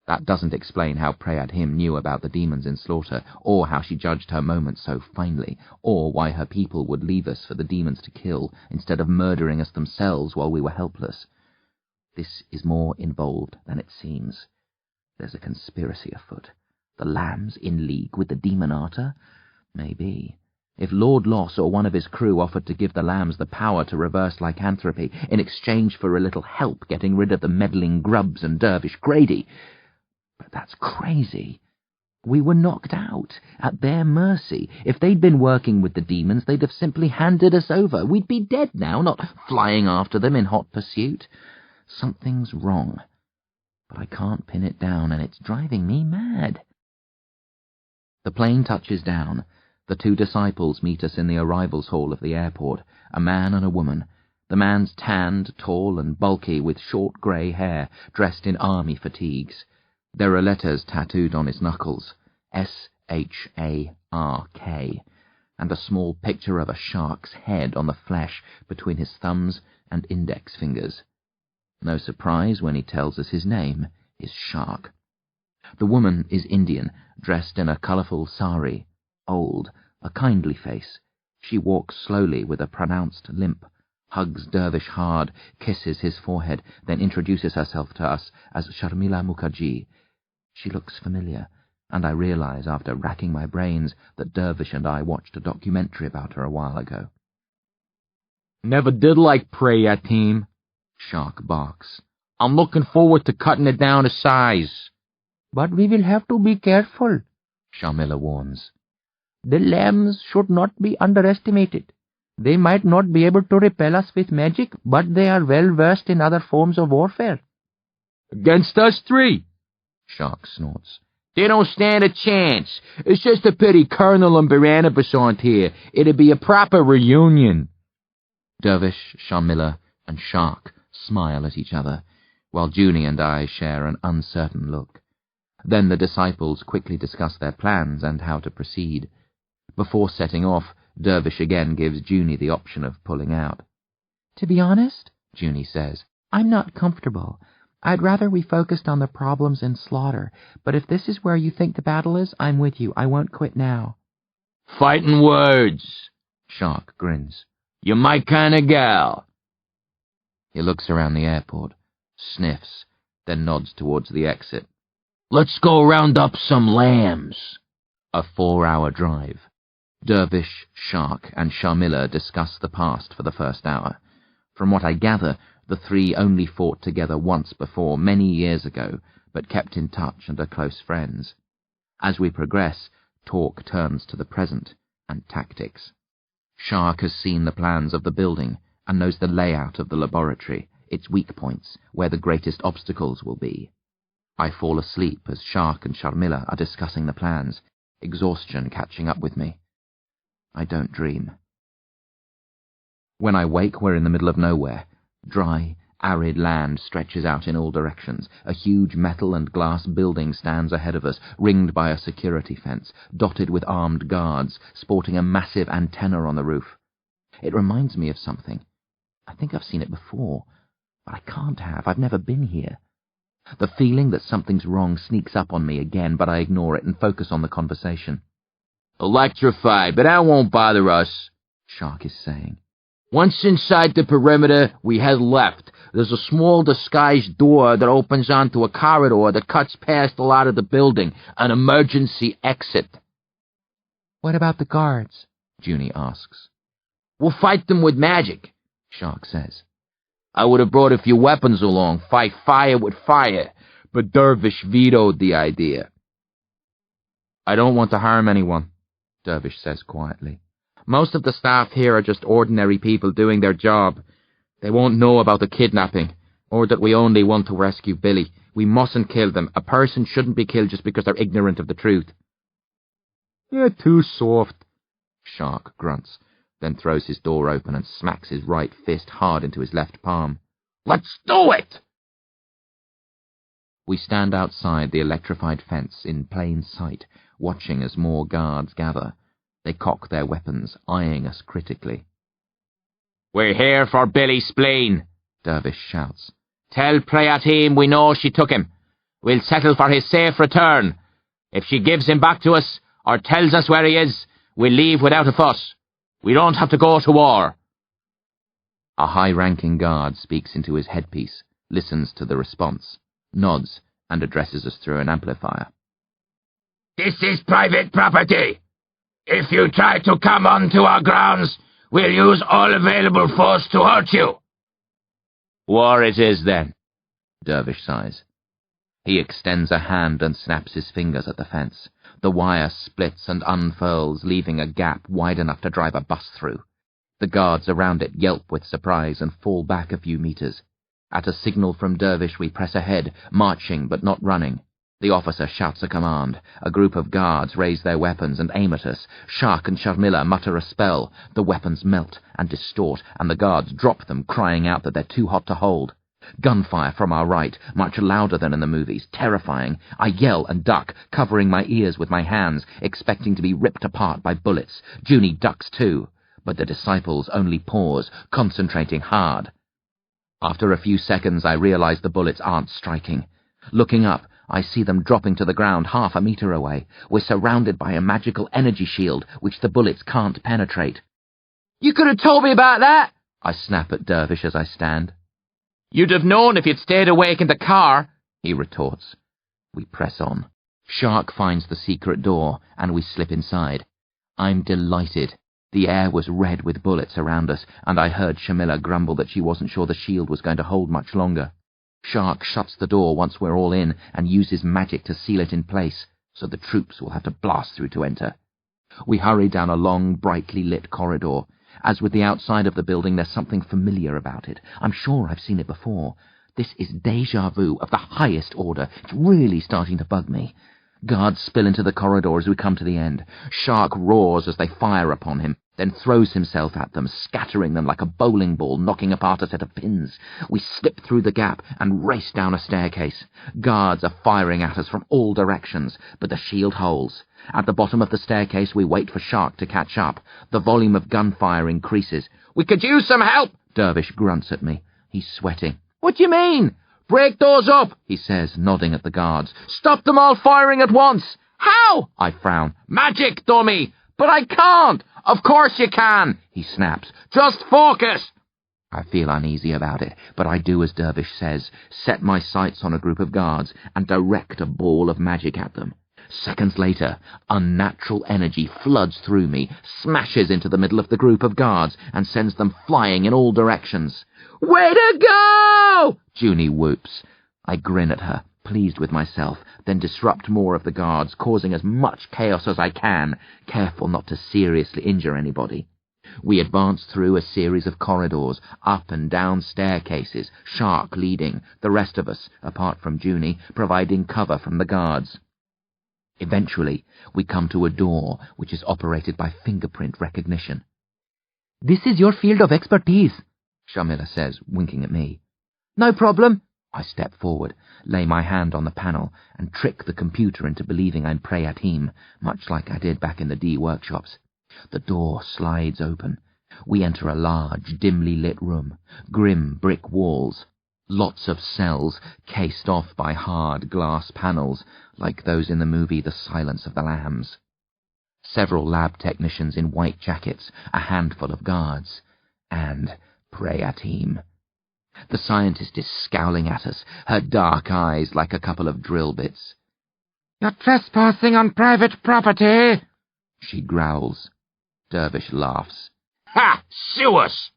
That doesn't explain how Prayat-Him knew about the demons in Slaughter, or how she judged her moment so finely, or why her people would leave us for the demons to kill, instead of murdering us themselves while we were helpless. This is more involved than it seems. There's a conspiracy afoot. The lambs in league with the Demonata? Maybe. If Lord Loss or one of his crew offered to give the lambs the power to reverse lycanthropy in exchange for a little help getting rid of the meddling grubs and Dervish Grady... But that's crazy. We were knocked out, at their mercy. If they'd been working with the demons, they'd have simply handed us over. We'd be dead now, not flying after them in hot pursuit. Something's wrong. But I can't pin it down, and it's driving me mad. The plane touches down. The 2 disciples meet us in the arrivals hall of the airport, a man and a woman. The man's tanned, tall and bulky, with short grey hair, dressed in army fatigues. There are letters tattooed on his knuckles, S-H-A-R-K, and a small picture of a shark's head on the flesh between his thumbs and index fingers. No surprise when he tells us his name is Shark. The woman is Indian, dressed in a colourful sari, old, a kindly face. She walks slowly with a pronounced limp, hugs Dervish hard, kisses his forehead, then introduces herself to us as Sharmila Mukherjee. She looks familiar, and I realize after racking my brains that Dervish and I watched a documentary about her a while ago. Never did like Prayat-Him, Shark barks. I'm looking forward to cutting it down to size. But we will have to be careful, Sharmila warns. The lambs should not be underestimated. They might not be able to repel us with magic, but they are well versed in other forms of warfare. Against us 3, Shark snorts. They don't stand a chance. It's just a pity Colonel and Barnabas aren't here. It'd be a proper reunion. Dervish, Sharmila, and Shark smile at each other, while Junie and I share an uncertain look. Then the disciples quickly discuss their plans and how to proceed. Before setting off, Dervish again gives Junie the option of pulling out. To be honest, Junie says, I'm not comfortable. I'd rather we focused on the problems in Slaughter, but if this is where you think the battle is, I'm with you. I won't quit now. Fighting words, Shark grins. You're my kind of gal. He looks around the airport, sniffs, then nods towards the exit. Let's go round up some lambs. A 4-hour drive. Dervish, Shark, and Sharmila discuss the past for the first hour. From what I gather, the three only fought together once before, many years ago, but kept in touch and are close friends. As we progress, talk turns to the present and tactics. Shark has seen the plans of the building and knows the layout of the laboratory, its weak points, where the greatest obstacles will be. I fall asleep as Shark and Sharmila are discussing the plans, exhaustion catching up with me. I don't dream. When I wake, we're in the middle of nowhere. Dry, arid land stretches out in all directions. A huge metal and glass building stands ahead of us, ringed by a security fence, dotted with armed guards, sporting a massive antenna on the roof. It reminds me of something. I think I've seen it before, but I can't have. I've never been here. The feeling that something's wrong sneaks up on me again, but I ignore it and focus on the conversation. Electrified, but that won't bother us, Shark is saying. Once inside the perimeter, we head left. There's a small disguised door that opens onto a corridor that cuts past a lot of the building, an emergency exit. What about the guards? Junie asks. We'll fight them with magic, Shark says. I would have brought a few weapons along, fight fire with fire, but Dervish vetoed the idea. I don't want to harm anyone, Dervish says quietly. Most of the staff here are just ordinary people doing their job. They won't know about the kidnapping, or that we only want to rescue Billy. We mustn't kill them. A person shouldn't be killed just because they're ignorant of the truth. You're too soft, Shark grunts, then throws his door open and smacks his right fist hard into his left palm. Let's do it! We stand outside the electrified fence in plain sight, watching as more guards gather. They cock their weapons, eyeing us critically. We're here for Billy Spleen, Dervish shouts. Tell Prayatim we know she took him. We'll settle for his safe return. If she gives him back to us, or tells us where he is, we'll leave without a fuss. We don't have to go to war. A high-ranking guard speaks into his headpiece, listens to the response, nods, and addresses us through an amplifier. This is private property. If you try to come onto our grounds, we'll use all available force to hurt you. War it is, then, Dervish sighs. He extends a hand and snaps his fingers at the fence. The wire splits and unfurls, leaving a gap wide enough to drive a bus through. The guards around it yelp with surprise and fall back a few meters. At a signal from Dervish, we press ahead, marching but not running. The officer shouts a command. A group of guards raise their weapons and aim at us. Shark and Sharmila mutter a spell. The weapons melt and distort, and the guards drop them, crying out that they're too hot to hold. Gunfire from our right, much louder than in the movies, terrifying. I yell and duck, covering my ears with my hands, expecting to be ripped apart by bullets. Junie ducks too, but the disciples only pause, concentrating hard. After a few seconds, I realize the bullets aren't striking. Looking up, I see them dropping to the ground half a meter away. We're surrounded by a magical energy shield, which the bullets can't penetrate. You could have told me about that, I snap at Dervish as I stand. You'd have known if you'd stayed awake in the car, he retorts. We press on. Shark finds the secret door, and we slip inside. I'm delighted. The air was red with bullets around us, and I heard Sharmila grumble that she wasn't sure the shield was going to hold much longer. Shark shuts the door once we're all in and uses magic to seal it in place, so the troops will have to blast through to enter. We hurry down a long, brightly lit corridor. As with the outside of the building, there's something familiar about it. I'm sure I've seen it before. This is déjà vu of the highest order. It's really starting to bug me. Guards spill into the corridor as we come to the end. Shark roars as they fire upon him, then throws himself at them, scattering them like a bowling ball, knocking apart a set of pins. We slip through the gap and race down a staircase. Guards are firing at us from all directions, but the shield holds. At the bottom of the staircase, we wait for Shark to catch up. The volume of gunfire increases. We could use some help, Dervish grunts at me. He's sweating. What do you mean? Break those up, he says, nodding at the guards. Stop them all firing at once. How? I frown. Magic, dummy! But I can't! Of course you can, he snaps. Just focus! I feel uneasy about it, but I do as Dervish says, set my sights on a group of guards and direct a ball of magic at them. Seconds later, unnatural energy floods through me, smashes into the middle of the group of guards, and sends them flying in all directions. Way to go! Junie whoops. I grin at her, pleased with myself, then disrupt more of the guards, causing as much chaos as I can, careful not to seriously injure anybody. We advance through a series of corridors, up and down staircases, Shark leading, the rest of us, apart from Junie, providing cover from the guards. Eventually, we come to a door which is operated by fingerprint recognition. This is your field of expertise, Shamila says, winking at me. No problem. I step forward, lay my hand on the panel, and trick the computer into believing I'm Preatim, much like I did back in the D workshops. The door slides open. We enter a large, dimly lit room, grim brick walls, lots of cells cased off by hard glass panels, like those in the movie The Silence of the Lambs. Several lab technicians in white jackets, a handful of guards, and Preatim. The scientist is scowling at us, her dark eyes like a couple of drill bits. You're trespassing on private property, she growls. Dervish laughs. Ha! Sue us!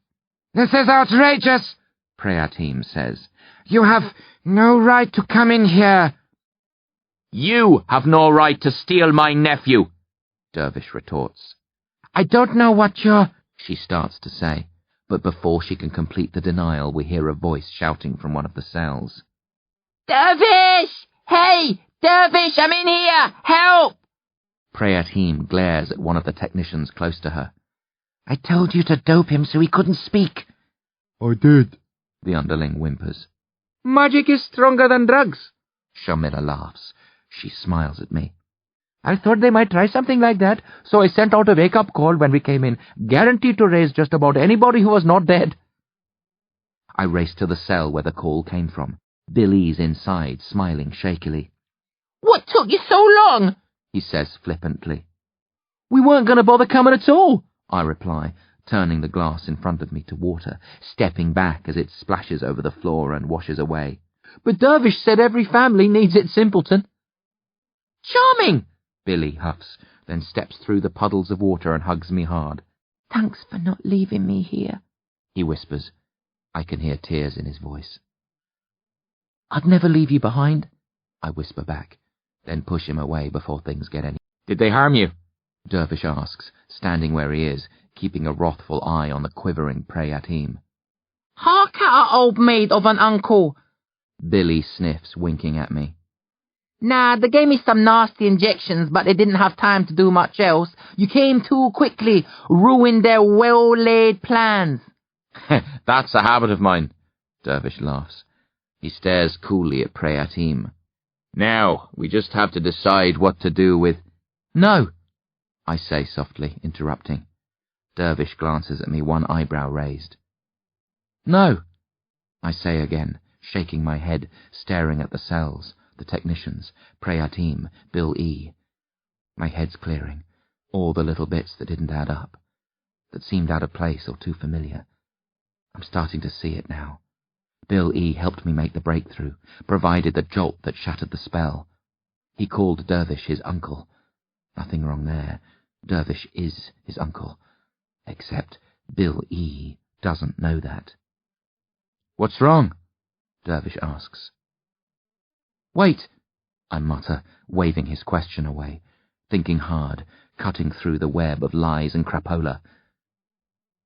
This is outrageous, Preatim says. You have no right to come in here. You have no right to steal my nephew, Dervish retorts. I don't know what you're... she starts to say, but before she can complete the denial, we hear a voice shouting from one of the cells. Dervish! Hey! Dervish, I'm in here! Help! Preatim glares at one of the technicians close to her. I told you to dope him so he couldn't speak. I did, the underling whimpers. Magic is stronger than drugs. Shamila laughs. She smiles at me. I thought they might try something like that, so I sent out a wake-up call when we came in, guaranteed to raise just about anybody who was not dead. I race to the cell where the call came from. Billy's inside, smiling shakily. What took you so long? He says flippantly. We weren't going to bother coming at all, I reply, turning the glass in front of me to water, stepping back as it splashes over the floor and washes away. But Dervish said every family needs its simpleton. Charming, Billy huffs, then steps through the puddles of water and hugs me hard. Thanks for not leaving me here, he whispers. I can hear tears in his voice. I'd never leave you behind, I whisper back, then push him away before things get any... Did they harm you? Dervish asks, standing where he is, keeping a wrathful eye on the quivering Preatim. Hark at our old maid of an uncle. Billy sniffs, winking at me. Nah, they gave me some nasty injections, but they didn't have time to do much else. You came too quickly, ruined their well-laid plans. That's a habit of mine, Dervish laughs. He stares coolly at Preatim. Now, we just have to decide what to do with... No, I say softly, interrupting. Dervish glances at me, one eyebrow raised. No, I say again, shaking my head, staring at the cells, the technicians, Preatim, Bill E. My head's clearing, all the little bits that didn't add up, that seemed out of place or too familiar. I'm starting to see it now. Bill E. helped me make the breakthrough, provided the jolt that shattered the spell. He called Dervish his uncle. Nothing wrong there. Dervish is his uncle. Except Bill E. doesn't know that. What's wrong? Dervish asks. Wait, I mutter, waving his question away, thinking hard, cutting through the web of lies and crapola.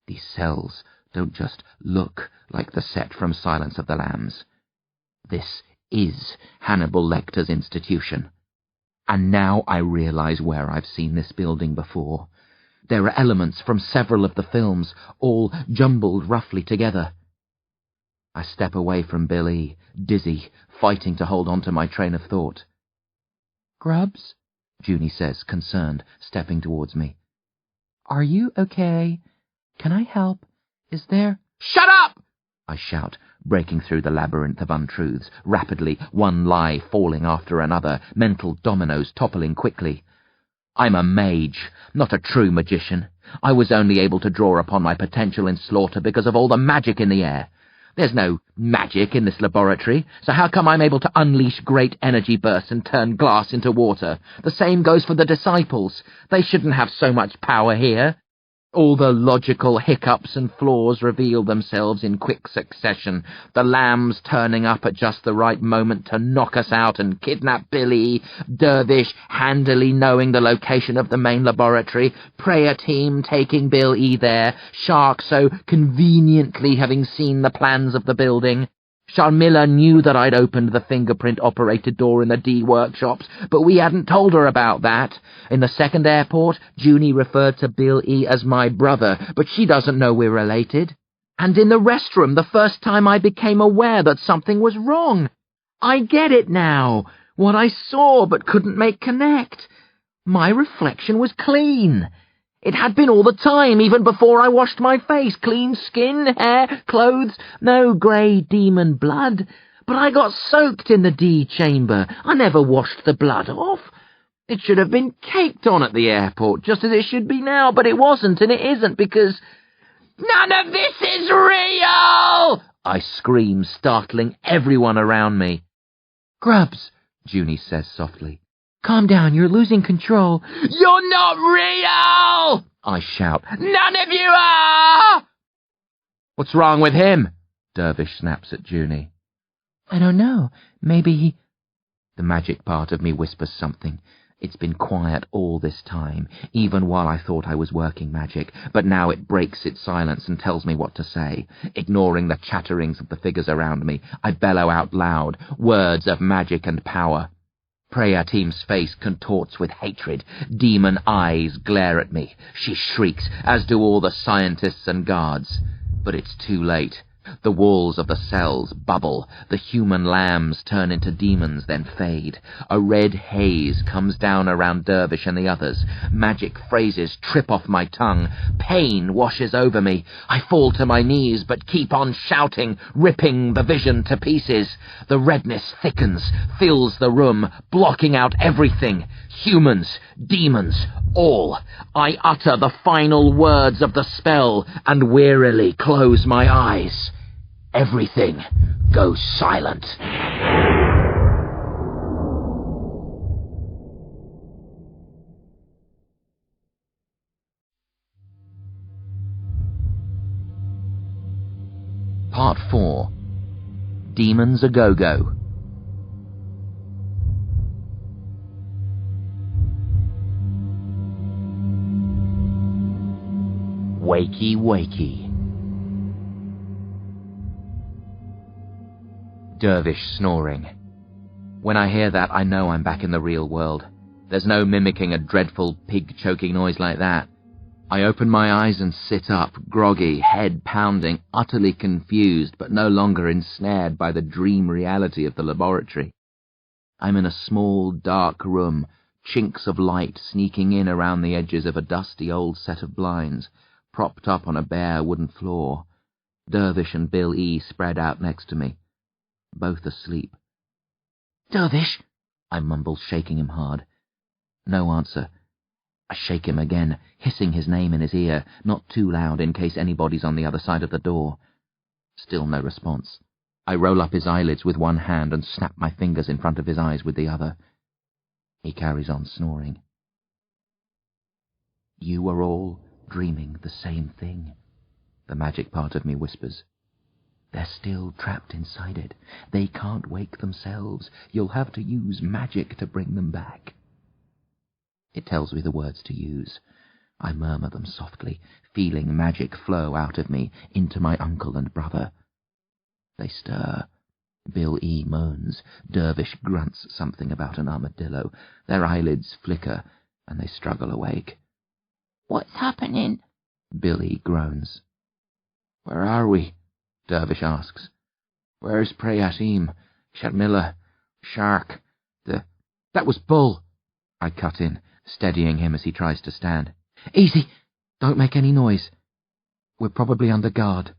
These cells don't just look like the set from Silence of the Lambs. This is Hannibal Lecter's institution. And now I realize where I've seen this building before. There are elements from several of the films, all jumbled roughly together. I step away from Billy, dizzy, fighting to hold on to my train of thought. Grubs? Junie says, concerned, stepping towards me. Are you okay? Can I help? Is there... Shut up! I shout, breaking through the labyrinth of untruths, rapidly, one lie falling after another, mental dominoes toppling quickly. I'm a mage, not a true magician. I was only able to draw upon my potential in Slaughter because of all the magic in the air. There's no magic in this laboratory, so how come I'm able to unleash great energy bursts and turn glass into water? The same goes for the disciples. They shouldn't have so much power here. All the logical hiccups and flaws reveal themselves in quick succession, the lambs turning up at just the right moment to knock us out and kidnap Billy, Dervish handily knowing the location of the main laboratory, prayer team taking Bill E there, Shark so conveniently having seen the plans of the building. Sharmila knew that I'd opened the fingerprint-operated door in the D workshops, but we hadn't told her about that. In the second airport, Junie referred to Bill E as my brother, but she doesn't know we're related. And in the restroom, the first time I became aware that something was wrong. I get it now. What I saw but couldn't make connect. My reflection was clean. It had been all the time, even before I washed my face. Clean skin, hair, clothes, no grey demon blood. But I got soaked in the D chamber. I never washed the blood off. It should have been caked on at the airport, just as it should be now, but it wasn't, and it isn't, because... None of this is real! I scream, startling everyone around me. Grubs, Junie says softly. Calm down, you're losing control. You're not real! I shout. None of you are! What's wrong with him? Dervish snaps at Junie. I don't know. Maybe he... The magic part of me whispers something. It's been quiet all this time, even while I thought I was working magic, but now it breaks its silence and tells me what to say. Ignoring the chatterings of the figures around me, I bellow out loud, words of magic and power. Prayer Team's face contorts with hatred. Demon eyes glare at me. She shrieks, as do all the scientists and guards. But it's too late. The walls of the cells bubble. The human lambs turn into demons, then fade. A red haze comes down around Dervish and the others. Magic phrases trip off my tongue. Pain washes over me. I fall to my knees, but keep on shouting, ripping the vision to pieces. The redness thickens, fills the room, blocking out everything. Humans, demons, all. I utter the final words of the spell and wearily close my eyes. Everything goes silent. Part 4. Demons A Go-Go. Wakey, wakey. Dervish snoring. When I hear that, I know I'm back in the real world. There's no mimicking a dreadful pig-choking noise like that. I open my eyes and sit up, groggy, head pounding, utterly confused, but no longer ensnared by the dream reality of the laboratory. I'm in a small, dark room, chinks of light sneaking in around the edges of a dusty old set of blinds, propped up on a bare wooden floor. Dervish and Bill E. spread out next to me, both asleep. "Dervish," I mumble, shaking him hard. No answer. I shake him again, hissing his name in his ear, not too loud in case anybody's on the other side of the door. Still no response. I roll up his eyelids with one hand and snap my fingers in front of his eyes with the other. He carries on snoring. "You are all dreaming the same thing," the magic part of me whispers. "They're still trapped inside it. They can't wake themselves. You'll have to use magic to bring them back." It tells me the words to use. I murmur them softly, feeling magic flow out of me into my uncle and brother. They stir. Bill E. moans. Dervish grunts something about an armadillo. Their eyelids flicker, and they struggle awake. "What's happening?" Bill E. groans. "Where are we?" Dervish asks. "Where's Prayatim, Sharmila, Shark, That was Bull," I cut in, steadying him as he tries to stand. "Easy, don't make any noise. We're probably under guard."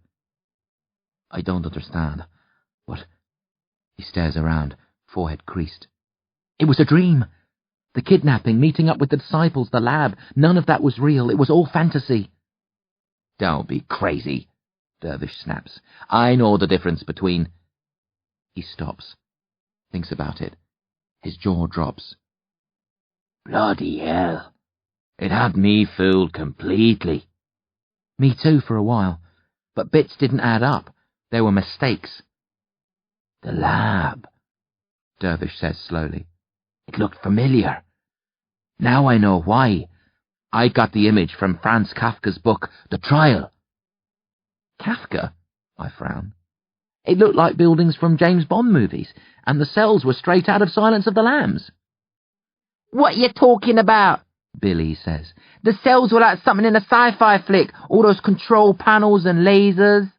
I don't understand. What? He stares around, forehead creased. It was a dream. The kidnapping, meeting up with the disciples, the lab, none of that was real. It was all fantasy. Don't be crazy, Dervish snaps. I know the difference between... He stops, thinks about it. His jaw drops. Bloody hell. It had me fooled completely. Me too for a while, but bits didn't add up. There were mistakes. The lab, Dervish says slowly. It looked familiar. Now I know why. I got the image from Franz Kafka's book, The Trial. Kafka? I frown. It looked like buildings from James Bond movies, and the cells were straight out of Silence of the Lambs. What you talking about? Billy says. The cells were like something in a sci-fi flick, all those control panels and lasers.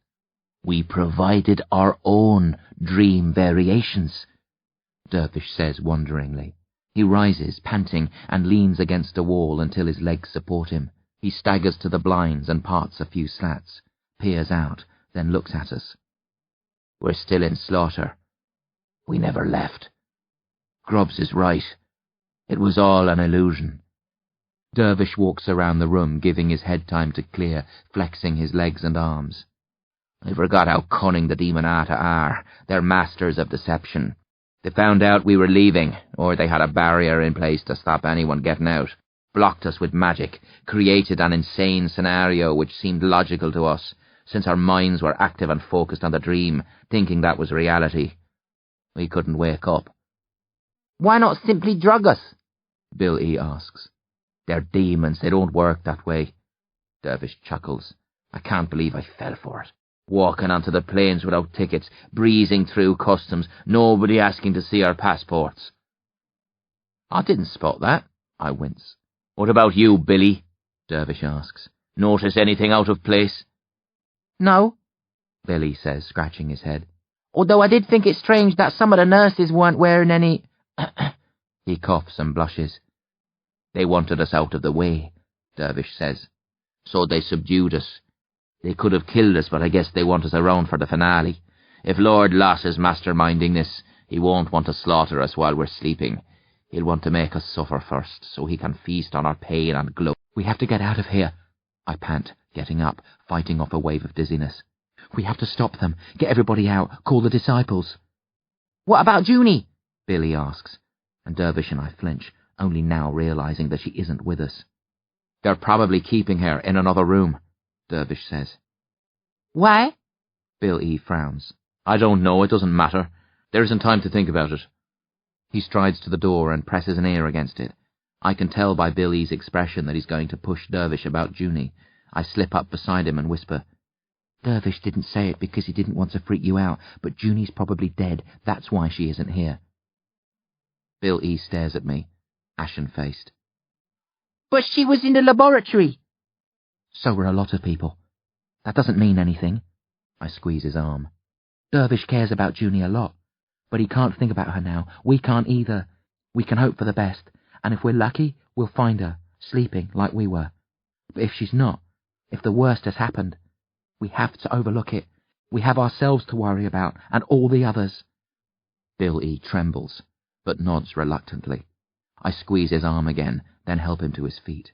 We provided our own dream variations, Dervish says wonderingly. He rises, panting, and leans against a wall until his legs support him. He staggers to the blinds and parts a few slats, peers out, then looks at us. We're still in Slaughter. We never left. Grubbs is right. It was all an illusion. Dervish walks around the room, giving his head time to clear, flexing his legs and arms. I forgot how cunning the Demonata are. They're masters of deception. They found out we were leaving, or they had a barrier in place to stop anyone getting out. Blocked us with magic, created an insane scenario which seemed logical to us, since our minds were active and focused on the dream, thinking that was reality. We couldn't wake up. Why not simply drug us? Bill E. asks. They're demons, they don't work that way. Dervish chuckles. I can't believe I fell for it. Walking onto the planes without tickets, breezing through customs, nobody asking to see our passports. I didn't spot that, I wince. What about you, Billy? Dervish asks. Notice anything out of place? No, Billy says, scratching his head. Although I did think it strange that some of the nurses weren't wearing any... He coughs and blushes. They wanted us out of the way, Dervish says. So they subdued us. They could have killed us, but I guess they want us around for the finale. If Lord Loss is masterminding this, he won't want to slaughter us while we're sleeping. He'll want to make us suffer first, so he can feast on our pain and glow. We have to get out of here, I pant, getting up, fighting off a wave of dizziness. We have to stop them, get everybody out, call the disciples. What about Junie? Billy asks, and Dervish and I flinch, only now realizing that she isn't with us. They're probably keeping her in another room, Dervish says. Why? Bill E. frowns. I don't know, it doesn't matter. There isn't time to think about it. He strides to the door and presses an ear against it. I can tell by Bill E.'s expression that he's going to push Dervish about Junie. I slip up beside him and whisper, Dervish didn't say it because he didn't want to freak you out, but Junie's probably dead. That's why she isn't here. Bill E. stares at me, ashen-faced. But she was in the laboratory. So were a lot of people. That doesn't mean anything. I squeeze his arm. Dervish cares about Junie a lot, but he can't think about her now. We can't either. We can hope for the best, and if we're lucky, we'll find her, sleeping like we were. But if she's not, if the worst has happened, we have to overlook it. We have ourselves to worry about, and all the others. Bill E. trembles, but nods reluctantly. I squeeze his arm again, then help him to his feet.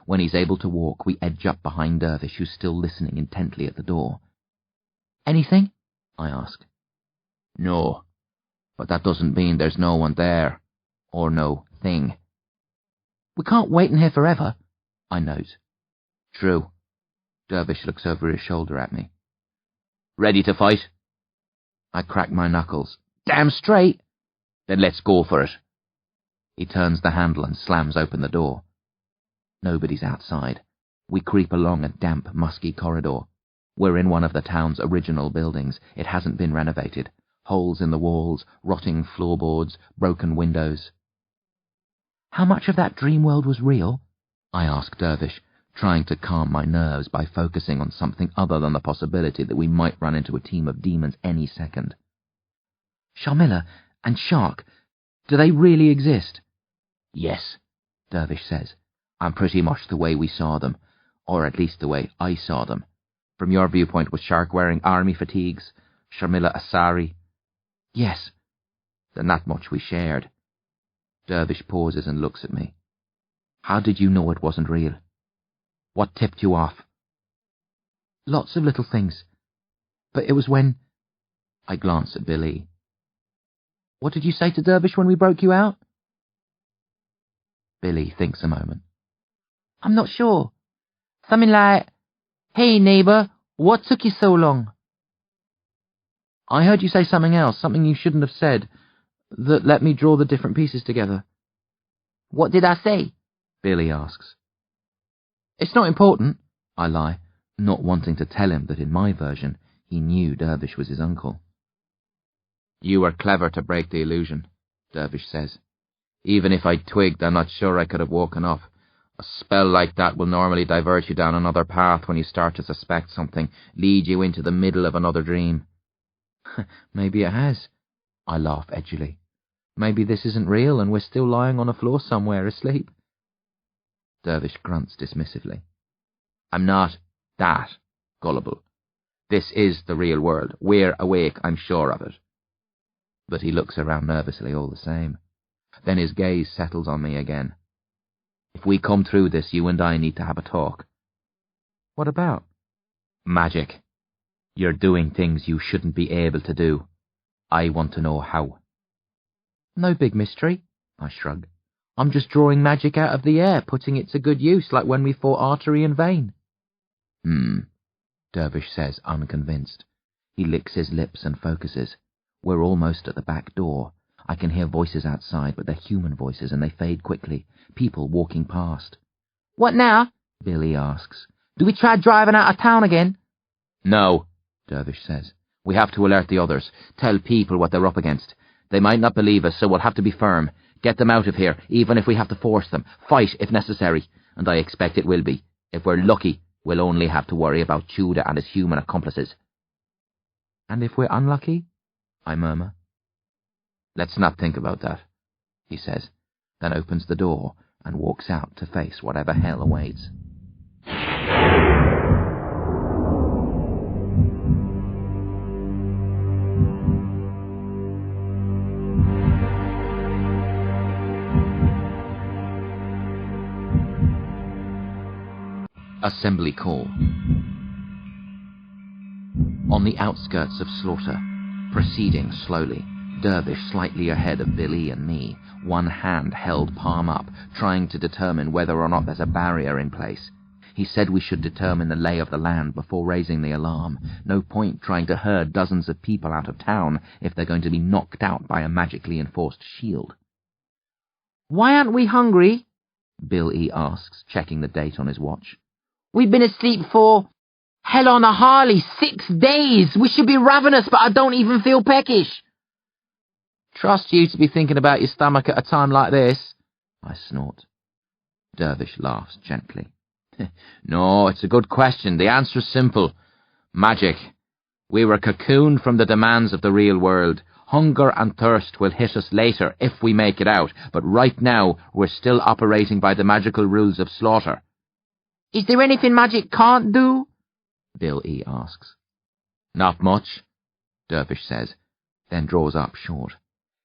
When he's able to walk, we edge up behind Dervish, who's still listening intently at the door. Anything? I ask. No, but that doesn't mean there's no one there, or no thing. We can't wait in here forever, I note. True. Dervish looks over his shoulder at me. Ready to fight? I crack my knuckles. Damn straight. Then let's go for it. He turns the handle and slams open the door. Nobody's outside. We creep along a damp, musky corridor. We're in one of the town's original buildings. It hasn't been renovated. Holes in the walls, rotting floorboards, broken windows. How much of that dream world was real? I ask Dervish, trying to calm my nerves by focusing on something other than the possibility that we might run into a team of demons any second. Sharmila and Shark, do they really exist? Yes, Dervish says, and pretty much the way we saw them, or at least the way I saw them. From your viewpoint, was Shark wearing army fatigues, Sharmila a sari, Yes. Then that much we shared. Dervish pauses and looks at me. How did you know it wasn't real? What tipped you off? Lots of little things. But it was when... I glanced at Billy. What did you say to Dervish when we broke you out? Billy thinks a moment. I'm not sure. Something like, "Hey, neighbour, what took you so long?" I heard you say something else, something you shouldn't have said, that let me draw the different pieces together. What did I say? Billy asks. It's not important, I lie, not wanting to tell him that in my version he knew Dervish was his uncle. You were clever to break the illusion, Dervish says. Even if I'd twigged, I'm not sure I could have woken up. A spell like that will normally divert you down another path when you start to suspect something, lead you into the middle of another dream. Maybe it has. I laugh edgily. Maybe this isn't real and we're still lying on a floor somewhere asleep. Dervish grunts dismissively. I'm not that gullible. This is the real world. We're awake, I'm sure of it. But he looks around nervously all the same. Then his gaze settles on me again. If we come through this, you and I need to have a talk. What about? Magic. You're doing things you shouldn't be able to do. I want to know how. No big mystery, I shrug. I'm just drawing magic out of the air, putting it to good use, like when we fought artery and vein. Dervish says, unconvinced. He licks his lips and focuses. We're almost at the back door. I can hear voices outside, but they're human voices and they fade quickly. People walking past. What now? Billy asks. Do we try driving out of town again? No, Dervish says. We have to alert the others. Tell people what they're up against. They might not believe us, so we'll have to be firm. Get them out of here, even if we have to force them. Fight if necessary, and I expect it will be. If we're lucky, we'll only have to worry about Tudor and his human accomplices. And if we're unlucky? I murmur. Let's not think about that, he says, then opens the door and walks out to face whatever hell awaits. Assembly call. On the outskirts of Slaughter, proceeding slowly, Dervish slightly ahead of Billy and me, one hand held palm up, trying to determine whether or not there's a barrier in place. He said we should determine the lay of the land before raising the alarm. No point trying to herd dozens of people out of town if they're going to be knocked out by a magically enforced shield. Why aren't we hungry? Bill E. asks, checking the date on his watch. We've been asleep for, hell on a Harley, 6 days. We should be ravenous, but I don't even feel peckish. Trust you to be thinking about your stomach at a time like this, I snort. Dervish laughs gently. No, it's a good question. The answer's simple. Magic. We were cocooned from the demands of the real world. Hunger and thirst will hit us later if we make it out, but right now we're still operating by the magical rules of slaughter. Is there anything magic can't do? Bill E. asks. Not much, Dervish says, then draws up short.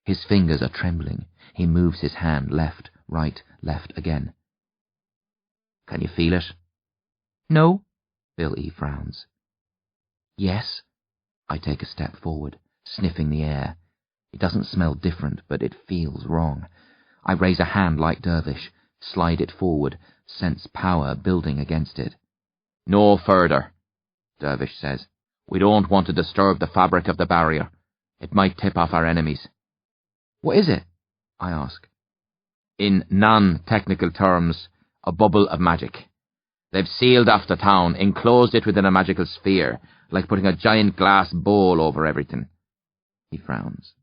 His fingers are trembling. He moves his hand left, right, left again. Can you feel it? No. Bill E. frowns. Yes. I take a step forward, sniffing the air. It doesn't smell different, but it feels wrong. I raise a hand like Dervish, slide it forward, sense power building against it. No further, Dervish says. We don't want to disturb the fabric of the barrier. It might tip off our enemies. What is it? I ask. In non-technical terms, a bubble of magic. They've sealed off the town, enclosed it within a magical sphere, like putting a giant glass bowl over everything. He frowns.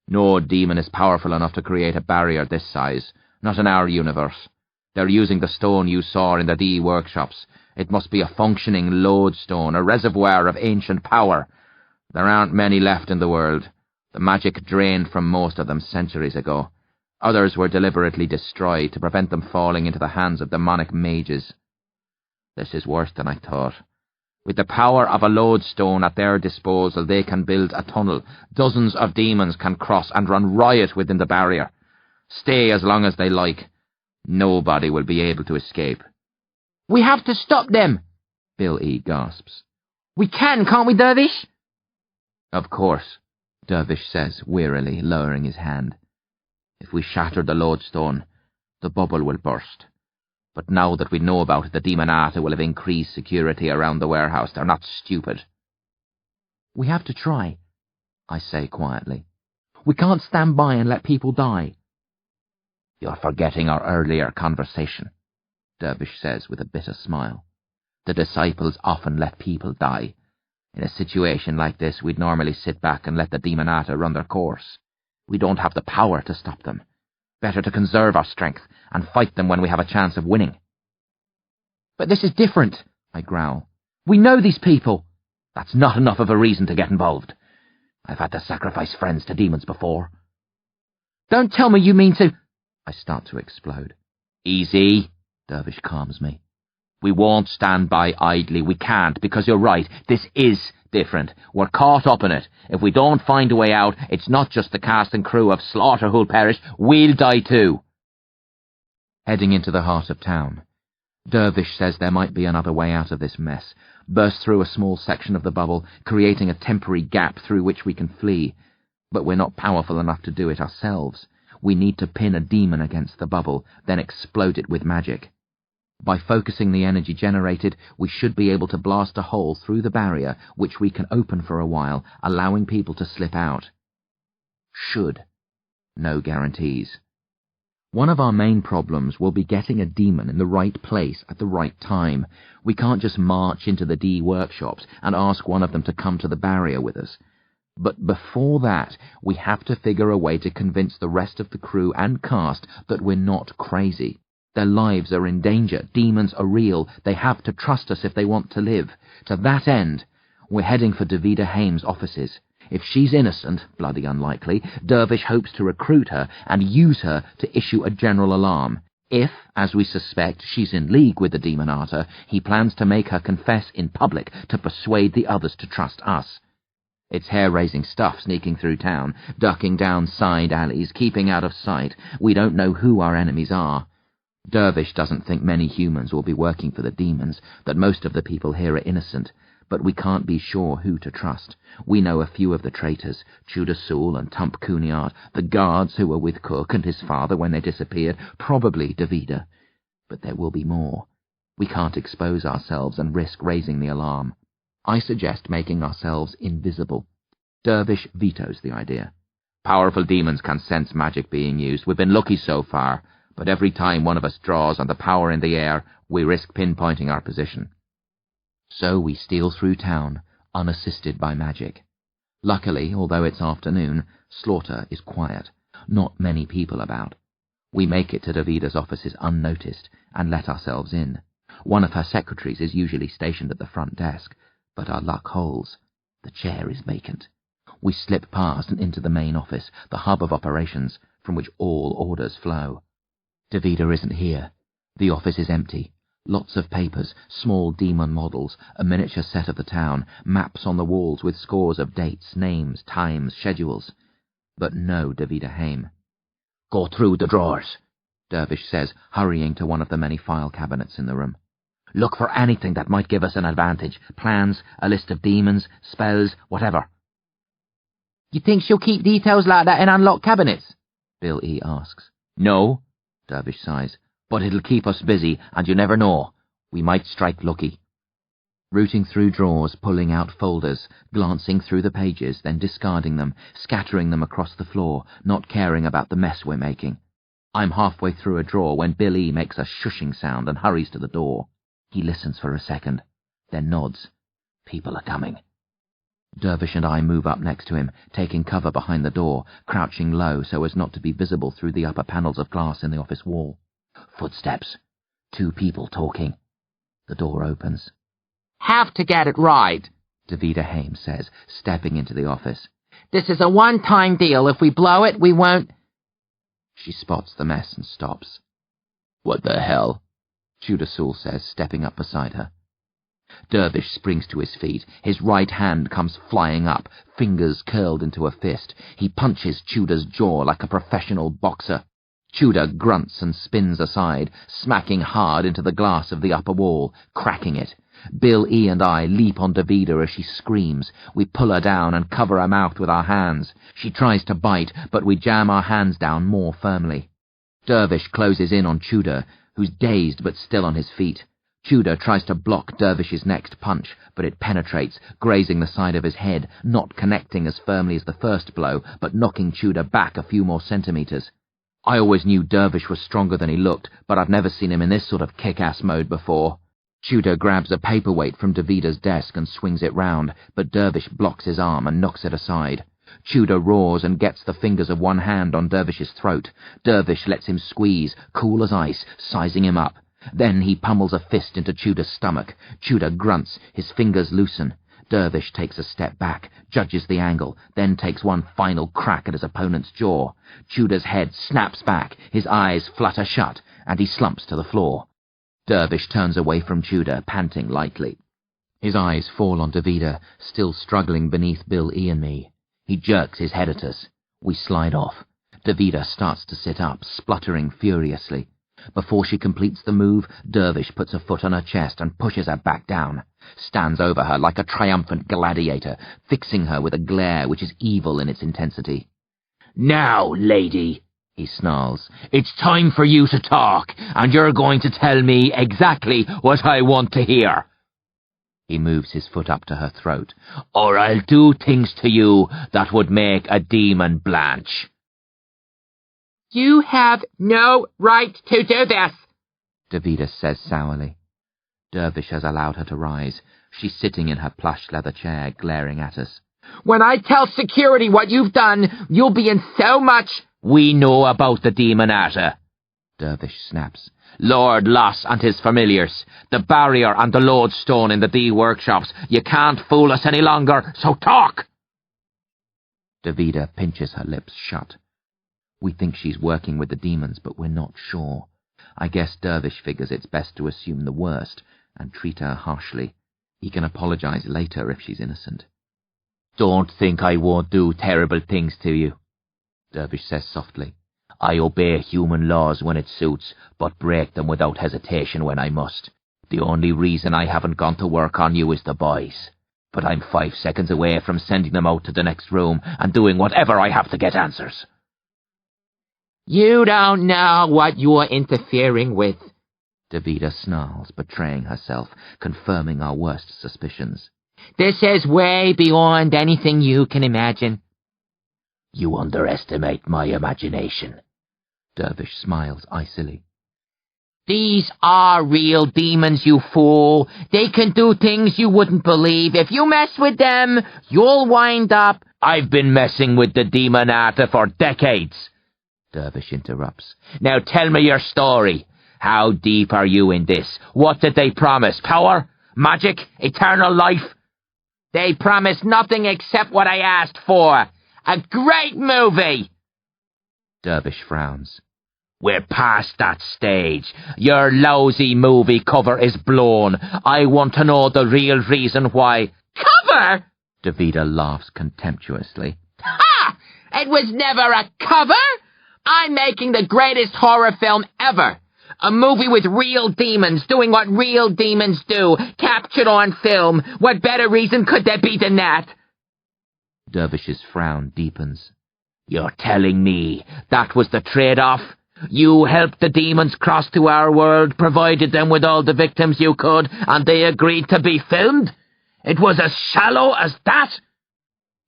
No demon is powerful enough to create a barrier this size, not in our universe. They're using the stone you saw in the D workshops. It must be a functioning lodestone, a reservoir of ancient power. There aren't many left in the world. The magic drained from most of them centuries ago. Others were deliberately destroyed to prevent them falling into the hands of demonic mages. This is worse than I thought. With the power of a lodestone at their disposal, they can build a tunnel. Dozens of demons can cross and run riot within the barrier. Stay as long as they like. Nobody will be able to escape. We have to stop them, Bill E. gasps. We can't we, Dervish? Of course, Dervish says wearily, lowering his hand. If we shatter the lodestone, the bubble will burst. But now that we know about it, the Demonata will have increased security around the warehouse. They're not stupid. We have to try, I say quietly. We can't stand by and let people die. You're forgetting our earlier conversation, Dervish says with a bitter smile. The disciples often let people die. In a situation like this, we'd normally sit back and let the Demonata run their course. We don't have the power to stop them. Better to conserve our strength and fight them when we have a chance of winning. But this is different, I growl. We know these people. That's not enough of a reason to get involved. I've had to sacrifice friends to demons before. Don't tell me you mean to... I start to explode. Easy, Dervish calms me. We won't stand by idly. We can't, because you're right. This is different. We're caught up in it. If we don't find a way out, it's not just the cast and crew of Slawter who'll perish. We'll die too. Heading into the heart of town, Dervish says there might be another way out of this mess. Burst through a small section of the bubble, creating a temporary gap through which we can flee. But we're not powerful enough to do it ourselves. We need to pin a demon against the bubble, then explode it with magic. By focusing the energy generated, we should be able to blast a hole through the barrier, which we can open for a while, allowing people to slip out. Should. No guarantees. One of our main problems will be getting a demon in the right place at the right time. We can't just march into the D workshops and ask one of them to come to the barrier with us. But before that, we have to figure a way to convince the rest of the crew and cast that we're not crazy. Their lives are in danger. Demons are real. They have to trust us if they want to live. To that end, we're heading for Davida Haim's offices. If she's innocent, bloody unlikely, Dervish hopes to recruit her and use her to issue a general alarm. If, as we suspect, she's in league with the Demonata, he plans to make her confess in public to persuade the others to trust us. It's hair-raising stuff sneaking through town, ducking down side alleys, keeping out of sight. We don't know who our enemies are. Dervish doesn't think many humans will be working for the demons, that most of the people here are innocent, but we can't be sure who to trust. We know a few of the traitors, Chudasul and Tump Kuniart, the guards who were with Cook and his father when they disappeared, probably Davida. But there will be more. We can't expose ourselves and risk raising the alarm. I suggest making ourselves invisible. Dervish vetoes the idea. Powerful demons can sense magic being used. We've been lucky so far. But every time one of us draws on the power in the air, we risk pinpointing our position. So we steal through town, unassisted by magic. Luckily, although it's afternoon, Slaughter is quiet. Not many people about. We make it to Davida's offices unnoticed and let ourselves in. One of her secretaries is usually stationed at the front desk, but our luck holds. The chair is vacant. We slip past and into the main office, the hub of operations, from which all orders flow. Davida isn't here. The office is empty. Lots of papers, small demon models, a miniature set of the town, maps on the walls with scores of dates, names, times, schedules. But no Davida Haim. Go through the drawers, Dervish says, hurrying to one of the many file cabinets in the room. Look for anything that might give us an advantage. Plans, a list of demons, spells, whatever. You think she'll keep details like that in unlocked cabinets? Bill E. asks. No, Dervish sighs, but it'll keep us busy, and you never know. We might strike lucky. Rooting through drawers, pulling out folders, glancing through the pages, then discarding them, scattering them across the floor, not caring about the mess we're making. I'm halfway through a drawer when Bill E. makes a shushing sound and hurries to the door. He listens for a second, then nods. People are coming. Dervish and I move up next to him, taking cover behind the door, crouching low so as not to be visible through the upper panels of glass in the office wall. Footsteps. 2 people talking. The door opens. Have to get it right, Davida Haim says, stepping into the office. This is a one-time deal. If we blow it, we won't... She spots the mess and stops. What the hell? Chudasul says, stepping up beside her. Dervish springs to his feet. His right hand comes flying up, fingers curled into a fist. He punches Tudor's jaw like a professional boxer. Tudor grunts and spins aside, smacking hard into the glass of the upper wall, cracking it. Bill E. and I leap on Davida as she screams. We pull her down and cover her mouth with our hands. She tries to bite, but we jam our hands down more firmly. Dervish closes in on Tudor, who's dazed but still on his feet. Tudor tries to block Dervish's next punch, but it penetrates, grazing the side of his head, not connecting as firmly as the first blow, but knocking Tudor back a few more centimetres. I always knew Dervish was stronger than he looked, but I've never seen him in this sort of kick-ass mode before. Tudor grabs a paperweight from Davida's desk and swings it round, but Dervish blocks his arm and knocks it aside. Tudor roars and gets the fingers of one hand on Dervish's throat. Dervish lets him squeeze, cool as ice, sizing him up. Then he pummels a fist into Tudor's stomach. Tudor grunts, his fingers loosen. Dervish takes a step back, judges the angle, then takes one final crack at his opponent's jaw. Tudor's head snaps back, his eyes flutter shut, and he slumps to the floor. Dervish turns away from Tudor, panting lightly. His eyes fall on Davida, still struggling beneath Bill E. and me. He jerks his head at us. We slide off. Davida starts to sit up, spluttering furiously. Before she completes the move, Dervish puts a foot on her chest and pushes her back down, stands over her like a triumphant gladiator, fixing her with a glare which is evil in its intensity. "Now, lady," he snarls, "it's time for you to talk, and you're going to tell me exactly what I want to hear." He moves his foot up to her throat. "Or I'll do things to you that would make a demon blanch." "You have no right to do this," Davida says sourly. Dervish has allowed her to rise. She's sitting in her plush leather chair, glaring at us. "When I tell security what you've done, you'll be in so much—" "We know about the demonata," Dervish snaps. "Lord Loss and his familiars, the barrier and the lodestone in the D workshops. You can't fool us any longer, so talk!" Davida pinches her lips shut. We think she's working with the demons, but we're not sure. I guess Dervish figures it's best to assume the worst and treat her harshly. He can apologize later if she's innocent. "Don't think I won't do terrible things to you," Dervish says softly. "I obey human laws when it suits, but break them without hesitation when I must. The only reason I haven't gone to work on you is the boys. But I'm 5 seconds away from sending them out to the next room and doing whatever I have to get answers." "You don't know what you're interfering with," Davida snarls, betraying herself, confirming our worst suspicions. "This is way beyond anything you can imagine." "You underestimate my imagination." Dervish smiles icily. "These are real demons, you fool. They can do things you wouldn't believe. If you mess with them, you'll wind up—" "I've been messing with the demonata for decades," Dervish interrupts. "Now tell me your story. How deep are you in this? What did they promise? Power? Magic? Eternal life?" "They promised nothing except what I asked for. A great movie!" Dervish frowns. "We're past that stage. Your lousy movie cover is blown. I want to know the real reason why—" "Cover?" Davida laughs contemptuously. "Ha! It was never a cover! I'm making the greatest horror film ever. A movie with real demons doing what real demons do, captured on film. What better reason could there be than that?" Dervish's frown deepens. "You're telling me that was the trade-off? You helped the demons cross to our world, provided them with all the victims you could, and they agreed to be filmed? It was as shallow as that?"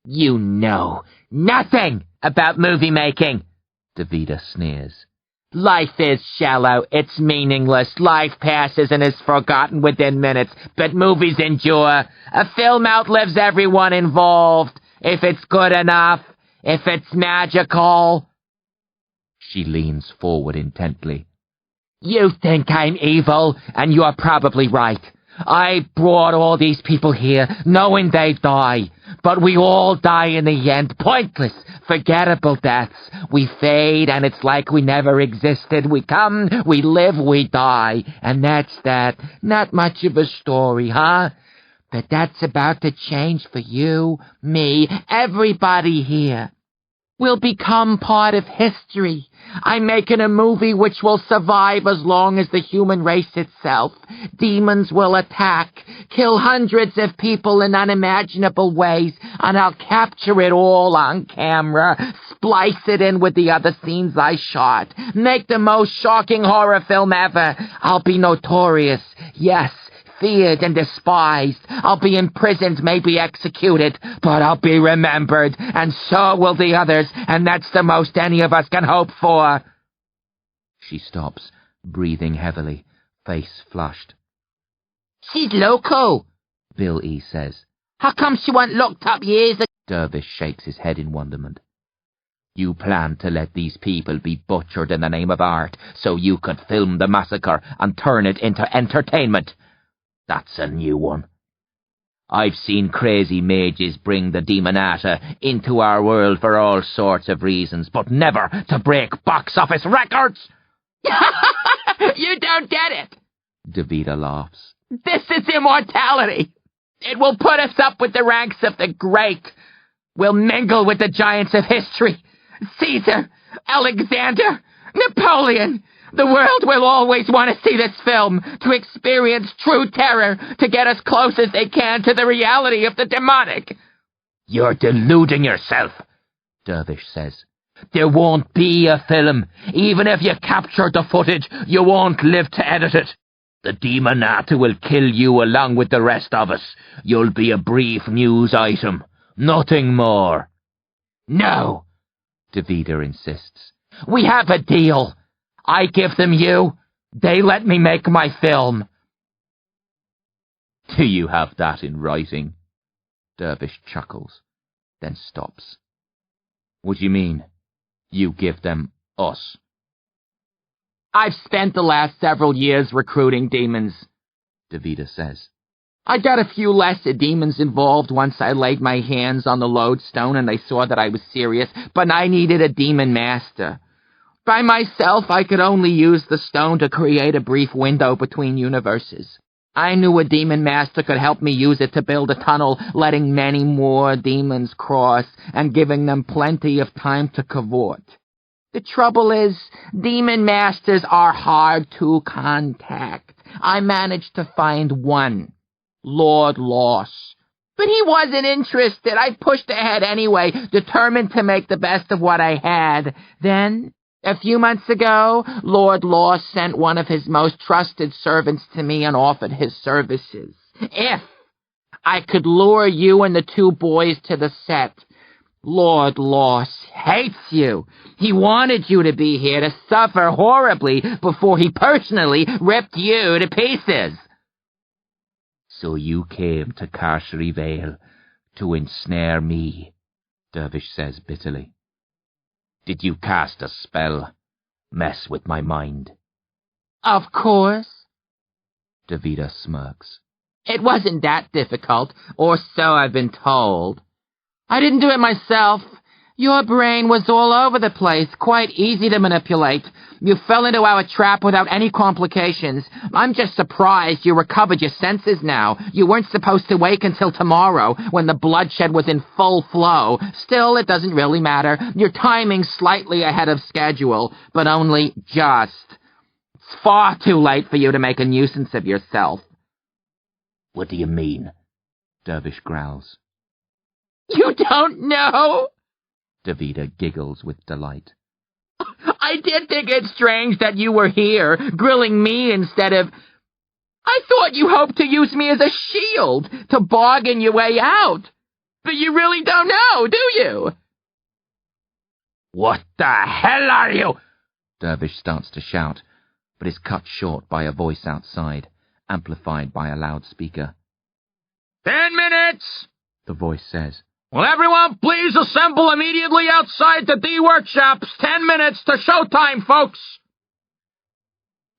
"You know nothing about movie making," Davida sneers. "Life is shallow, it's meaningless, life passes and is forgotten within minutes, but movies endure. A film outlives everyone involved, if it's good enough, if it's magical." She leans forward intently. "You think I'm evil, and you're probably right. I brought all these people here, knowing they'd die. But we all die in the end. Pointless, forgettable deaths. We fade, and it's like we never existed. We come, we live, we die. And that's that. Not much of a story, huh? But that's about to change for you, me, everybody here. We'll become part of history. I'm making a movie which will survive as long as the human race itself. Demons will attack, kill hundreds of people in unimaginable ways, and I'll capture it all on camera, splice it in with the other scenes I shot, make the most shocking horror film ever. I'll be notorious, yes, feared and despised. I'll be imprisoned, maybe executed, but I'll be remembered, and so will the others, and that's the most any of us can hope for. She stops, breathing heavily, face flushed. She's loco, Bill E. says. How come she wasn't locked up years ago? Dervish shakes his head in wonderment. You planned to let these people be butchered in the name of art, so you could film the massacre and turn it into entertainment. That's a new one. I've seen crazy mages bring the demonata into our world for all sorts of reasons, but never to break box office records! You don't get it! Davida laughs. This is immortality! It will put us up with the ranks of the great. We'll mingle with the giants of history. Caesar, Alexander, Napoleon. The world will always want to see this film, to experience true terror, to get as close as they can to the reality of the demonic. You're deluding yourself, Dervish says. There won't be a film. Even if you capture the footage, you won't live to edit it. The demonata will kill you along with the rest of us. You'll be a brief news item. Nothing more. No, Davida insists. We have a deal. I give them you. They let me make my film. Do you have that in writing? Dervish chuckles, then stops. What do you mean? You give them us? I've spent the last several years recruiting demons, Davida says. I got a few less demons involved once I laid my hands on the lodestone and they saw that I was serious, but I needed a demon master. By myself, I could only use the stone to create a brief window between universes. I knew a demon master could help me use it to build a tunnel, letting many more demons cross and giving them plenty of time to cavort. The trouble is, demon masters are hard to contact. I managed to find one, Lord Loss. But he wasn't interested. I pushed ahead anyway, determined to make the best of what I had. Then, a few months ago, Lord Loss sent one of his most trusted servants to me and offered his services. If I could lure you and the two boys to the set. Lord Loss hates you. He wanted you to be here to suffer horribly before he personally ripped you to pieces. So you came to Carcery Vale to ensnare me, Dervish says bitterly. Did you cast a spell? Mess with my mind? Of course. Davida smirks. It wasn't that difficult, or so I've been told. I didn't do it myself. Your brain was all over the place, quite easy to manipulate. You fell into our trap without any complications. I'm just surprised you recovered your senses now. You weren't supposed to wake until tomorrow, when the bloodshed was in full flow. Still, it doesn't really matter. Your timing's slightly ahead of schedule, but only just. It's far too late for you to make a nuisance of yourself. What do you mean? Dervish growls. You don't know? Davida giggles with delight. I did think it strange that you were here, grilling me instead of... I thought you hoped to use me as a shield, to bargain your way out. But you really don't know, do you? What the hell are you? Dervish starts to shout, but is cut short by a voice outside, amplified by a loudspeaker. 10 minutes, the voice says. Will everyone please assemble immediately outside the D workshops? 10 minutes to showtime, folks!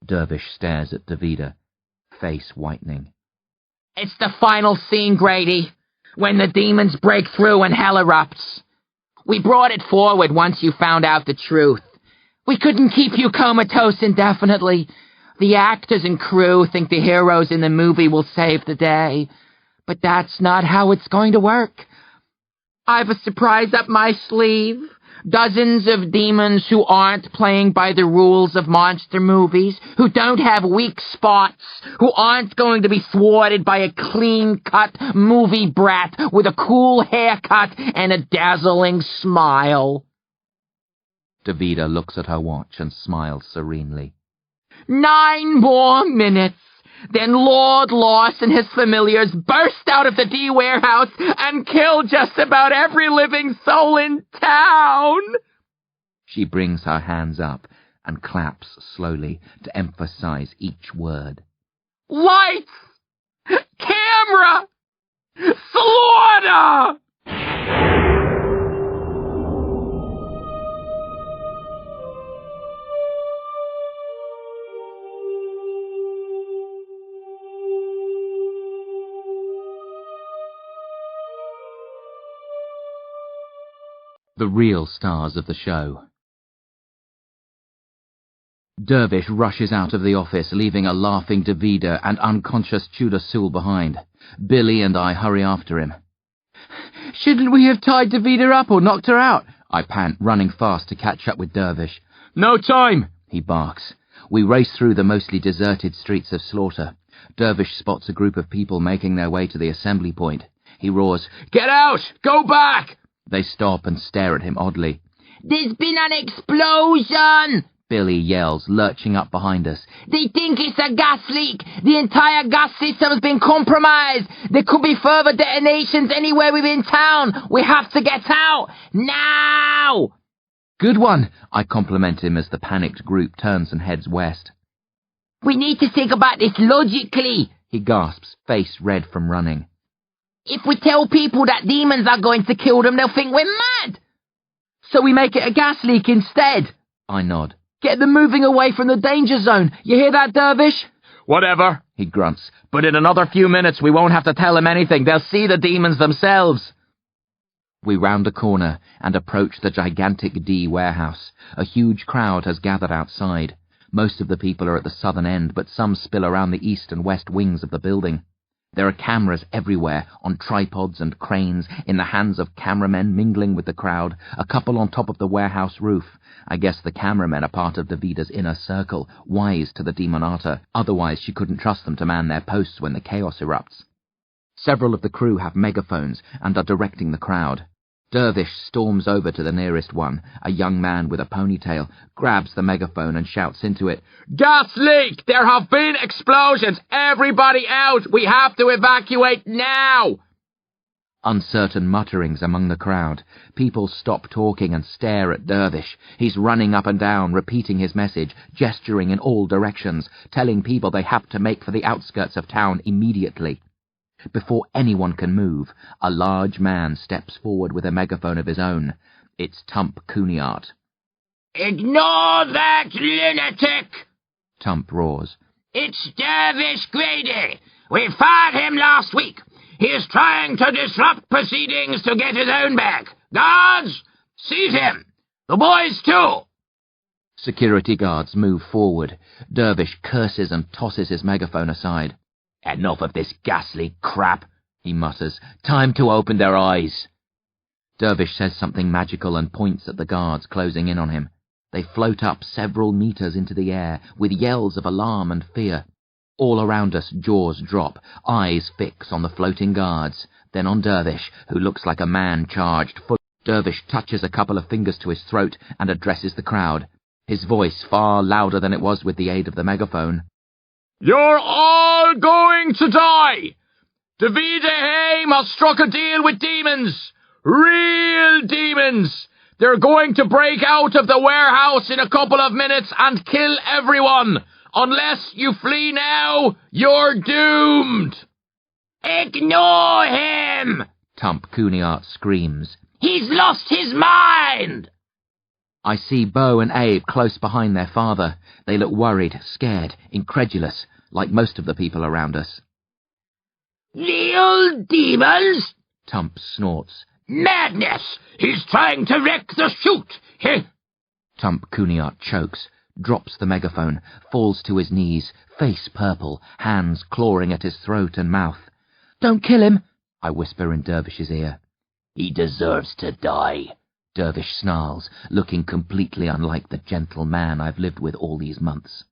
Dervish stares at Davida, face whitening. It's the final scene, Grady. when the demons break through and hell erupts. We brought it forward once you found out the truth. We couldn't keep you comatose indefinitely. The actors and crew think the heroes in the movie will save the day. But that's not how it's going to work. I've a surprise up my sleeve. Dozens of demons who aren't playing by the rules of monster movies, who don't have weak spots, who aren't going to be thwarted by a clean-cut movie brat with a cool haircut and a dazzling smile. Davida looks at her watch and smiles serenely. 9 more minutes. Then Lord Loss and his familiars burst out of the D warehouse and kill just about every living soul in town. She brings her hands up and claps slowly to emphasize each word. Lights! Camera! Slaughter! The real stars of the show. Dervish rushes out of the office, leaving a laughing Davida and unconscious Tudor Sewell behind. Billy and I hurry after him. Shouldn't we have tied Davida up or knocked her out? I pant, running fast to catch up with Dervish. No time, he barks. We race through the mostly deserted streets of Slaughter. Dervish spots a group of people making their way to the assembly point. He roars, "Get out! Go back!" They stop and stare at him oddly. There's been an explosion! Billy yells, lurching up behind us. They think it's a gas leak. The entire gas system's been compromised. There could be further detonations anywhere within town. We have to get out. Now! Good one, I compliment him as the panicked group turns and heads west. We need to think about this logically, he gasps, face red from running. If we tell people that demons are going to kill them, they'll think we're mad. So we make it a gas leak instead. I nod. Get them moving away from the danger zone. You hear that, Dervish? Whatever, he grunts. But in another few minutes we won't have to tell them anything. They'll see the demons themselves. We round a corner and approach the gigantic D warehouse. A huge crowd has gathered outside. Most of the people are at the southern end, but some spill around the east and west wings of the building. There are cameras everywhere, on tripods and cranes, in the hands of cameramen mingling with the crowd, a couple on top of the warehouse roof. I guess the cameramen are part of Davida's inner circle, wise to the Demonata, otherwise she couldn't trust them to man their posts when the chaos erupts. Several of the crew have megaphones and are directing the crowd. Dervish storms over to the nearest one, a young man with a ponytail, grabs the megaphone and shouts into it, "Gas leak! There have been explosions! Everybody out! We have to evacuate now!" Uncertain mutterings among the crowd. People stop talking and stare at Dervish. He's running up and down, repeating his message, gesturing in all directions, telling people they have to make for the outskirts of town immediately. Before anyone can move, a large man steps forward with a megaphone of his own. It's Tump Cooneyart. Ignore that lunatic! Tump roars. It's Dervish Grady. We fired him last week. He is trying to disrupt proceedings to get his own back. Guards, seize him. The boys too. Security guards move forward. Dervish curses and tosses his megaphone aside. Enough of this ghastly crap, he mutters. Time to open their eyes. Dervish says something magical and points at the guards closing in on him. They float up several meters into the air with yells of alarm and fear. All around us, jaws drop, eyes fix on the floating guards, then on Dervish, who looks like a man charged full. Dervish touches a couple of fingers to his throat and addresses the crowd, his voice far louder than it was with the aid of the megaphone. "You're all going to die! Davida Haim has struck a deal with demons! Real demons! They're going to break out of the warehouse in a couple of minutes and kill everyone! Unless you flee now, you're doomed!" Ignore him! Tump Cooneyart screams. He's lost his mind! I see Bo and Abe close behind their father. They look worried, scared, incredulous, like most of the people around us. Real demons? Tump snorts. Madness! He's trying to wreck the shoot! Tump Kuniart chokes, drops the megaphone, falls to his knees, face purple, hands clawing at his throat and mouth. "Don't kill him," I whisper in Dervish's ear. He deserves to die, Dervish snarls, looking completely unlike the gentle man I've lived with all these months.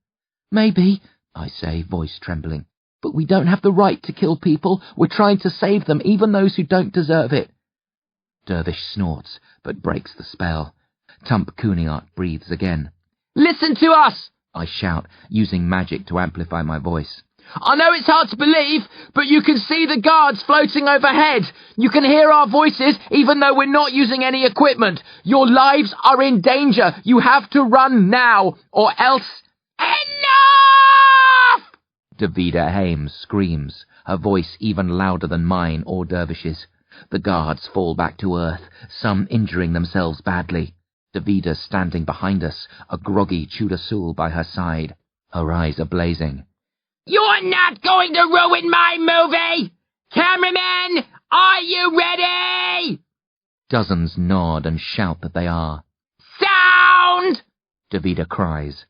"Maybe," I say, voice trembling, "but we don't have the right to kill people. We're trying to save them, even those who don't deserve it." Dervish snorts, but breaks the spell. Tump Kuniart breathes again. Listen to us! I shout, using magic to amplify my voice. I know it's hard to believe, but you can see the guards floating overhead. You can hear our voices, even though we're not using any equipment. Your lives are in danger. You have to run now, or else... Enough! Davida Hames screams, her voice even louder than mine or Dervish's. The guards fall back to earth, some injuring themselves badly. Davida standing behind us, a groggy Chudasul by her side. Her eyes are blazing. You're not going to ruin my movie! Cameraman, are you ready? Dozens nod and shout that they are. Sound! Davida cries.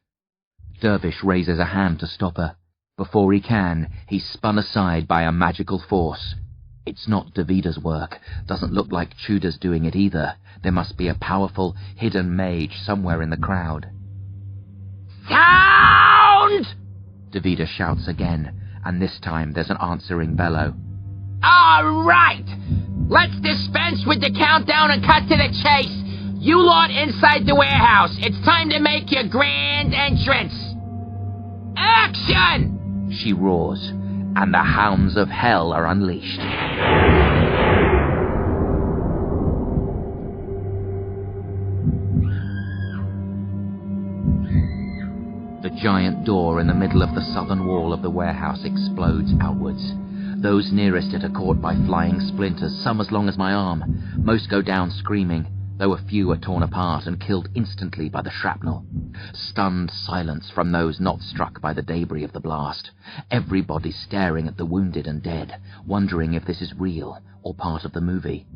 Dervish raises a hand to stop her. Before he can, he's spun aside by a magical force. It's not Davida's work. Doesn't look like Chuda's doing it either. There must be a powerful, hidden mage somewhere in the crowd. Sound! Davida shouts again, and this time there's an answering bellow. All right! Let's dispense with the countdown and cut to the chase. You lot inside the warehouse. It's time to make your grand entrance. Action! She roars, and the hounds of hell are unleashed. The giant door in the middle of the southern wall of the warehouse explodes outwards. Those nearest it are caught by flying splinters, some as long as my arm. Most go down screaming, though a few are torn apart and killed instantly by the shrapnel. Stunned silence from those not struck by the debris of the blast. Everybody staring at the wounded and dead, wondering if this is real or part of the movie.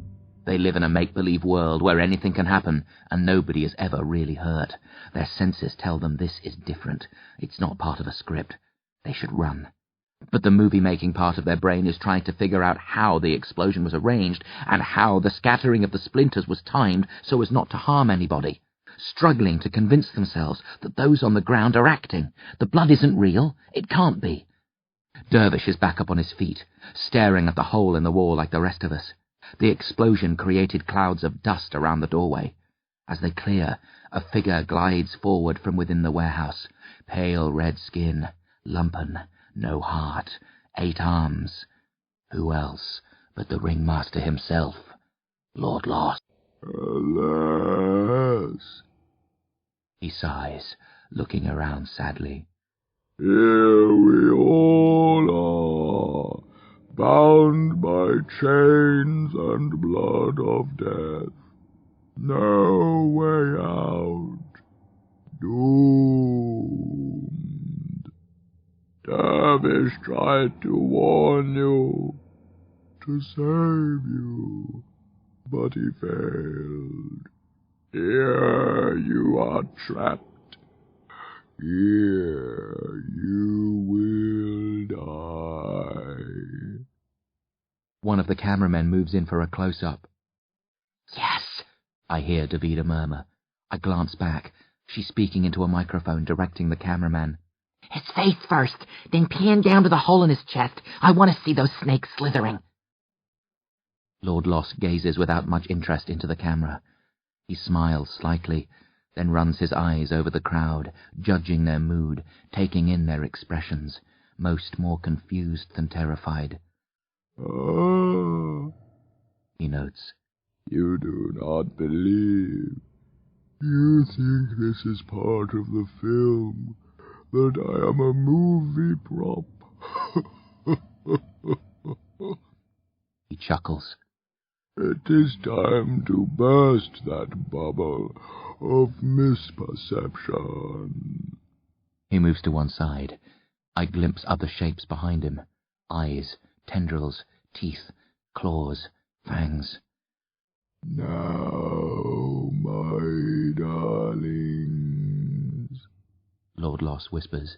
They live in a make-believe world where anything can happen and nobody is ever really hurt. Their senses tell them this is different. It's not part of a script. They should run. But the movie-making part of their brain is trying to figure out how the explosion was arranged and how the scattering of the splinters was timed so as not to harm anybody. Struggling to convince themselves that those on the ground are acting. The blood isn't real. It can't be. Dervish is back up on his feet, staring at the hole in the wall like the rest of us. The explosion created clouds of dust around the doorway. As they clear, a figure glides forward from within the warehouse. Pale red skin, lumpen, no heart, 8 arms. Who else but the ringmaster himself, Lord Lost? Alas, He sighs, looking around sadly. here we all are, bound by chains and blood of death. No way out. Doomed. Dervish tried to warn you, to save you, but he failed. Here you are trapped. Here you will die. One of the cameramen moves in for a close-up. Yes, I hear Davida murmur. I glance back. She's speaking into a microphone, directing the cameraman. his face first, then pan down to the hole in his chest. I want to see those snakes slithering. Lord Loss gazes without much interest into the camera. He smiles slightly, then runs his eyes over the crowd, judging their mood, taking in their expressions, most more confused than terrified. Ah, He notes. you do not believe. You think this is part of the film, that I am a movie prop. He chuckles. It is time to burst that bubble of misperception. He moves to one side. I glimpse other shapes behind him. Eyes, tendrils, teeth, claws, Fangs. Now, my darlings, Lord Loss whispers.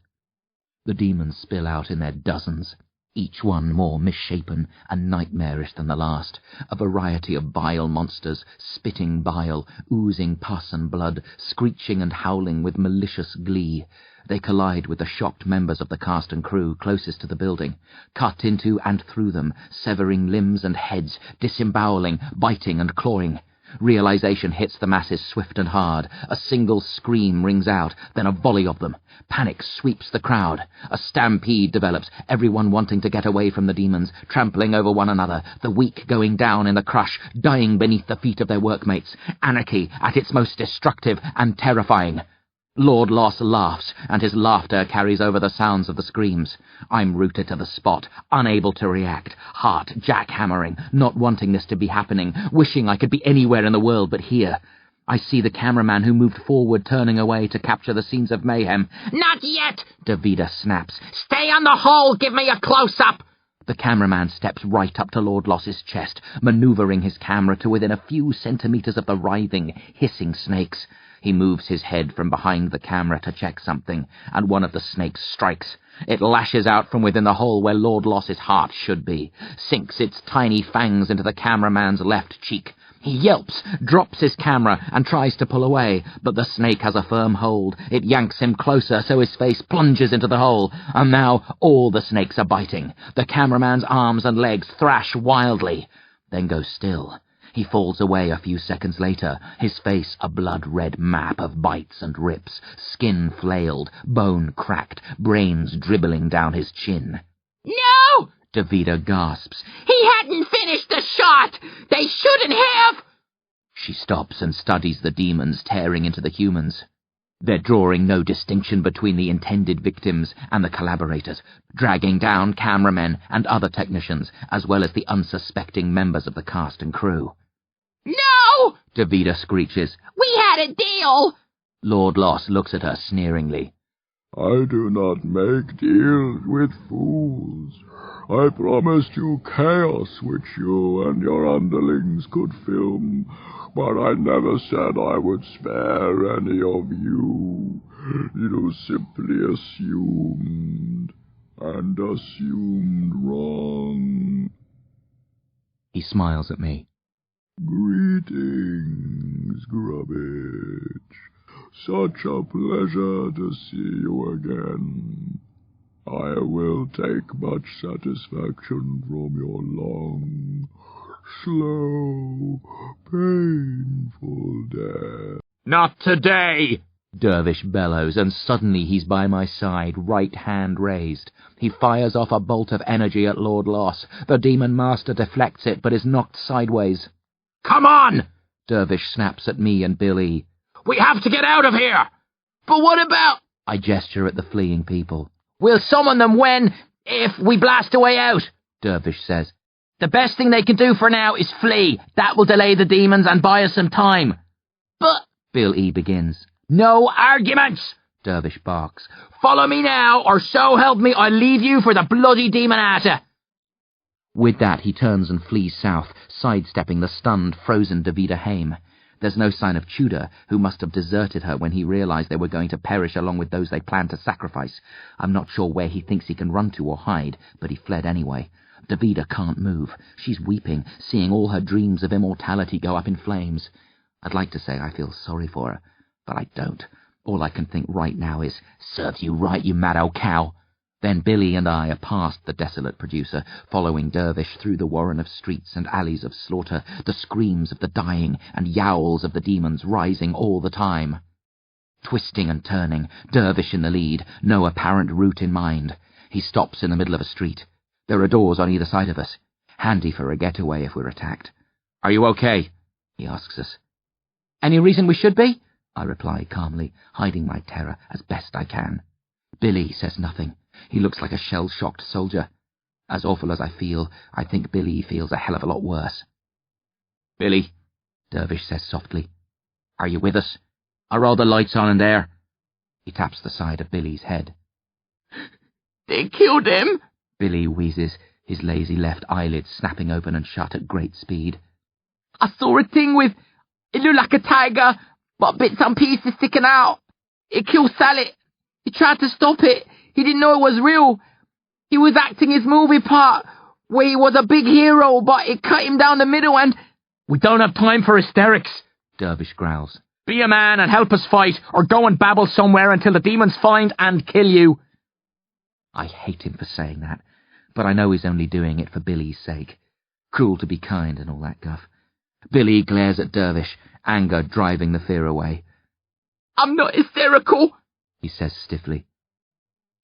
The demons spill out in their dozens, each one more misshapen and nightmarish than the last, a variety of bile monsters, spitting bile, oozing pus and blood, screeching and howling with malicious glee. They collide with the shocked members of the cast and crew closest to the building, cut into and through them, severing limbs and heads, disemboweling, biting and clawing. Realization hits the masses swift and hard. A single scream rings out, then a volley of them. Panic sweeps the crowd. A stampede develops, everyone wanting to get away from the demons, trampling over one another, the weak going down in the crush, dying beneath the feet of their workmates. Anarchy at its most destructive and terrifying. Lord Loss laughs, and his laughter carries over the sounds of the screams. I'm rooted to the spot, unable to react, heart jackhammering, not wanting this to be happening, wishing I could be anywhere in the world but here. I see the cameraman who moved forward turning away to capture the scenes of mayhem. Not yet! Davida snaps. Stay on the hole, give me a close-up! The cameraman steps right up to Lord Loss's chest, manoeuvring his camera to within a few centimetres of the writhing, hissing snakes. He moves his head from behind the camera to check something, and one of the snakes strikes. It lashes out from within the hole where Lord Loss's heart should be, sinks its tiny fangs into the cameraman's left cheek. He yelps, drops his camera, and tries to pull away, but the snake has a firm hold. It yanks him closer, so his face plunges into the hole, and now all the snakes are biting. The cameraman's arms and legs thrash wildly, then go still. He falls away a few seconds later, his face a blood-red map of bites and rips, skin flailed, bone cracked, brains dribbling down his chin. No! Davida gasps. He hadn't finished the shot! They shouldn't have! She stops and studies the demons tearing into the humans. They're drawing no distinction between the intended victims and the collaborators, dragging down cameramen and other technicians, as well as the unsuspecting members of the cast and crew. No! Davida screeches. We had a deal! Lord Loss looks at her sneeringly. I do not make deals with fools. I promised you chaos which you and your underlings could film, but I never said I would spare any of you. You simply assumed, and assumed wrong. He smiles at me. Greetings, Grubbage. Such a pleasure to see you again. I will take much satisfaction from your long, slow, painful death. Not today! Dervish bellows, and suddenly he's by my side, right hand raised. He fires off a bolt of energy at Lord Loss. The demon master deflects it, but is knocked sideways. Come on! Dervish snaps at me and Billy. We have to get out of here! But what about... I gesture at the fleeing people. We'll summon them if we blast a way out, Dervish says. The best thing they can do for now is flee. That will delay the demons and buy us some time. But... Bill E. begins. No arguments, Dervish barks. Follow me now, or so help me, I'll leave you for the bloody demonata. With that, he turns and flees south, sidestepping the stunned, frozen Davida Haim. There's no sign of Tudor, who must have deserted her when he realized they were going to perish along with those they planned to sacrifice. I'm not sure where he thinks he can run to or hide, but he fled anyway. Davida can't move. She's weeping, seeing all her dreams of immortality go up in flames. I'd like to say I feel sorry for her, but I don't. All I can think right now is, serve you right, you mad old cow. Then Billy and I are past the desolate producer, following Dervish through the warren of streets and alleys of slaughter, the screams of the dying and yowls of the demons rising all the time. Twisting and turning, Dervish in the lead, no apparent route in mind. He stops in the middle of a street. There are doors on either side of us, handy for a getaway if we're attacked. Are you okay? He asks us. Any reason we should be? I reply calmly, hiding my terror as best I can. Billy says nothing. He looks like a shell-shocked soldier. As awful as I feel, I think Billy feels a hell of a lot worse. Billy, Dervish says softly. Are you with us? Are all the lights on in there? He taps the side of Billy's head. They killed him, Billy wheezes. his lazy left eyelids snapping open and shut at great speed. I saw a thing with... It looked like a tiger, but bits and pieces sticking out. It killed Sally. He tried to stop it. He didn't know it was real. He was acting his movie part, where he was a big hero, but it cut him down the middle and... We don't have time for hysterics, Dervish growls. Be a man and help us fight, or go and babble somewhere until the demons find and kill you. I hate him for saying that, but I know he's only doing it for Billy's sake. Cruel to be kind and all that guff. Billy glares at Dervish, anger driving the fear away. I'm not hysterical, he says stiffly.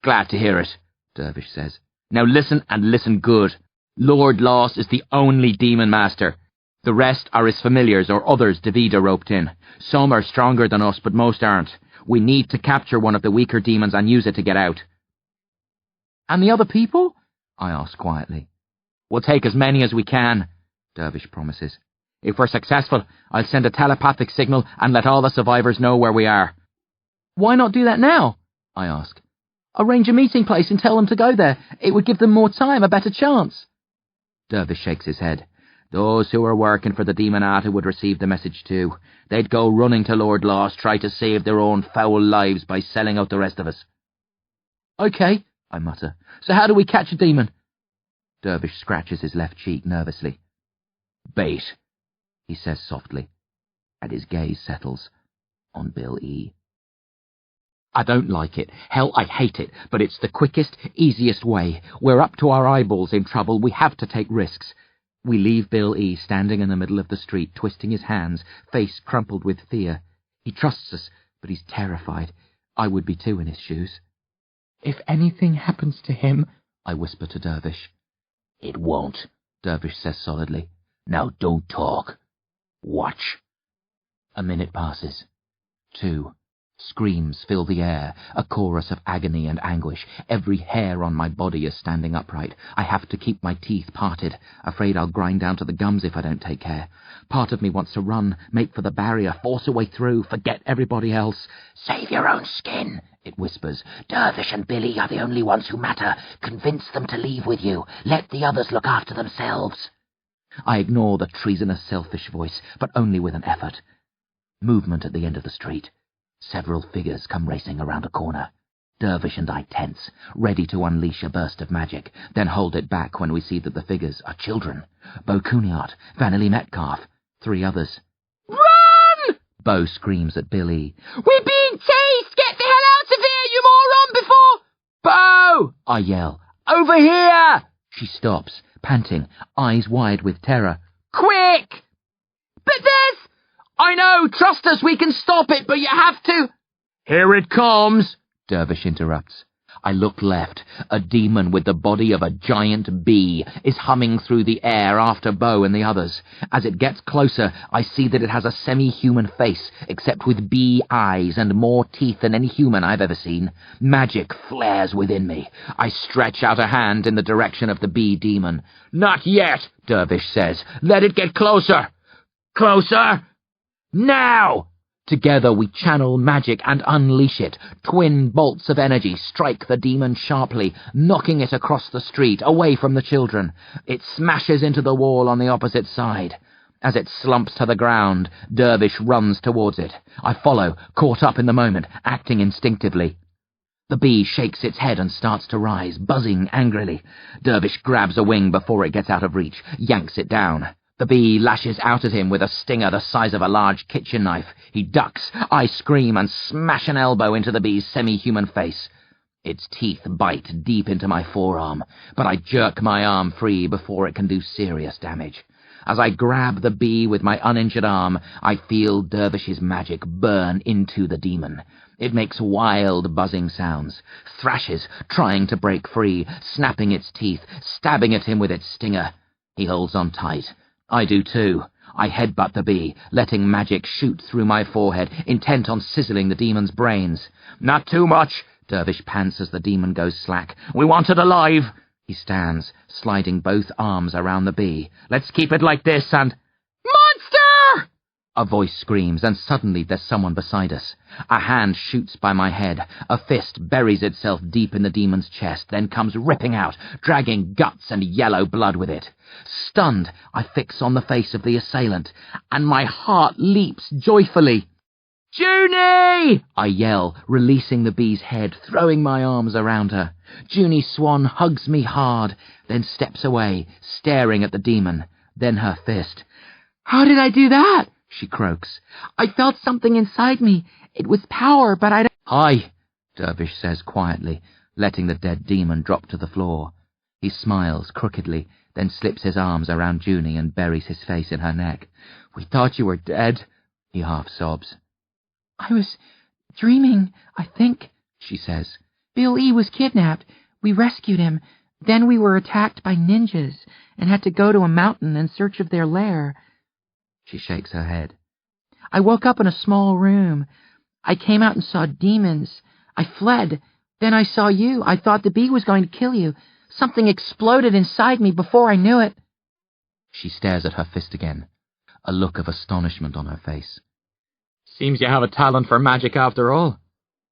Glad to hear it, Dervish says. Now listen, and listen good. Lord Loss is the only demon master. The rest are his familiars or others Davida roped in. Some are stronger than us, but most aren't. We need to capture one of the weaker demons and use it to get out. And the other people? I ask quietly. We'll take as many as we can, Dervish promises. If we're successful, I'll send a telepathic signal and let all the survivors know where we are. Why not do that now? I ask. Arrange a meeting place and tell them to go there. It would give them more time, a better chance. Dervish shakes his head. Those who are working for the Demonata would receive the message too. They'd go running to Lord Loss, try to save their own foul lives by selling out the rest of us. Okay, I mutter. So how do we catch a demon? Dervish scratches his left cheek nervously. Bait, he says softly, and his gaze settles on Bill E. I don't like it. Hell, I hate it, but it's the quickest, easiest way. We're up to our eyeballs in trouble. We have to take risks. We leave Bill E. standing in the middle of the street, twisting his hands, face crumpled with fear. He trusts us, but he's terrified. I would be too in his shoes. If anything happens to him, I whisper to Dervish. It won't, Dervish says solidly. Now don't talk. Watch. A minute passes. 2. Screams fill the air, a chorus of agony and anguish. Every hair on my body is standing upright. I have to keep my teeth parted, afraid I'll grind down to the gums if I don't take care. Part of me wants to run, make for the barrier, force a way through, forget everybody else. Save your own skin, it whispers. Dervish and Billy are the only ones who matter. Convince them to leave with you. Let the others look after themselves. I ignore the treasonous, selfish voice, but only with an effort. Movement at the end of the street. Several figures come racing around a corner. Dervish and I tense, ready to unleash a burst of magic, then hold it back when we see that the figures are children. Bo Cunard, Vanelli Metcalf, 3 others. Run! Bo screams at Billy. We're being chased! Get the hell out of here, you moron, before... Bo! I yell. Over here! She stops, panting, eyes wide with terror. Quick! But there's... I know, trust us, we can stop it, but you have to... Here it comes, Dervish interrupts. I look left. A demon with the body of a giant bee is humming through the air after Bo and the others. As it gets closer, I see that it has a semi-human face, except with bee eyes and more teeth than any human I've ever seen. Magic flares within me. I stretch out a hand in the direction of the bee demon. Not yet, Dervish says. Let it get closer. Closer. Now! Together we channel magic and unleash it. Twin bolts of energy strike the demon sharply, knocking it across the street, away from the children. It smashes into the wall on the opposite side. As it slumps to the ground, Dervish runs towards it. I follow, caught up in the moment, acting instinctively. The bee shakes its head and starts to rise, buzzing angrily. Dervish grabs a wing before it gets out of reach, yanks it down. The bee lashes out at him with a stinger the size of a large kitchen knife. He ducks. I scream and smash an elbow into the bee's semi-human face. Its teeth bite deep into my forearm, but I jerk my arm free before it can do serious damage. As I grab the bee with my uninjured arm, I feel Dervish's magic burn into the demon. It makes wild buzzing sounds, thrashes, trying to break free, snapping its teeth, stabbing at him with its stinger. He holds on tight. I do too. I headbutt the bee, letting magic shoot through my forehead, intent on sizzling the demon's brains. Not too much, Dervish pants as the demon goes slack. We want it alive. He stands, sliding both arms around the bee. Let's keep it like this and... Monster! A voice screams, and suddenly there's someone beside us. A hand shoots by my head. A fist buries itself deep in the demon's chest, then comes ripping out, dragging guts and yellow blood with it. Stunned, I fix on the face of the assailant, and my heart leaps joyfully. "Junie!" I yell, releasing the bee's head, throwing my arms around her. Junie Swan hugs me hard, then steps away, staring at the demon, then her fist. "How did I do that?" she croaks. "I felt something inside me. It was power, but I don't—" "Hi," Dervish says quietly, letting the dead demon drop to the floor. He smiles crookedly, then slips his arms around Junie and buries his face in her neck. "We thought you were dead," he half sobs. "I was dreaming, I think," she says. "Bill E. was kidnapped. We rescued him. Then we were attacked by ninjas and had to go to a mountain in search of their lair." She shakes her head. "I woke up in a small room. I came out and saw demons. I fled. Then I saw you. I thought the bee was going to kill you. Something exploded inside me before I knew it." She stares at her fist again, a look of astonishment on her face. "Seems you have a talent for magic after all."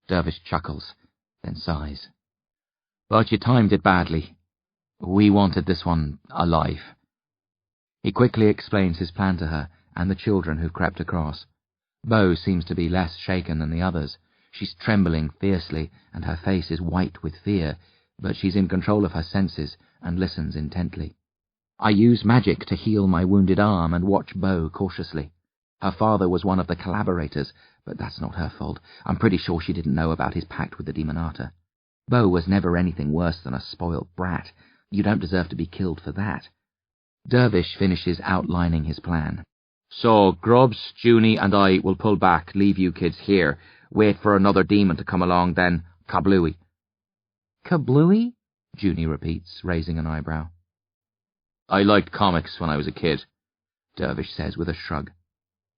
Dervish chuckles, then sighs. "But you timed it badly. We wanted this one alive." He quickly explains his plan to her and the children who crept across. Bo seems to be less shaken than the others. She's trembling fiercely, and her face is white with fear, but she's in control of her senses and listens intently. I use magic to heal my wounded arm and watch Bo cautiously. Her father was one of the collaborators, but that's not her fault. I'm pretty sure she didn't know about his pact with the Demonata. Bo was never anything worse than a spoiled brat. You don't deserve to be killed for that. Dervish finishes outlining his plan. "So, Grubbs, Junie, and I will pull back, leave you kids here, wait for another demon to come along, then kablooey." "Kablooey?" Junie repeats, raising an eyebrow. "I liked comics when I was a kid," Dervish says with a shrug.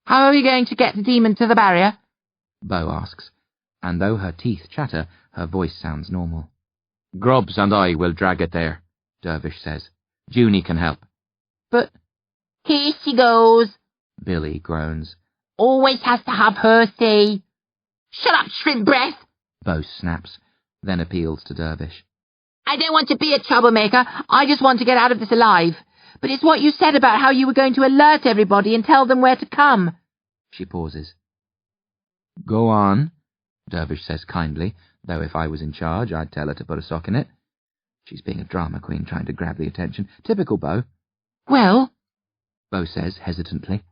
"How are we going to get the demon to the barrier?" Bo asks, and though her teeth chatter, her voice sounds normal. "Grubbs and I will drag it there," Dervish says. "Junie can help." "But—" "Here she goes," Billy groans. "Always has to have her say." "Shut up, shrimp breath," Bo snaps, then appeals to Dervish. "I don't want to be a troublemaker. I just want to get out of this alive. But it's what you said about how you were going to alert everybody and tell them where to come." She pauses. "Go on," Dervish says kindly, though if I was in charge, I'd tell her to put a sock in it. She's being a drama queen, trying to grab the attention. Typical Bo. "Well," Bo says hesitantly,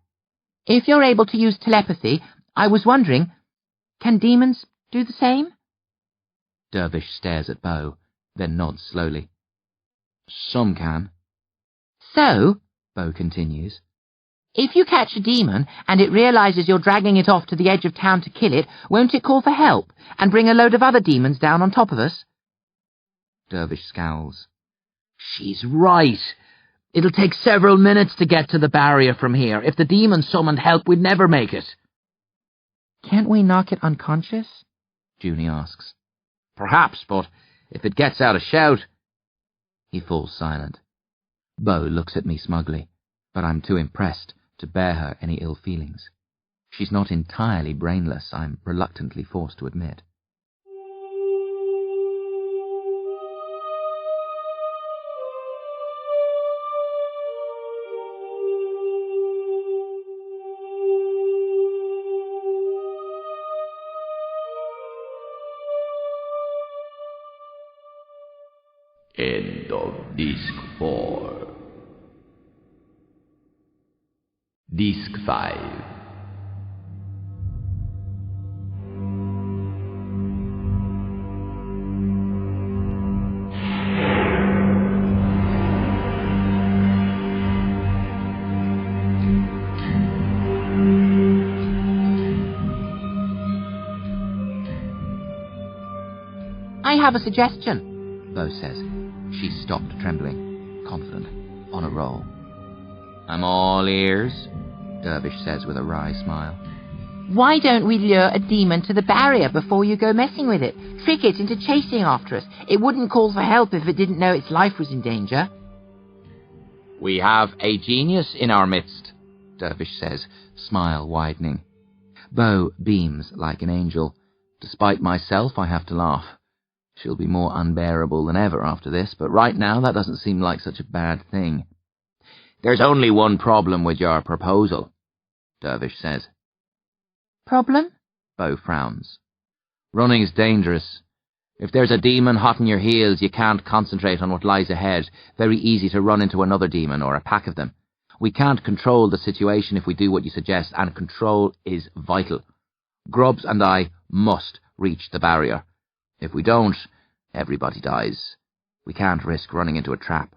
"if you're able to use telepathy, I was wondering, can demons do the same?" Dervish stares at Bo, then nods slowly. "Some can." "So," Bo continues, "if you catch a demon and it realizes you're dragging it off to the edge of town to kill it, won't it call for help and bring a load of other demons down on top of us?" Dervish scowls. "She's right. It'll take several minutes to get to the barrier from here. If the demon summoned help, we'd never make it." "Can't we knock it unconscious?" Junie asks. "Perhaps, but if it gets out a shout—" He falls silent. Bo looks at me smugly, but I'm too impressed to bear her any ill feelings. She's not entirely brainless, I'm reluctantly forced to admit. End of Disc 4. Disc 5. "I have a suggestion," Bo says. She's stopped trembling, confident, on a roll. "I'm all ears," Dervish says with a wry smile. "Why don't we lure a demon to the barrier before you go messing with it? Trick it into chasing after us. It wouldn't call for help if it didn't know its life was in danger." "We have a genius in our midst," Dervish says, smile widening. Bo beams like an angel. Despite myself, I have to laugh. She'll be more unbearable than ever after this, but right now that doesn't seem like such a bad thing. There's only one problem with your proposal, Dervish says. Problem? Bo frowns. Running's dangerous. If there's a demon hot in your heels, you can't concentrate on what lies ahead. Very easy to run into another demon or a pack of them. We can't control the situation if we do what you suggest, and control is vital. Grubbs and I must reach the barrier. If we don't, everybody dies. We can't risk running into a trap.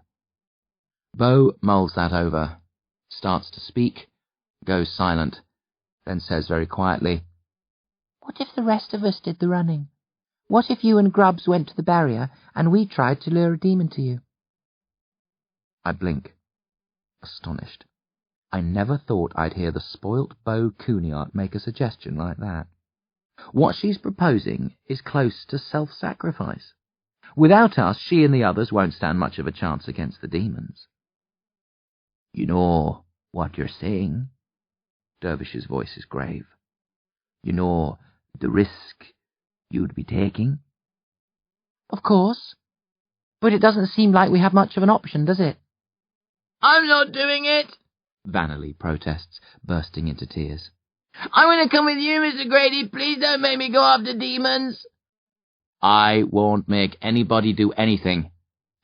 Bo mulls that over, starts to speak, goes silent, then says very quietly, What if the rest of us did the running? What if you and Grubbs went to the barrier and we tried to lure a demon to you? I blink, astonished. I never thought I'd hear the spoilt Bo Cooniart make a suggestion like that. What she's proposing is close to self-sacrifice. Without us, she and the others won't stand much of a chance against the demons. You know what you're saying? Dervish's voice is grave. You know the risk you'd be taking? Of course. But it doesn't seem like we have much of an option, does it? I'm not doing it, Vanelli protests, bursting into tears. I want to come with you, Mr. Grady. Please don't make me go after demons. I won't make anybody do anything,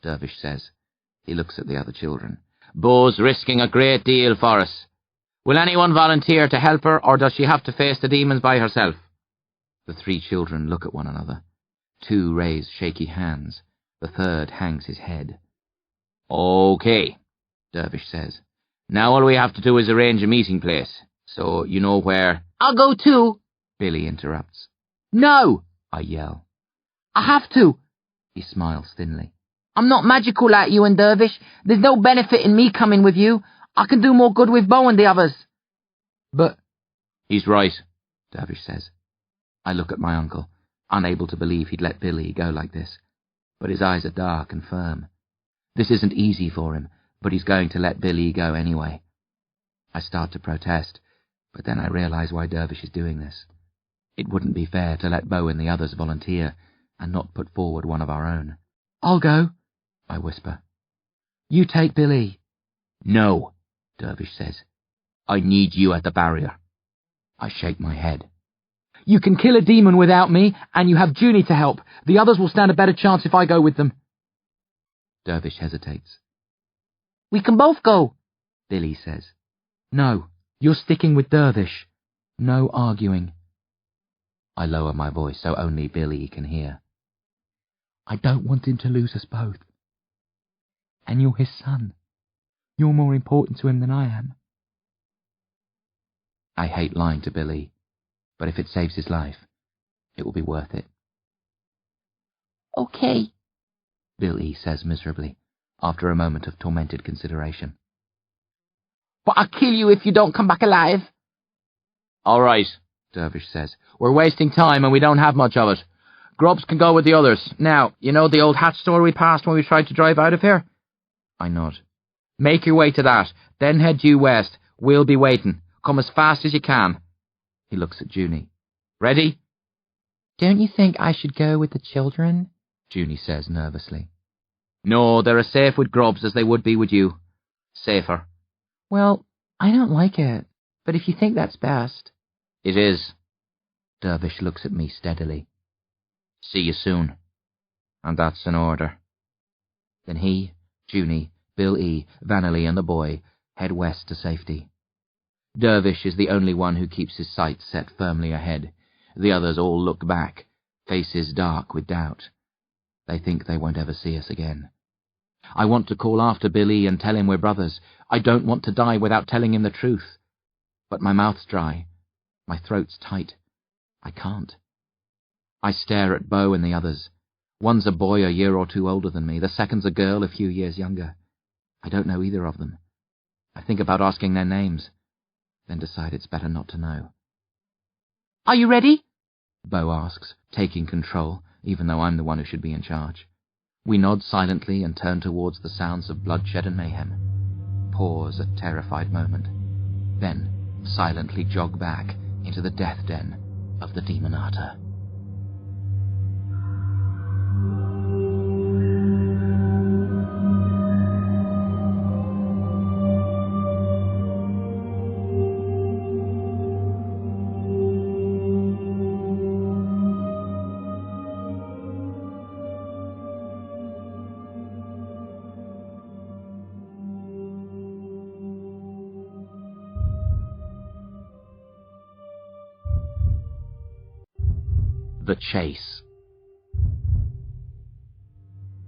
Dervish says. He looks at the other children. Bo's risking a great deal for us. Will anyone volunteer to help her, or does she have to face the demons by herself? The three children look at one another. Two raise shaky hands. The third hangs his head. Okay, Dervish says. Now all we have to do is arrange a meeting place, so you know where... I'll go too, Billy interrupts. No, I yell. I have to. He smiles thinly. I'm not magical like you and Dervish. There's no benefit in me coming with you. I can do more good with Bo and the others. But... He's right, Dervish says. I look at my uncle, unable to believe he'd let Billy go like this. But his eyes are dark and firm. This isn't easy for him, but he's going to let Billy go anyway. I start to protest, but then I realize why Dervish is doing this. It wouldn't be fair to let Bo and the others volunteer and not put forward one of our own. I'll go, I whisper. You take Billy. No, Dervish says. I need you at the barrier. I shake my head. You can kill a demon without me, and you have Junie to help. The others will stand a better chance if I go with them. Dervish hesitates. We can both go, Billy says. No, you're sticking with Dervish. No arguing. I lower my voice so only Billy can hear. I don't want him to lose us both. And you're his son. You're more important to him than I am. I hate lying to Billy, but if it saves his life, it will be worth it. Okay, Billy says miserably, after a moment of tormented consideration. But I'll kill you if you don't come back alive. All right, Dervish says. We're wasting time and we don't have much of it. Grubbs can go with the others. Now, you know the old hat store we passed when we tried to drive out of here? I nod. Make your way to that, then head due west. We'll be waiting. Come as fast as you can. He looks at Junie. Ready? Don't you think I should go with the children? Junie says nervously. No, they're as safe with Grubbs as they would be with you. Safer. Well, I don't like it, but if you think that's best... It is. Dervish looks at me steadily. See you soon. And that's an order. Then he, Junie, Bill E., Vanelli and the boy head west to safety. Dervish is the only one who keeps his sights set firmly ahead. The others all look back, faces dark with doubt. They think they won't ever see us again. I want to call after Billy and tell him we're brothers. I don't want to die without telling him the truth. But my mouth's dry. My throat's tight. I can't. I stare at Bo and the others. One's a boy a year or two older than me. The second's a girl a few years younger. I don't know either of them. I think about asking their names, then decide it's better not to know. Are you ready? Bo asks, taking control, even though I'm the one who should be in charge. We nod silently and turn towards the sounds of bloodshed and mayhem. Pause a terrified moment. then silently jog back into the death den of the Demonata. The chase.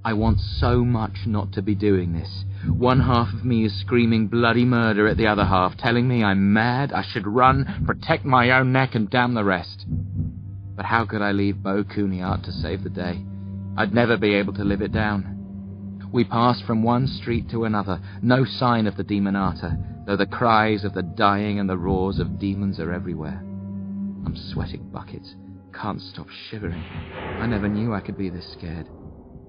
I want so much not to be doing this. One half of me is screaming bloody murder at the other half, telling me I'm mad, I should run, protect my own neck and damn the rest. But how could I leave Bo Cooneyart to save the day? I'd never be able to live it down. We passed from one street to another, no sign of the Demonata, though the cries of the dying and the roars of demons are everywhere. I'm sweating buckets. Can't stop shivering. I never knew I could be this scared.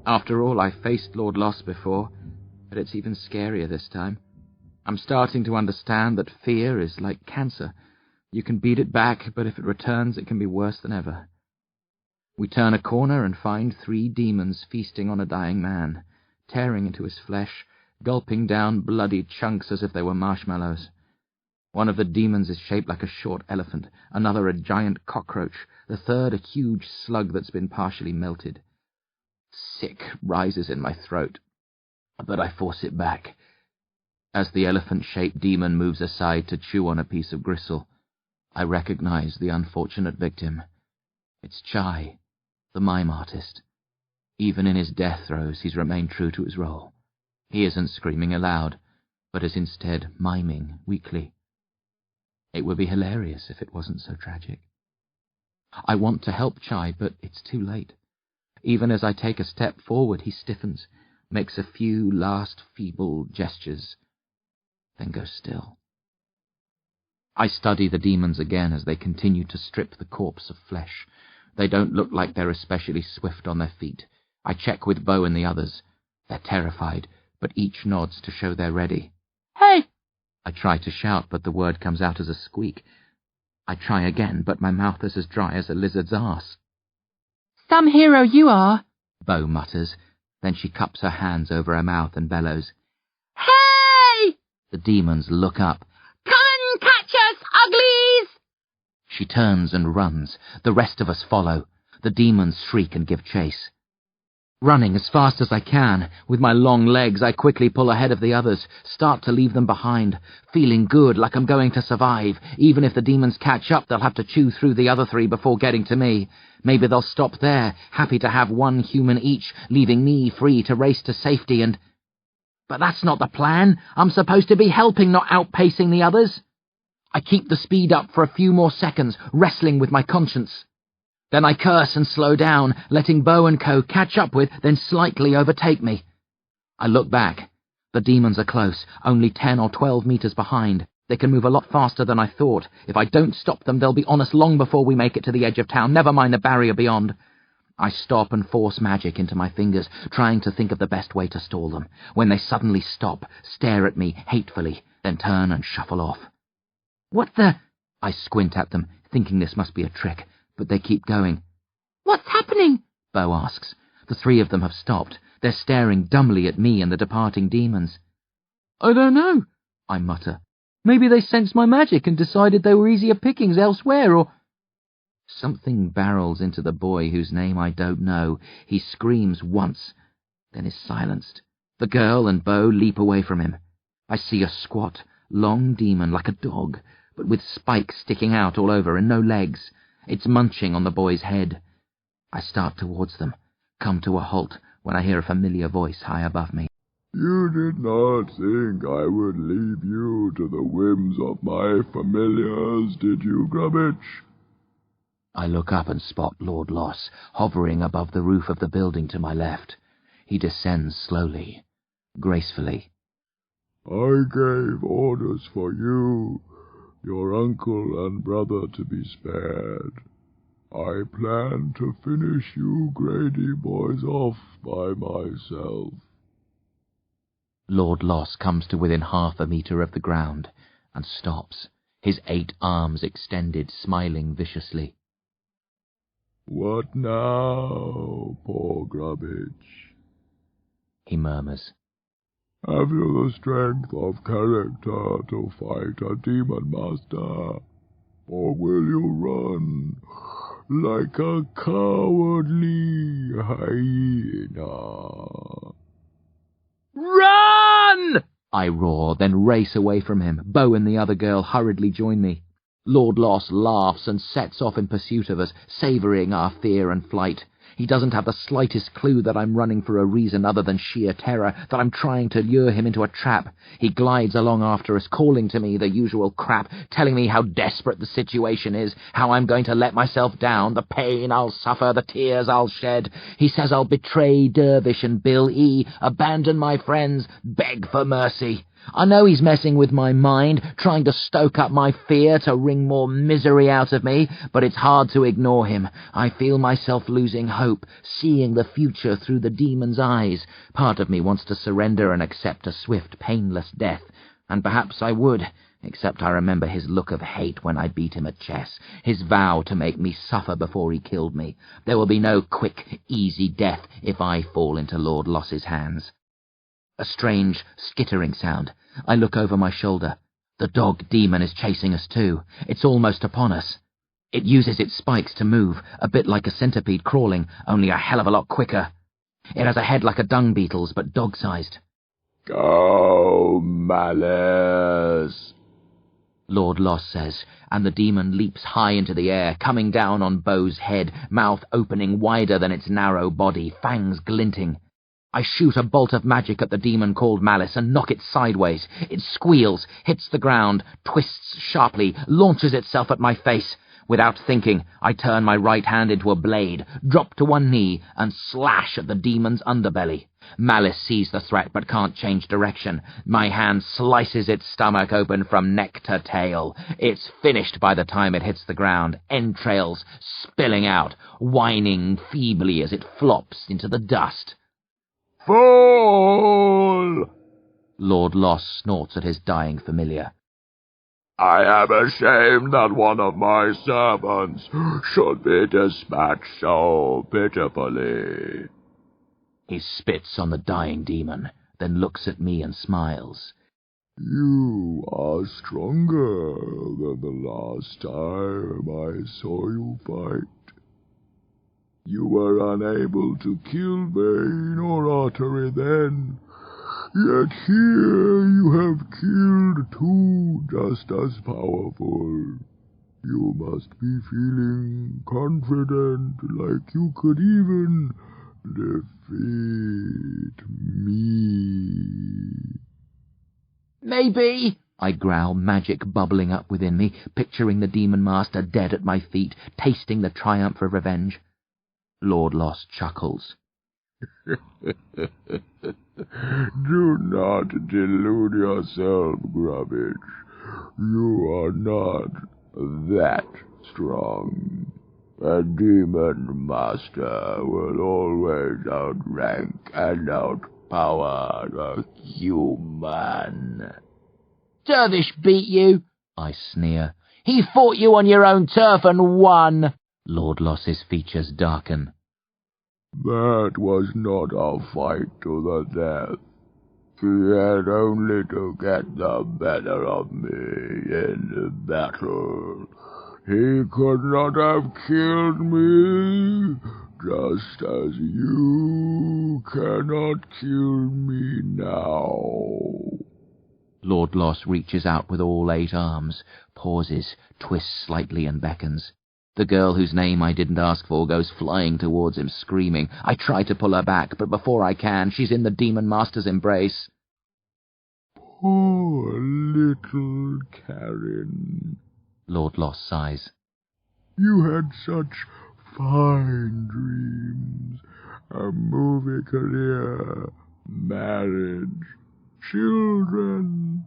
After all, I faced Lord Loss before, but it's even scarier this time. I'm starting to understand that fear is like cancer. You can beat it back, but if it returns, it can be worse than ever. We turn a corner and find 3 demons feasting on a dying man, tearing into his flesh, gulping down bloody chunks as if they were marshmallows. One of the demons is shaped like a short elephant, another a giant cockroach, the third a huge slug that's been partially melted. Sick rises in my throat, but I force it back. As the elephant-shaped demon moves aside to chew on a piece of gristle, I recognize the unfortunate victim. It's Chai, the mime artist. Even in his death throes, he's remained true to his role. He isn't screaming aloud, but is instead miming weakly. It would be hilarious if it wasn't so tragic. I want to help Chai, but it's too late. Even as I take a step forward, he stiffens, makes a few last feeble gestures, then goes still. I study the demons again as they continue to strip the corpse of flesh. They don't look like they're especially swift on their feet. I check with Bo and the others. They're terrified, but each nods to show they're ready. Hey! I try to shout, but the word comes out as a squeak. I try again, but my mouth is as dry as a lizard's arse. Some hero you are, Bo mutters. Then she cups her hands over her mouth and bellows. Hey! The demons look up. Come and catch us, uglies! She turns and runs. The rest of us follow. The demons shriek and give chase. Running as fast as I can, with my long legs I quickly pull ahead of the others, start to leave them behind, feeling good like I'm going to survive. Even if the demons catch up, they'll have to chew through the other 3 before getting to me. Maybe they'll stop there, happy to have 1 human each, leaving me free to race to safety and... But that's not the plan. I'm supposed to be helping, not outpacing the others. I keep the speed up for a few more seconds, wrestling with my conscience. Then I curse and slow down, letting Bo and Co. catch up with, then slightly overtake me. I look back. The demons are close, only 10 or 12 meters behind. They can move a lot faster than I thought. If I don't stop them, they'll be on us long before we make it to the edge of town, never mind the barrier beyond. I stop and force magic into my fingers, trying to think of the best way to stall them, when they suddenly stop, stare at me hatefully, then turn and shuffle off. What the... I squint at them, thinking this must be a trick. But they keep going. What's happening? Bo asks. The 3 of them have stopped. They're staring dumbly at me and the departing demons. I don't know, I mutter. Maybe they sensed my magic and decided they were easier pickings elsewhere, or... Something barrels into the boy whose name I don't know. He screams once, then is silenced. The girl and Bo leap away from him. I see a squat, long demon like a dog, but with spikes sticking out all over and no legs. It's munching on the boy's head. I start towards them, come to a halt when I hear a familiar voice high above me. You did not think I would leave you to the whims of my familiars, did you, Grubbage? I look up and spot Lord Loss, hovering above the roof of the building to my left. He descends slowly, gracefully. I gave orders for you, your uncle and brother, to be spared. I plan to finish you Grady boys off by myself. Lord Loss comes to within half a meter of the ground and stops, his 8 arms extended, smiling viciously. "What now, poor Grubbage?" he murmurs. "Have you the strength of character to fight a demon master? Or will you run like a cowardly hyena?" Run! I roar, then race away from him. Bo and the other girl hurriedly join me. Lord Loss laughs and sets off in pursuit of us, savouring our fear and flight. He doesn't have the slightest clue that I'm running for a reason other than sheer terror, that I'm trying to lure him into a trap. He glides along after us, calling to me the usual crap, telling me how desperate the situation is, how I'm going to let myself down, the pain I'll suffer, the tears I'll shed. He says I'll betray Dervish and Bill E., abandon my friends, beg for mercy. I know he's messing with my mind, trying to stoke up my fear to wring more misery out of me, but it's hard to ignore him. I feel myself losing hope, seeing the future through the demon's eyes. Part of me wants to surrender and accept a swift, painless death, and perhaps I would, except I remember his look of hate when I beat him at chess, his vow to make me suffer before he killed me. There will be no quick, easy death if I fall into Lord Loss's hands. A strange, skittering sound. I look over my shoulder. The dog demon is chasing us too. It's almost upon us. It uses its spikes to move, a bit like a centipede crawling, only a hell of a lot quicker. It has a head like a dung beetle's, but dog-sized. "Go, Malice," Lord Loss says, and the demon leaps high into the air, coming down on Bo's head, mouth opening wider than its narrow body, fangs glinting. I shoot a bolt of magic at the demon called Malice and knock it sideways. It squeals, hits the ground, twists sharply, launches itself at my face. Without thinking, I turn my right hand into a blade, drop to one knee, and slash at the demon's underbelly. Malice sees the threat but can't change direction. My hand slices its stomach open from neck to tail. It's finished by the time it hits the ground, entrails spilling out, whining feebly as it flops into the dust. "Fool!" Lord Loss snorts at his dying familiar. "I am ashamed that one of my servants should be dispatched so pitifully." He spits on the dying demon, then looks at me and smiles. "You are stronger than the last time I saw you fight. You were unable to kill Bane or Artery then, yet here you have killed 2 just as powerful. You must be feeling confident, like you could even defeat me." Maybe. I growl, magic bubbling up within me, picturing the demon master dead at my feet, tasting the triumph of revenge. Lord Loss chuckles. "Do not delude yourself, Grubbage. You are not that strong. A demon master will always outrank and outpower a human." Dervish beat you, I sneer. He fought you on your own turf and won. Lord Loss's features darken. "That was not a fight to the death. He had only to get the better of me in battle. He could not have killed me, just as you cannot kill me now." Lord Loss reaches out with all 8 arms, pauses, twists slightly and beckons. The girl whose name I didn't ask for goes flying towards him, screaming. I try to pull her back, but before I can, she's in the demon master's embrace. "Poor little Karen," Lord Loss sighs. "You had such fine dreams. A movie career, marriage, children."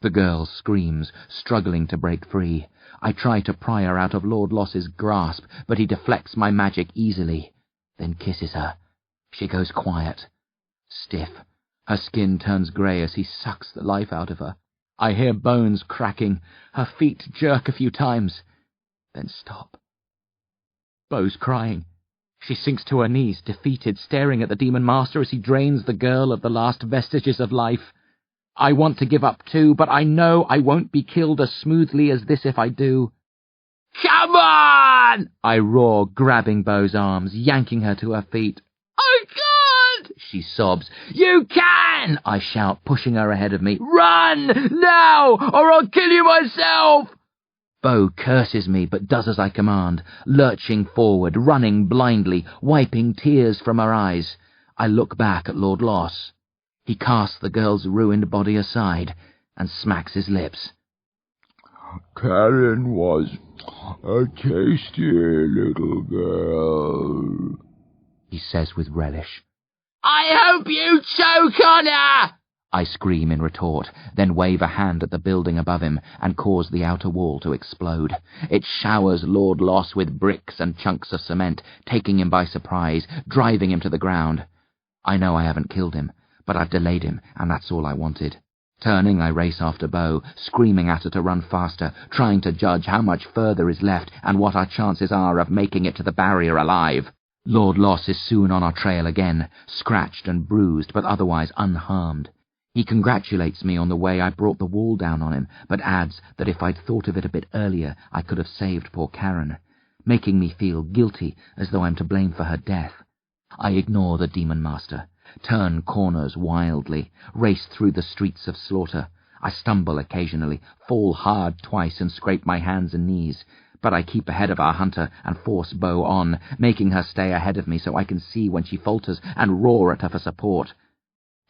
The girl screams, struggling to break free. I try to pry her out of Lord Loss's grasp, but he deflects my magic easily, then kisses her. She goes quiet, stiff. Her skin turns grey as he sucks the life out of her. I hear bones cracking, her feet jerk a few times, then stop. Bo's crying. She sinks to her knees, defeated, staring at the demon master as he drains the girl of the last vestiges of life. I want to give up too, but I know I won't be killed as smoothly as this if I do. Come on! I roar, grabbing Bo's arms, yanking her to her feet. I can't! She sobs. You can! I shout, pushing her ahead of me. Run! Now! Or I'll kill you myself! Bo curses me, but does as I command, lurching forward, running blindly, wiping tears from her eyes. I look back at Lord Loss. He casts the girl's ruined body aside and smacks his lips. Karen was a tasty little girl, he says with relish. I hope you choke on her! I scream in retort, then wave a hand at the building above him and cause the outer wall to explode. It showers Lord Loss with bricks and chunks of cement, taking him by surprise, driving him to the ground. I know I haven't killed him, but I've delayed him, and that's all I wanted. Turning, I race after Bo, screaming at her to run faster, trying to judge how much further is left and what our chances are of making it to the barrier alive. Lord Loss is soon on our trail again, scratched and bruised, but otherwise unharmed. He congratulates me on the way I brought the wall down on him, but adds that if I'd thought of it a bit earlier, I could have saved poor Karen, making me feel guilty as though I'm to blame for her death. I ignore the demon master, turn corners wildly, race through the streets of Slaughter. I stumble occasionally, fall hard twice and scrape my hands and knees, but I keep ahead of our hunter and force Bo on, making her stay ahead of me so I can see when she falters and roar at her for support.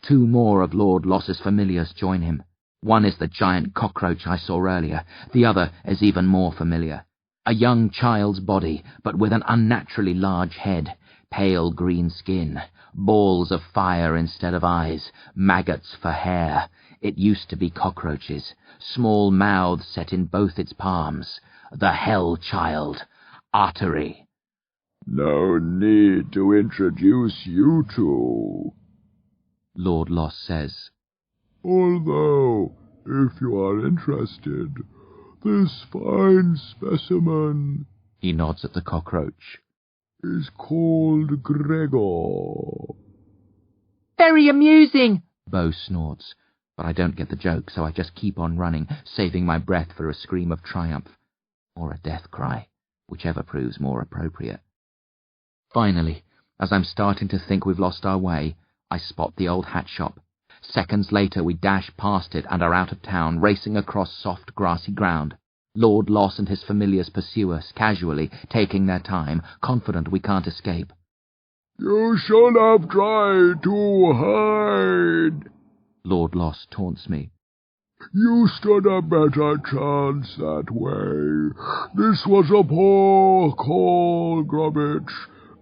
2 more of Lord Loss's familiars join him. One is the giant cockroach I saw earlier. The other is even more familiar. A young child's body, but with an unnaturally large head, pale green skin, balls of fire instead of eyes, maggots for hair. It used to be cockroaches, small mouths set in both its palms. The Hell Child, Artery. No need to introduce you two, Lord Loss says. Although, if you are interested, this fine specimen, he nods at the cockroach, is called Gregor. Very amusing, Bo snorts, but I don't get the joke, so I just keep on running, saving my breath for a scream of triumph, or a death cry, whichever proves more appropriate. Finally, as I'm starting to think we've lost our way, I spot the old hat shop. Seconds later we dash past it and are out of town, racing across soft grassy ground. Lord Loss and his familiars pursue us, casually, taking their time, confident we can't escape. You should have tried to hide, Lord Loss taunts me. You stood a better chance that way. This was a poor call, Grubbage.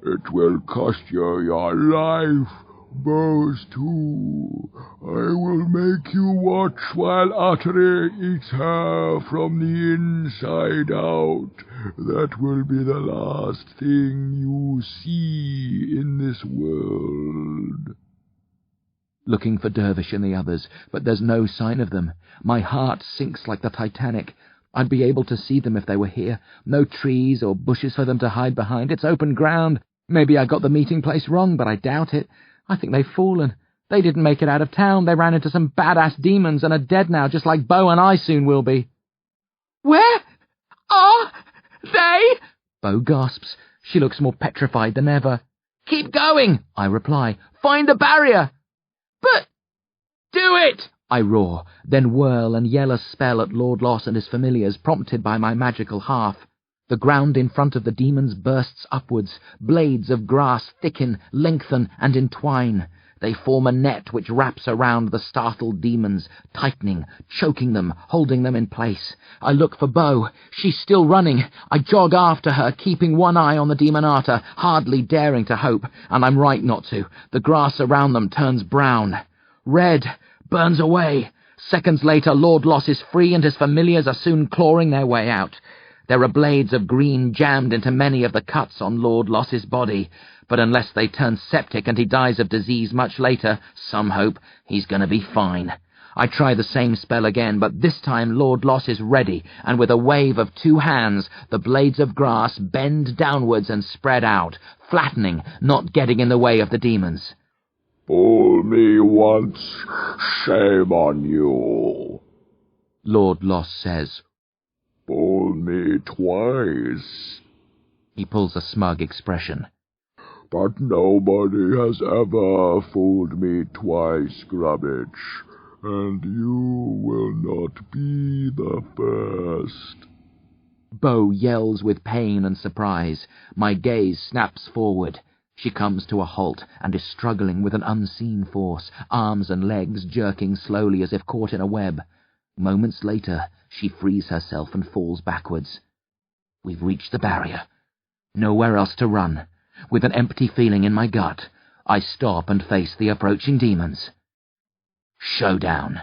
It will cost you your life. Bo's too. I will make you watch while Artery eats her from the inside out. That will be the last thing you see in this world. Looking for Dervish and the others, but there's no sign of them. My heart sinks like the Titanic. I'd be able to see them if they were here. No trees or bushes for them to hide behind. It's open ground. Maybe I got the meeting place wrong, but I doubt it. I think they've fallen. They didn't make it out of town. They ran into some badass demons and are dead now, just like Bo and I soon will be. Where are they? Bo gasps. She looks more petrified than ever. Keep going, I reply. Find the barrier. But do it, I roar, then whirl and yell a spell at Lord Loss and his familiars, prompted by my magical half. The ground in front of the demons bursts upwards. Blades of grass thicken, lengthen, and entwine. They form a net which wraps around the startled demons, tightening, choking them, holding them in place. I look for Bo. She's still running. I jog after her, keeping one eye on the demonata, hardly daring to hope, and I'm right not to. The grass around them turns brown. Red, burns away. Seconds later, Lord Loss is free and his familiars are soon clawing their way out. There are blades of green jammed into many of the cuts on Lord Loss's body, but unless they turn septic and he dies of disease much later, some hope he's going to be fine. I try the same spell again, but this time Lord Loss is ready, and with a wave of 2 hands, the blades of grass bend downwards and spread out, flattening, not getting in the way of the demons. Fool me once, shame on you. Lord Loss says. Fool me twice. He pulls a smug expression. But nobody has ever fooled me twice, Grubbage, and you will not be the first. Bo yells with pain and surprise. My gaze snaps forward. She comes to a halt and is struggling with an unseen force, arms and legs jerking slowly as if caught in a web. Moments later, she frees herself and falls backwards. We've reached the barrier. Nowhere else to run. With an empty feeling in my gut, I stop and face the approaching demons. Showdown.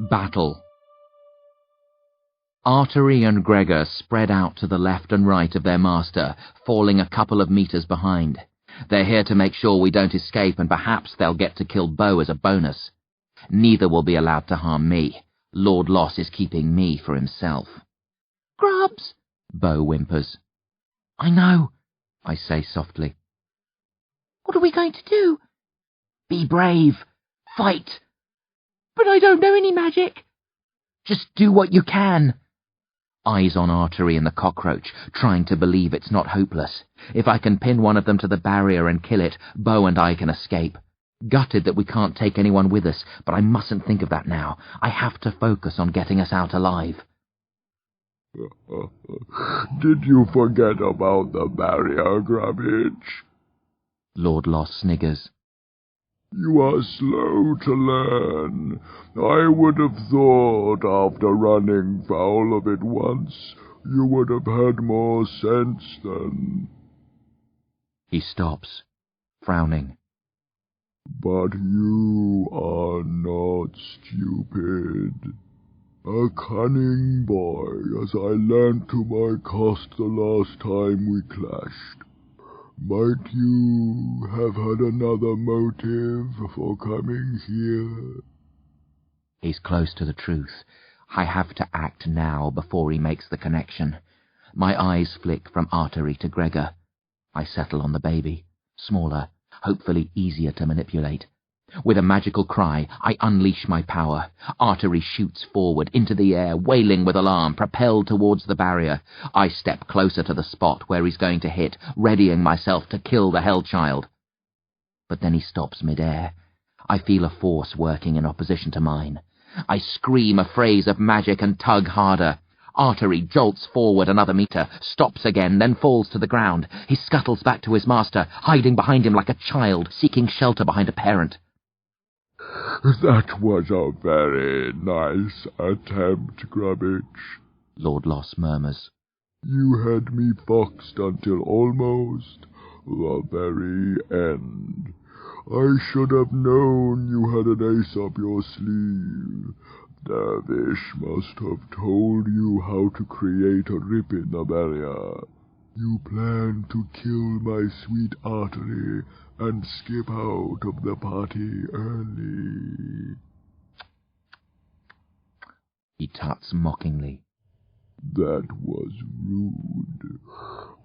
Battle. Artery and Gregor spread out to the left and right of their master, falling a couple of meters behind. They're here to make sure we don't escape, and perhaps they'll get to kill Bo as a bonus. Neither will be allowed to harm me. Lord Loss is keeping me for himself. Grubs, Bo whimpers. I know, I say softly. what are we going to do? Be brave. Fight. But I don't know any magic. Just do what you can. Eyes on Artery and the cockroach, trying to believe it's not hopeless. If I can pin one of them to the barrier and kill it, Bo and I can escape. Gutted that we can't take anyone with us, but I mustn't think of that now. I have to focus on getting us out alive. Did you forget about the barrier, Grubbage? Lord Loss sniggers. You are slow to learn. I would have thought after running foul of it once, you would have had more sense then. He stops, frowning. But you are not stupid. A cunning boy, as I learnt to my cost the last time we clashed. Might you have had another motive for coming here? He's close to the truth. I have to act now before he makes the connection. My eyes flick from Artery to Gregor. I settle on the baby, smaller, hopefully easier to manipulate. With a magical cry, I unleash my power. Artery shoots forward into the air, wailing with alarm, propelled towards the barrier. I step closer to the spot where he's going to hit, readying myself to kill the Hellchild. But then he stops mid-air. I feel a force working in opposition to mine. I scream a phrase of magic and tug harder. Artery jolts forward another meter, stops again, then falls to the ground. He scuttles back to his master, hiding behind him like a child, seeking shelter behind a parent. That was a very nice attempt, Grubbage, Lord Loss murmurs. You had me foxed until almost the very end. I should have known you had an ace up your sleeve. Dervish must have told you how to create a rip in the barrier. You planned to kill my sweet Artery and skip out of the party early. He tuts mockingly. That was rude.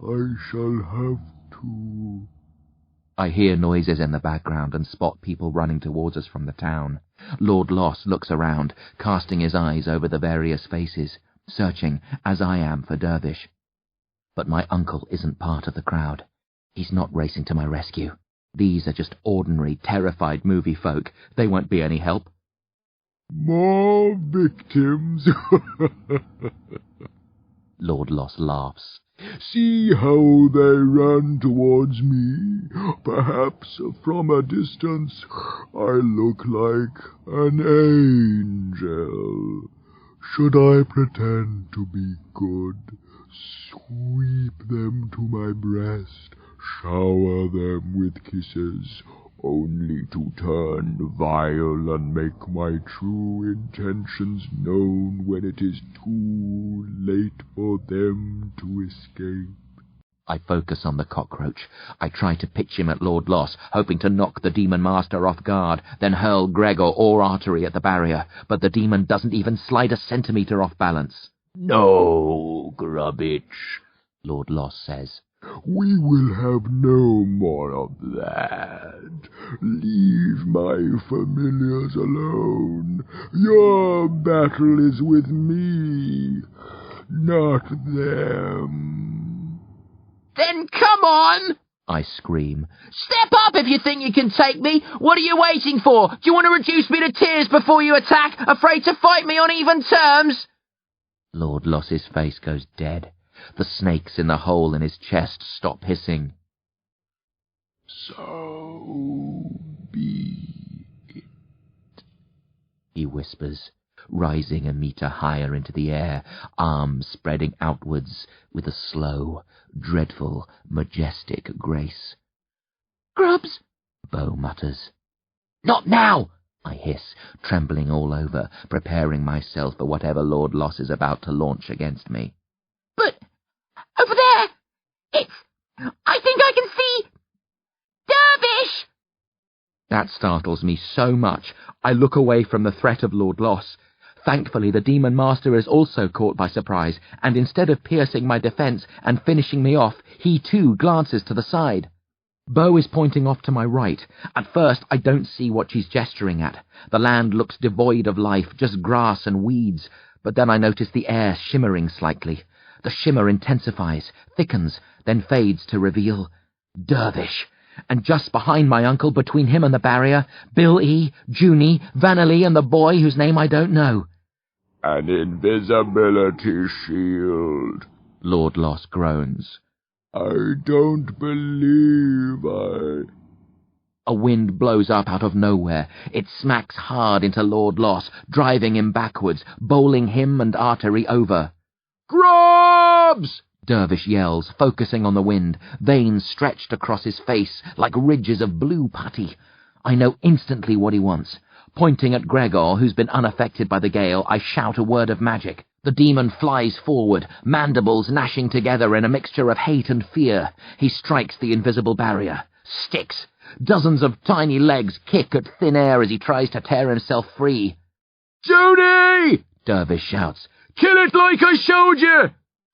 I shall have to... I hear noises in the background and spot people running towards us from the town. Lord Loss looks around, casting his eyes over the various faces, searching, as I am, for Dervish. But my uncle isn't part of the crowd. He's not racing to my rescue. These are just ordinary, terrified movie folk. They won't be any help. More victims? Lord Loss laughs. See how they run towards me. Perhaps from a distance I look like an angel. Should I pretend to be good, sweep them to my breast, shower them with kisses, only to turn vile and make my true intentions known when it is too late for them to escape. I focus on the cockroach. I try to pitch him at Lord Loss, hoping to knock the Demon Master off guard, then hurl Gregor or Artery at the barrier, but the demon doesn't even slide a centimetre off balance. No, Grubbage, Lord Loss says. We will have no more of that. Leave my familiars alone. Your battle is with me, not them. Then come on! I scream. Step up if you think you can take me! What are you waiting for? Do you want to reduce me to tears before you attack? Afraid to fight me on even terms? Lord Loss's face goes dead. The snakes in the hole in his chest stop hissing. So be it, he whispers, rising a metre higher into the air, arms spreading outwards with a slow, dreadful, majestic grace. Grubs, Bo mutters. not now! I hiss, trembling all over, preparing myself for whatever Lord Loss is about to launch against me. But over there, I think I can see Dervish! That startles me so much, I look away from the threat of Lord Loss. Thankfully, the Demon Master is also caught by surprise, and instead of piercing my defence and finishing me off, he too glances to the side. Bo is pointing off to my right. At first, I don't see what she's gesturing at. The land looks devoid of life, just grass and weeds, but then I notice the air shimmering slightly. The shimmer intensifies, thickens, then fades to reveal Dervish. And just behind my uncle, between him and the barrier, Bill E., Junie, Vanelli, and the boy whose name I don't know. An invisibility shield, Lord Loss groans. I don't believe A wind blows up out of nowhere. It smacks hard into Lord Loss, driving him backwards, bowling him and Artery over. Grubs! Dervish yells, focusing on the wind, veins stretched across his face like ridges of blue putty. I know instantly what he wants. Pointing at Gregor, who's been unaffected by the gale, I shout a word of magic. The demon flies forward, mandibles gnashing together in a mixture of hate and fear. He strikes the invisible barrier. Sticks! Dozens of tiny legs kick at thin air as he tries to tear himself free. Junie! Dervish shouts. Kill it like I showed you!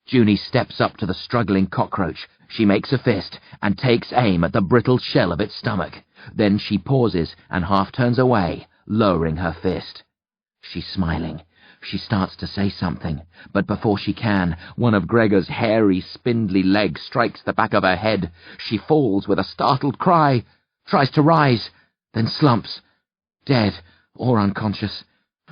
Junie steps up to the struggling cockroach. She makes a fist and takes aim at the brittle shell of its stomach. Then she pauses and half turns away, lowering her fist. She's smiling. She starts to say something, but before she can, one of Gregor's hairy, spindly legs strikes the back of her head. She falls with a startled cry, tries to rise, then slumps, dead or unconscious.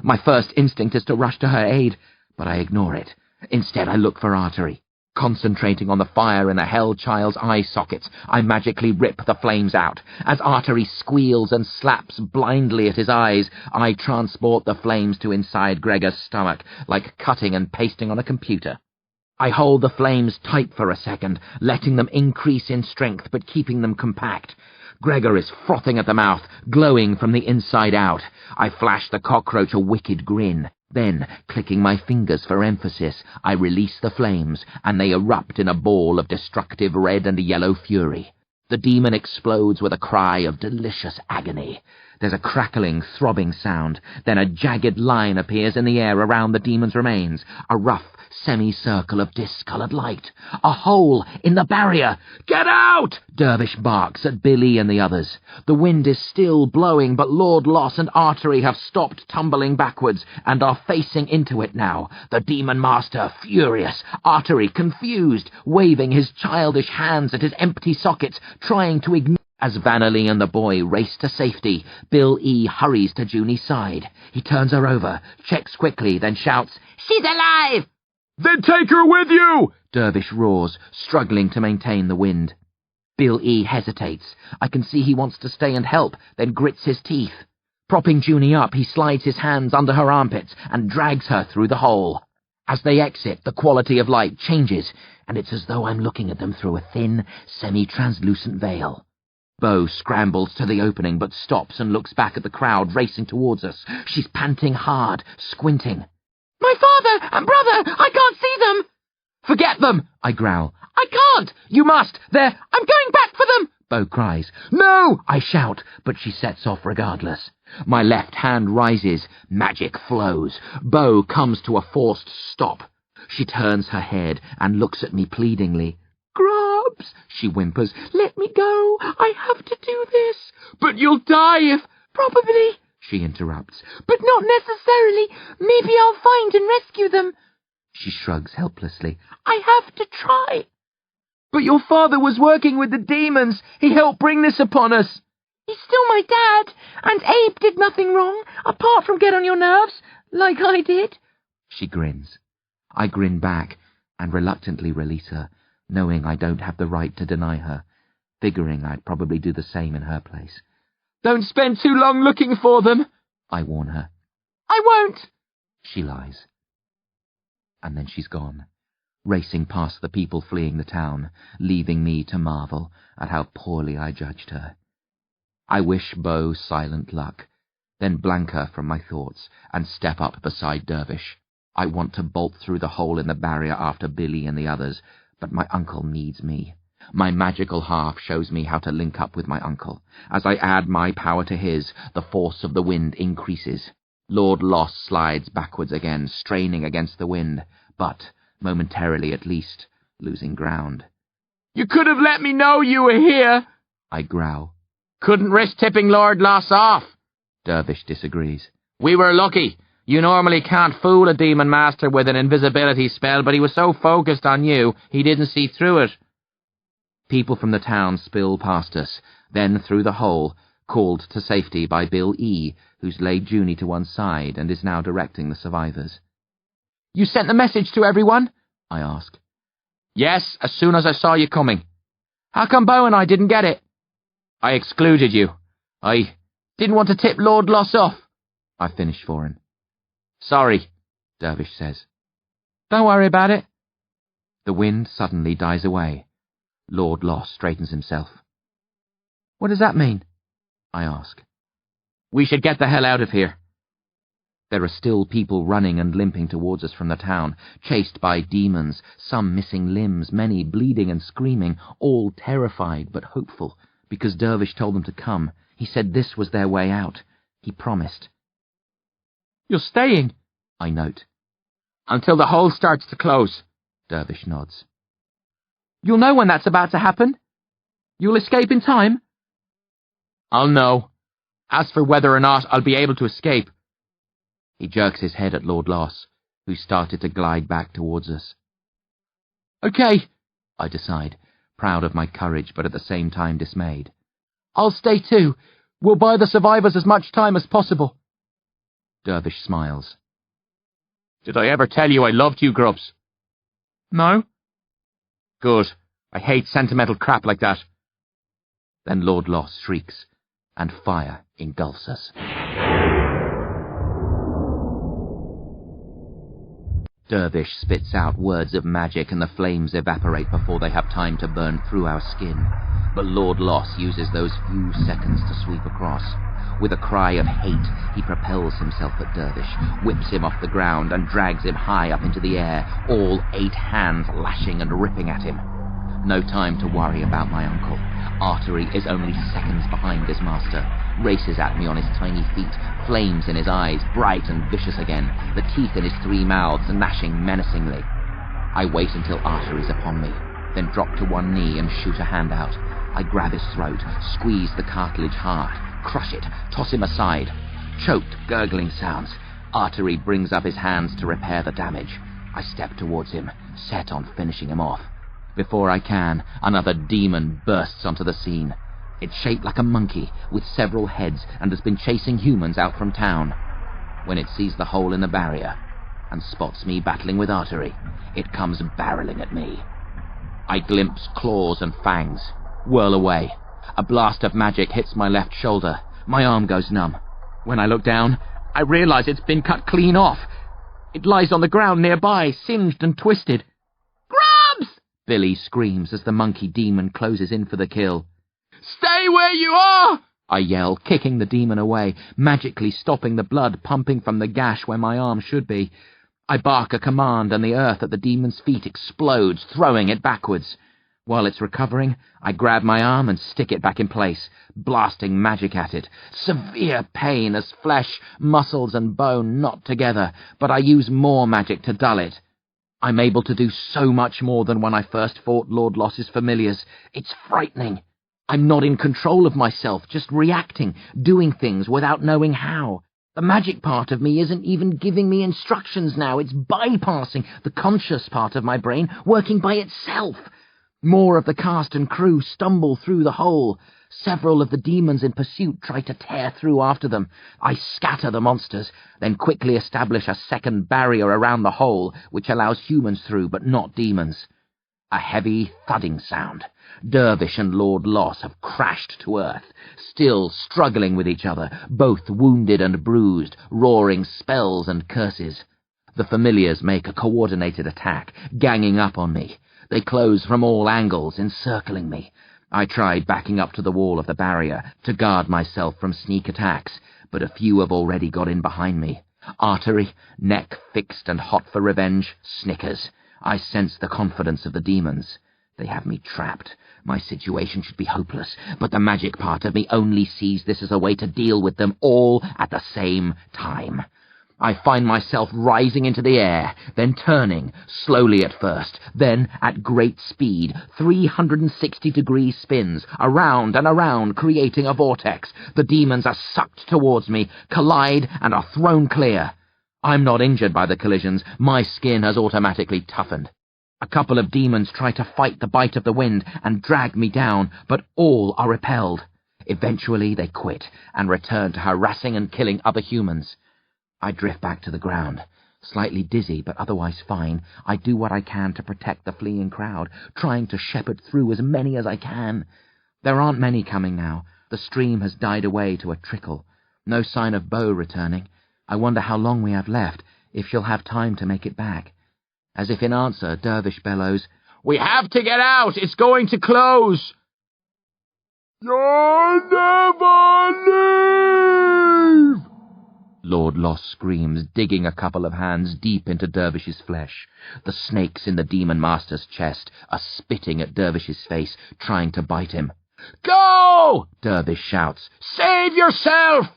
My first instinct is to rush to her aid, but I ignore it. Instead, I look for Artery. Concentrating on the fire in the hell child's eye sockets, I magically rip the flames out. As Artery squeals and slaps blindly at his eyes, I transport the flames to inside Gregor's stomach, like cutting and pasting on a computer. I hold the flames tight for a second, letting them increase in strength but keeping them compact. Gregor is frothing at the mouth, glowing from the inside out. I flash the cockroach a wicked grin. Then, clicking my fingers for emphasis, I release the flames, and they erupt in a ball of destructive red and yellow fury. The demon explodes with a cry of delicious agony. There's a crackling, throbbing sound. Then a jagged line appears in the air around the demon's remains, a rough semicircle of discoloured light. A hole in the barrier! Get out! Dervish barks at Billy and the others. The wind is still blowing, but Lord Loss and Artery have stopped tumbling backwards and are facing into it now. The Demon Master furious, Artery confused, waving his childish hands at his empty sockets, trying to ignore. As Vanelli and the boy race to safety, Bill E. hurries to Junie's side. He turns her over, checks quickly, then shouts, "She's alive!" Then take her with you! Dervish roars, struggling to maintain the wind. Bill E. hesitates. I can see he wants to stay and help, then grits his teeth. Propping Junie up, he slides his hands under her armpits and drags her through the hole. As they exit, the quality of light changes, and it's as though I'm looking at them through a thin, semi-translucent veil. Bo scrambles to the opening, but stops and looks back at the crowd racing towards us. She's panting hard, squinting. My father and brother! I can't see them! Forget them, I growl. I can't! You must! They're... I'm going back for them! Bo cries. No! I shout, but she sets off regardless. My left hand rises. Magic flows. Bo comes to a forced stop. She turns her head and looks at me pleadingly. Grubs, she whimpers. Let me go. I have to do this. But you'll die if... Probably, she interrupts. But not necessarily. Maybe I'll find and rescue them. She shrugs helplessly. I have to try. But your father was working with the demons. He helped bring this upon us. He's still my dad, and Abe did nothing wrong, apart from get on your nerves, like I did. She grins. I grin back, and reluctantly release her, knowing I don't have the right to deny her, figuring I'd probably do the same in her place. Don't spend too long looking for them, I warn her. I won't, she lies. And then she's gone, racing past the people fleeing the town, leaving me to marvel at how poorly I judged her. I wish Bo silent luck, then blank her from my thoughts and step up beside Dervish. I want to bolt through the hole in the barrier after Billy and the others, but my uncle needs me. My magical half shows me how to link up with my uncle. As I add my power to his, the force of the wind increases. Lord Loss slides backwards again, straining against the wind, but, momentarily at least, losing ground. You could have let me know you were here, I growl. Couldn't risk tipping Lord Loss off. Dervish disagrees. We were lucky. You normally can't fool a demon master with an invisibility spell, but he was so focused on you, he didn't see through it. People from the town spill past us, then through the hole, called to safety by Bill E., who's laid Junie to one side and is now directing the survivors. You sent the message to everyone? I ask. Yes, as soon as I saw you coming. How come Bo and I didn't get it? I excluded you. I didn't want to tip Lord Loss off. I finish for him. Sorry, Dervish says. Don't worry about it. The wind suddenly dies away. Lord Loss straightens himself. What does that mean? I ask. We should get the hell out of here. There are still people running and limping towards us from the town, chased by demons, some missing limbs, many bleeding and screaming, all terrified but hopeful, because Dervish told them to come. He said this was their way out. He promised. You're staying, I note. Until the hole starts to close, Dervish nods. You'll know when that's about to happen? You'll escape in time? I'll know. As for whether or not I'll be able to escape. He jerks his head at Lord Loss, who started to glide back towards us. Okay, I decide, proud of my courage but at the same time dismayed. I'll stay too. We'll buy the survivors as much time as possible. Dervish smiles. Did I ever tell you I loved you, Grubs? No. Good. I hate sentimental crap like that. Then Lord Loss shrieks, and fire engulfs us. Dervish spits out words of magic and the flames evaporate before they have time to burn through our skin. But Lord Loss uses those few seconds to sweep across. With a cry of hate, he propels himself at Dervish, whips him off the ground and drags him high up into the air, all 8 hands lashing and ripping at him. No time to worry about my uncle. Artery is only seconds behind his master, races at me on his tiny feet, flames in his eyes, bright and vicious again, the teeth in his 3 mouths gnashing menacingly. I wait until Artery's upon me, then drop to one knee and shoot a hand out. I grab his throat, squeeze the cartilage hard, crush it, toss him aside. Choked, gurgling sounds. Artery brings up his hands to repair the damage. I step towards him, set on finishing him off. Before I can, another demon bursts onto the scene. It's shaped like a monkey, with several heads, and has been chasing humans out from town. When it sees the hole in the barrier, and spots me battling with Artery, it comes barreling at me. I glimpse claws and fangs, whirl away. A blast of magic hits my left shoulder. My arm goes numb. When I look down, I realize it's been cut clean off. It lies on the ground nearby, singed and twisted. Grubs! Billy screams as the monkey demon closes in for the kill. Stay Stay where you are! I yell, kicking the demon away, magically stopping the blood pumping from the gash where my arm should be. I bark a command and the earth at the demon's feet explodes, throwing it backwards. While it's recovering, I grab my arm and stick it back in place, blasting magic at it. Severe pain as flesh, muscles and bone knot together, but I use more magic to dull it. I'm able to do so much more than when I first fought Lord Loss's familiars. It's frightening. I'm not in control of myself, just reacting, doing things without knowing how. The magic part of me isn't even giving me instructions now. It's bypassing the conscious part of my brain, working by itself. More of the cast and crew stumble through the hole. Several of the demons in pursuit try to tear through after them. I scatter the monsters, then quickly establish a second barrier around the hole, which allows humans through, but not demons. A heavy thudding sound. Dervish and Lord Loss have crashed to earth, still struggling with each other, both wounded and bruised, roaring spells and curses. The familiars make a coordinated attack, ganging up on me. They close from all angles, encircling me. I tried backing up to the wall of the barrier to guard myself from sneak attacks, but a few have already got in behind me. Artery, neck fixed and hot for revenge, snickers. I sense the confidence of the demons. They have me trapped. My situation should be hopeless, but the magic part of me only sees this as a way to deal with them all at the same time. I find myself rising into the air, then turning, slowly at first, then at great speed, 360-degree spins, around and around, creating a vortex. The demons are sucked towards me, collide, and are thrown clear. I'm not injured by the collisions. My skin has automatically toughened. A couple of demons try to fight the bite of the wind and drag me down, but all are repelled. Eventually they quit and return to harassing and killing other humans. I drift back to the ground. Slightly dizzy, but otherwise fine, I do what I can to protect the fleeing crowd, trying to shepherd through as many as I can. There aren't many coming now. The stream has died away to a trickle. No sign of Bo returning. I wonder how long we have left, if she'll have time to make it back. As if in answer, Dervish bellows, "We have to get out! It's going to close!" "You'll never leave!" Lord Loss screams, digging a couple of hands deep into Dervish's flesh. The snakes in the demon master's chest are spitting at Dervish's face, trying to bite him. "Go!" Dervish shouts. "Save yourself!"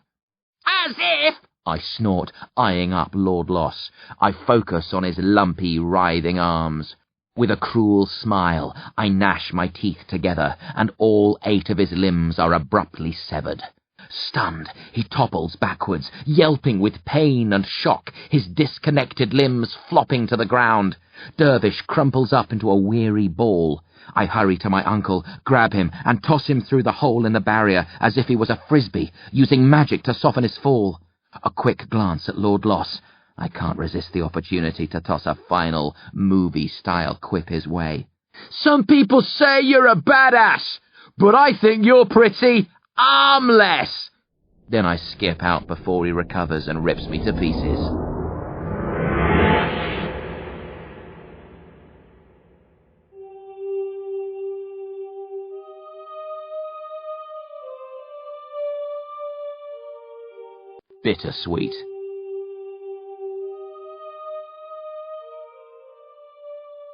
As if! I snort, eyeing up Lord Loss. I focus on his lumpy, writhing arms. With a cruel smile, I gnash my teeth together, and all 8 of his limbs are abruptly severed. Stunned, he topples backwards, yelping with pain and shock, his disconnected limbs flopping to the ground. Dervish crumples up into a weary ball. I hurry to my uncle, grab him, and toss him through the hole in the barrier as if he was a frisbee, using magic to soften his fall. A quick glance at Lord Loss. I can't resist the opportunity to toss a final, movie-style quip his way. "Some people say you're a badass, but I think you're pretty armless." Then I skip out before he recovers and rips me to pieces. Bittersweet.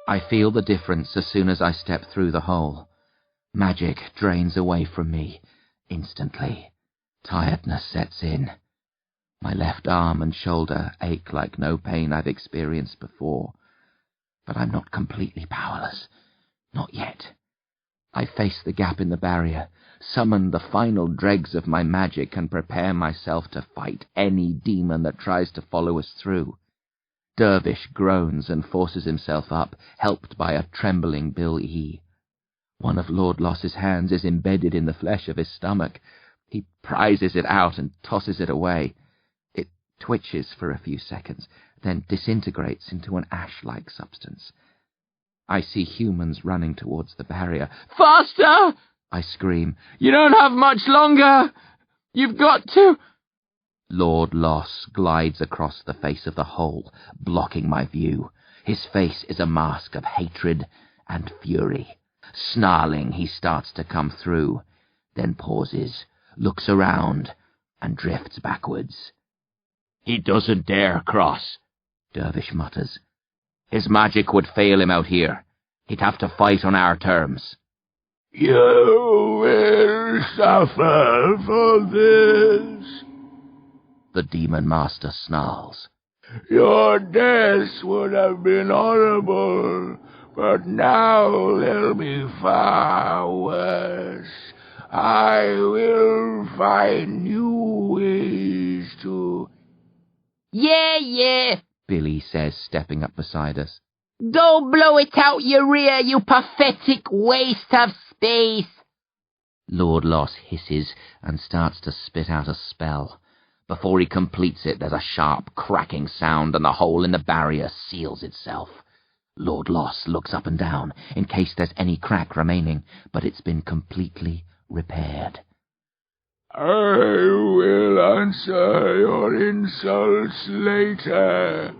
I feel the difference as soon as I step through the hole. Magic drains away from me instantly. Tiredness sets in. My left arm and shoulder ache like no pain I've experienced before. But I'm not completely powerless. Not yet. I face the gap in the barrier, summon the final dregs of my magic, and prepare myself to fight any demon that tries to follow us through. Dervish groans and forces himself up, helped by a trembling Bill E. One of Lord Loss's hands is embedded in the flesh of his stomach. He prizes it out and tosses it away. It twitches for a few seconds, then disintegrates into an ash-like substance. I see humans running towards the barrier. "Faster!" I scream. "You don't have much longer! You've got to—" Lord Loss glides across the face of the hole, blocking my view. His face is a mask of hatred and fury. Snarling, he starts to come through. then pauses, looks around, and drifts backwards. "He doesn't dare cross," Dervish mutters. "His magic would fail him out here. He'd have to fight on our terms." "You will suffer for this," the Demon Master snarls. "Your deaths would have been horrible, but now they'll be far worse. I will find new ways to—" Yeah, Billy says, stepping up beside us. go blow it out your rear, you pathetic waste of space. Lord Loss hisses and starts to spit out a spell. Before he completes it, there's a sharp cracking sound and the hole in the barrier seals itself. Lord Loss looks up and down in case there's any crack remaining, but it's been completely repaired. "I will answer your insults later,"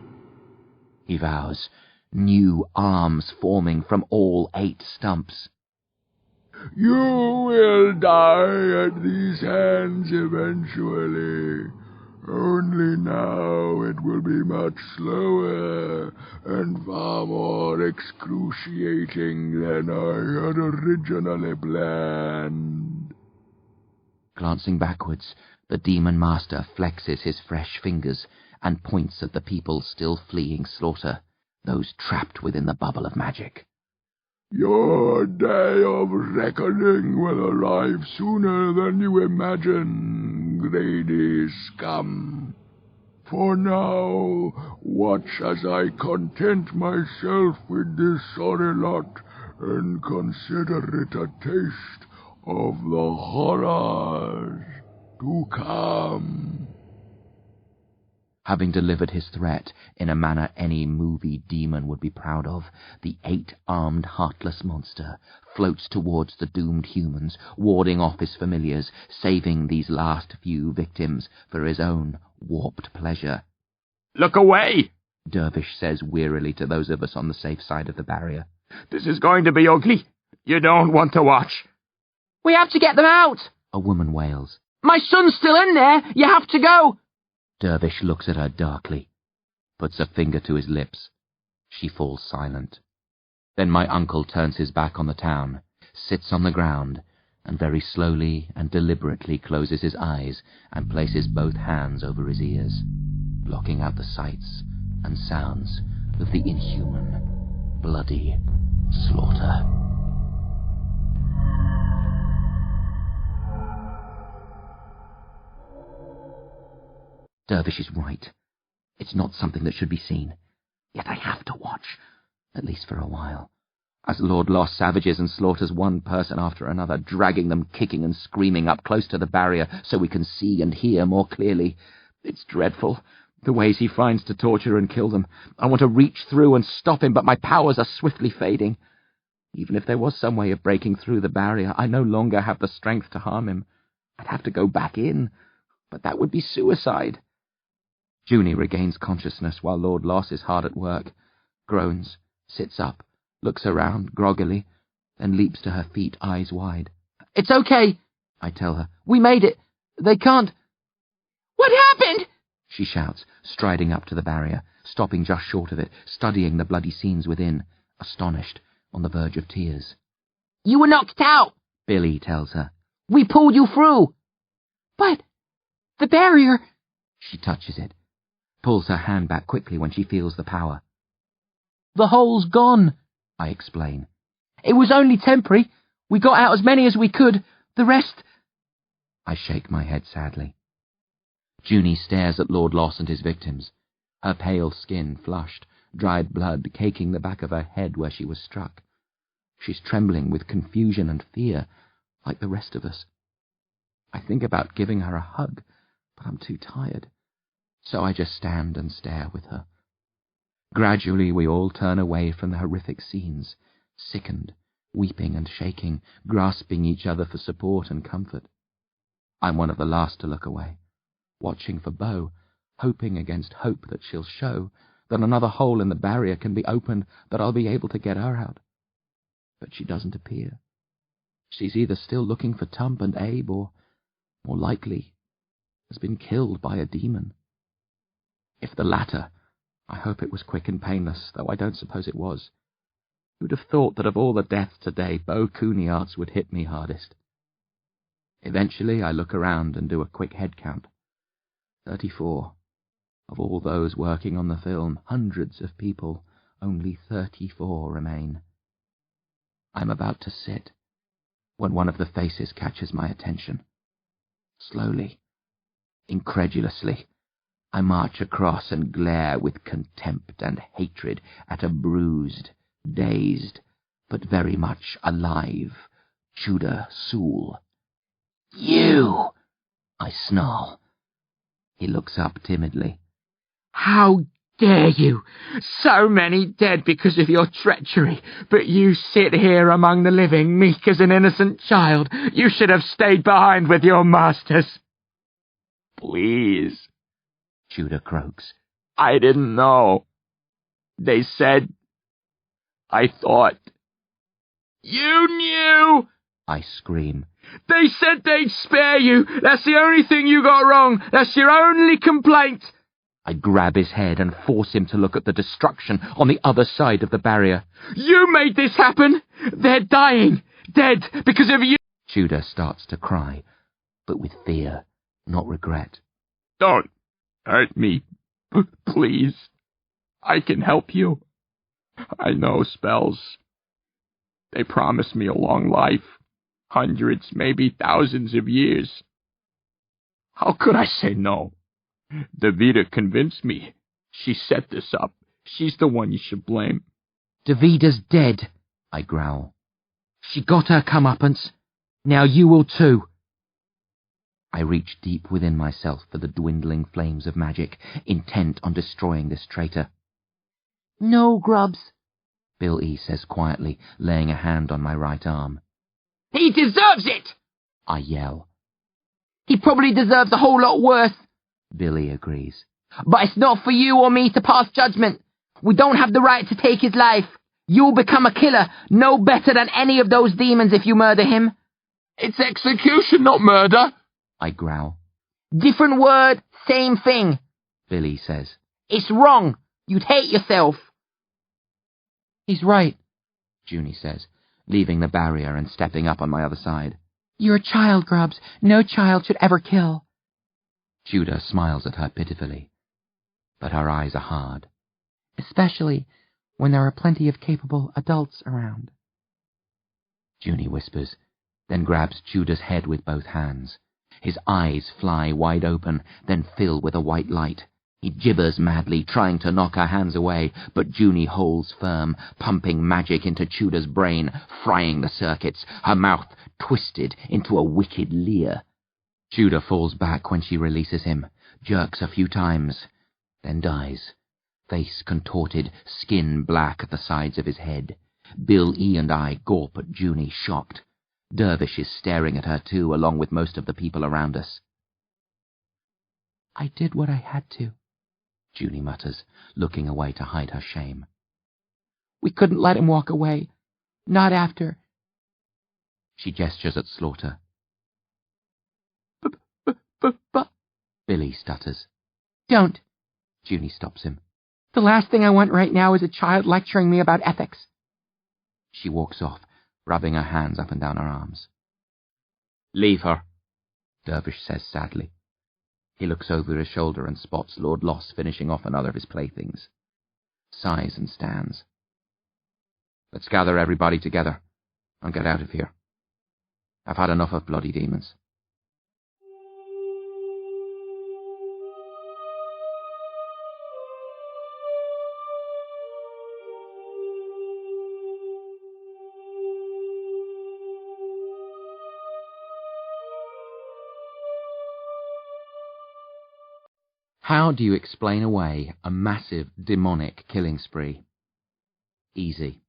He vows, new arms forming from all 8 stumps. "You will die at these hands eventually. Only now it will be much slower and far more excruciating than I had originally planned." Glancing backwards, the Demon Master flexes his fresh fingers and points at the people still fleeing slaughter, those trapped within the bubble of magic. "Your day of reckoning will arrive sooner than you imagine, greedy scum. For now, watch as I content myself with this sorry lot and consider it a taste of the horrors to come." Having delivered his threat in a manner any movie demon would be proud of, the 8-armed heartless monster floats towards the doomed humans, warding off his familiars, saving these last few victims for his own warped pleasure. "Look away!" Dervish says wearily to those of us on the safe side of the barrier. "This is going to be ugly. You don't want to watch." We have to get them out. A woman wails. My son's still in there. You have to go. Dervish looks at her darkly, puts a finger to his lips. She falls silent. Then my uncle turns his back on the town, sits on the ground, and very slowly and deliberately closes his eyes and places both hands over his ears, blocking out the sights and sounds of the inhuman, bloody slaughter. Dervish is right. It's not something that should be seen. Yet I have to watch, at least for a while, as Lord Loss savages and slaughters one person after another, dragging them kicking and screaming up close to the barrier so we can see and hear more clearly. It's dreadful, the ways he finds to torture and kill them. I want to reach through and stop him, but my powers are swiftly fading. Even if there was some way of breaking through the barrier, I no longer have the strength to harm him. I'd have to go back in, but that would be suicide. Junie regains consciousness while Lord Loss is hard at work, groans, sits up, looks around groggily, then leaps to her feet, eyes wide. It's okay, I tell her. We made it. They can't. What happened? She shouts, striding up to the barrier, stopping just short of it, studying the bloody scenes within, astonished, on the verge of tears. You were knocked out, Billy tells her. We pulled you through. But the barrier... She touches it, pulls her hand back quickly when she feels the power. The hole's gone, I explain. It was only temporary. We got out as many as we could. The rest... I shake my head sadly. Junie stares at Lord Loss and his victims, her pale skin flushed, dried blood caking the back of her head where she was struck. She's trembling with confusion and fear, like the rest of us. I think about giving her a hug, but I'm too tired, so I just stand and stare with her. Gradually we all turn away from the horrific scenes, sickened, weeping and shaking, grasping each other for support and comfort. I'm one of the last to look away, watching for Bo, hoping against hope that she'll show, that another hole in the barrier can be opened, that I'll be able to get her out. But she doesn't appear. She's either still looking for Tump and Abe, or, more likely, has been killed by a demon. If the latter, I hope it was quick and painless, though I don't suppose it was. Who'd have thought that of all the deaths today, Bo Cooneyards would hit me hardest? Eventually, I look around and do a quick head count. 34. Of all those working on the film, hundreds of people, only 34 remain. I'm about to sit, when one of the faces catches my attention. Slowly, incredulously, I march across and glare with contempt and hatred at a bruised, dazed, but very much alive Tudor Sewell. "You!" I snarl. He looks up timidly. How dare you? So many dead because of your treachery, but you sit here among the living, meek as an innocent child. You should have stayed behind with your masters. Please, Tudor croaks. I didn't know. They said... I thought... You knew! I scream. They said they'd spare you. That's the only thing you got wrong. That's your only complaint. I grab his head and force him to look at the destruction on the other side of the barrier. You made this happen! They're dying! Dead because of you! Tudor starts to cry, but with fear, not regret. Don't hurt me, please. I can help you. I know spells. They promise me a long life. Hundreds, maybe thousands of years. How could I say no? Davida convinced me. She set this up. She's the one you should blame. Davida's dead, I growl. She got her comeuppance. Now you will too. I reach deep within myself for the dwindling flames of magic, intent on destroying this traitor. No, Grubs. Bill E. says quietly, laying a hand on my right arm. He deserves it! I yell. He probably deserves a whole lot worse. Billy agrees. But it's not for you or me to pass judgment. We don't have the right to take his life. You'll become a killer, no better than any of those demons if you murder him. It's execution, not murder, I growl. Different word, same thing. Billy says. It's wrong. You'd hate yourself. He's right, Junie says, leaving the barrier and stepping up on my other side. You're a child, Grubs. No child should ever kill. Tudor smiles at her pitifully, but her eyes are hard. Especially when there are plenty of capable adults around. Junie whispers, then grabs Tudor's head with both hands. His eyes fly wide open, then fill with a white light. He gibbers madly, trying to knock her hands away, but Junie holds firm, pumping magic into Tudor's brain, frying the circuits, her mouth twisted into a wicked leer. Tudor falls back when she releases him, jerks a few times, then dies, face contorted, skin black at the sides of his head. Bill E. and I gawp at Junie, shocked. Dervish is staring at her too, along with most of the people around us. I did what I had to, Junie mutters, looking away to hide her shame. We couldn't let him walk away. Not after. She gestures at Slaughter. But Billy stutters. Don't. Junie stops him. The last thing I want right now is a child lecturing me about ethics. She walks off, rubbing her hands up and down her arms. Leave her, Dervish says sadly. He looks over his shoulder and spots Lord Loss finishing off another of his playthings. Sighs and stands. Let's gather everybody together and get out of here. I've had enough of bloody demons. How do you explain away a massive demonic killing spree? Easy.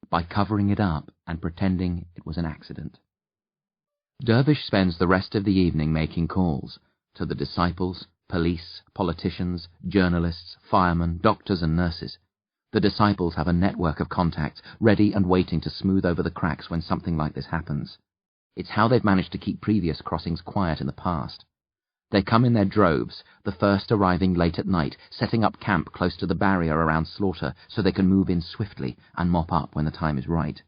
By covering it up and pretending it was an accident. Dervish spends the rest of the evening making calls to the disciples, police, politicians, journalists, firemen, doctors and nurses, The disciples have a network of contacts, ready and waiting to smooth over the cracks when something like this happens. It's how they've managed to keep previous crossings quiet in the past. They come in their droves, the first arriving late at night, setting up camp close to the barrier around Slawter so they can move in swiftly and mop up when the time is right.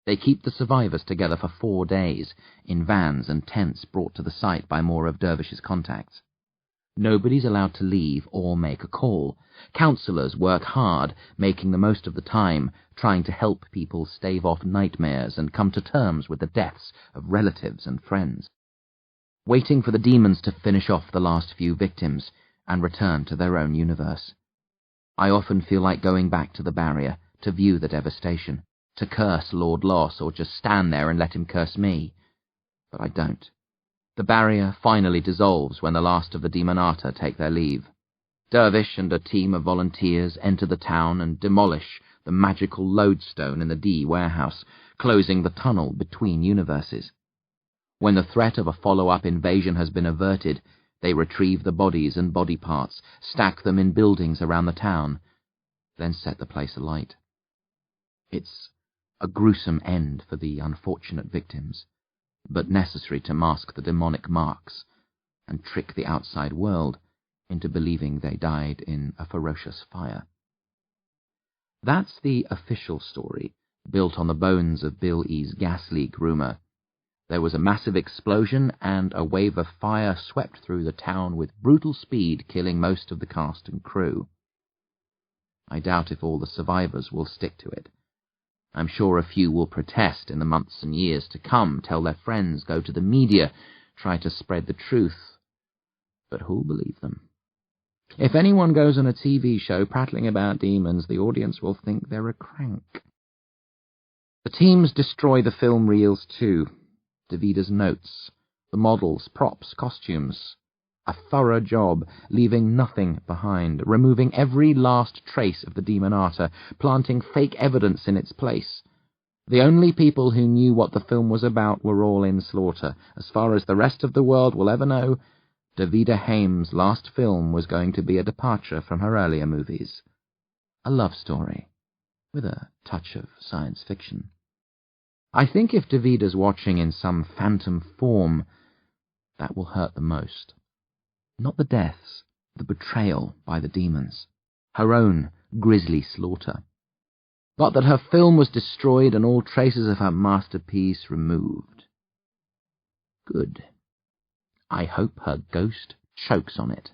They keep the survivors together for 4 days, in vans and tents brought to the site by more of Dervish's contacts. Nobody's allowed to leave or make a call. Counsellors work hard, making the most of the time, trying to help people stave off nightmares and come to terms with the deaths of relatives and friends. Waiting for the demons to finish off the last few victims and return to their own universe. I often feel like going back to the barrier to view the devastation, to curse Lord Loss or just stand there and let him curse me. But I don't. The barrier finally dissolves when the last of the Demonata take their leave. Dervish and a team of volunteers enter the town and demolish the magical lodestone in the D warehouse, closing the tunnel between universes. When the threat of a follow-up invasion has been averted, they retrieve the bodies and body parts, stack them in buildings around the town, then set the place alight. It's a gruesome end for the unfortunate victims, but necessary to mask the demonic marks and trick the outside world into believing they died in a ferocious fire. That's the official story, built on the bones of Bill E.'s gas leak rumor. There was a massive explosion and a wave of fire swept through the town with brutal speed, killing most of the cast and crew. I doubt if all the survivors will stick to it. I'm sure a few will protest in the months and years to come, tell their friends, go to the media, try to spread the truth. But who'll believe them? If anyone goes on a TV show prattling about demons, the audience will think they're a crank. The teams destroy the film reels too. Davida's notes, the models, props, costumes. A thorough job, leaving nothing behind, removing every last trace of the Demonata, planting fake evidence in its place. The only people who knew what the film was about were all in Slawter. As far as the rest of the world will ever know, Davida Haim's last film was going to be a departure from her earlier movies. A love story, with a touch of science fiction. I think if Davida's watching in some phantom form, that will hurt the most. Not the deaths, the betrayal by the demons, her own grisly slaughter. But that her film was destroyed and all traces of her masterpiece removed. Good. I hope her ghost chokes on it.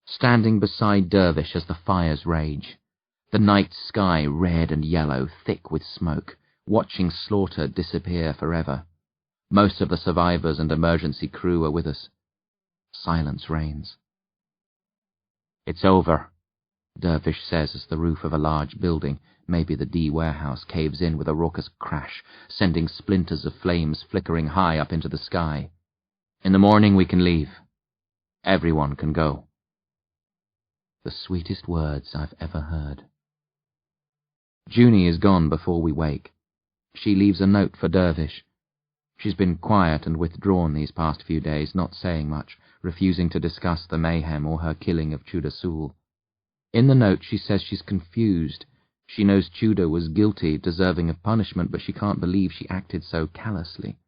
Standing beside Dervish as the fires rage, the night sky red and yellow, thick with smoke, watching Slaughter disappear forever. Most of the survivors and emergency crew are with us. Silence reigns. It's over, Dervish says as the roof of a large building, maybe the D warehouse, caves in with a raucous crash, sending splinters of flames flickering high up into the sky. In the morning we can leave. Everyone can go. The sweetest words I've ever heard. Junie is gone before we wake. She leaves a note for Dervish. She's been quiet and withdrawn these past few days, not saying much, refusing to discuss the mayhem or her killing of Tudor Sewell. In the note she says she's confused. She knows Tudor was guilty, deserving of punishment, but she can't believe she acted so callously.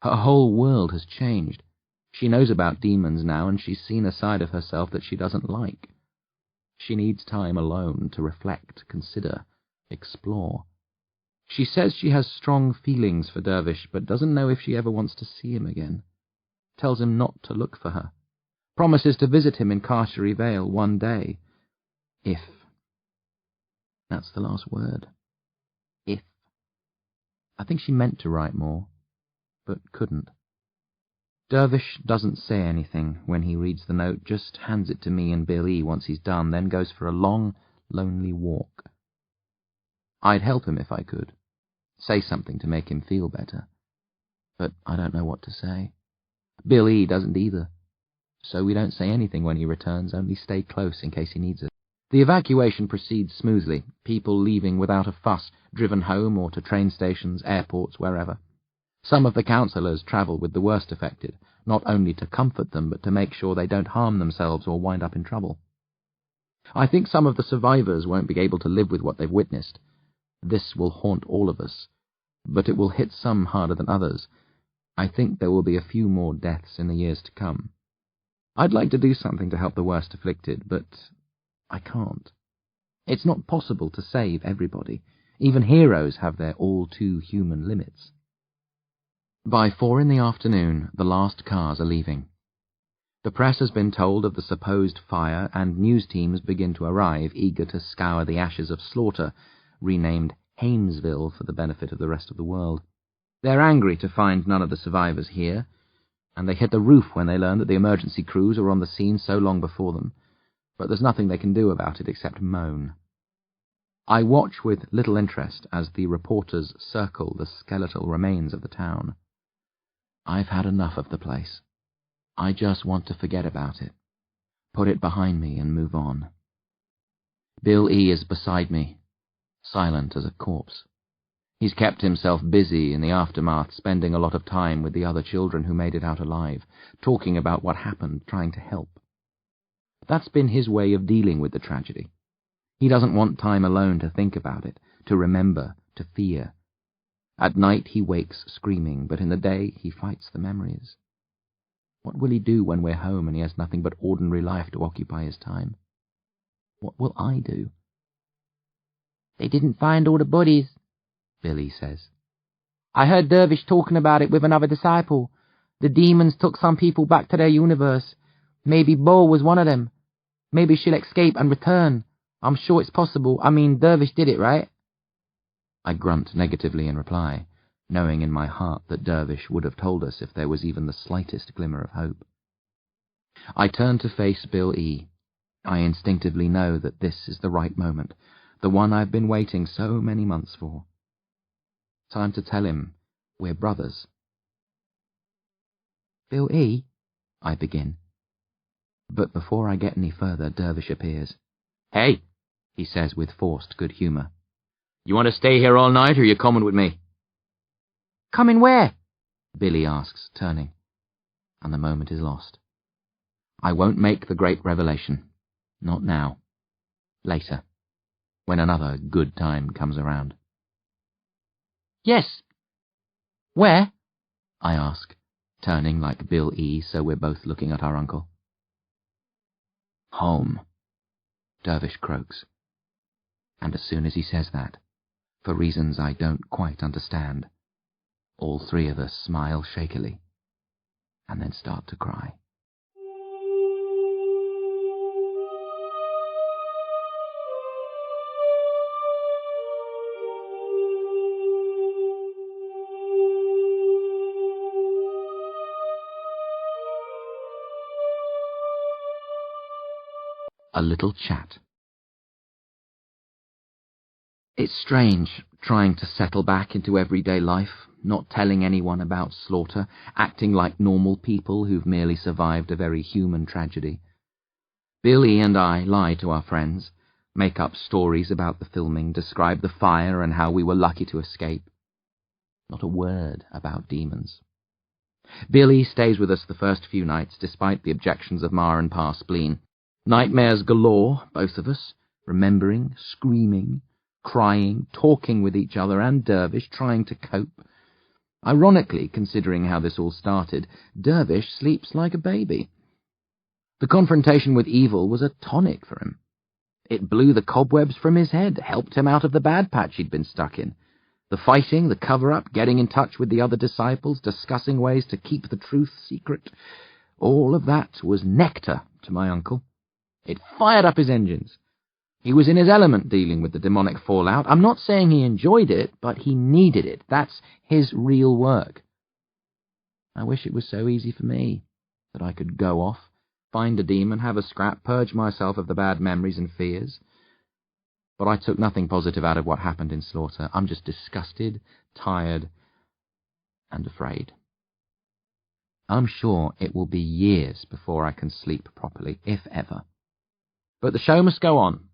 Her whole world has changed. She knows about demons now, and she's seen a side of herself that she doesn't like. She needs time alone to reflect, consider, explore. She says she has strong feelings for Dervish, but doesn't know if she ever wants to see him again. Tells him not to look for her. Promises to visit him in Carsheri Vale one day. If. That's the last word. If. I think she meant to write more, but couldn't. Dervish doesn't say anything when he reads the note, just hands it to me and Bill E. once he's done, then goes for a long, lonely walk. I'd help him if I could. Say something to make him feel better. But I don't know what to say. Bill E. doesn't either. So we don't say anything when he returns, only stay close in case he needs us. The evacuation proceeds smoothly, people leaving without a fuss, driven home or to train stations, airports, wherever. Some of the counsellors travel with the worst affected, not only to comfort them, but to make sure they don't harm themselves or wind up in trouble. I think some of the survivors won't be able to live with what they've witnessed. This will haunt all of us, but it will hit some harder than others. I think there will be a few more deaths in the years to come. I'd like to do something to help the worst afflicted, but I can't. It's not possible to save everybody. Even heroes have their all-too-human limits. By 4 p.m, the last cars are leaving. The press has been told of the supposed fire, and news teams begin to arrive, eager to scour the ashes of Slaughter, renamed Hamesville for the benefit of the rest of the world. They're angry to find none of the survivors here, and they hit the roof when they learn that the emergency crews are on the scene so long before them, but there's nothing they can do about it except moan. I watch with little interest as the reporters circle the skeletal remains of the town. I've had enough of the place. I just want to forget about it, put it behind me and move on. Bill E. is beside me, silent as a corpse. He's kept himself busy in the aftermath, spending a lot of time with the other children who made it out alive, talking about what happened, trying to help. That's been his way of dealing with the tragedy. He doesn't want time alone to think about it, to remember, to fear. At night he wakes screaming, but in the day he fights the memories. What will he do when we're home and he has nothing but ordinary life to occupy his time? What will I do? They didn't find all the bodies, Billy says. I heard Dervish talking about it with another disciple. The demons took some people back to their universe. Maybe Bo was one of them. Maybe she'll escape and return. I'm sure it's possible. I mean, Dervish did it, right? I grunt negatively in reply, knowing in my heart that Dervish would have told us if there was even the slightest glimmer of hope. I turn to face Bill E. I instinctively know that this is the right moment, the one I've been waiting so many months for. Time to tell him we're brothers. Bill E., I begin. But before I get any further, Dervish appears. Hey, he says with forced good humour. You want to stay here all night, or you coming with me? Coming where? Billy asks, turning, and the moment is lost. I won't make the great revelation. Not now. Later, when another good time comes around. Yes. Where? I ask, turning like Bill E. so we're both looking at our uncle. Home, Dervish croaks. And as soon as he says that, for reasons I don't quite understand, all three of us smile shakily, and then start to cry. A little chat. It's strange, trying to settle back into everyday life, not telling anyone about Slaughter, acting like normal people who've merely survived a very human tragedy. Billy and I lie to our friends, make up stories about the filming, describe the fire and how we were lucky to escape. Not a word about demons. Billy stays with us the first few nights, despite the objections of Ma and Pa Spleen. Nightmares galore, both of us, remembering, screaming, crying, talking with each other and Dervish, trying to cope. Ironically, considering how this all started, Dervish sleeps like a baby. The confrontation with evil was a tonic for him. It blew the cobwebs from his head, helped him out of the bad patch he'd been stuck in. The fighting, the cover-up, getting in touch with the other disciples, discussing ways to keep the truth secret, all of that was nectar to my uncle. It fired up his engines. He was in his element dealing with the demonic fallout. I'm not saying he enjoyed it, but he needed it. That's his real work. I wish it was so easy for me, that I could go off, find a demon, have a scrap, purge myself of the bad memories and fears. But I took nothing positive out of what happened in Slaughter. I'm just disgusted, tired, and afraid. I'm sure it will be years before I can sleep properly, if ever. But the show must go on.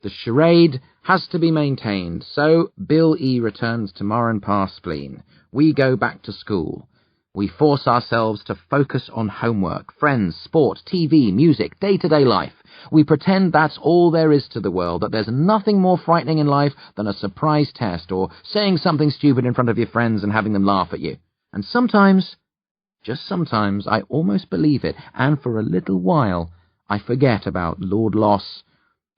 The charade has to be maintained, so Bill E. returns to Ma and Pa Spleen. We go back to school. We force ourselves to focus on homework, friends, sport, TV, music, day-to-day life. We pretend that's all there is to the world, that there's nothing more frightening in life than a surprise test or saying something stupid in front of your friends and having them laugh at you. And sometimes, just sometimes, I almost believe it, and for a little while I forget about Lord Loss,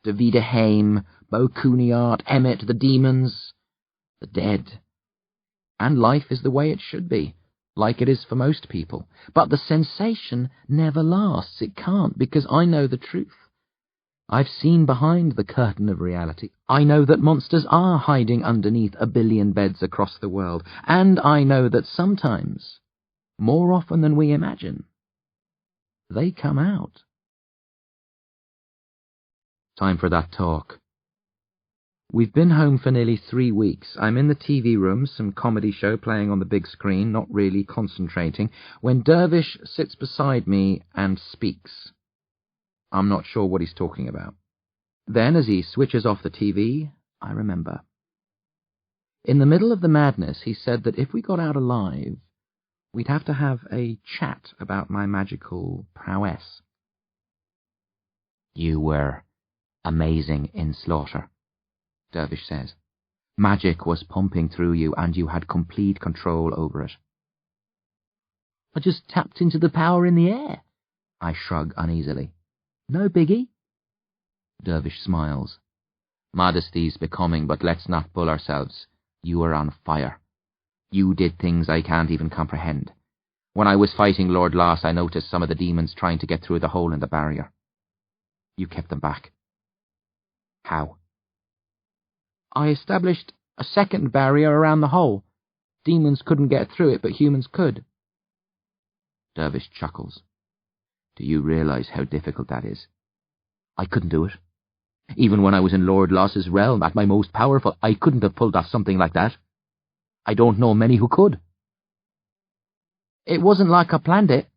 Davida Haim, Bo Cunhiart, Emmett, the demons, the dead. And life is the way it should be, like it is for most people. But the sensation never lasts. It can't, because I know the truth. I've seen behind the curtain of reality. I know that monsters are hiding underneath 1 billion beds across the world. And I know that sometimes, more often than we imagine, they come out. Time for that talk. We've been home for nearly 3 weeks. I'm in the TV room, some comedy show playing on the big screen, not really concentrating, when Dervish sits beside me and speaks. I'm not sure what he's talking about. Then, as he switches off the TV, I remember. In the middle of the madness, he said that if we got out alive, we'd have to have a chat about my magical prowess. You were amazing in Slaughter, Dervish says. Magic was pumping through you and you had complete control over it. I just tapped into the power in the air. I shrug uneasily. No biggie. Dervish smiles. Modesty's becoming, but let's not bull ourselves. You were on fire. You did things I can't even comprehend. When I was fighting Lord Loss, I noticed some of the demons trying to get through the hole in the barrier. You kept them back. How? I established a second barrier around the hole. Demons couldn't get through it, but humans could. Dervish chuckles. Do you realize how difficult that is? I couldn't do it. Even when I was in Lord Loss's realm, at my most powerful, I couldn't have pulled off something like that. I don't know many who could. It wasn't like I planned it,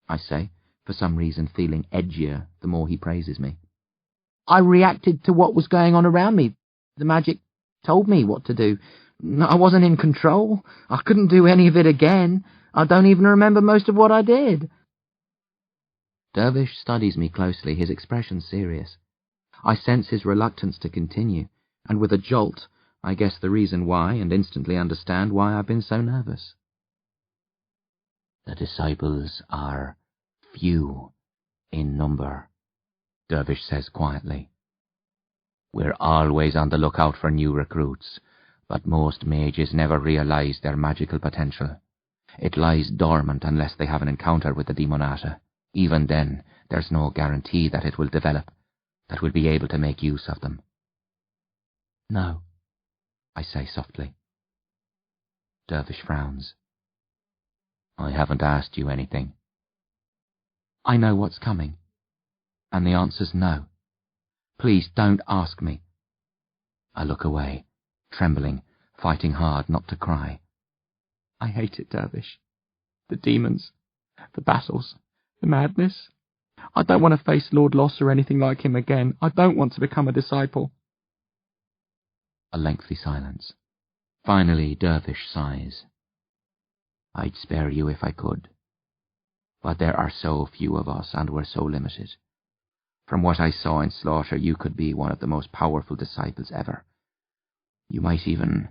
I say, for some reason feeling edgier the more he praises me. I reacted to what was going on around me. The magic told me what to do. I wasn't in control. I couldn't do any of it again. I don't even remember most of what I did. Dervish studies me closely, his expression serious. I sense his reluctance to continue, and with a jolt, I guess the reason why, and instantly understand why I've been so nervous. The disciples are few in number, Dervish says quietly. We're always on the lookout for new recruits, but most mages never realize their magical potential. It lies dormant unless they have an encounter with the Demonata. Even then, there's no guarantee that it will develop, that we'll be able to make use of them. No, I say softly. Dervish frowns. I haven't asked you anything. I know what's coming, and the answer's no. Please don't ask me. I look away, trembling, fighting hard not to cry. I hate it, Dervish. The demons, the battles, the madness. I don't want to face Lord Loss or anything like him again. I don't want to become a disciple. A lengthy silence. Finally, Dervish sighs. I'd spare you if I could. But there are so few of us, and we're so limited. From what I saw in Slaughter, you could be one of the most powerful disciples ever. You might even...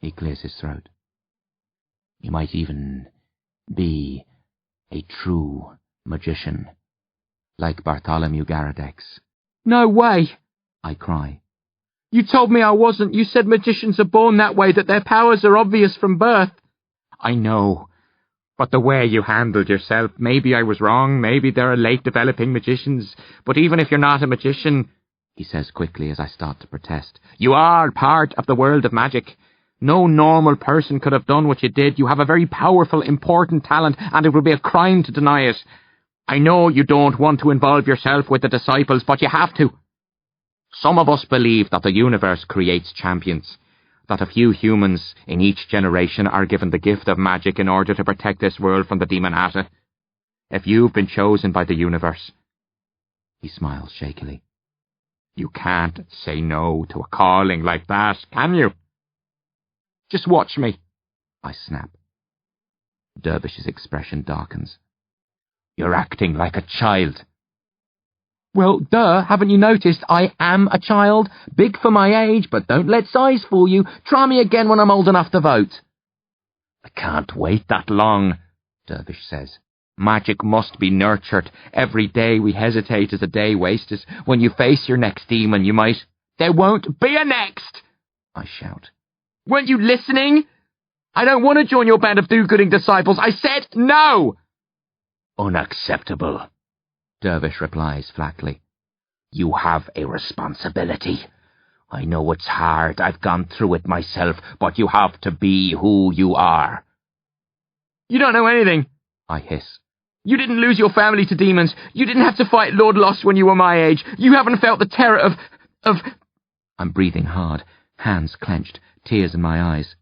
He clears his throat. You might even be a true magician, like Bartholomew Garadex. No way! I cry. You told me I wasn't. You said magicians are born that way, that their powers are obvious from birth. I know, but the way you handled yourself, maybe I was wrong, maybe there are late-developing magicians, but even if you're not a magician, he says quickly as I start to protest, you are part of the world of magic. No normal person could have done what you did. You have a very powerful, important talent, and it would be a crime to deny it. I know you don't want to involve yourself with the disciples, but you have to. Some of us believe that the universe creates champions, that a few humans in each generation are given the gift of magic in order to protect this world from the Demonata. If you've been chosen by the universe, he smiles shakily, you can't say no to a calling like that, can you? Just watch me, I snap. Dervish's expression darkens. You're acting like a child. Well, duh, haven't you noticed? I am a child, big for my age, but don't let size fool you. Try me again when I'm old enough to vote. I can't wait that long, Dervish says. Magic must be nurtured. Every day we hesitate is a day wasted. When you face your next demon, you might... There won't be a next, I shout. Weren't you listening? I don't want to join your band of do-gooding disciples. I said no! Unacceptable, Dervish replies flatly. You have a responsibility. I know it's hard, I've gone through it myself, but you have to be who you are. You don't know anything, I hiss. You didn't lose your family to demons. You didn't have to fight Lord Lost when you were my age. You haven't felt the terror of... I'm breathing hard, hands clenched, tears in my eyes.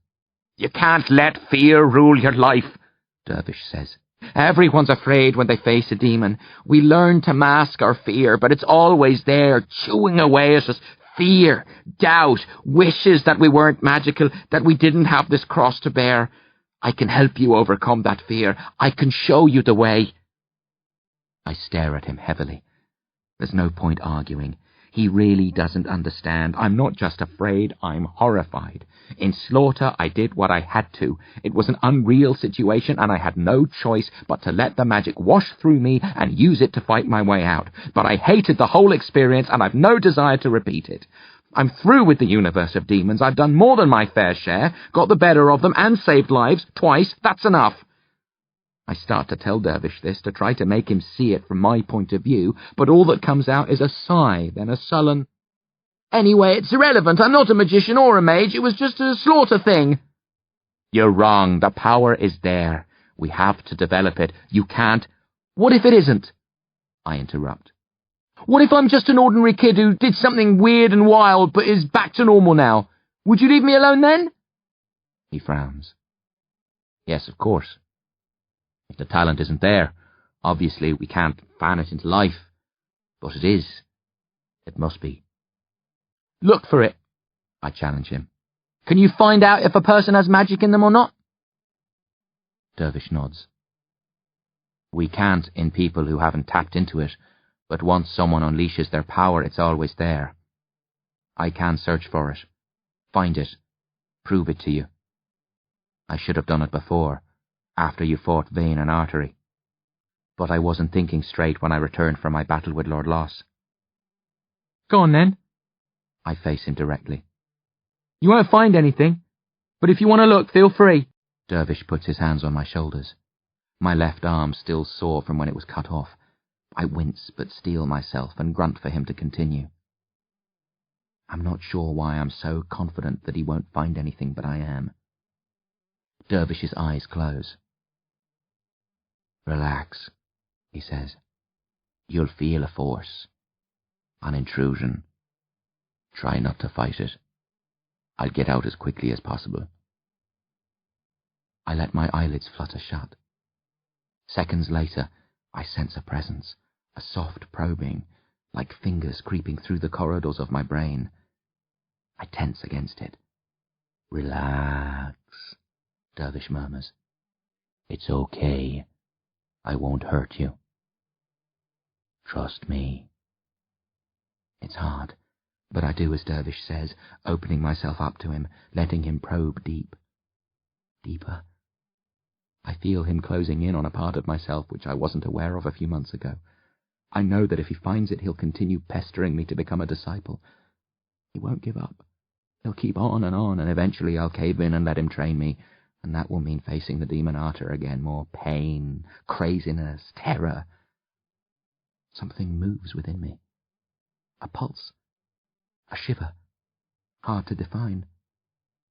You can't let fear rule your life, Dervish says. Everyone's afraid when they face a demon. We learn to mask our fear, but it's always there, chewing away at us. Fear, doubt, wishes that we weren't magical, that we didn't have this cross to bear. I can help you overcome that fear. I can show you the way. I stare at him heavily. There's no point arguing. He really doesn't understand. I'm not just afraid, I'm horrified. In Slaughter, I did what I had to. It was an unreal situation, and I had no choice but to let the magic wash through me and use it to fight my way out. But I hated the whole experience, and I've no desire to repeat it. I'm through with the universe of demons. I've done more than my fair share, got the better of them, and saved lives, twice. That's enough. I start to tell Dervish this, to try to make him see it from my point of view, but all that comes out is a sigh, then a sullen, Anyway, it's irrelevant. I'm not a magician or a mage. It was just a slaughter thing. You're wrong. The power is there. We have to develop it. You can't... What if it isn't? I interrupt. What if I'm just an ordinary kid who did something weird and wild, but is back to normal now? Would you leave me alone then? He frowns. Yes, of course. If the talent isn't there, obviously we can't fan it into life. But it is. It must be. Look for it, I challenge him. Can you find out if a person has magic in them or not? Dervish nods. We can't in people who haven't tapped into it, but once someone unleashes their power, it's always there. I can search for it, find it, prove it to you. I should have done it before, after you fought Vein and Artery. But I wasn't thinking straight when I returned from my battle with Lord Loss. Go on then. I face him directly. You won't find anything, but if you want to look, feel free. Dervish puts his hands on my shoulders. My left arm still sore from when it was cut off. I wince but steel myself and grunt for him to continue. I'm not sure why I'm so confident that he won't find anything, but I am. Dervish's eyes close. Relax, he says. You'll feel a force. An intrusion. Try not to fight it. I'll get out as quickly as possible. I let my eyelids flutter shut. Seconds later, I sense a presence, a soft probing, like fingers creeping through the corridors of my brain. I tense against it. Relax, Dervish murmurs. It's okay. I won't hurt you. Trust me. It's hard, but I do as Dervish says, opening myself up to him, letting him probe deep. Deeper. I feel him closing in on a part of myself which I wasn't aware of a few months ago. I know that if he finds it, he'll continue pestering me to become a disciple. He won't give up. He'll keep on, and eventually I'll cave in and let him train me, and that will mean facing the demon Arter again. More pain, craziness, terror. Something moves within me. A pulse. A shiver. Hard to define.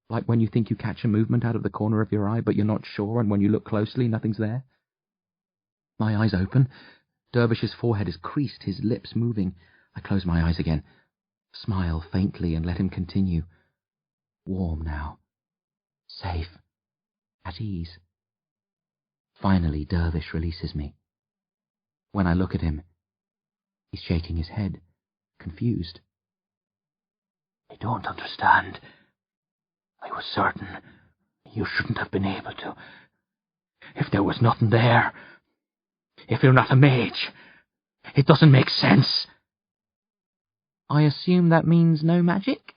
Like when you think you catch a movement out of the corner of your eye, but you're not sure, and when you look closely, nothing's there. My eyes open. Dervish's forehead is creased, his lips moving. I close my eyes again, smile faintly, and let him continue. Warm now. Safe. At ease. Finally, Dervish releases me. When I look at him, he's shaking his head, confused. I don't understand. I was certain you shouldn't have been able to. If there was nothing there, if you're not a mage, it doesn't make sense. I assume that means no magic?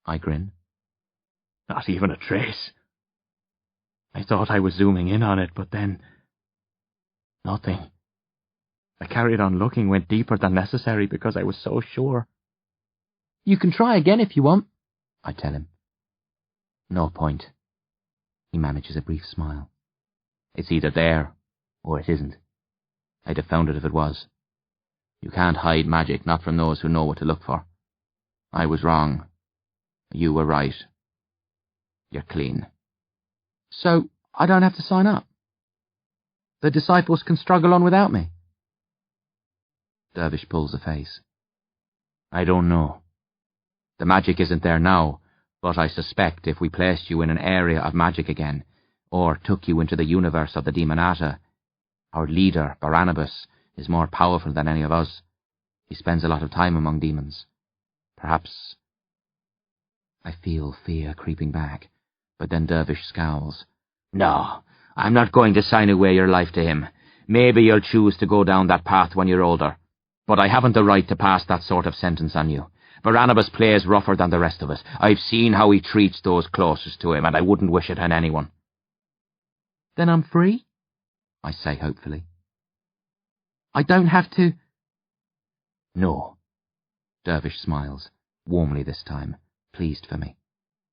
I grin. Not even a trace. I thought I was zooming in on it, but then... nothing. I carried on looking, went deeper than necessary because I was so sure. You can try again if you want, I tell him. No point. He manages a brief smile. It's either there, or it isn't. I'd have found it if it was. You can't hide magic, not from those who know what to look for. I was wrong. You were right. You're clean. So I don't have to sign up? The disciples can struggle on without me? Dervish pulls a face. I don't know. The magic isn't there now, but I suspect if we placed you in an area of magic again, or took you into the universe of the Demonata, our leader, Barnabas, is more powerful than any of us. He spends a lot of time among demons. Perhaps... I feel fear creeping back, but then Dervish scowls. No, I'm not going to sign away your life to him. Maybe you'll choose to go down that path when you're older, but I haven't the right to pass that sort of sentence on you. Barnabas plays rougher than the rest of us. I've seen how he treats those closest to him, and I wouldn't wish it on anyone. Then I'm free? I say hopefully. I don't have to... No. Dervish smiles, warmly this time, pleased for me,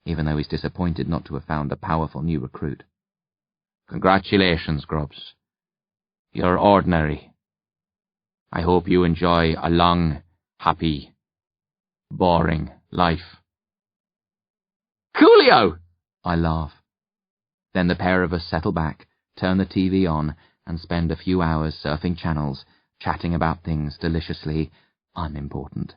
even though he's disappointed not to have found a powerful new recruit. Congratulations, Grubbs. You're ordinary. I hope you enjoy a long, happy, boring life. Coolio! I laugh. Then the pair of us settle back, turn the TV on, and spend a few hours surfing channels, chatting about things deliciously unimportant.